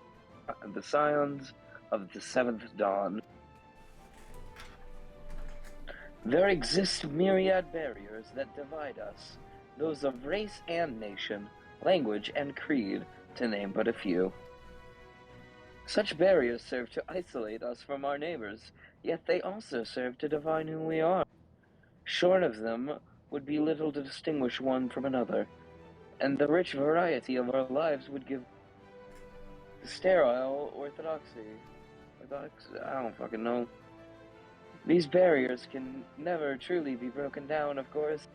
Speaker 14: of the Scions of the Seventh Dawn. There exist myriad barriers that divide us, those of race and nation, language and creed, to name but a few. Such barriers serve to isolate us from our neighbors, yet they also serve to define who we are. Short of them would be little to distinguish one from another, and the rich variety of our lives would give sterile orthodoxy. I don't fucking know. These barriers can never truly be broken down, of course,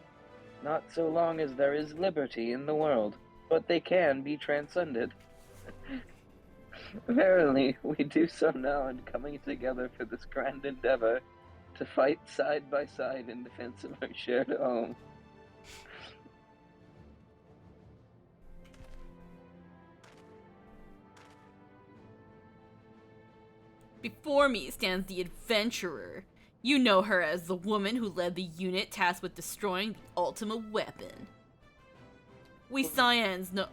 Speaker 14: not so long as there is liberty in the world, but they can be transcended. Verily, we do so now in coming together for this grand endeavor to fight side by side in defense of our shared home.
Speaker 6: Before me stands the adventurer. You know her as the woman who led the unit tasked with destroying the ultimate weapon. We Scions know...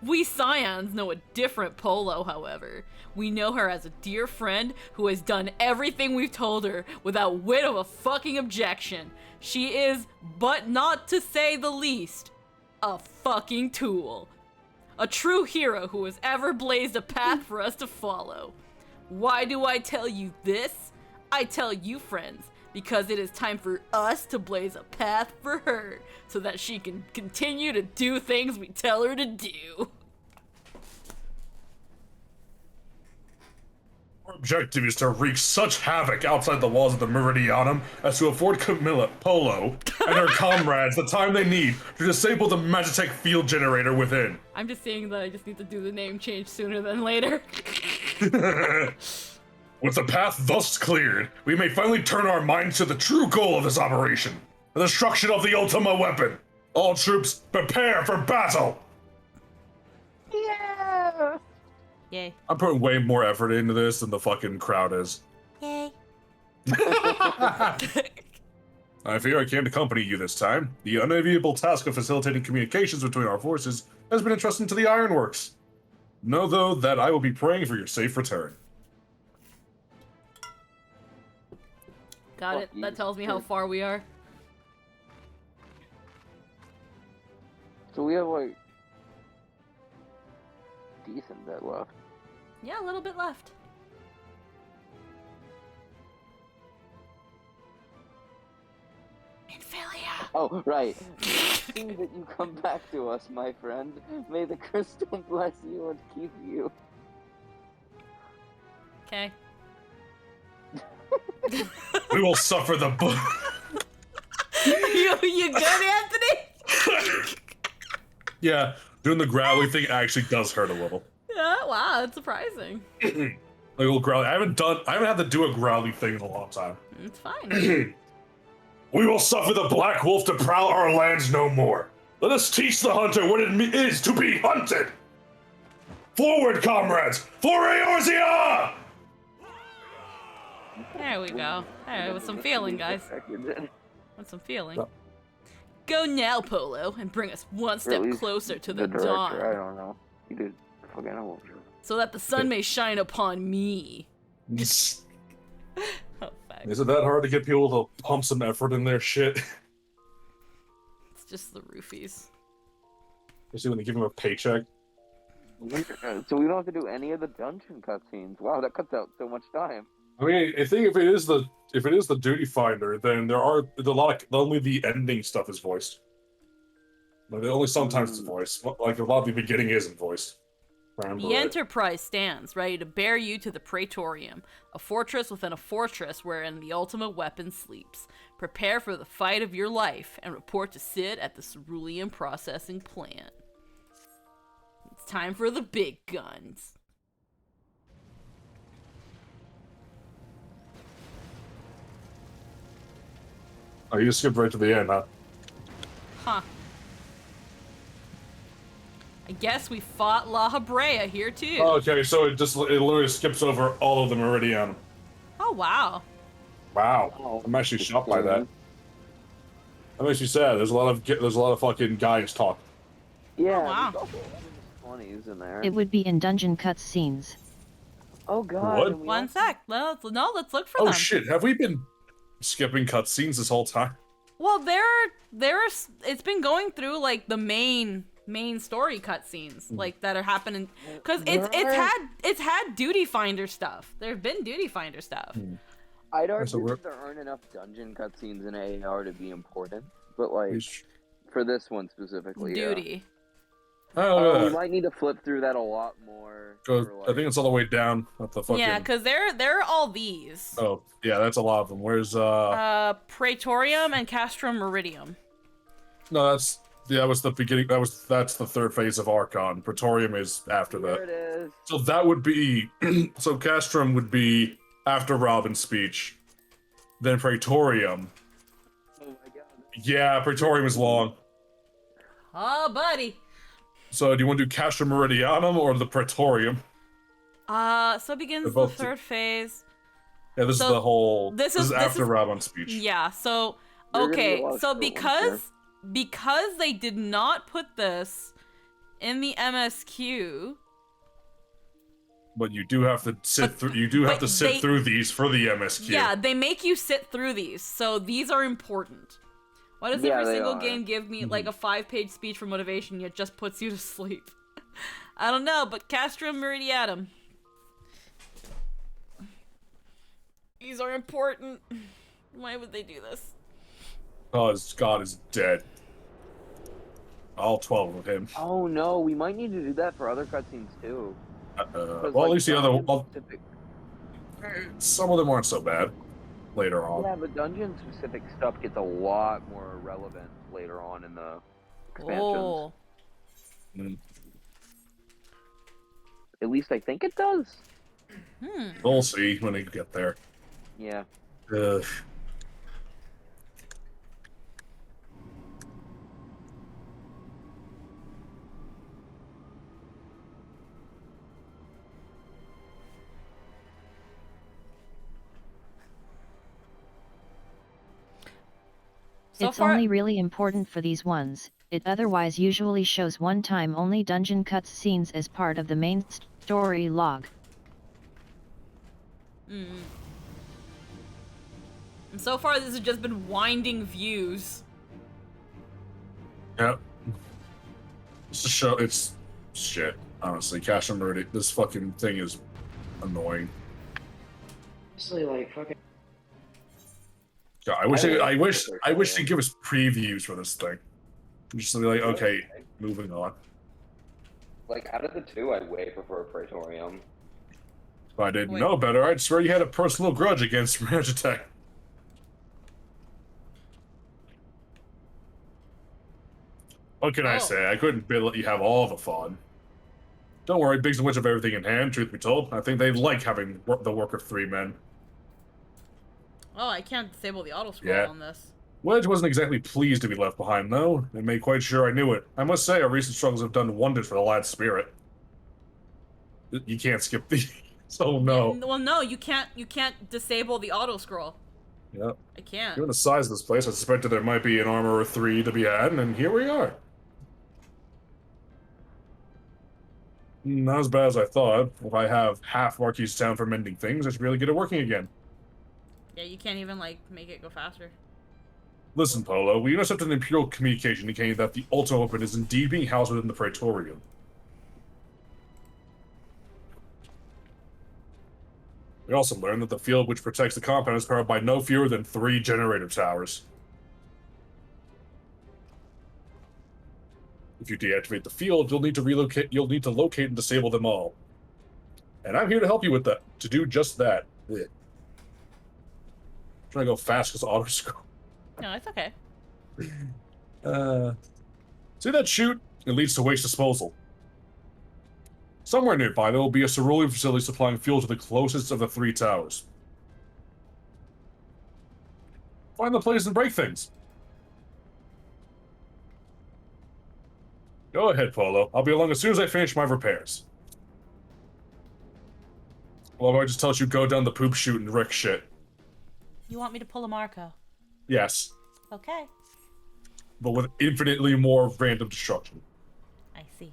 Speaker 6: We Scions know a different Polo, however. We know her as a dear friend who has done everything we've told her without whit of a fucking objection. She is, but not to say the least, a fucking tool. A true hero who has ever blazed a path for us to follow. Why do I tell you this? I tell you, friends, because it is time for us to blaze a path for her so that she can continue to do things we tell her to do.
Speaker 2: Our objective is to wreak such havoc outside the walls of the Meridianum as to afford Camilla, Polo, and her comrades the time they need to disable the Magitech field generator within.
Speaker 6: I'm just saying that I just need to do the name change sooner than later.
Speaker 2: With the path thus cleared, we may finally turn our minds to the true goal of this operation, the destruction of the Ultima weapon. All troops, prepare for battle!
Speaker 13: Yeah!
Speaker 6: Yay.
Speaker 2: I'm putting way more effort into this than the fucking crowd is.
Speaker 13: Yay.
Speaker 2: I fear I can't accompany you this time. The unenviable task of facilitating communications between our forces has been entrusted to the Ironworks. Know, though, that I will be praying for your safe return.
Speaker 6: Got it. That tells me how far we are.
Speaker 14: So we have, like, decent bit left.
Speaker 6: Yeah, a little bit left. Minfilia.
Speaker 14: Oh, right. See that you come back to us, my friend. May the crystal bless you and keep you.
Speaker 6: Okay.
Speaker 2: We will suffer the
Speaker 6: You good, Anthony?
Speaker 2: Yeah, doing the growly thing actually does hurt a little.
Speaker 6: Yeah, wow, that's surprising.
Speaker 2: Like a little growly. I haven't had to do a growly thing in a long time.
Speaker 6: It's fine.
Speaker 2: We will suffer the Black Wolf to prowl our lands no more. Let us teach the hunter what it is to be hunted. Forward, comrades, for Eorzea!
Speaker 6: There we go. There, with some feeling, guys. With some feeling. Go now, Polo, and bring us one step closer to the dawn.
Speaker 14: I don't know. You did fucking know.
Speaker 6: So that the sun may shine upon me. Oh, fuck.
Speaker 2: Is it that hard to get people to pump some effort in their shit?
Speaker 6: It's just the roofies.
Speaker 2: Especially when they give them a paycheck.
Speaker 14: So we don't have to do any of the dungeon cutscenes. Wow, that cuts out so much time.
Speaker 2: I mean, I think if it is the duty finder, then only the ending stuff is voiced. Like, only sometimes it's voiced. Like a lot of the beginning isn't voiced.
Speaker 6: The Enterprise stands ready to bear you to the Praetorium, a fortress within a fortress wherein the ultimate weapon sleeps. Prepare for the fight of your life and report to Sid at the Cerulean processing plant. It's time for the big guns.
Speaker 2: Oh, you skipped right to the end, huh?
Speaker 6: Huh. I guess we fought La Habrea here too.
Speaker 2: Okay, so it literally skips over all of the Meridianum.
Speaker 6: Oh wow.
Speaker 2: Wow, I'm actually shocked by that. That makes me sad. There's a lot of fucking guys talk.
Speaker 14: Yeah,
Speaker 6: Oh, wow.
Speaker 14: there's also 20s in there.
Speaker 3: It would be in dungeon cutscenes.
Speaker 14: Oh god.
Speaker 2: What?
Speaker 14: And we
Speaker 6: One sec. Let's look for
Speaker 2: Oh
Speaker 6: them.
Speaker 2: shit, have we been skipping cutscenes this whole time?
Speaker 6: Well, there's it's been going through like the main story cutscenes like that are happening because it's had duty finder stuff. There've been duty finder stuff.
Speaker 14: I'd argue that there aren't enough dungeon cutscenes in AR to be important, but like for this one specifically,
Speaker 6: duty.
Speaker 2: Oh,
Speaker 14: we might need to flip through that a lot more.
Speaker 2: I think it's all the way down at the fucking.
Speaker 6: Yeah, because they're all these.
Speaker 2: Oh yeah, that's a lot of them. Where's
Speaker 6: Praetorium and Castrum Meridium.
Speaker 2: No, that was the beginning. That's the third phase of Archon. Praetorium is after that.
Speaker 14: There it is.
Speaker 2: So that would be so Castrum would be after Robin's speech, then Praetorium.
Speaker 14: Oh my god.
Speaker 2: Yeah, Praetorium is long.
Speaker 6: Oh, buddy.
Speaker 2: So do you want to do Castrum Meridianum or the Praetorium?
Speaker 6: So begins the third phase.
Speaker 2: Yeah, this is the whole. This is after Robin's speech.
Speaker 6: Yeah. So okay. So because they did not put this in the MSQ.
Speaker 2: But you do have to sit through. You do have to sit through these for the MSQ.
Speaker 6: Yeah, they make you sit through these, so these are important. Why does every single game give me like a 5-page speech for motivation yet just puts you to sleep? I don't know, but Castrum Meridianum. These are important. Why would they do this?
Speaker 2: Because God is dead. All 12 of him.
Speaker 14: Oh no, we might need to do that for other cutscenes too.
Speaker 2: Well, at least the other. Well, some of them aren't so bad. Later on.
Speaker 14: Yeah, but dungeon-specific stuff gets a lot more relevant later on in the expansions.
Speaker 6: Oh.
Speaker 14: At least I think it does.
Speaker 2: We'll see when they get there.
Speaker 14: Yeah.
Speaker 3: It's only really important for these ones. It otherwise usually shows one-time only dungeon cutscenes as part of the main story log.
Speaker 6: And so far, this has just been winding views.
Speaker 2: Yep. It's shit. Honestly, Cash and Meridian. This fucking thing is annoying.
Speaker 15: Honestly, like fucking.
Speaker 2: God, I wish they'd give us previews for this thing. Just to be like, okay, moving on.
Speaker 15: Like, out of the two, I way prefer Praetorium.
Speaker 2: If I didn't know better, I'd swear you had a personal grudge against Magitech. What can I say? I couldn't let you have all the fun. Don't worry, Biggs and Witch have everything in hand, truth be told. I think they like having the work of 3 men.
Speaker 6: Oh, I can't disable the auto scroll on this.
Speaker 2: Wedge wasn't exactly pleased to be left behind, though, and made quite sure I knew it. I must say, our recent struggles have done wonders for the lad's spirit. You can't skip these. Oh no.
Speaker 6: Well, no, you can't disable the auto scroll.
Speaker 2: Yep.
Speaker 6: I can't.
Speaker 2: Given the size of this place, I suspected there might be an armor or 3 to be had, and here we are. Not as bad as I thought. If I have half Marquis' town for mending things, I should really get it working again.
Speaker 6: Yeah, you can't even, like, make it go faster.
Speaker 2: Listen, Polo, we intercepted an Imperial communication indicating that the Ultra Open is indeed being housed within the Praetorium. We also learned that the field which protects the compound is powered by no fewer than 3 generator towers. If you deactivate the field, you'll need to locate and disable them all. And I'm here to help you with that, to do just that. Ugh. Trying to go fast because auto scroll.
Speaker 6: No, it's okay.
Speaker 2: See that chute? It leads to waste disposal. Somewhere nearby, there will be a cerulean facility supplying fuel to the closest of the 3 towers. Find the place and break things. Go ahead, Polo. I'll be along as soon as I finish my repairs. Well, I just tells you go down the poop chute and wreck shit.
Speaker 6: You want me to pull a Marco?
Speaker 2: Yes.
Speaker 6: Okay.
Speaker 2: But with infinitely more random destruction.
Speaker 6: I see.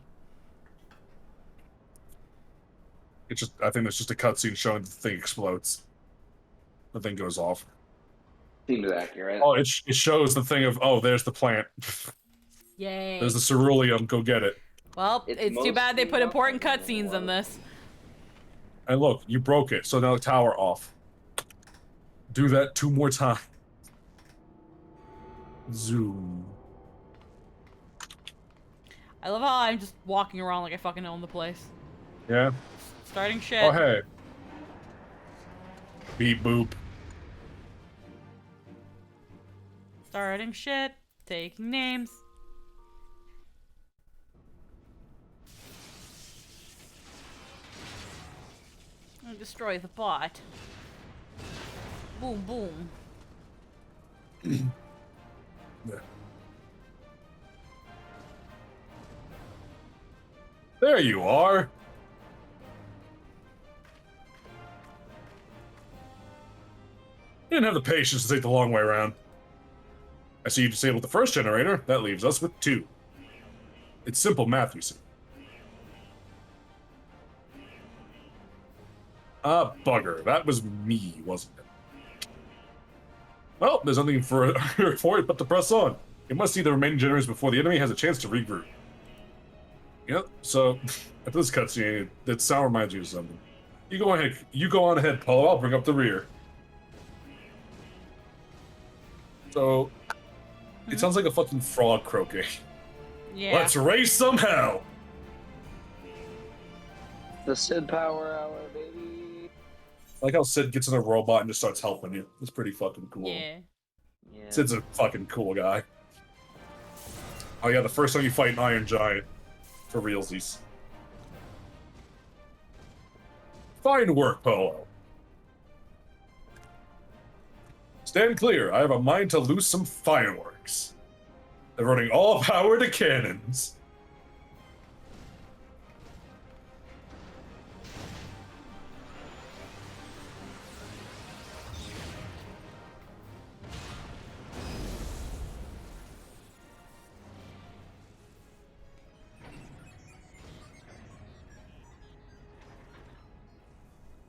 Speaker 2: It's just, I think it's just a cutscene showing the thing explodes. The thing goes off.
Speaker 14: Seems accurate.
Speaker 2: Oh, it shows the thing of, oh, there's the plant.
Speaker 6: Yay.
Speaker 2: There's the ceruleum, go get it.
Speaker 6: Well, it's too bad they put important cutscenes in this.
Speaker 2: And look, you broke it, so now the tower off. Do that 2 more times. Zoom.
Speaker 6: I love how I'm just walking around like I fucking own the place.
Speaker 2: Yeah?
Speaker 6: Starting shit.
Speaker 2: Oh, hey. Beep boop.
Speaker 6: Starting shit. Taking names. And destroy the bot. Boom, boom.
Speaker 2: Yeah. There you are. You didn't have the patience to take the long way around. I see you disabled the first generator. That leaves us with 2. It's simple math, you see. Ah, bugger. That was me, wasn't it? Well, there's nothing for it but to press on. You must see the remaining generators before the enemy has a chance to regroup. Yep, so, after this cutscene, that sound reminds you of something. You go on ahead, Polo, I'll bring up the rear. So, it sounds like a fucking frog croaking.
Speaker 6: Yeah.
Speaker 2: Let's raise some hell!
Speaker 14: The Sid Power Hour, baby.
Speaker 2: I like how Sid gets in a robot and just starts helping you. It's pretty fucking cool.
Speaker 6: Yeah.
Speaker 2: Sid's a fucking cool guy. Oh yeah, the first time you fight an Iron Giant. For realsies. Fine work, Polo. Stand clear, I have a mind to loose some fireworks. They're running all power to cannons.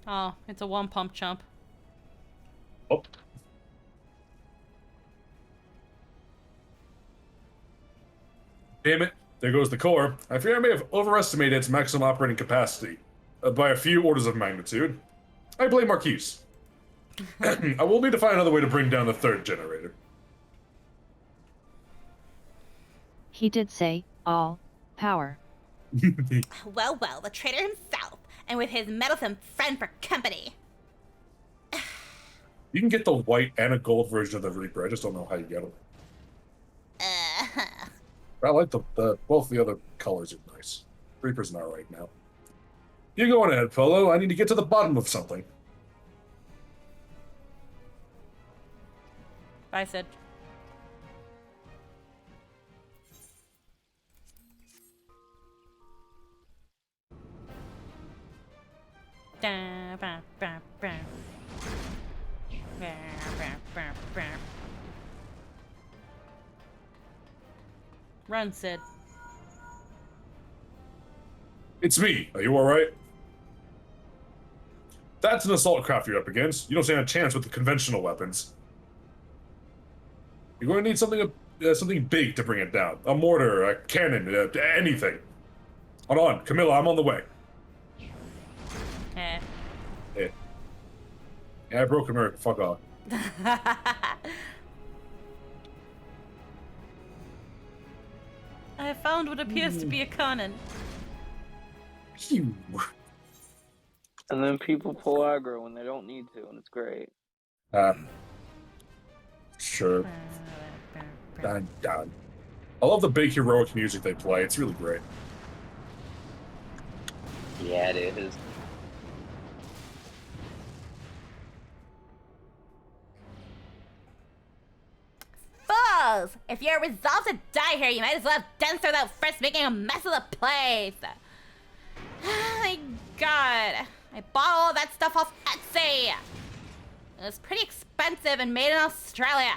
Speaker 6: Oh, it's a 1 pump chump.
Speaker 2: Oh. Damn it. There goes the core. I fear I may have overestimated its maximum operating capacity. By a few orders of magnitude. I blame Marquise. I will need to find another way to bring down the 3rd generator.
Speaker 3: He did say, all power.
Speaker 13: Well, well, the traitor himself, and with his meddlesome friend for company.
Speaker 2: You can get the white and a gold version of the Reaper, I just don't know how you get them. I like both the other colors are nice. Reaper's not right now. You go on ahead, Polo. I need to get to the bottom of something.
Speaker 6: Bye, Sid. Run, Sid.
Speaker 2: It's me. Are you alright? That's an assault craft you're up against. You don't stand a chance with the conventional weapons. You're going to need something big to bring it down. A mortar, a cannon, anything. Hold on, Camilla, I'm on the way.
Speaker 6: Eh.
Speaker 2: Yeah, I broke America. Fuck off.
Speaker 6: I have found what appears to be a cannon.
Speaker 2: Phew.
Speaker 14: And then people pull aggro when they don't need to, and it's great.
Speaker 2: Sure. Dun, dun. I love the big heroic music they play. It's really great.
Speaker 14: Yeah, it is.
Speaker 13: mortals! If you're resolved to die here, you might as well have done so without first making a mess of the place! Oh my god. I bought all that stuff off Etsy! It was pretty expensive and made in Australia.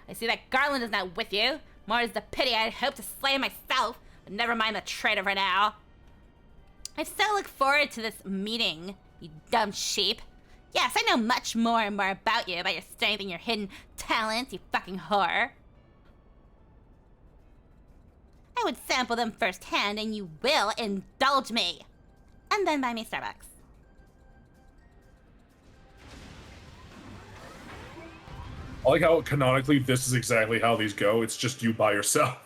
Speaker 13: I see that Garland is not with you. More is the pity. I'd hoped to slay him myself, but never mind the traitor for now. I still look forward to this meeting, you dumb sheep. Yes, I know much more and more about you, about your strength and your hidden talents, you fucking whore. I would sample them firsthand, and you will indulge me. And then buy me Starbucks.
Speaker 2: I like how canonically this is exactly how these go. It's just you by yourself.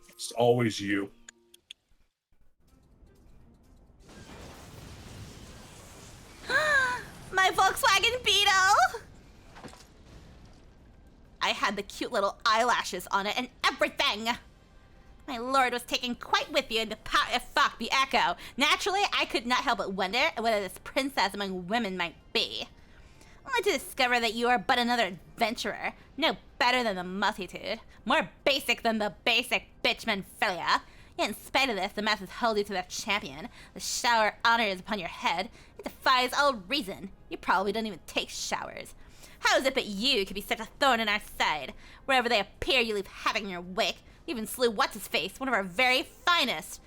Speaker 2: It's always you.
Speaker 13: My Volkswagen Beetle! I had the cute little eyelashes on it and everything. My lord was taken quite with you into fuck the echo. Naturally, I could not help but wonder whether this princess among women might be. Only to discover that you are but another adventurer, no better than the multitude, more basic than the basic bitchman Philia. Yet in spite of this, the masses held you to their champion. The shower of honor is upon your head. It defies all reason. You probably don't even take showers. How is it that you could be such a thorn in our side? Wherever they appear, you leave havoc in your wake. You even slew What's-His-Face, one of our very finest.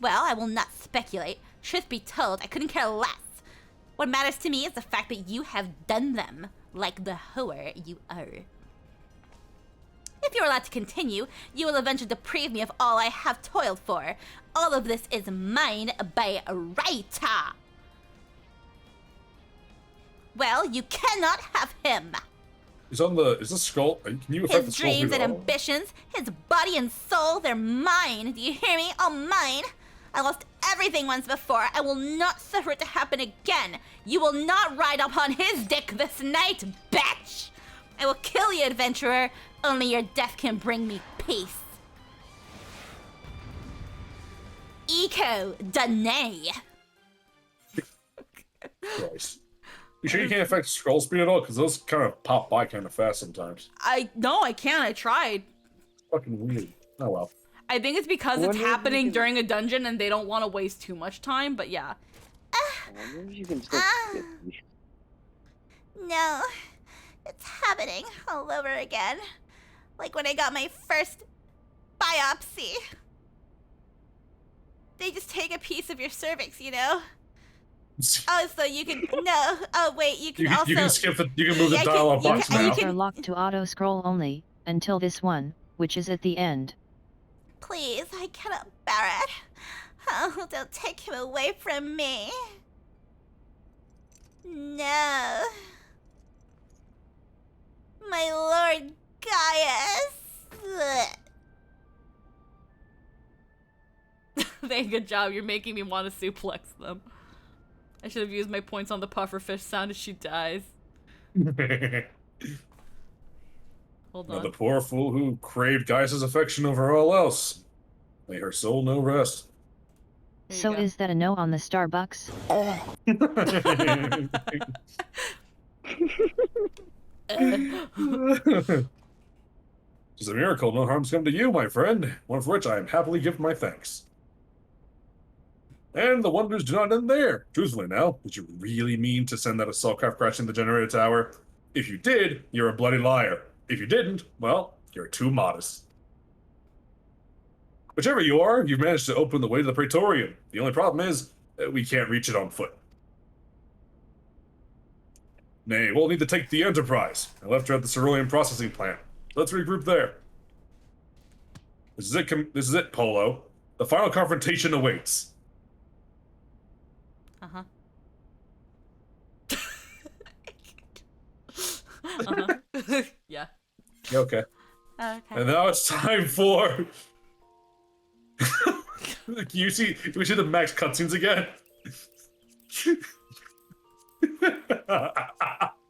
Speaker 13: Well, I will not speculate. Truth be told, I couldn't care less. What matters to me is the fact that you have done them, like the whore you are. If you're allowed to continue, you will eventually deprive me of all I have toiled for. All of this is mine by right. Well, you cannot have him.
Speaker 2: Is this skull? Can you affect the
Speaker 13: His
Speaker 2: skull?
Speaker 13: dreams and ambitions, his body and soul, they're mine. Do you hear me? All mine. I lost everything once before. I will not suffer it to happen again. You will not ride upon his dick this night, bitch. I will kill you, adventurer. Only your death can bring me peace. Eco Danae.
Speaker 2: Christ. You sure you can't affect scroll speed at all? Because those kind of pop by kind of fast sometimes.
Speaker 1: No, I can't. I tried.
Speaker 2: Fucking weird. Oh well.
Speaker 1: I think it's because it's happening during a dungeon and they don't want to waste too much time, but yeah.
Speaker 14: I wonder if you can still
Speaker 13: No, it's happening all over again. Like when I got my first biopsy. They just take a piece of your cervix, you know? Oh, so you can no. Oh wait, you can also.
Speaker 2: You can skip the. You can move the dialogue box now.
Speaker 3: Are locked to auto scroll only until this one, which is at the end.
Speaker 13: Please, I cannot bear it. Oh, don't take him away from me. No. My Lord Gaius.
Speaker 1: Thank good job. You're making me want to suplex them. I should have used my points on the pufferfish sound as she dies. Hold on.
Speaker 2: The poor fool who craved Gaius' affection over all else. May her soul know rest.
Speaker 3: So is that a no on the Starbucks?
Speaker 2: It's a miracle no harm's come to you, my friend, one for which I am happily give my thanks. And the wonders do not end there. Truthfully now, did you really mean to send that assault craft crashing the generator tower? If you did, you're a bloody liar. If you didn't, well, you're too modest. Whichever you are, you've managed to open the way to the Praetorium. The only problem is that we can't reach it on foot. Nay, we'll need to take the Enterprise. I left her at the Cerulean processing plant. Let's regroup there. This is it, Polo. The final confrontation awaits.
Speaker 1: Uh-huh. Uh-huh. Yeah.
Speaker 2: Okay.
Speaker 13: Okay.
Speaker 2: And now it's time for... Can we see the max cutscenes again?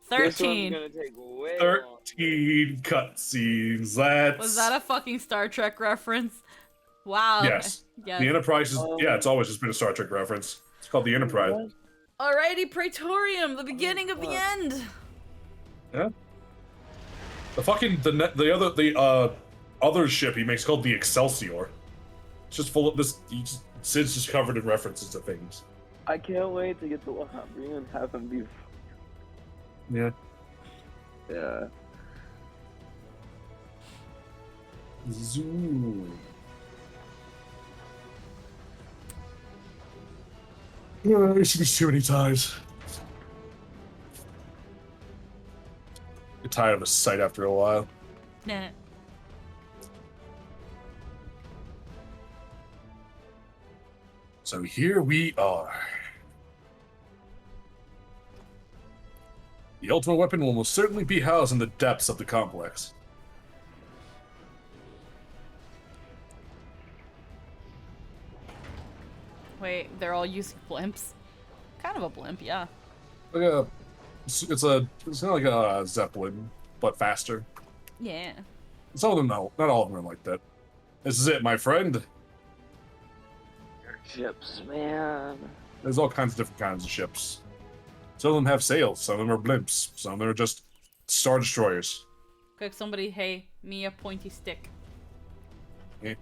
Speaker 1: 13.
Speaker 2: 13 cutscenes. That's...
Speaker 1: Was that a fucking Star Trek reference? Wow.
Speaker 2: Yes.
Speaker 1: Yes.
Speaker 2: The Enterprise is... yeah, it's always just been a Star Trek reference. It's called the Enterprise.
Speaker 1: Alrighty, Praetorium, the beginning of the end.
Speaker 2: Yeah. The other ship he makes called the Excelsior. It's just full of this. Sid's just covered in references to things.
Speaker 14: I can't wait to get to Lahabri and have him be.
Speaker 2: Yeah.
Speaker 14: Yeah.
Speaker 2: Zoo. There's just too many ties. Get tired of the sight after a while.
Speaker 6: Nah.
Speaker 2: So here we are. The ultimate weapon will most certainly be housed in the depths of the complex.
Speaker 6: Wait, they're all using blimps? Kind of a blimp, yeah.
Speaker 2: Like it's kind of like a Zeppelin, but faster.
Speaker 6: Yeah.
Speaker 2: Some of them, no, not all of them are like that. This is it, my friend.
Speaker 14: Ships, man.
Speaker 2: There's all kinds of different kinds of ships. Some of them have sails, some of them are blimps, some of them are just Star Destroyers.
Speaker 6: Quick, somebody, hey, me a pointy stick.
Speaker 2: Yeah.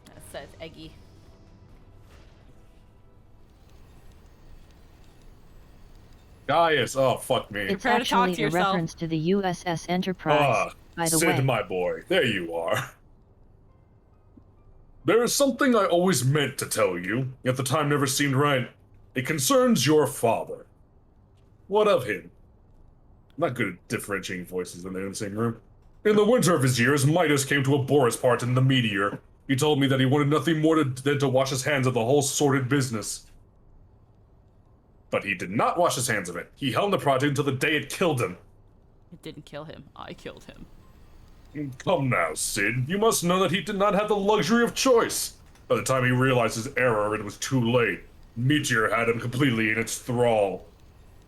Speaker 6: That says Eggy.
Speaker 2: Gaius, oh fuck me.
Speaker 3: It's actually a reference to the USS Enterprise, by the
Speaker 2: Sid,
Speaker 3: way.
Speaker 2: my boy, there you are. There is something I always meant to tell you, yet the time never seemed right. It concerns your father. What of him? I'm not good at differentiating voices when they're in the same room. In the winter of his years, Midas came to abhor his part in the meteor. He told me that he wanted nothing more than to wash his hands of the whole sordid business. But he did not wash his hands of it. He held the project until the day it killed him.
Speaker 6: It didn't kill him. I killed him.
Speaker 2: Come now, Sid. You must know that he did not have the luxury of choice. By the time he realized his error, it was too late. Meteor had him completely in its thrall.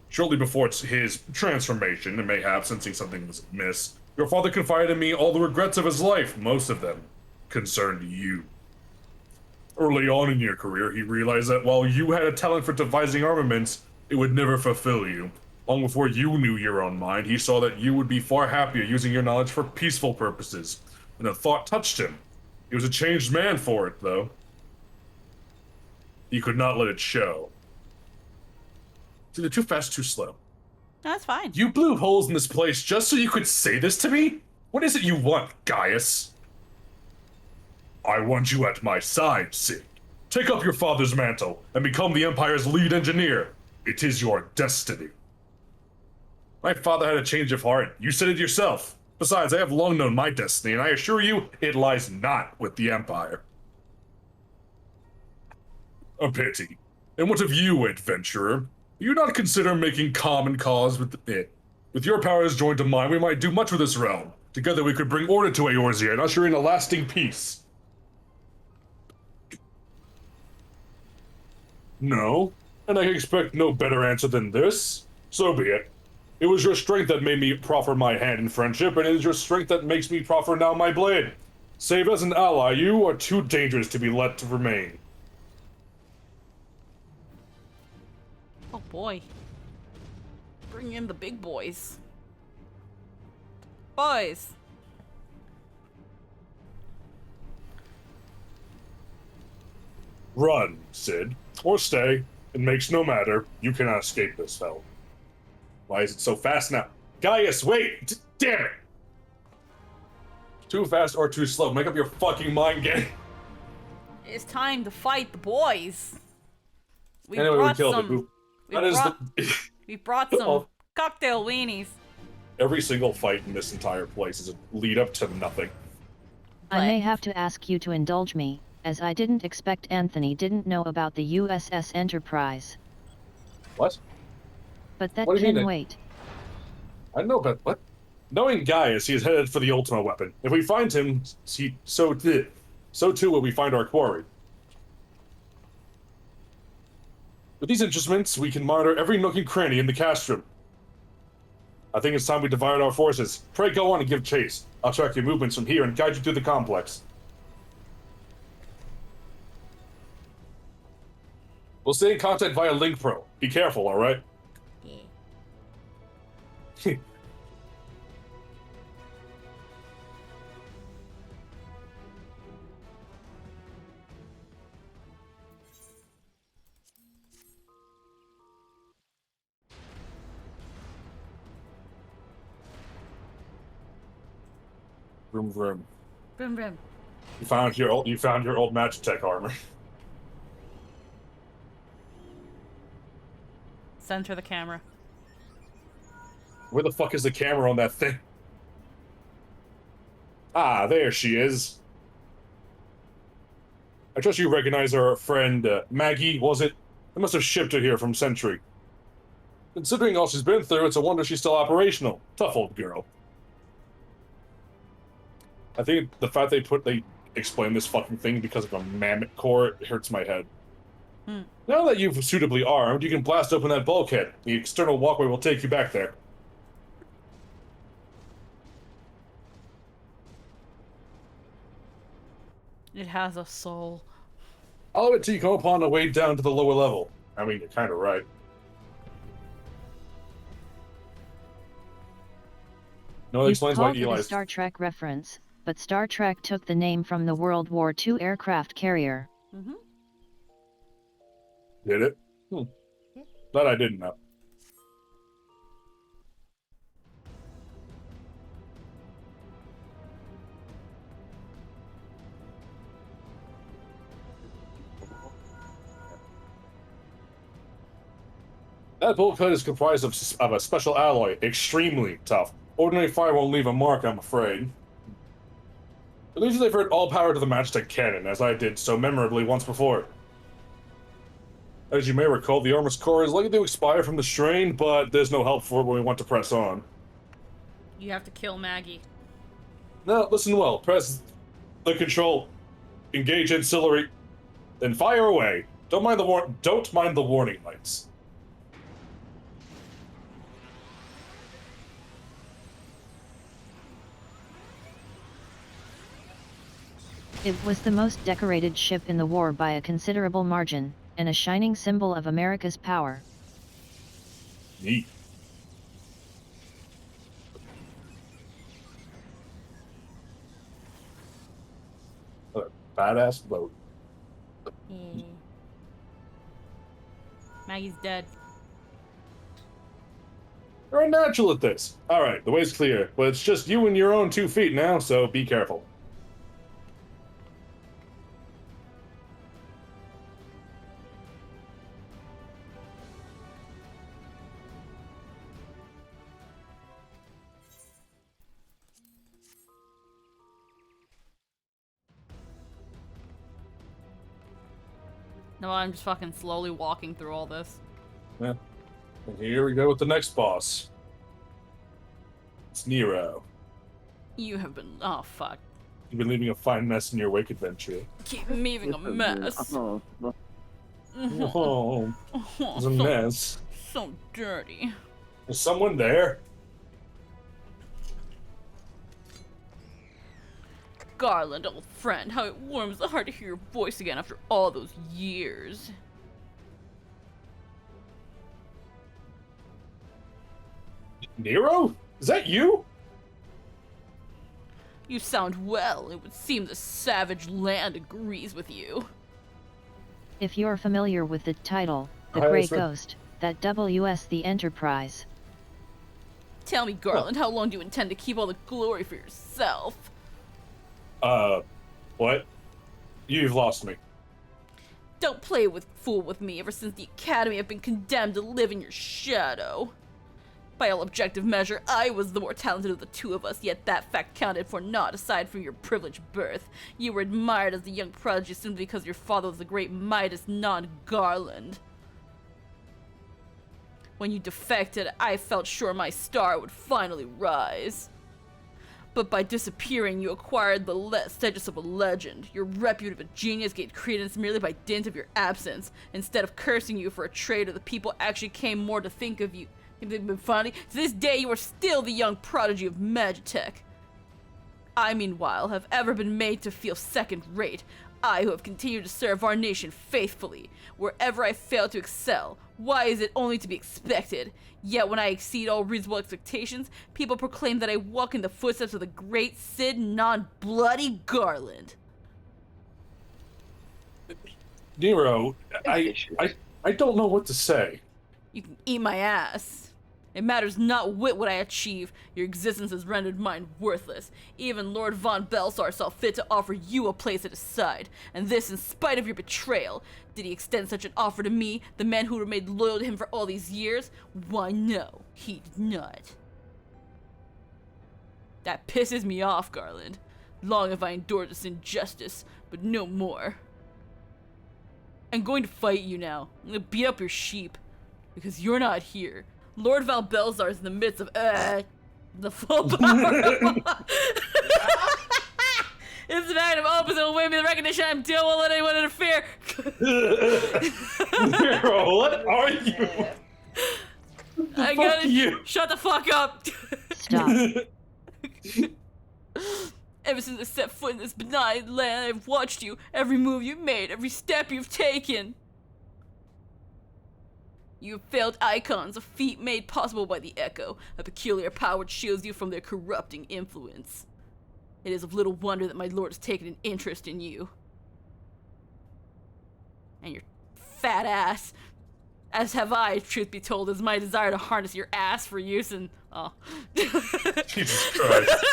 Speaker 2: Shortly before his transformation, and mayhap sensing something was amiss, your father confided in me all the regrets of his life. Most of them concerned you. Early on in your career, he realized that while you had a talent for devising armaments, it would never fulfill you. Long before you knew your own mind, he saw that you would be far happier using your knowledge for peaceful purposes, and the thought touched him. He was a changed man for it, though. He could not let it show. See, they're too fast, too slow.
Speaker 6: That's fine.
Speaker 2: You blew holes in this place just so you could say this to me? What is it you want, Gaius? I want you at my side, Sid. Take up your father's mantle and become the Empire's lead engineer. It is your destiny. My father had a change of heart. You said it yourself. Besides, I have long known my destiny, and I assure you, it lies not with the Empire. A pity. And what of you, adventurer? Do you not consider making common cause with it? With your powers joined to mine, we might do much with this realm. Together we could bring order to Eorzea and usher in a lasting peace. No, and I expect no better answer than this. So be it. It was your strength that made me proffer my hand in friendship, and it is your strength that makes me proffer now my blade. Save as an ally, you are too dangerous to be let to remain.
Speaker 6: Oh boy. Bring in the big boys. Boys!
Speaker 2: Run, Sid. Or stay. It makes no matter. You cannot escape this hell. Why is it so fast now? Gaius, wait! Damn it! Too fast or too slow. Make up your fucking mind game.
Speaker 6: It's time to fight the boys. We
Speaker 2: Anyway,
Speaker 6: brought
Speaker 2: we killed
Speaker 6: some.
Speaker 2: it.
Speaker 6: We brought some cocktail weenies.
Speaker 2: Every single fight in this entire place is a lead up to nothing.
Speaker 3: I may have to ask you to indulge me, as I didn't expect Anthony didn't know about the USS Enterprise.
Speaker 2: What?
Speaker 3: But that
Speaker 2: What do you
Speaker 3: can
Speaker 2: mean?
Speaker 3: wait.
Speaker 2: I don't know, but what? Knowing Gaius, he is headed for the ultimate weapon. If we find him, so too will we find our quarry. With these instruments, we can monitor every nook and cranny in the castrum. I think it's time we divide our forces. Pray go on and give chase. I'll track your movements from here and guide you through the complex. We'll stay in contact via Link Pro. Be careful, alright? Vroom vroom.
Speaker 6: Vroom vroom.
Speaker 2: You found your old Magitech armor.
Speaker 6: Center the camera.
Speaker 2: Where the fuck is the camera on that thing? Ah, there she is. I trust you recognize our friend Maggie, was it? I must have shipped her here from Sentry. Considering all she's been through, it's a wonder she's still operational. Tough old girl. I think the fact they explain this fucking thing because of a mammoth core, it hurts my head. Now that you've suitably armed, you can blast open that bulkhead. The external walkway will take you back there.
Speaker 6: It has a soul.
Speaker 2: I'll leave it till you come upon the way down to the lower level. I mean, you're kind of right. No, that explains why
Speaker 3: Called it a
Speaker 2: Eli's...
Speaker 3: Star Trek reference, but Star Trek took the name from the World War II aircraft carrier.
Speaker 6: Mm-hmm.
Speaker 2: Did it? That I didn't know. That bulkhead is comprised of a special alloy, extremely tough. Ordinary fire won't leave a mark, I'm afraid. At least they've heard all power to the Magitech cannon, as I did so memorably once before. As you may recall, the armor's core is likely to expire from the strain, but there's no help for it when we want to press on.
Speaker 6: You have to kill Maggie.
Speaker 2: Now, listen well. Press the control, engage ancillary, then fire away. Don't mind the warning lights.
Speaker 3: It was the most decorated ship in the war by a considerable margin, and a shining symbol of America's power.
Speaker 2: Neat. What a badass boat.
Speaker 6: Maggie's dead.
Speaker 2: You're unnatural at this. Alright, the way's clear, but it's just you and your own 2 feet now, so be careful.
Speaker 6: No, I'm just fucking slowly walking through all this.
Speaker 2: Yeah. And here we go with the next boss. It's Nero.
Speaker 6: You have been... Oh, fuck.
Speaker 2: You've been leaving a fine mess in your wake adventure.
Speaker 6: Keep leaving a mess.
Speaker 2: Oh, it's a mess.
Speaker 6: So dirty.
Speaker 2: Is someone there?
Speaker 6: Garland, old friend, how it warms the heart to hear your voice again after all those years.
Speaker 2: Nero? Is that you?
Speaker 6: You sound well. It would seem the savage land agrees with you.
Speaker 3: If you're familiar with the title, The
Speaker 2: Hi,
Speaker 3: Grey
Speaker 2: that's right.
Speaker 3: Ghost, that WS the Enterprise.
Speaker 6: Tell me, Garland, how long do you intend to keep all the glory for yourself?
Speaker 2: What? You've lost me.
Speaker 6: Don't play with fool with me. Ever since the Academy, I've been condemned to live in your shadow. By all objective measure, I was the more talented of the two of us, yet that fact counted for naught aside from your privileged birth. You were admired as the young prodigy simply because your father was the great Midas non-Garland. When you defected, I felt sure my star would finally rise. But by disappearing, you acquired the status of a legend. Your repute of a genius gained credence merely by dint of your absence. Instead of cursing you for a traitor, the people actually came more to think of you. Funny. To this day, you are still the young prodigy of Magitech. I, meanwhile, have ever been made to feel second-rate. I, who have continued to serve our nation faithfully. Wherever I fail to excel, why is it only to be expected? Yet when I exceed all reasonable expectations, people proclaim that I walk in the footsteps of the great Cid non-bloody Garland.
Speaker 2: Nero, I don't know what to say.
Speaker 6: You can eat my ass. It matters not whit what I achieve. Your existence has rendered mine worthless. Even Lord von Belsar saw fit to offer you a place at his side, and this in spite of your betrayal. Did he extend such an offer to me, the man who remained loyal to him for all these years? Why, no, he did not. That pisses me off, Garland. Long have I endured this injustice, but no more. I'm going to fight you now. I'm going to beat up your sheep, because you're not here. Lord Val Belzar is in the midst of the full power. It's magnum opus will win me the recognition I'm due. Won't let anyone interfere.
Speaker 2: Nero, what are you?
Speaker 6: I gotta shut the fuck up.
Speaker 3: Stop.
Speaker 6: Ever since I set foot in this benign land, I've watched you. Every move you've made, every step you've taken. You have failed icons, a feat made possible by the Echo, a peculiar power which shields you from their corrupting influence. It is of little wonder that my lord has taken an interest in you. And your fat ass, as have I, truth be told, is my desire to harness your ass for use in... Oh.
Speaker 2: Jesus Christ.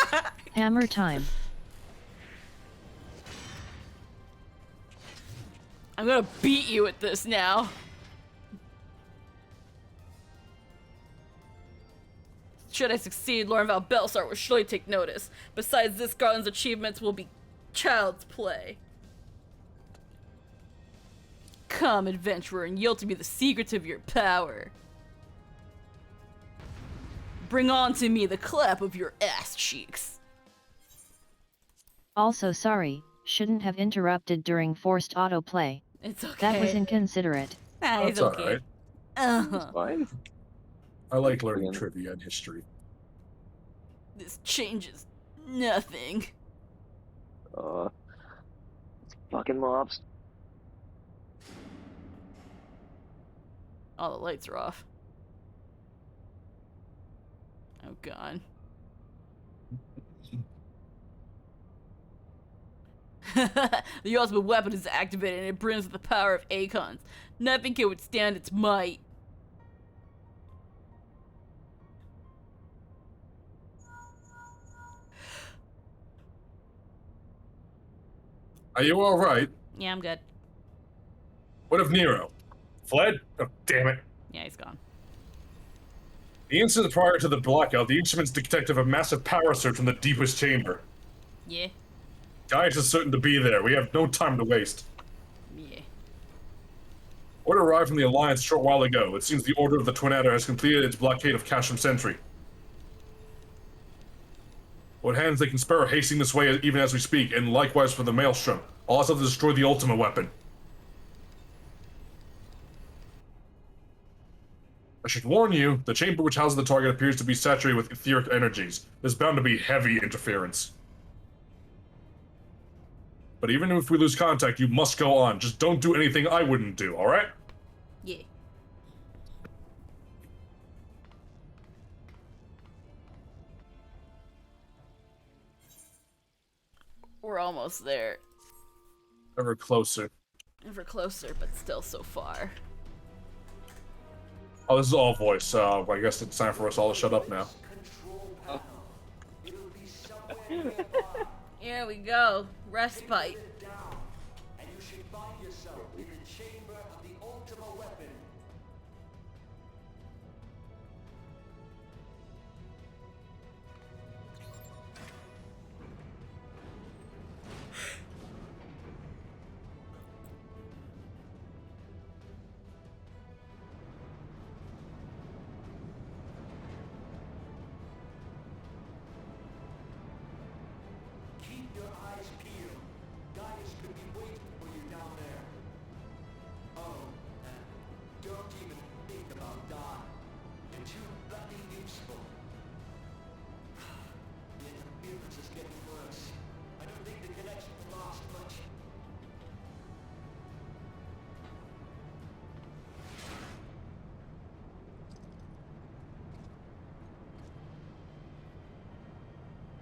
Speaker 3: Hammer time.
Speaker 6: I'm gonna beat you at this now. Should I succeed, Lord Val Belsar will surely take notice. Besides this, Garland's achievements will be child's play. Come, adventurer, and yield to me the secrets of your power. Bring on to me the clap of your ass cheeks.
Speaker 3: Also sorry, shouldn't have interrupted during forced autoplay.
Speaker 6: It's okay.
Speaker 3: That was inconsiderate.
Speaker 6: It's okay.
Speaker 14: It's fine.
Speaker 2: I like learning trivia and history.
Speaker 6: This changes nothing.
Speaker 14: Fucking mobs.
Speaker 6: All the lights are off. Oh god. The ultimate weapon is activated and it brims with the power of Acons. Nothing can withstand its might.
Speaker 2: Are you alright?
Speaker 6: Yeah, I'm good.
Speaker 2: What of Nero? Fled? Oh, damn it.
Speaker 6: Yeah, he's gone.
Speaker 2: The instant prior to the blackout, the instruments detected a massive power surge from the deepest chamber.
Speaker 6: Yeah.
Speaker 2: Gaius is certain to be there. We have no time to waste.
Speaker 6: Yeah.
Speaker 2: Order arrived from the Alliance a short while ago. It seems the Order of the Twin Adder has completed its blockade of Casham Sentry. What hands they can spare are hastening this way even as we speak, and likewise for the Maelstrom. All have to destroy the ultimate weapon. I should warn you, the chamber which houses the target appears to be saturated with etheric energies. There's bound to be heavy interference. But even if we lose contact, you must go on. Just don't do anything I wouldn't do, alright?
Speaker 6: Yeah. We're almost there.
Speaker 2: Ever closer.
Speaker 6: Ever closer, but still so far.
Speaker 2: Oh, this is all voice, I guess it's time for us all to shut up now.
Speaker 6: Here we go. Respite.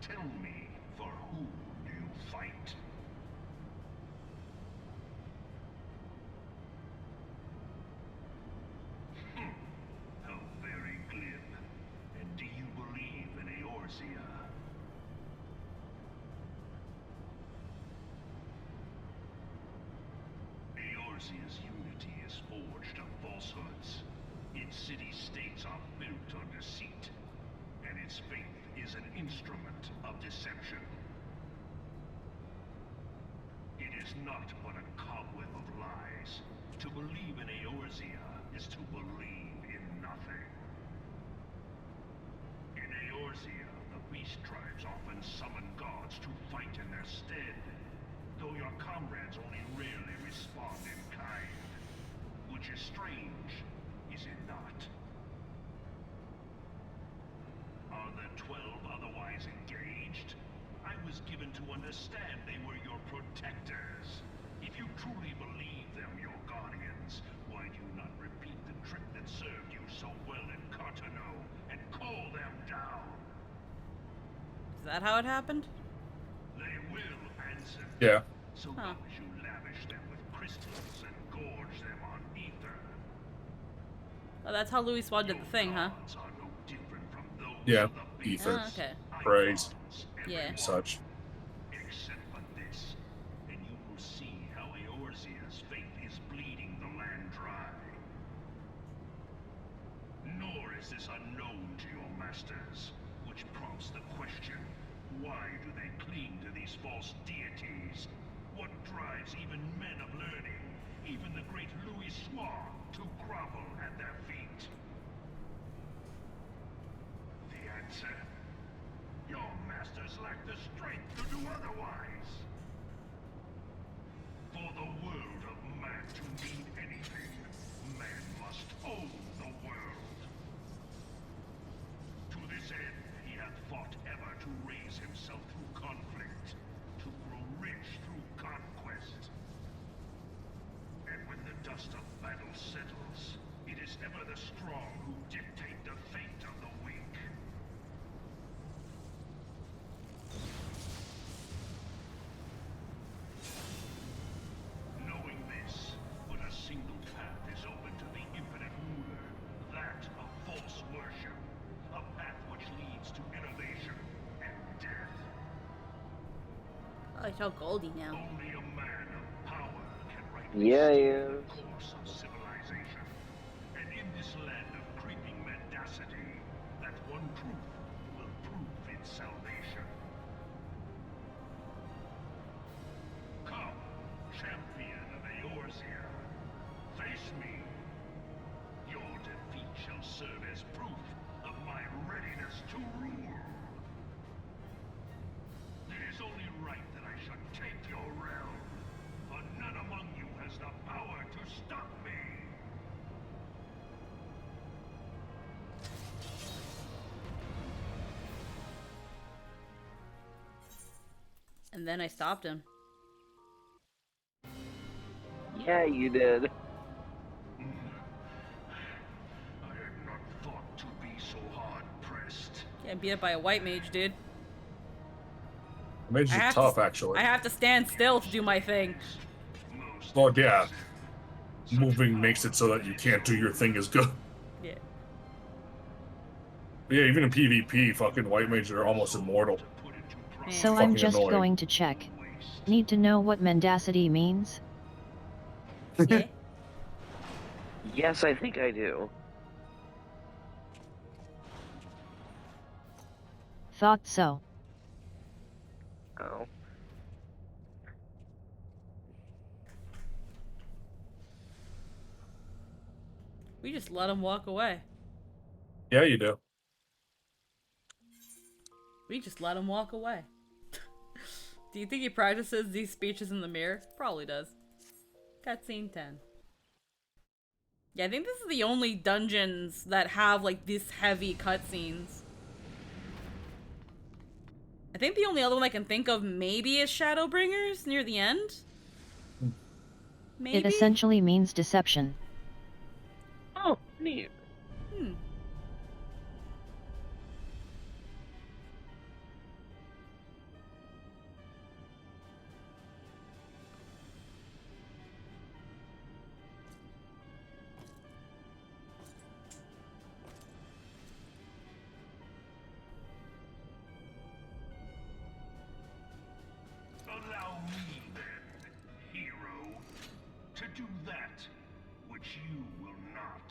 Speaker 11: Tell me, for whom do you fight? How very glib.
Speaker 12: Eorzea's unity is forged of falsehoods. Its city-states are built on deceit, and its faith is an instrument of deception. It is not but a cobweb of lies. To believe in Eorzea is to believe in nothing. In Eorzea, the beast tribes often summon gods to fight in their stead, though your comrades only rarely respond in kind. Which is strange, is it not? Are the 12 otherwise engaged? I was given to understand they were your protectors. If you truly believe them your guardians, why do you not repeat the trick that served you so well in Cartano and call them down?
Speaker 6: Is that how it happened?
Speaker 12: They will answer.
Speaker 2: Yeah.
Speaker 12: So long as you lavish them with crystals and gorge them on ether.
Speaker 6: Oh, that's how Louis Swan did the thing, huh?
Speaker 2: Yeah. Ether.
Speaker 6: Oh, okay.
Speaker 2: Praise.
Speaker 6: Yeah.
Speaker 2: Such.
Speaker 12: Except for this, and you will see how Eorzea's faith is bleeding the land dry. Nor is this unknown to your masters, which prompts the question, why do they cling to these false deities? What drives even men of learning, even the great Louis Swan, to grovel at their feet? The answer? Your masters lack the strength to do otherwise. For the world of man to mean anything, man must own the world. To this end, he hath fought ever to raise himself through conflict, to grow rich through conquest. And when the dust of battle settles, it is ever the strong who dictate the fate of the weak. Knowing this, but a single path is open to the infinite ruler, that of false worship, a path which leads to innovation and death.
Speaker 6: Oh, I tell Goldie now.
Speaker 12: Only a man of power can rightly
Speaker 14: Yeah,
Speaker 12: steer
Speaker 14: yeah.
Speaker 12: the course of civilization. And in this land of creeping mendacity, that one truth will prove its salvation. Come, champion of Eorzea, face me. Your defeat shall serve as proof of my readiness to rule. It is only right that I should take your realm, for none among you has the power to stop me.
Speaker 6: And then I stopped him.
Speaker 14: Yeah, you did.
Speaker 12: I had not thought to be so hard-pressed.
Speaker 6: Can't beat up by a white mage, dude.
Speaker 2: Mage is tough, actually.
Speaker 6: I have to stand still to do my thing.
Speaker 2: Well, yeah. Moving makes it so that you can't do your thing as good.
Speaker 6: Yeah.
Speaker 2: But yeah, even in PvP, fucking white mages are almost immortal.
Speaker 3: So I'm
Speaker 2: Fucking
Speaker 3: just
Speaker 2: annoying.
Speaker 3: going to check. Need to know what mendacity means?
Speaker 6: Yeah.
Speaker 14: Yes, I think I do.
Speaker 3: Thought so.
Speaker 14: Oh.
Speaker 6: We just let him walk away.
Speaker 2: Yeah, you do.
Speaker 6: We just let him walk away. Do you think he practices these speeches in the mirror? Probably does. Cutscene 10. Yeah, I think this is the only dungeons that have, like, this heavy cutscenes. I think the only other one I can think of maybe is Shadowbringers near the end? Maybe?
Speaker 3: It essentially means deception.
Speaker 14: Oh, neat.
Speaker 6: Hmm.
Speaker 12: Allow me, then, hero, to do that you will not.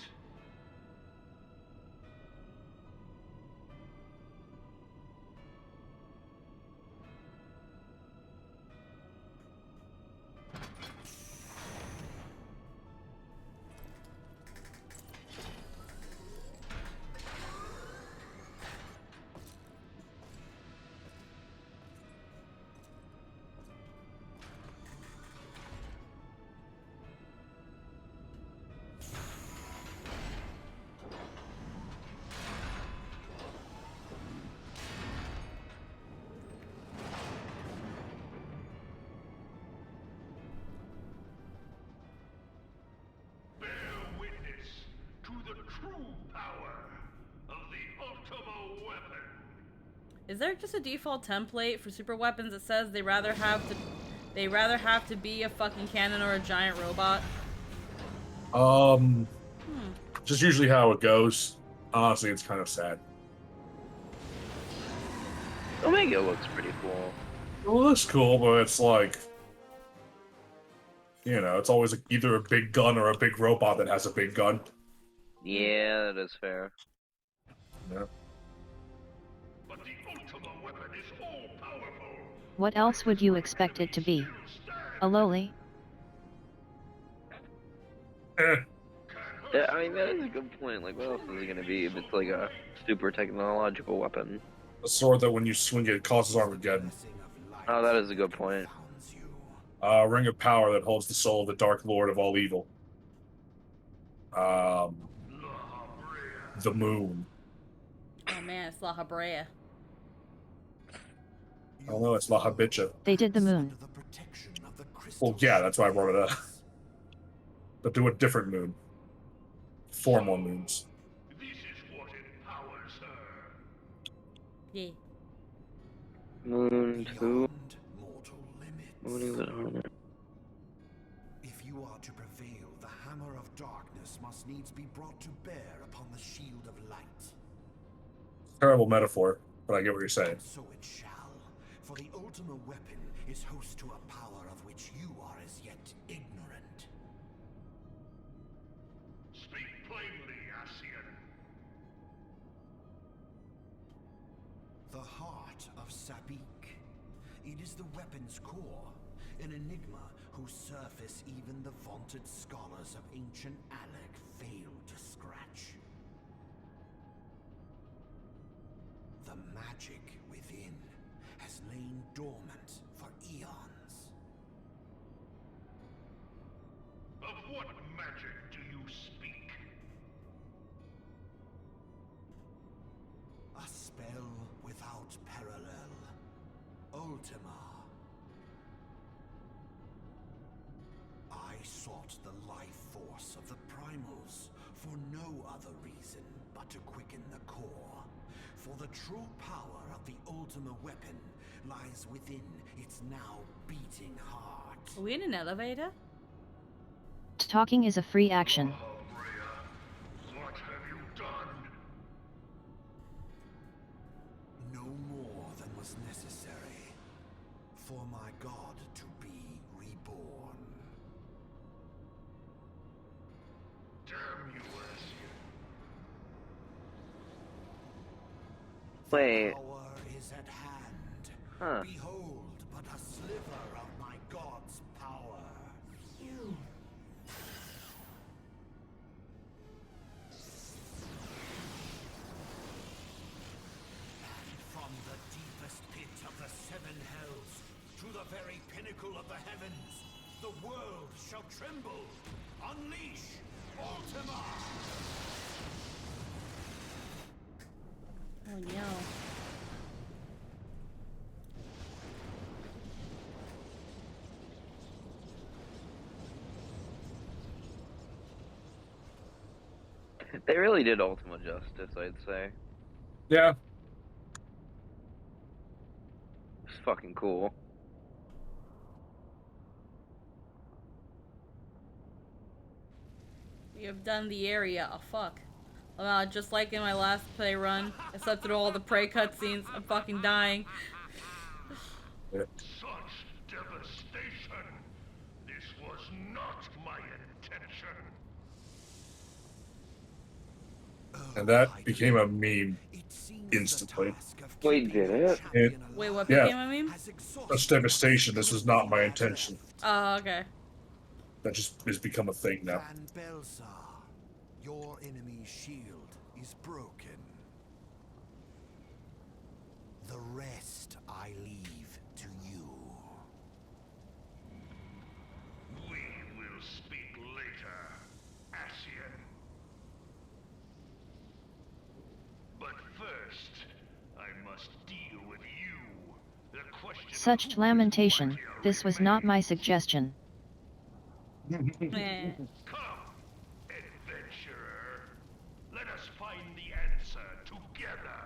Speaker 1: Is there just a default template for super weapons that says they rather have to be a fucking cannon or a giant robot?
Speaker 2: Just usually how it goes. Honestly, it's kind of sad.
Speaker 14: Omega looks pretty cool.
Speaker 2: It looks cool, but it's like, you know, it's always either a big gun or a big robot that has a big gun.
Speaker 14: Yeah, that is fair.
Speaker 2: Yeah.
Speaker 3: What else would you expect it to be? A lowly?
Speaker 14: Yeah, I mean, that is a good point. Like, what else is it gonna be if it's like a super technological weapon?
Speaker 2: A sword that when you swing it causes Armageddon.
Speaker 14: Oh, that is a good point.
Speaker 2: Ring of power that holds the soul of the Dark Lord of all evil. The moon.
Speaker 1: Oh man, it's La Habrea.
Speaker 2: Oh no, it's La Habicha.
Speaker 3: They did the moon.
Speaker 2: Well, yeah, that's why I brought it up. But do a different moon. 4 more moons.
Speaker 1: Yeah.
Speaker 14: Moon 2. Mooning the armor.
Speaker 18: If you are to prevail, the hammer of darkness must needs be brought to bear upon the shield of light.
Speaker 2: Terrible metaphor, but I get what you're saying.
Speaker 18: So it shall, for the ultimate weapon is host to a power of which you are as yet ignorant.
Speaker 12: Speak plainly, Ascian.
Speaker 18: The heart of Sabik. It is the weapon's core, an enigma whose surface even the vaunted scholars of ancient Alec failed to scratch. The magic within has lain dormant for eons.
Speaker 12: Of what magic do you speak?
Speaker 18: A spell without parallel. Ultima. I sought the life force of the primals for no other reason but to quicken the core. For the true power of the Ultima weapon lies within its now beating heart.
Speaker 1: Are we in an elevator?
Speaker 3: Talking is a free action.
Speaker 12: What have you done?
Speaker 18: No more than was necessary for my god to be reborn.
Speaker 12: Damn you, Ascian.
Speaker 14: Wait.
Speaker 18: Power is at hand.
Speaker 14: Huh.
Speaker 18: Behold but a sliver of my god's power. And from the deepest pit of the 7 hells to the very pinnacle of the heavens, the world shall tremble. Unleash Ultima!
Speaker 1: Oh no.
Speaker 14: They really did Ultima justice, I'd say.
Speaker 2: Yeah.
Speaker 14: It's fucking cool.
Speaker 1: We have done the area. Oh fuck. Just like in my last play run, I slept through all the prey cutscenes. I'm fucking dying.
Speaker 12: Such devastation! This was not my intention.
Speaker 2: And that became a meme instantly.
Speaker 14: Wait, did it?
Speaker 1: Wait, what
Speaker 2: Yeah.
Speaker 1: became a meme?
Speaker 2: Such devastation. This was not my intention.
Speaker 1: Oh, okay.
Speaker 2: That just has become a thing now.
Speaker 18: Van Belsar, your enemy's shield is broken. The rest I leave to you.
Speaker 12: We will speak later, Ascian. But first, I must deal with you. The question of
Speaker 3: Such lamentation, this was not my suggestion.
Speaker 12: Come, adventurer. Let us find the answer together.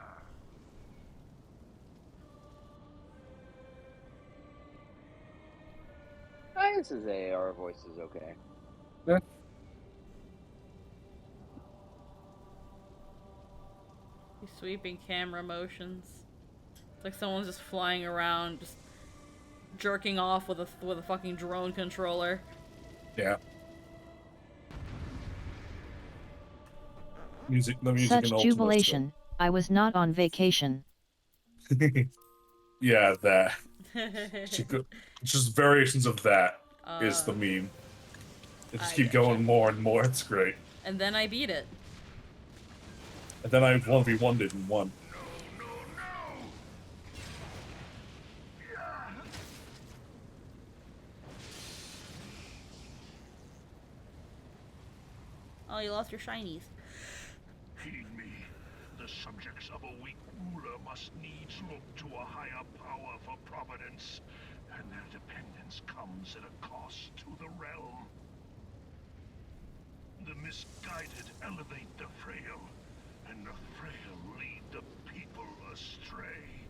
Speaker 14: I guess his AR voice is okay.
Speaker 2: Yeah.
Speaker 1: These sweeping camera motions. It's like someone's just flying around, just jerking off with a fucking drone controller.
Speaker 2: Yeah. The music
Speaker 3: Such
Speaker 2: in Ultima
Speaker 3: jubilation, I was not on vacation.
Speaker 2: Yeah, that. Just variations of that is the meme. They just keep going more and more. It's great.
Speaker 1: And then I beat it.
Speaker 2: And then I 1v1'd it and won.
Speaker 1: Oh, you lost your shinies.
Speaker 12: Heed me. The subjects of a weak ruler must needs look to a higher power for providence, and their dependence comes at a cost to the realm. The misguided elevate the frail, and the frail lead the people astray.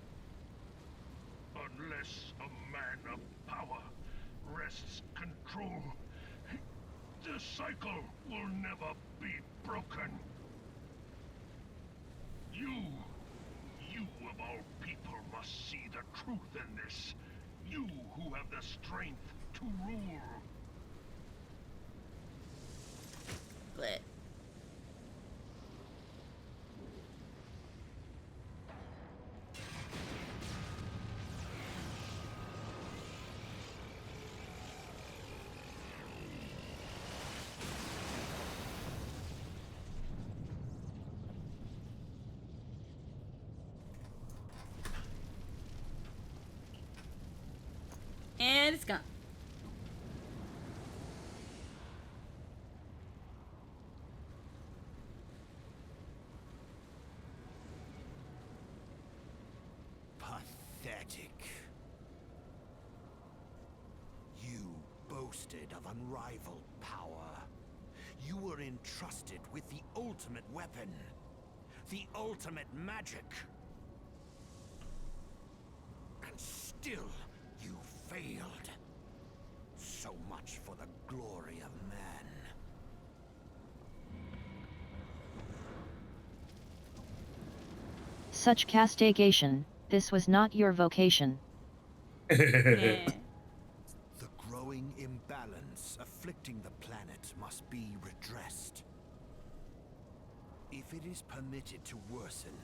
Speaker 12: Unless a man of power wrests control, the cycle will never be broken. You of all people must see the truth in this. You who have the strength to rule.
Speaker 1: Blech. And it's gone.
Speaker 18: Pathetic. You boasted of unrivaled power. You were entrusted with the ultimate weapon. The ultimate magic. And still, you failed. So much for the glory of man.
Speaker 3: Such castigation, this was not your vocation.
Speaker 18: The growing imbalance afflicting the planet must be redressed. If it is permitted to worsen,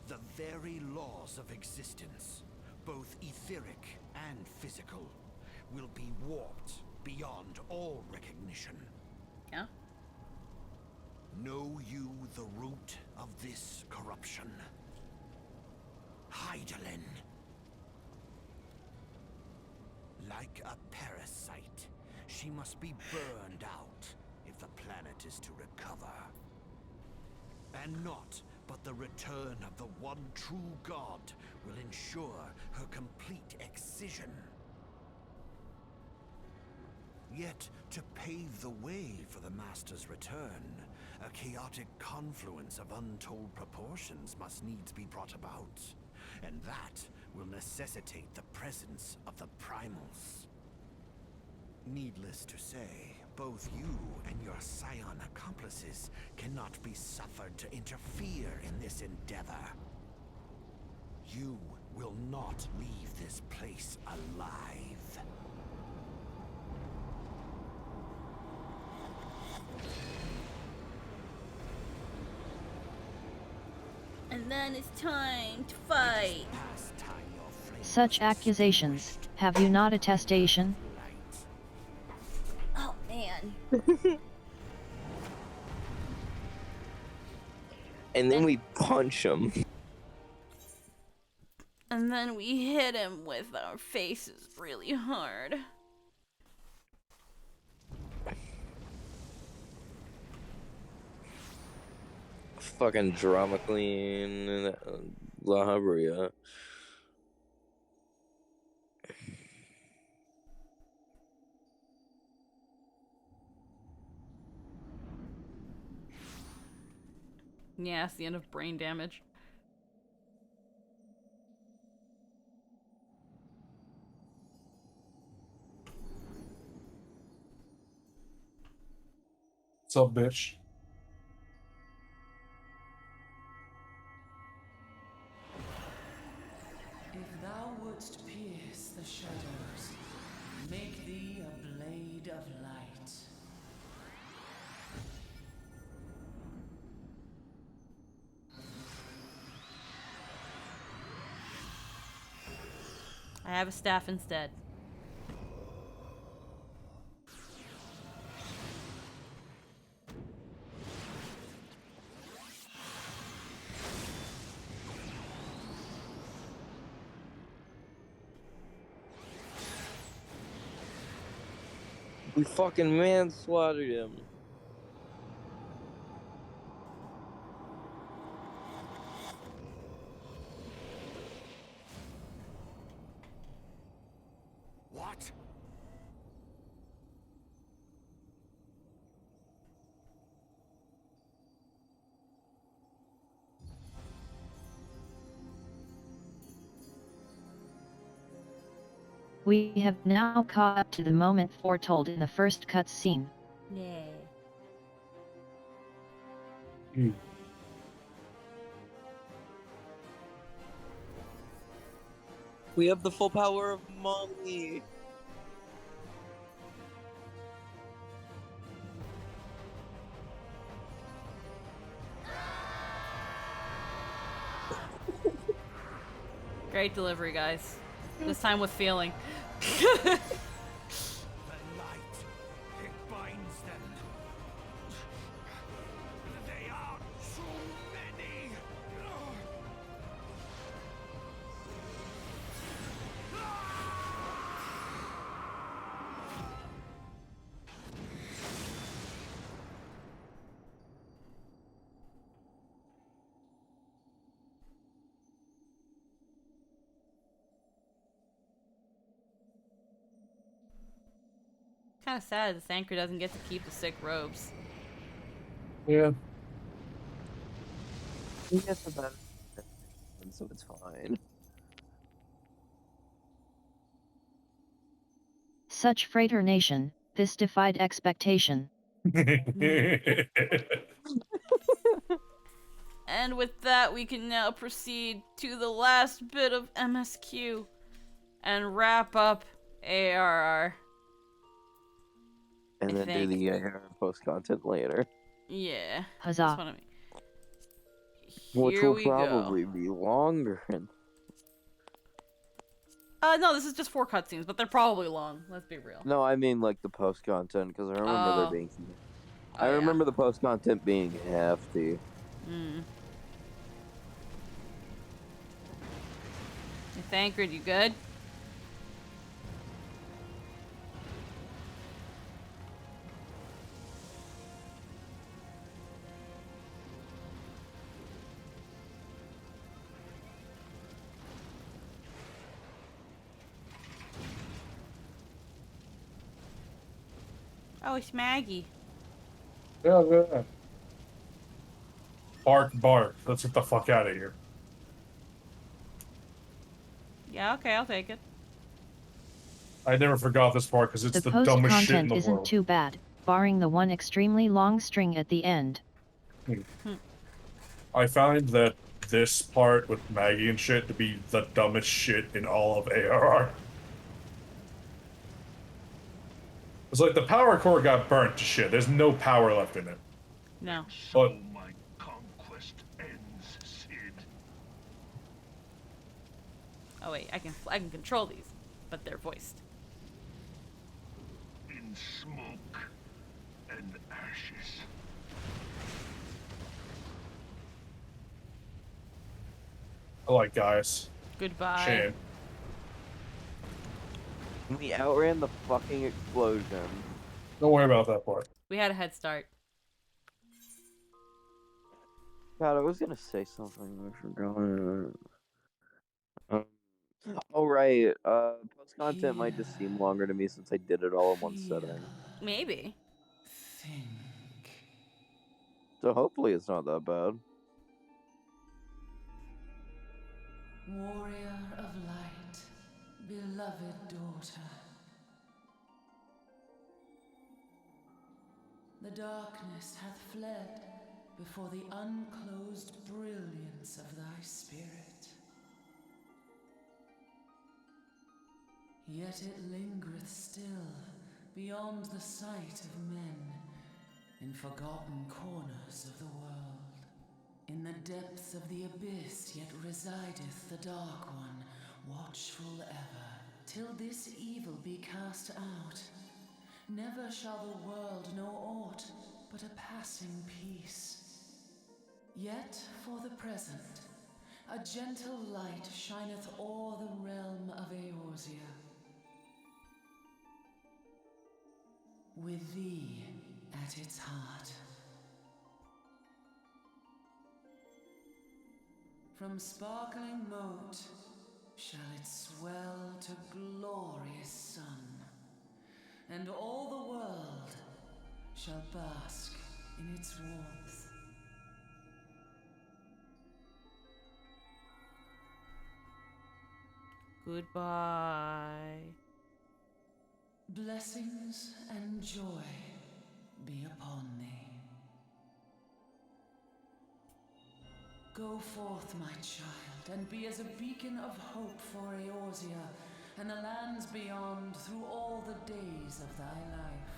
Speaker 18: the very laws of existence, both etheric and physical, will be warped beyond all recognition.
Speaker 1: Yeah?
Speaker 18: Know you the root of this corruption? Hydaelyn. Like a parasite, she must be burned out if the planet is to recover. And naught but the return of the one true god will ensure her complete excision. Yet, to pave the way for the Master's return, a chaotic confluence of untold proportions must needs be brought about. And that will necessitate the presence of the primals. Needless to say, both you and your scion accomplices cannot be suffered to interfere in this endeavor. You will not leave this place alive.
Speaker 1: And then it's time to fight.
Speaker 3: Such accusations, have you not attestation?
Speaker 1: Oh man.
Speaker 20: And then we punch him.
Speaker 1: And then we hit him with our faces really hard.
Speaker 20: Fucking drama queen, La Habria.
Speaker 6: Yeah, it's the end of brain damage.
Speaker 2: What's up, bitch?
Speaker 22: If thou wouldst pierce the shadows, make thee a blade of light.
Speaker 6: I have a staff instead.
Speaker 20: We fucking manslaughtered him.
Speaker 18: What?
Speaker 3: We have now caught up to the moment foretold in the first cutscene.
Speaker 1: Yeah.
Speaker 20: We have the full power of mommy.
Speaker 6: Great delivery, guys. This time with feeling.
Speaker 18: Binds them. They are so many.
Speaker 6: Kind of sad this anchor doesn't get to keep the sick robes.
Speaker 2: Yeah.
Speaker 20: He gets the better, so it's fine.
Speaker 3: Such freighter nation, this defied expectation.
Speaker 1: And with that, we can now proceed to the last bit of MSQ and wrap up ARR.
Speaker 20: And then do the post content later.
Speaker 1: Yeah.
Speaker 3: Huzzah.
Speaker 1: That's what I mean.
Speaker 20: Which
Speaker 1: Here
Speaker 20: will
Speaker 1: we go.
Speaker 20: probably be longer.
Speaker 1: No, this is just 4 cutscenes, but they're probably long. Let's be real.
Speaker 20: No, I mean like the post content, because I remember there being. I remember the post content being hefty.
Speaker 1: Hmm. Hey, Thancred, you good? Oh, it's Maggie.
Speaker 2: Yeah. Bark, bark. Let's get the fuck out of here.
Speaker 1: Yeah, okay, I'll take it.
Speaker 2: I never forgot this part because it's
Speaker 3: The
Speaker 2: the dumbest shit in
Speaker 3: post-content
Speaker 2: the
Speaker 3: isn't
Speaker 2: world.
Speaker 3: too bad, barring the one extremely long string at the end.
Speaker 2: I find that this part with Maggie and shit to be the dumbest shit in all of ARR. It's like the power core got burnt to shit. There's no power left in it.
Speaker 1: No.
Speaker 2: But
Speaker 12: my conquest ends, Sid.
Speaker 6: Oh wait, I can control these, but they're voiced.
Speaker 12: In smoke and ashes.
Speaker 2: I like Gaius.
Speaker 6: Goodbye.
Speaker 2: Shame.
Speaker 20: We outran the fucking explosion.
Speaker 2: Don't worry about that part.
Speaker 6: We had a head start.
Speaker 20: God, I was gonna say something. I forgot. Oh right. Post content might just seem longer to me since I did it all in one sitting.
Speaker 6: Maybe.
Speaker 20: So hopefully it's not that bad.
Speaker 22: Warrior of light, beloved daughter. The darkness hath fled before the unclosed brilliance of thy spirit. Yet it lingereth still beyond the sight of men, in forgotten corners of the world. In the depths of the abyss yet resideth the Dark One, watchful ever, till this evil be cast out. Never shall the world know aught but a passing peace. Yet for the present, a gentle light shineth o'er the realm of Eorzea. With thee at its heart. From sparkling moat shall it swell to glorious sun, and all the world shall bask in its warmth.
Speaker 6: Goodbye.
Speaker 22: Blessings and joy be upon thee. Go forth, my child, and be as a beacon of hope for Eorzea and the lands beyond through all the days of thy life.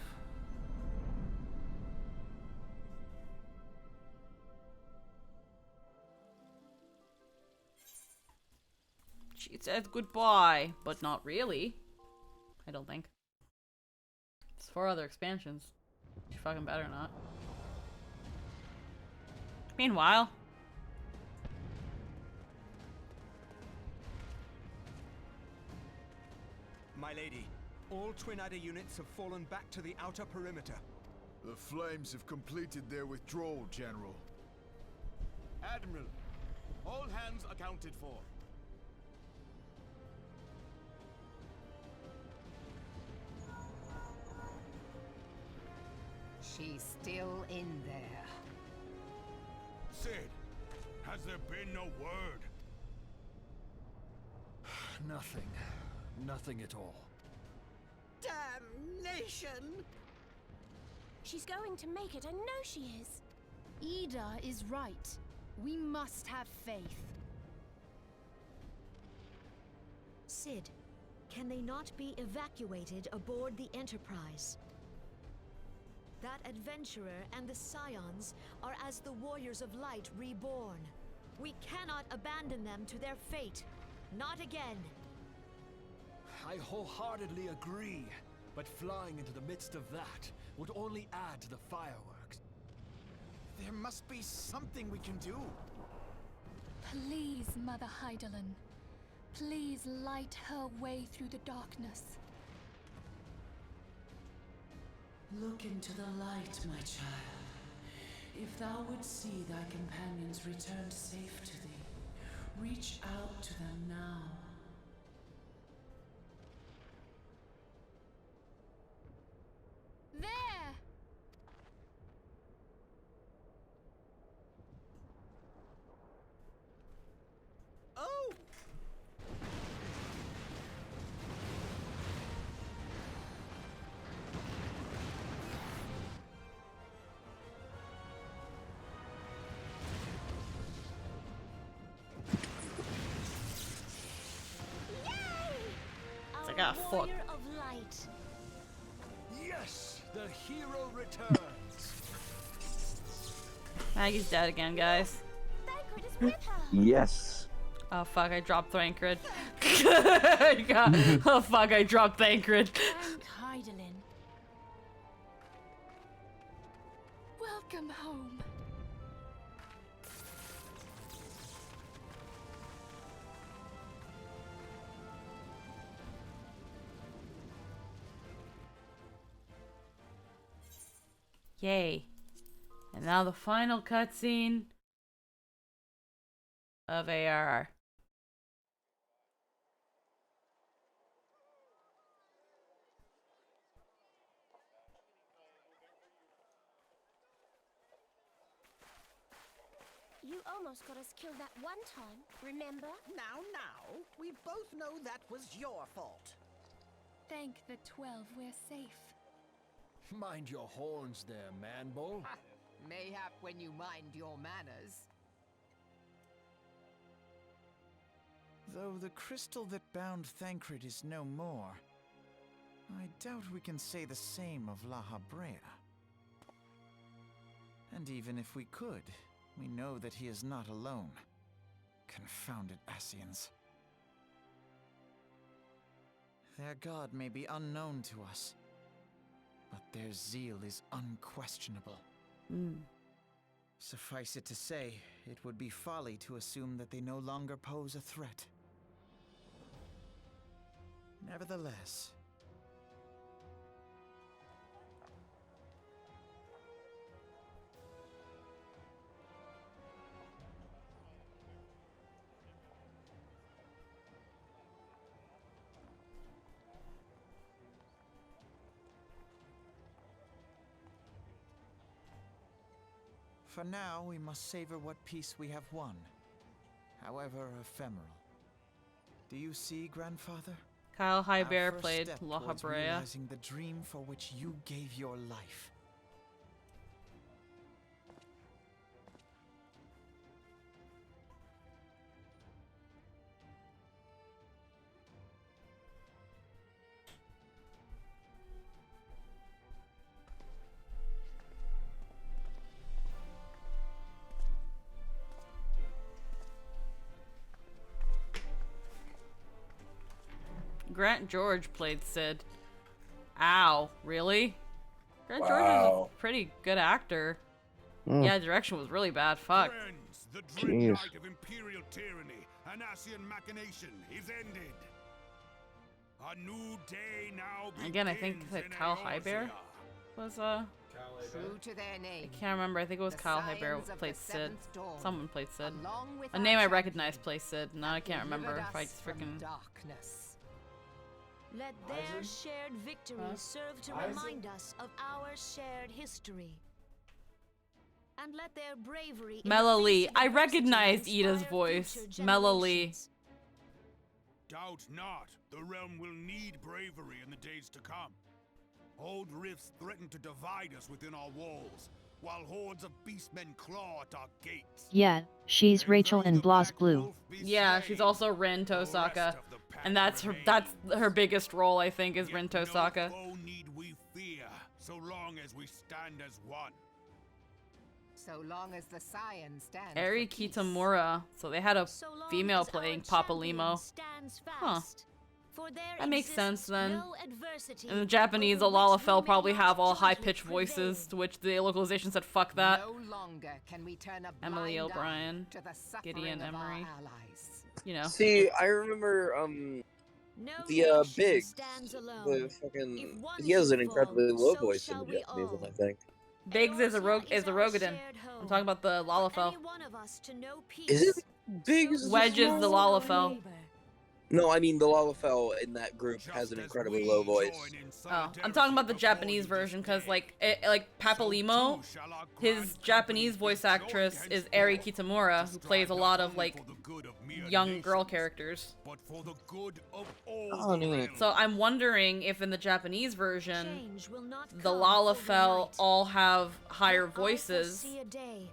Speaker 6: She said goodbye, but not really. I don't think. There's 4 other expansions. She fucking better not. Meanwhile.
Speaker 10: My lady, all Twin Adder units have fallen back to the outer perimeter.
Speaker 19: The Flames have completed their withdrawal, General.
Speaker 10: Admiral, all hands accounted for.
Speaker 23: She's still in there.
Speaker 11: Sid, has there been no word?
Speaker 19: Nothing. Nothing at all.
Speaker 23: Damnation!
Speaker 4: She's going to make it, I know she is. Ida is right. We must have faith.
Speaker 24: Sid, can they not be evacuated aboard the Enterprise? That adventurer and the Scions are as the Warriors of Light reborn. We cannot abandon them to their fate. Not again.
Speaker 19: I wholeheartedly agree, but flying into the midst of that would only add to the fireworks.
Speaker 10: There must be something we can do.
Speaker 4: Please, Mother Hydaelyn. Please light her way through the darkness.
Speaker 22: Look into the light, my child. If thou wouldst see thy companions returned safe to thee, reach out to them now.
Speaker 4: There!
Speaker 10: Oh!
Speaker 6: It's like, ah, fuck.
Speaker 24: Warrior of Light.
Speaker 19: Yes, the hero returns.
Speaker 6: Maggie's dead again, guys.
Speaker 20: Yes.
Speaker 6: Oh fuck, I dropped Thancred. Oh fuck, I dropped Thancred.
Speaker 4: And Hydaelyn. Welcome home.
Speaker 6: Yay. And now the final cutscene of ARR.
Speaker 7: You almost got us killed that one time, remember?
Speaker 8: Now, we both know that was your fault.
Speaker 4: Thank the 12 we're safe.
Speaker 19: Mind your horns there, man-bull.
Speaker 8: Mayhap when you mind your manners.
Speaker 16: Though the crystal that bound Thancred is no more, I doubt we can say the same of La Habrea. And even if we could, we know that he is not alone. Confounded Ascians. Their god may be unknown to us, but their zeal is unquestionable. Suffice it to say, it would be folly to assume that they no longer pose a threat. Nevertheless, for now, we must savor what peace we have won, however ephemeral. Do you see, Grandfather?
Speaker 6: Kyle Highbear
Speaker 16: Our first
Speaker 6: played
Speaker 16: step
Speaker 6: La
Speaker 16: towards
Speaker 6: Habrea.
Speaker 16: realizing the dream for which you gave your life.
Speaker 6: Grant George played Sid. Ow, really? Grant George is
Speaker 2: Wow.
Speaker 6: a pretty good actor.
Speaker 20: Mm.
Speaker 6: Yeah, direction was really bad. Fuck.
Speaker 11: Friends, the dread
Speaker 20: Jeez.
Speaker 11: night of imperial tyranny and Ascian machination is ended. A new day now begins.
Speaker 6: Again, I think that
Speaker 11: in
Speaker 6: Kyle
Speaker 11: Eorzea.
Speaker 6: Highbear was
Speaker 8: True to their name.
Speaker 6: I can't remember. I think it was
Speaker 8: The
Speaker 6: Kyle Highbear
Speaker 8: Scions of
Speaker 6: played
Speaker 8: the
Speaker 6: Sid.
Speaker 8: Seventh Dawn,
Speaker 6: Someone played Sid.
Speaker 8: along with
Speaker 6: A name
Speaker 8: our
Speaker 6: I recognize plays Sid. No, I can't remember
Speaker 8: delivered
Speaker 6: if I
Speaker 8: us
Speaker 6: just
Speaker 8: from
Speaker 6: freaking.
Speaker 8: darkness.
Speaker 17: Let their shared victory serve to remind us of our shared history. And let their bravery in the
Speaker 6: Mela
Speaker 17: face
Speaker 6: Lee.
Speaker 17: of
Speaker 6: I
Speaker 17: adversity
Speaker 6: recognized
Speaker 17: inspire
Speaker 6: Ida's voice.
Speaker 17: future
Speaker 6: Mela Lee.
Speaker 17: generations.
Speaker 11: Doubt not, the realm will need bravery in the days to come. Old rifts threaten to divide us within our walls, while hordes of beastmen claw at our gates.
Speaker 3: Yeah, she's Rachel in Bloss Blue.
Speaker 6: Yeah, she's also Rin Tosaka. And that's her biggest role, I think, is Rin Tosaka.
Speaker 11: No need we fear, so long as we stand as one.
Speaker 8: So long as the Scion stands.
Speaker 6: Eri
Speaker 8: for peace.
Speaker 6: Kitamura. So they had a female playing Papa Limo.
Speaker 17: Stands
Speaker 6: Huh.
Speaker 17: fast. For there
Speaker 6: That makes sense
Speaker 17: exists
Speaker 6: then.
Speaker 17: no adversity
Speaker 6: In the Japanese, the
Speaker 17: over which we
Speaker 6: Lalafell
Speaker 17: may
Speaker 6: probably
Speaker 17: not
Speaker 6: have all
Speaker 17: jointly
Speaker 6: high-pitched
Speaker 17: prevail.
Speaker 6: voices, to which the localization said, fuck that.
Speaker 8: No longer can we turn a
Speaker 6: Emily
Speaker 8: blind eye
Speaker 6: O'Brien,
Speaker 8: to the suffering
Speaker 6: Gideon
Speaker 8: of our
Speaker 6: Emery.
Speaker 8: allies.
Speaker 6: You know.
Speaker 20: See, I remember
Speaker 17: No
Speaker 20: the
Speaker 17: nation
Speaker 20: Biggs,
Speaker 17: stands alone.
Speaker 20: the
Speaker 17: If
Speaker 20: fucking
Speaker 17: one
Speaker 20: he has
Speaker 17: should
Speaker 20: an incredibly
Speaker 17: fall,
Speaker 20: low
Speaker 17: so
Speaker 20: voice in
Speaker 17: shall
Speaker 20: the
Speaker 17: we
Speaker 20: Japanese one,
Speaker 17: all.
Speaker 20: I think.
Speaker 6: Biggs is a
Speaker 17: Eorzea is our
Speaker 6: Rogadin.
Speaker 17: shared
Speaker 6: I'm
Speaker 17: home.
Speaker 6: talking about the Lalafell.
Speaker 17: Any one of us to know peace.
Speaker 20: Is it Biggs?
Speaker 6: Wedge is the Lalafell.
Speaker 20: No, I mean the Lalafell in that group has an incredibly low voice.
Speaker 6: Oh, I'm talking about the Japanese version, cause like Papa Limo, his Japanese voice actress is Eri Kitamura, who plays a lot of like young girl characters.
Speaker 11: But for the good of all
Speaker 20: Oh, neat.
Speaker 6: So I'm wondering if in the Japanese version,
Speaker 17: Change will not
Speaker 6: the
Speaker 17: come
Speaker 6: Lalafell
Speaker 17: overnight.
Speaker 6: all have higher
Speaker 17: But I
Speaker 6: voices,
Speaker 17: foresee a day,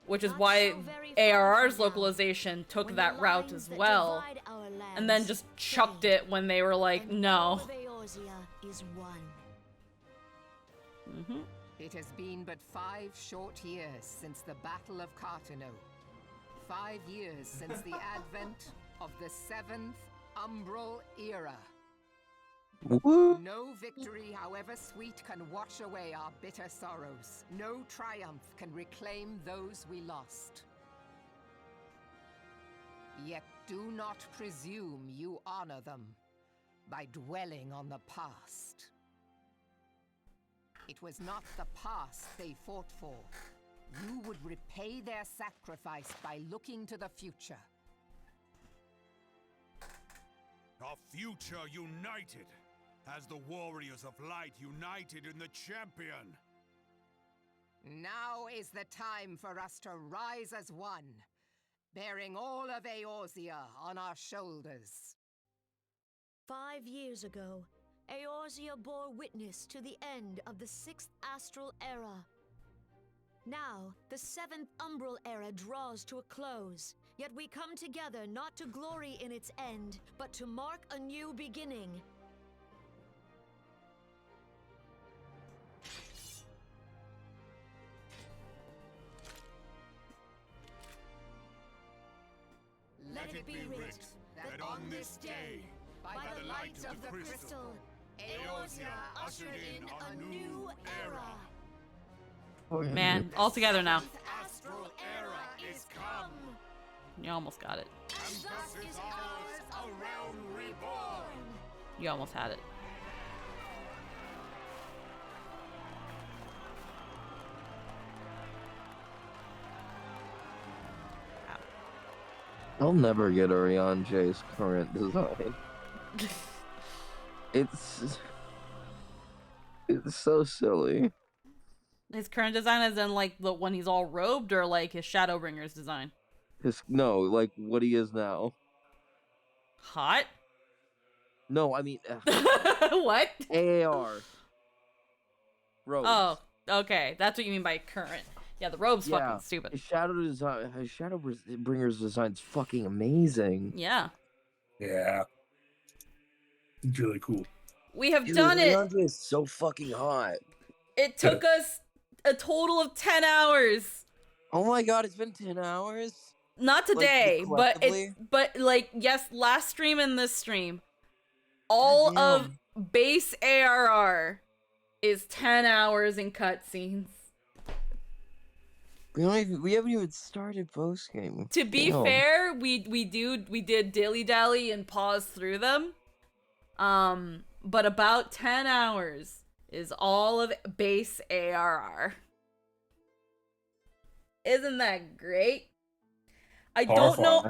Speaker 6: which is
Speaker 17: not
Speaker 6: why
Speaker 17: so very far
Speaker 6: ARR's
Speaker 17: from now,
Speaker 6: localization took
Speaker 17: when
Speaker 6: that
Speaker 17: the
Speaker 6: route
Speaker 17: lines
Speaker 6: as
Speaker 17: that
Speaker 6: well,
Speaker 17: divide our
Speaker 6: and then
Speaker 17: lands
Speaker 6: just chucked it when they were like,
Speaker 17: and
Speaker 6: no.
Speaker 17: all of Eorzea is one.
Speaker 8: It has been but 5 short years since the Battle of Cartano.
Speaker 23: 5 years since the advent of the 7th Umbral Era.
Speaker 20: Woo.
Speaker 23: No victory, however sweet, can wash away our bitter sorrows. No triumph can reclaim those we lost. Yet do not presume you honor them by dwelling on the past. It was not the past they fought for. You would repay their sacrifice by looking to the future.
Speaker 11: A future united, as the warriors of light united in the champion.
Speaker 23: Now is the time for us to rise as one, bearing all of Eorzea on our shoulders.
Speaker 24: 5 years ago, Eorzea bore witness to the end of the 6th Astral Era. Now, the 7th Umbral Era draws to a close, yet we come together not to glory in its end, but to mark a new beginning.
Speaker 23: Let it be writ that on this day, by the light of the crystal, Eorzea ushered in a new era.
Speaker 6: Man, all together now.
Speaker 23: Astral era is come.
Speaker 6: You almost got it.
Speaker 23: And thus is ours a realm reborn.
Speaker 6: You almost had it.
Speaker 20: I'll never get Orion J's current design. It's so silly.
Speaker 6: His current design is in like the when he's all robed, or like his Shadowbringers design?
Speaker 20: No, like what he is now.
Speaker 6: Hot?
Speaker 20: No, I mean
Speaker 6: what?
Speaker 20: AAR. Robes.
Speaker 6: Oh, okay. That's what you mean by current. Yeah, the robe's fucking stupid.
Speaker 20: His Shadowbringers design's fucking amazing.
Speaker 6: Yeah.
Speaker 2: Yeah. It's really cool.
Speaker 6: We have done it.
Speaker 20: Orion J is so fucking hot.
Speaker 6: It took us a total of 10 hours.
Speaker 20: Oh my god, it's been 10 hours?
Speaker 6: Not today,
Speaker 20: like,
Speaker 6: but like, yes, last stream and this stream. All of base ARR is 10 hours in cutscenes.
Speaker 20: We haven't even started post game.
Speaker 6: To be fair, we did dilly dally and pause through them. But about 10 hours is all of base ARR. Isn't that great? I don't know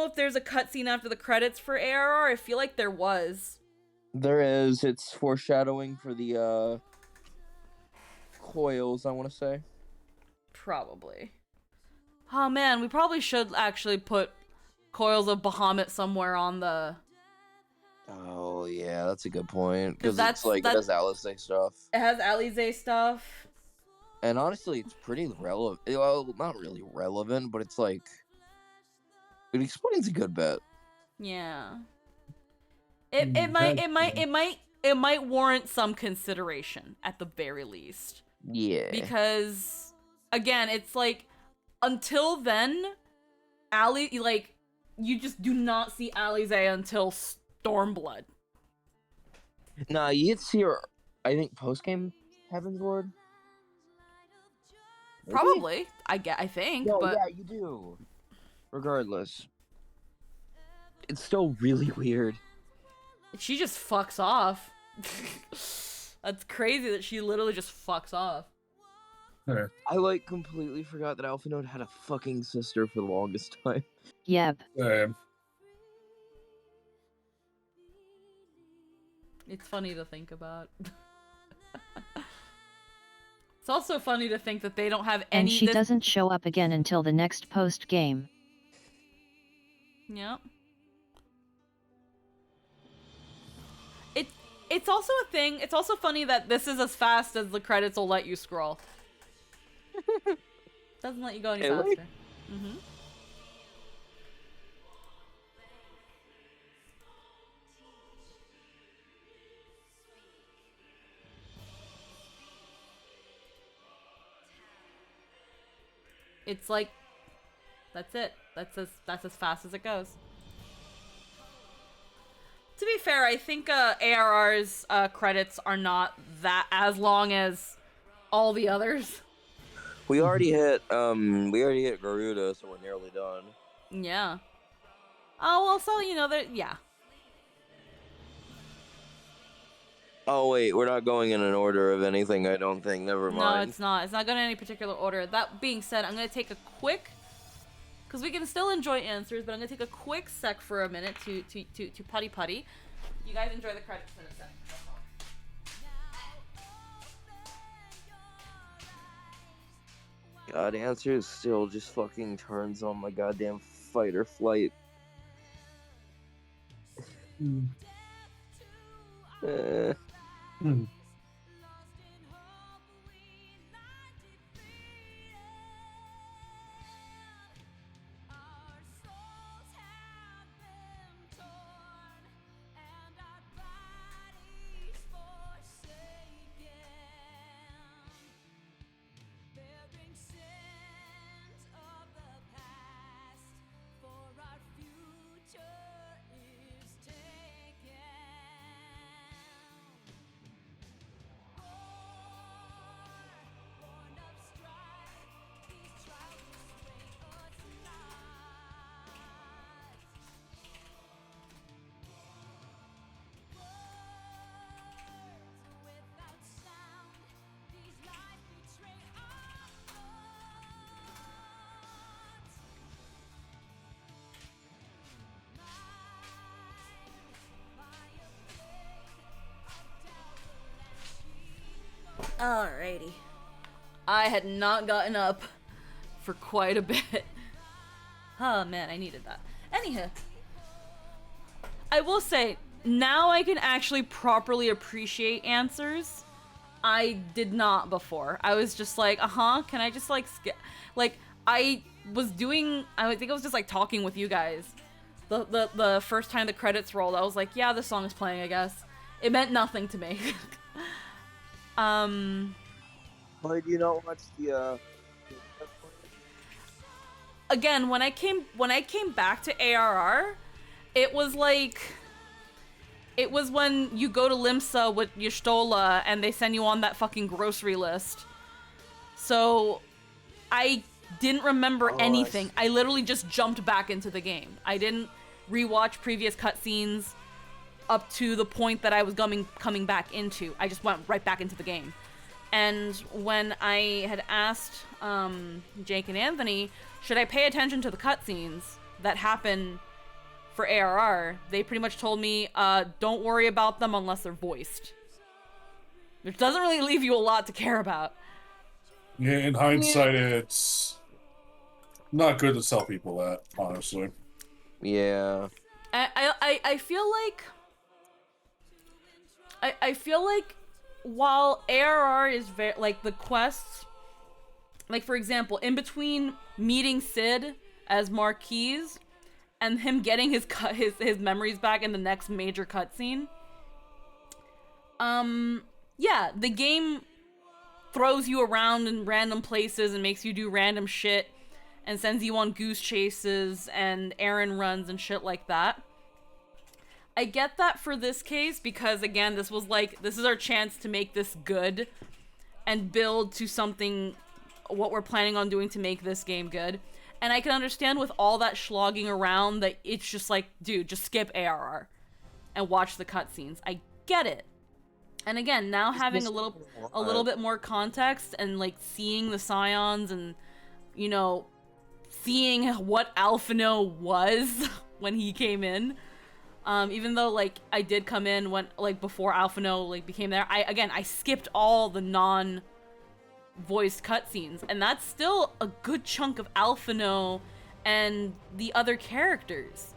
Speaker 6: if there's a cutscene after the credits for ARR. I feel like there was.
Speaker 20: There is. It's foreshadowing for the coils, I want to say.
Speaker 6: Probably. Oh man, we probably should actually put Coils of Bahamut somewhere on the...
Speaker 20: Oh yeah, that's a good point. Because it's like, it has Alizé stuff.
Speaker 6: It has Alizé stuff.
Speaker 20: And honestly, it's pretty relevant. Well, not really relevant, but it's like... It explains a good bit.
Speaker 6: Yeah. It might warrant some consideration, at the very least.
Speaker 20: Yeah.
Speaker 6: Because, again, it's like, until then, you just do not see Alizé until Stormblood.
Speaker 20: Nah, you see her, I think, post-game Heaven's Ward? Maybe?
Speaker 6: Probably. I think,
Speaker 20: no,
Speaker 6: but...
Speaker 20: yeah, you do. Regardless. It's still really weird.
Speaker 6: She just fucks off. That's crazy that she literally just fucks off.
Speaker 20: I, like, completely forgot that Alpha Node had a fucking sister for the longest time.
Speaker 3: Yep.
Speaker 6: It's funny to think about. It's also funny to think that they don't have any...
Speaker 3: And she doesn't show up again until the next post-game.
Speaker 6: Yep. It's also a thing. It's also funny that this is as fast as the credits will let you scroll. Doesn't let you go any faster. Mm-hmm. It's like That's it. That's as fast as it goes. To be fair, I think ARR's credits are not that as long as all the others.
Speaker 20: We already hit Garuda, so we're nearly done.
Speaker 6: Yeah. Oh well, so you know yeah.
Speaker 20: Oh wait, we're not going in an order of anything, I don't think. Never mind.
Speaker 6: No, it's not. It's not going in any particular order. That being said, I'm going to take a quick, because we can still enjoy answers, but I'm going to take a quick sec for a minute to putty. You guys enjoy the credits in a sec.
Speaker 20: God, answers still just fucking turns on my goddamn fight or flight.
Speaker 6: Alrighty. I had not gotten up for quite a bit. Oh man, I needed that. Anywho, I will say, now I can actually properly appreciate answers. I did not before. I was just like, can I just like skip? Like, I think I was just like talking with you guys. The first time the credits rolled, I was like, yeah, this song is playing, I guess. It meant nothing to me.
Speaker 20: Why do you not watch the
Speaker 6: Again, when I came back to ARR, it was like, it was when you go to Limsa with Y'shtola and they send you on that fucking grocery list. So I didn't remember anything. I literally just jumped back into the game. I didn't rewatch previous cutscenes up to the point that I was coming back into. I just went right back into the game. And when I had asked Jake and Anthony, should I pay attention to the cutscenes that happen for ARR, they pretty much told me, don't worry about them unless they're voiced. Which doesn't really leave you a lot to care about.
Speaker 2: Yeah, in hindsight, it's not good to tell people that, honestly.
Speaker 20: Yeah.
Speaker 6: I feel like... I feel like while ARR is very, like, the quests, like, for example, in between meeting Sid as Marquise and him getting his memories back in the next major cutscene, yeah, the game throws you around in random places and makes you do random shit and sends you on goose chases and errand runs and shit like that. I get that for this case because, again, this is our chance to make this good and build to something, what we're planning on doing to make this game good. And I can understand with all that slogging around that it's just like, dude, just skip ARR and watch the cutscenes. I get it. And again, now having a little bit more context and like seeing the Scions and, you know, seeing what Alphino was when he came in. Even though, like, I did come in when, like, before Alphino, like, became there. I skipped all the non-voiced cutscenes. And that's still a good chunk of Alphino and the other characters.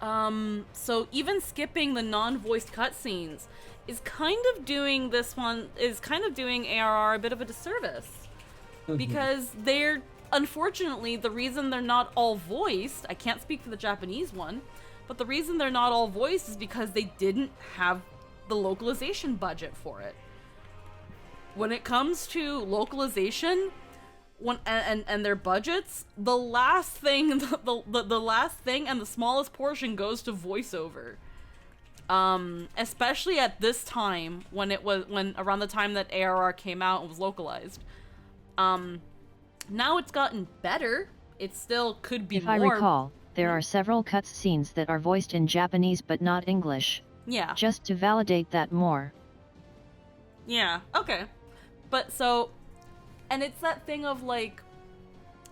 Speaker 6: So even skipping the non-voiced cutscenes is kind of doing ARR a bit of a disservice. Because they're, unfortunately, the reason they're not all voiced, I can't speak for the Japanese one, but the reason they're not all voiced is because they didn't have the localization budget for it. When it comes to localization,
Speaker 1: and their budgets, the last thing the last thing and the smallest portion goes to voiceover. Especially at this time when around the time that ARR came out and was localized. Now it's gotten better. It still could be
Speaker 3: If
Speaker 1: more.
Speaker 3: I recall, there are several cutscenes that are voiced in Japanese but not English.
Speaker 1: Yeah.
Speaker 3: Just to validate that more.
Speaker 1: Yeah, okay. But so, and it's that thing of like,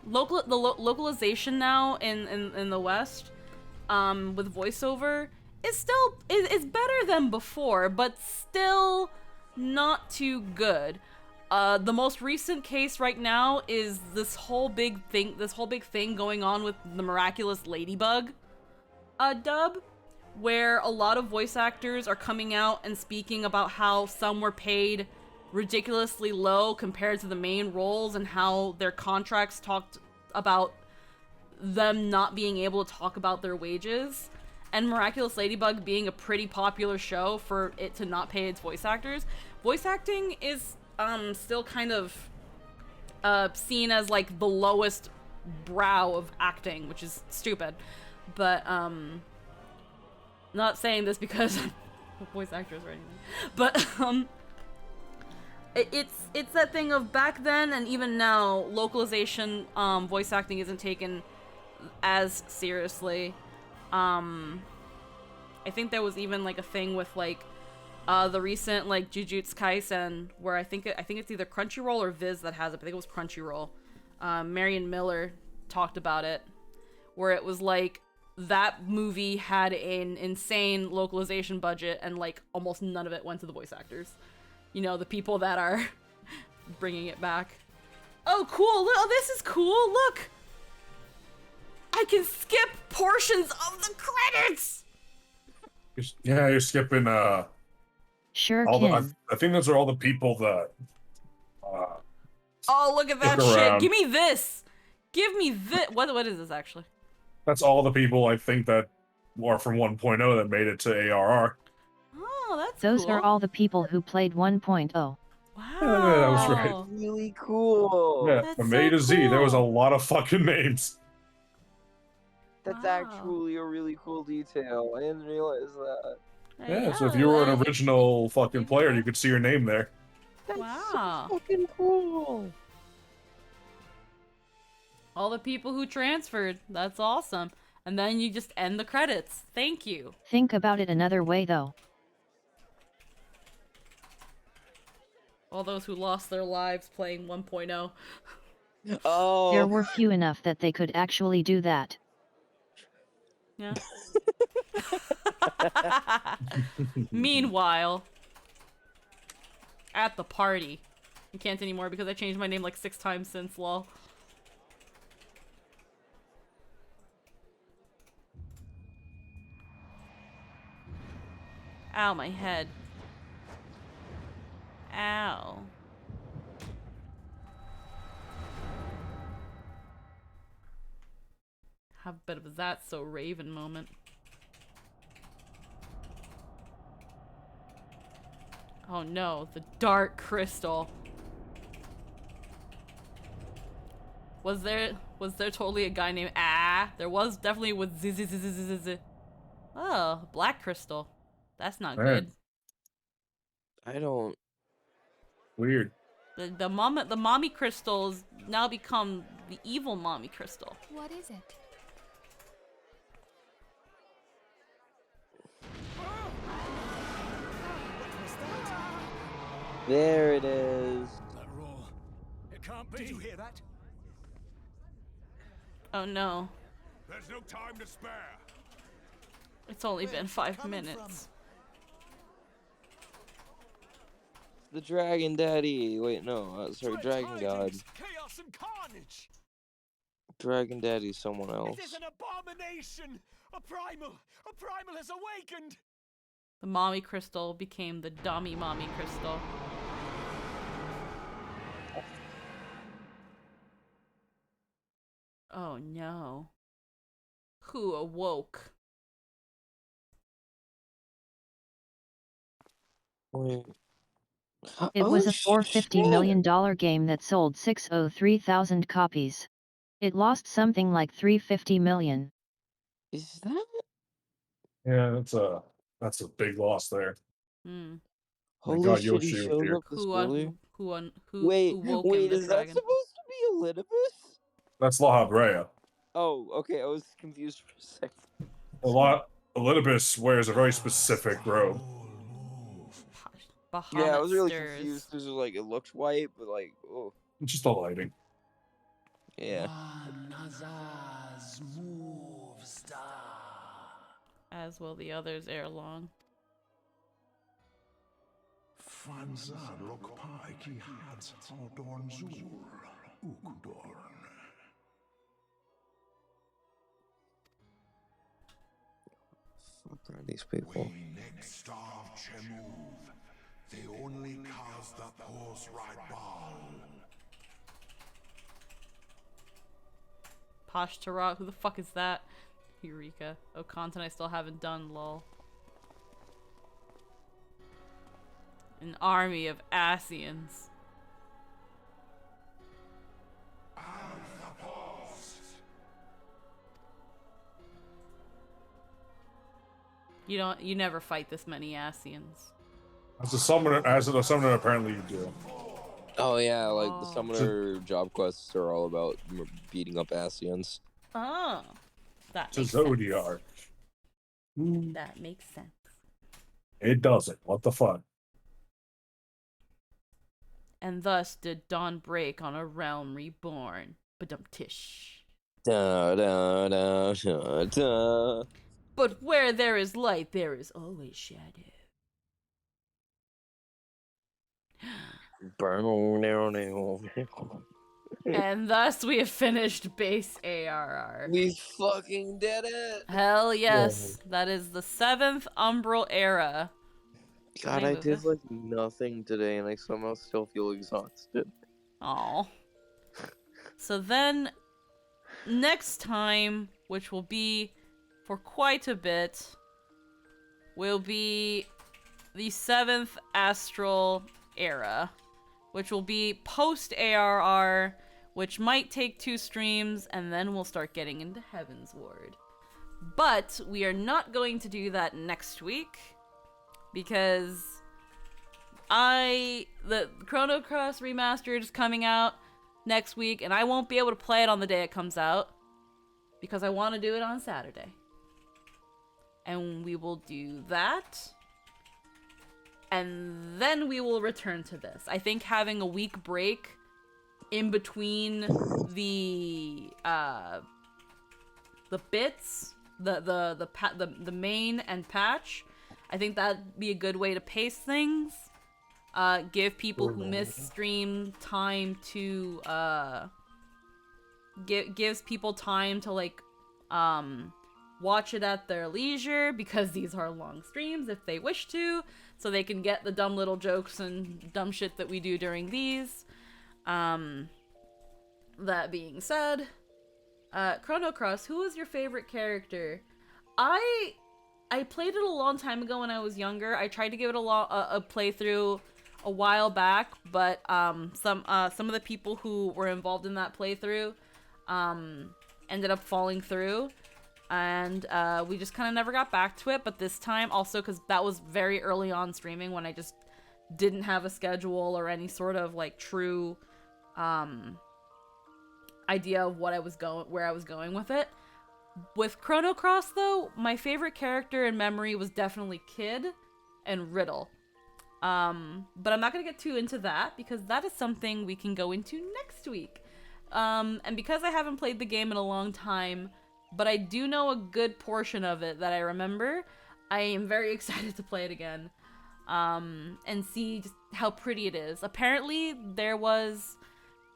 Speaker 1: localization now in the West, with voiceover, is still, is better than before, but still not too good. The most recent case right now is this whole big thing going on with the Miraculous Ladybug dub, where a lot of voice actors are coming out and speaking about how some were paid ridiculously low compared to the main roles, and how their contracts talked about them not being able to talk about their wages. And Miraculous Ladybug being a pretty popular show for it to not pay its voice actors. Voice acting is still kind of seen as like the lowest brow of acting, which is stupid. But not saying this because I'm a voice actress or anything. But it's that thing of back then and even now, localization voice acting isn't taken as seriously. I think there was even like a thing with like the recent like Jujutsu Kaisen, where I think it's either Crunchyroll or Viz that has it. I think it was Crunchyroll. Marion Miller talked about it, where it was like that movie had an insane localization budget and like almost none of it went to the voice actors. You know, the people that are bringing it back. Oh, cool! Oh, this is cool! Look! I can skip portions of the credits!
Speaker 2: Yeah, you're skipping,
Speaker 3: Sure
Speaker 2: all
Speaker 3: can.
Speaker 2: I think those are all the people that,
Speaker 1: oh, look at that
Speaker 2: stick
Speaker 1: shit!
Speaker 2: around.
Speaker 1: Give me this! Give me this! What is this, actually?
Speaker 2: That's all the people I think that are from 1.0 that made it to ARR.
Speaker 1: Oh, that's
Speaker 3: Those
Speaker 1: cool.
Speaker 3: are all the people who played 1.0.
Speaker 1: Wow.
Speaker 2: Yeah, that was right.
Speaker 20: Really cool.
Speaker 2: Yeah,
Speaker 1: That's
Speaker 2: from
Speaker 1: so
Speaker 2: A to Z, there was a
Speaker 1: cool.
Speaker 2: lot of fucking names.
Speaker 20: That's
Speaker 1: Wow.
Speaker 20: actually a really cool detail. I didn't realize that.
Speaker 2: Yeah, so if you were an original fucking player, you could see your name there.
Speaker 1: Wow.
Speaker 20: Fucking cool.
Speaker 1: All the people who transferred. That's awesome. And then you just end the credits. Thank you.
Speaker 3: Think about it another way though.
Speaker 1: All those who lost their lives playing 1.0.
Speaker 20: Oh.
Speaker 3: There were few enough that they could actually do that.
Speaker 1: Yeah. Meanwhile, at the party. I can't anymore because I changed my name like 6 times since, lol. Ow, my head. Ow. Have a bit of a That's So Raven moment. Oh no, the Dark Crystal. Was there totally a guy named There was definitely with Z. Oh, Black Crystal. That's not
Speaker 2: Man.
Speaker 1: good.
Speaker 20: I don't.
Speaker 2: Weird.
Speaker 1: The mommy crystals now become the evil mommy crystal.
Speaker 4: What is it?
Speaker 20: There it is.
Speaker 19: That roar. It can't be. Did you hear that?
Speaker 1: Oh no.
Speaker 11: There's no time to spare.
Speaker 1: It's only been 5 minutes.
Speaker 20: The Dragon Daddy. Wait, no. Sorry, Dragon God.
Speaker 19: Chaos and carnage.
Speaker 20: Dragon Daddy's someone else.
Speaker 19: It is an abomination. A primal has awakened.
Speaker 1: The mommy crystal became the dummy mommy crystal. Oh no. Who awoke?
Speaker 20: Wait.
Speaker 3: It was a $450 million game that sold 603,000 copies. It lost something like $350 million.
Speaker 20: Is that?
Speaker 2: Yeah, that's a big loss there.
Speaker 6: Hmm.
Speaker 2: Thank
Speaker 20: Holy
Speaker 2: God
Speaker 20: shit, he
Speaker 2: Yoshi was
Speaker 20: showed
Speaker 2: here.
Speaker 20: up this early?
Speaker 6: Who woke him,
Speaker 20: Wait,
Speaker 6: the
Speaker 20: is that
Speaker 6: dragon?
Speaker 20: supposed to be Elidibus?
Speaker 2: That's La Habrea.
Speaker 20: Oh, okay, I was confused for a second.
Speaker 2: Elidibus wears a very specific robe.
Speaker 6: Bahamut
Speaker 20: Yeah, I was really
Speaker 6: stirs.
Speaker 20: confused because like it looks white, but like, oh.
Speaker 2: It's just the lighting.
Speaker 20: Yeah.
Speaker 6: As will the others ere long.
Speaker 11: Fanzad lok paiki hads Aldorn Zur, Ukudorn.
Speaker 20: What are these people?
Speaker 11: We next starve Chemuv. They only cause the horse ride ball.
Speaker 6: Pashtarat, who the fuck is that? Eureka. Oh, content I still haven't done, lol. An army of Asians. You never fight this many Asians.
Speaker 2: As a summoner, apparently you do.
Speaker 20: Oh yeah, like the summoner job quests are all about beating up Asians.
Speaker 6: Oh, that
Speaker 2: To
Speaker 6: makes sense.
Speaker 2: Zodiac.
Speaker 6: That makes sense.
Speaker 2: It doesn't. What the fuck?
Speaker 6: And thus did dawn break on a realm reborn. Badum-tish.
Speaker 20: Da da da da da.
Speaker 6: But where there is light, there is always shadow. And thus we have finished base ARR.
Speaker 20: We fucking did it!
Speaker 6: Hell yes. That is the 7th Umbral Era.
Speaker 20: God, I did like nothing today and I somehow still feel exhausted.
Speaker 6: Aw. So then, next time, which will be for quite a bit, will be the 7th Astral Era, which will be post-ARR, which might take 2 streams, and then we'll start getting into Heaven's Ward. But we are not going to do that next week, because the Chrono Cross Remastered is coming out next week, and I won't be able to play it on the day it comes out, because I want to do it on Saturday. And we will do that, and then we will return to this. I think having a week break in between the bits, the main and patch, I think that'd be a good way to pace things. Give people who miss stream time to gives people time to like watch it at their leisure, because these are long streams if they wish to, so they can get the dumb little jokes and dumb shit that we do during these. That being said, Chrono Cross, who was your favorite character? I played it a long time ago when I was younger. I tried to give it a playthrough a while back, but some of the people who were involved in that playthrough ended up falling through, and we just kind of never got back to it. But this time, also because that was very early on streaming when I just didn't have a schedule or any sort of like true idea of where I was going with it. With Chrono Cross, though, my favorite character in memory was definitely Kid and Riddle. But I'm not gonna get too into that, because that is something we can go into next week. And because I haven't played the game in a long time, but I do know a good portion of it that I remember, I am very excited to play it again. And see just how pretty it is. Apparently, there was,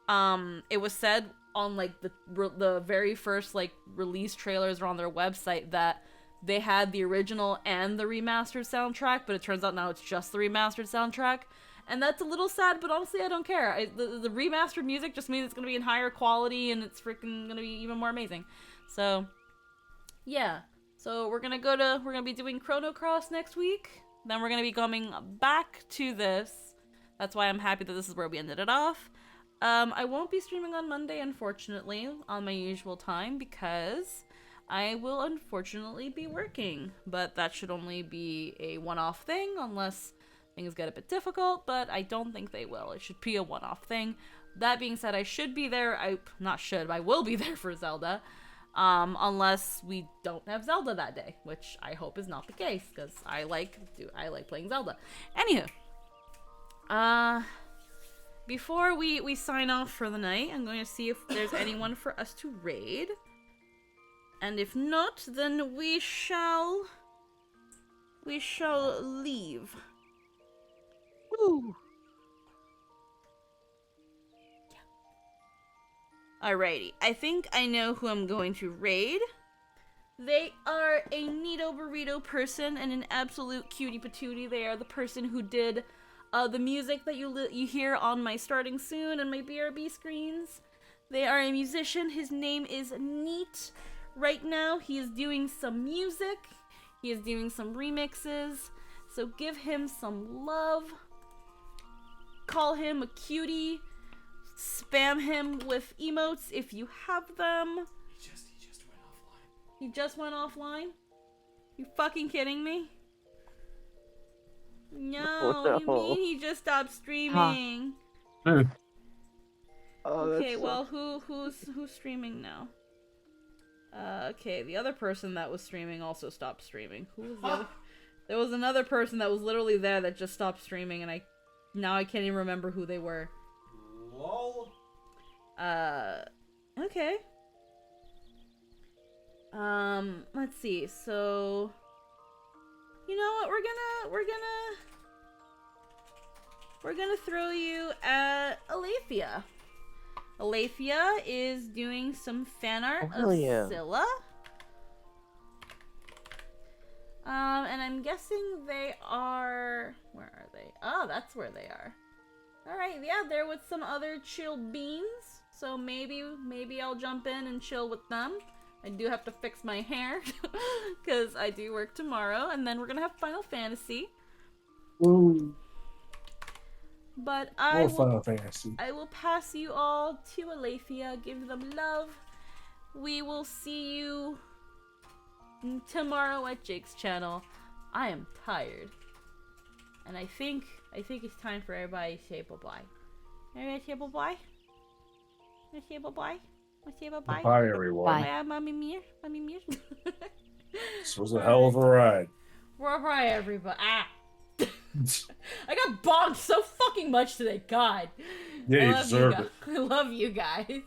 Speaker 6: it was said on like the very first like release trailers or on their website that they had the original and the remastered soundtrack, but it turns out now it's just the remastered soundtrack, and that's a little sad, but honestly I don't care. The remastered music just means it's gonna be in higher quality and it's freaking gonna be even more amazing. So yeah, so we're gonna be doing Chrono Cross next week, then we're gonna be coming back to this
Speaker 1: That's why I'm happy that this is where we ended it off. I won't be streaming on Monday, unfortunately, on my usual time, because I will unfortunately be working. But that should only be a one-off thing, unless things get a bit difficult, but I don't think they will. It should be a one-off thing. That being said, I should be there. I will be there for Zelda. Unless we don't have Zelda that day, which I hope is not the case, because I like playing Zelda. Anywho, before we sign off for the night, I'm going to see if there's anyone for us to raid, and if not, then we shall leave.
Speaker 20: Woo!
Speaker 1: Alrighty, I think I know who I'm going to raid. They are a neato burrito person and an absolute cutie patootie. They are the person who did the music that you hear on my starting soon and my BRB screens. They are a musician. His name is Neat. Right now, he is doing some music. He is doing some remixes. So give him some love. Call him a cutie. Spam him with emotes if you have them.
Speaker 19: He just went offline.
Speaker 1: He just went offline? You fucking kidding me? No,
Speaker 20: Oh, no.
Speaker 1: you mean he just stopped streaming?
Speaker 20: Oh,
Speaker 1: Okay,
Speaker 20: that's
Speaker 1: well, who's streaming now? Okay, the other person that was streaming also stopped streaming. Who was the other? There was another person that was literally there that just stopped streaming, and now I can't even remember who they were.
Speaker 19: Lol.
Speaker 1: Okay. Let's see. So, you know what? We're gonna throw you at Alethea. Alethea is doing some fan art of Scylla. And I'm guessing they are... Where are they? Oh, that's where they are. Alright, yeah, they're with some other chill beans. So maybe I'll jump in and chill with them. I do have to fix my hair. Because I do work tomorrow. And then we're going to have Final Fantasy.
Speaker 2: Ooh.
Speaker 1: But
Speaker 2: Final Fantasy.
Speaker 1: I will pass you all to Alethea. Give them love. We will see you tomorrow at Jake's channel. I am tired. And I think it's time for everybody to say bye-bye. Everybody say bye-bye? Say bye-bye? Say bye-bye?
Speaker 2: Bye, everyone.
Speaker 1: Bye, Mommy Mir. Mommy Mir.
Speaker 2: This was a hell of a ride.
Speaker 1: Bye, everybody. Ah! I got bonked so fucking much today. God.
Speaker 2: Yeah, you deserve it.
Speaker 1: I love you guys.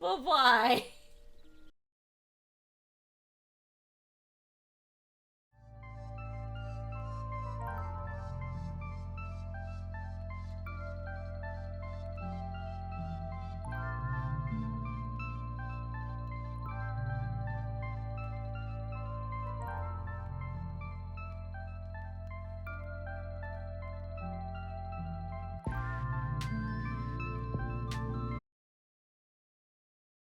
Speaker 1: Bye-bye.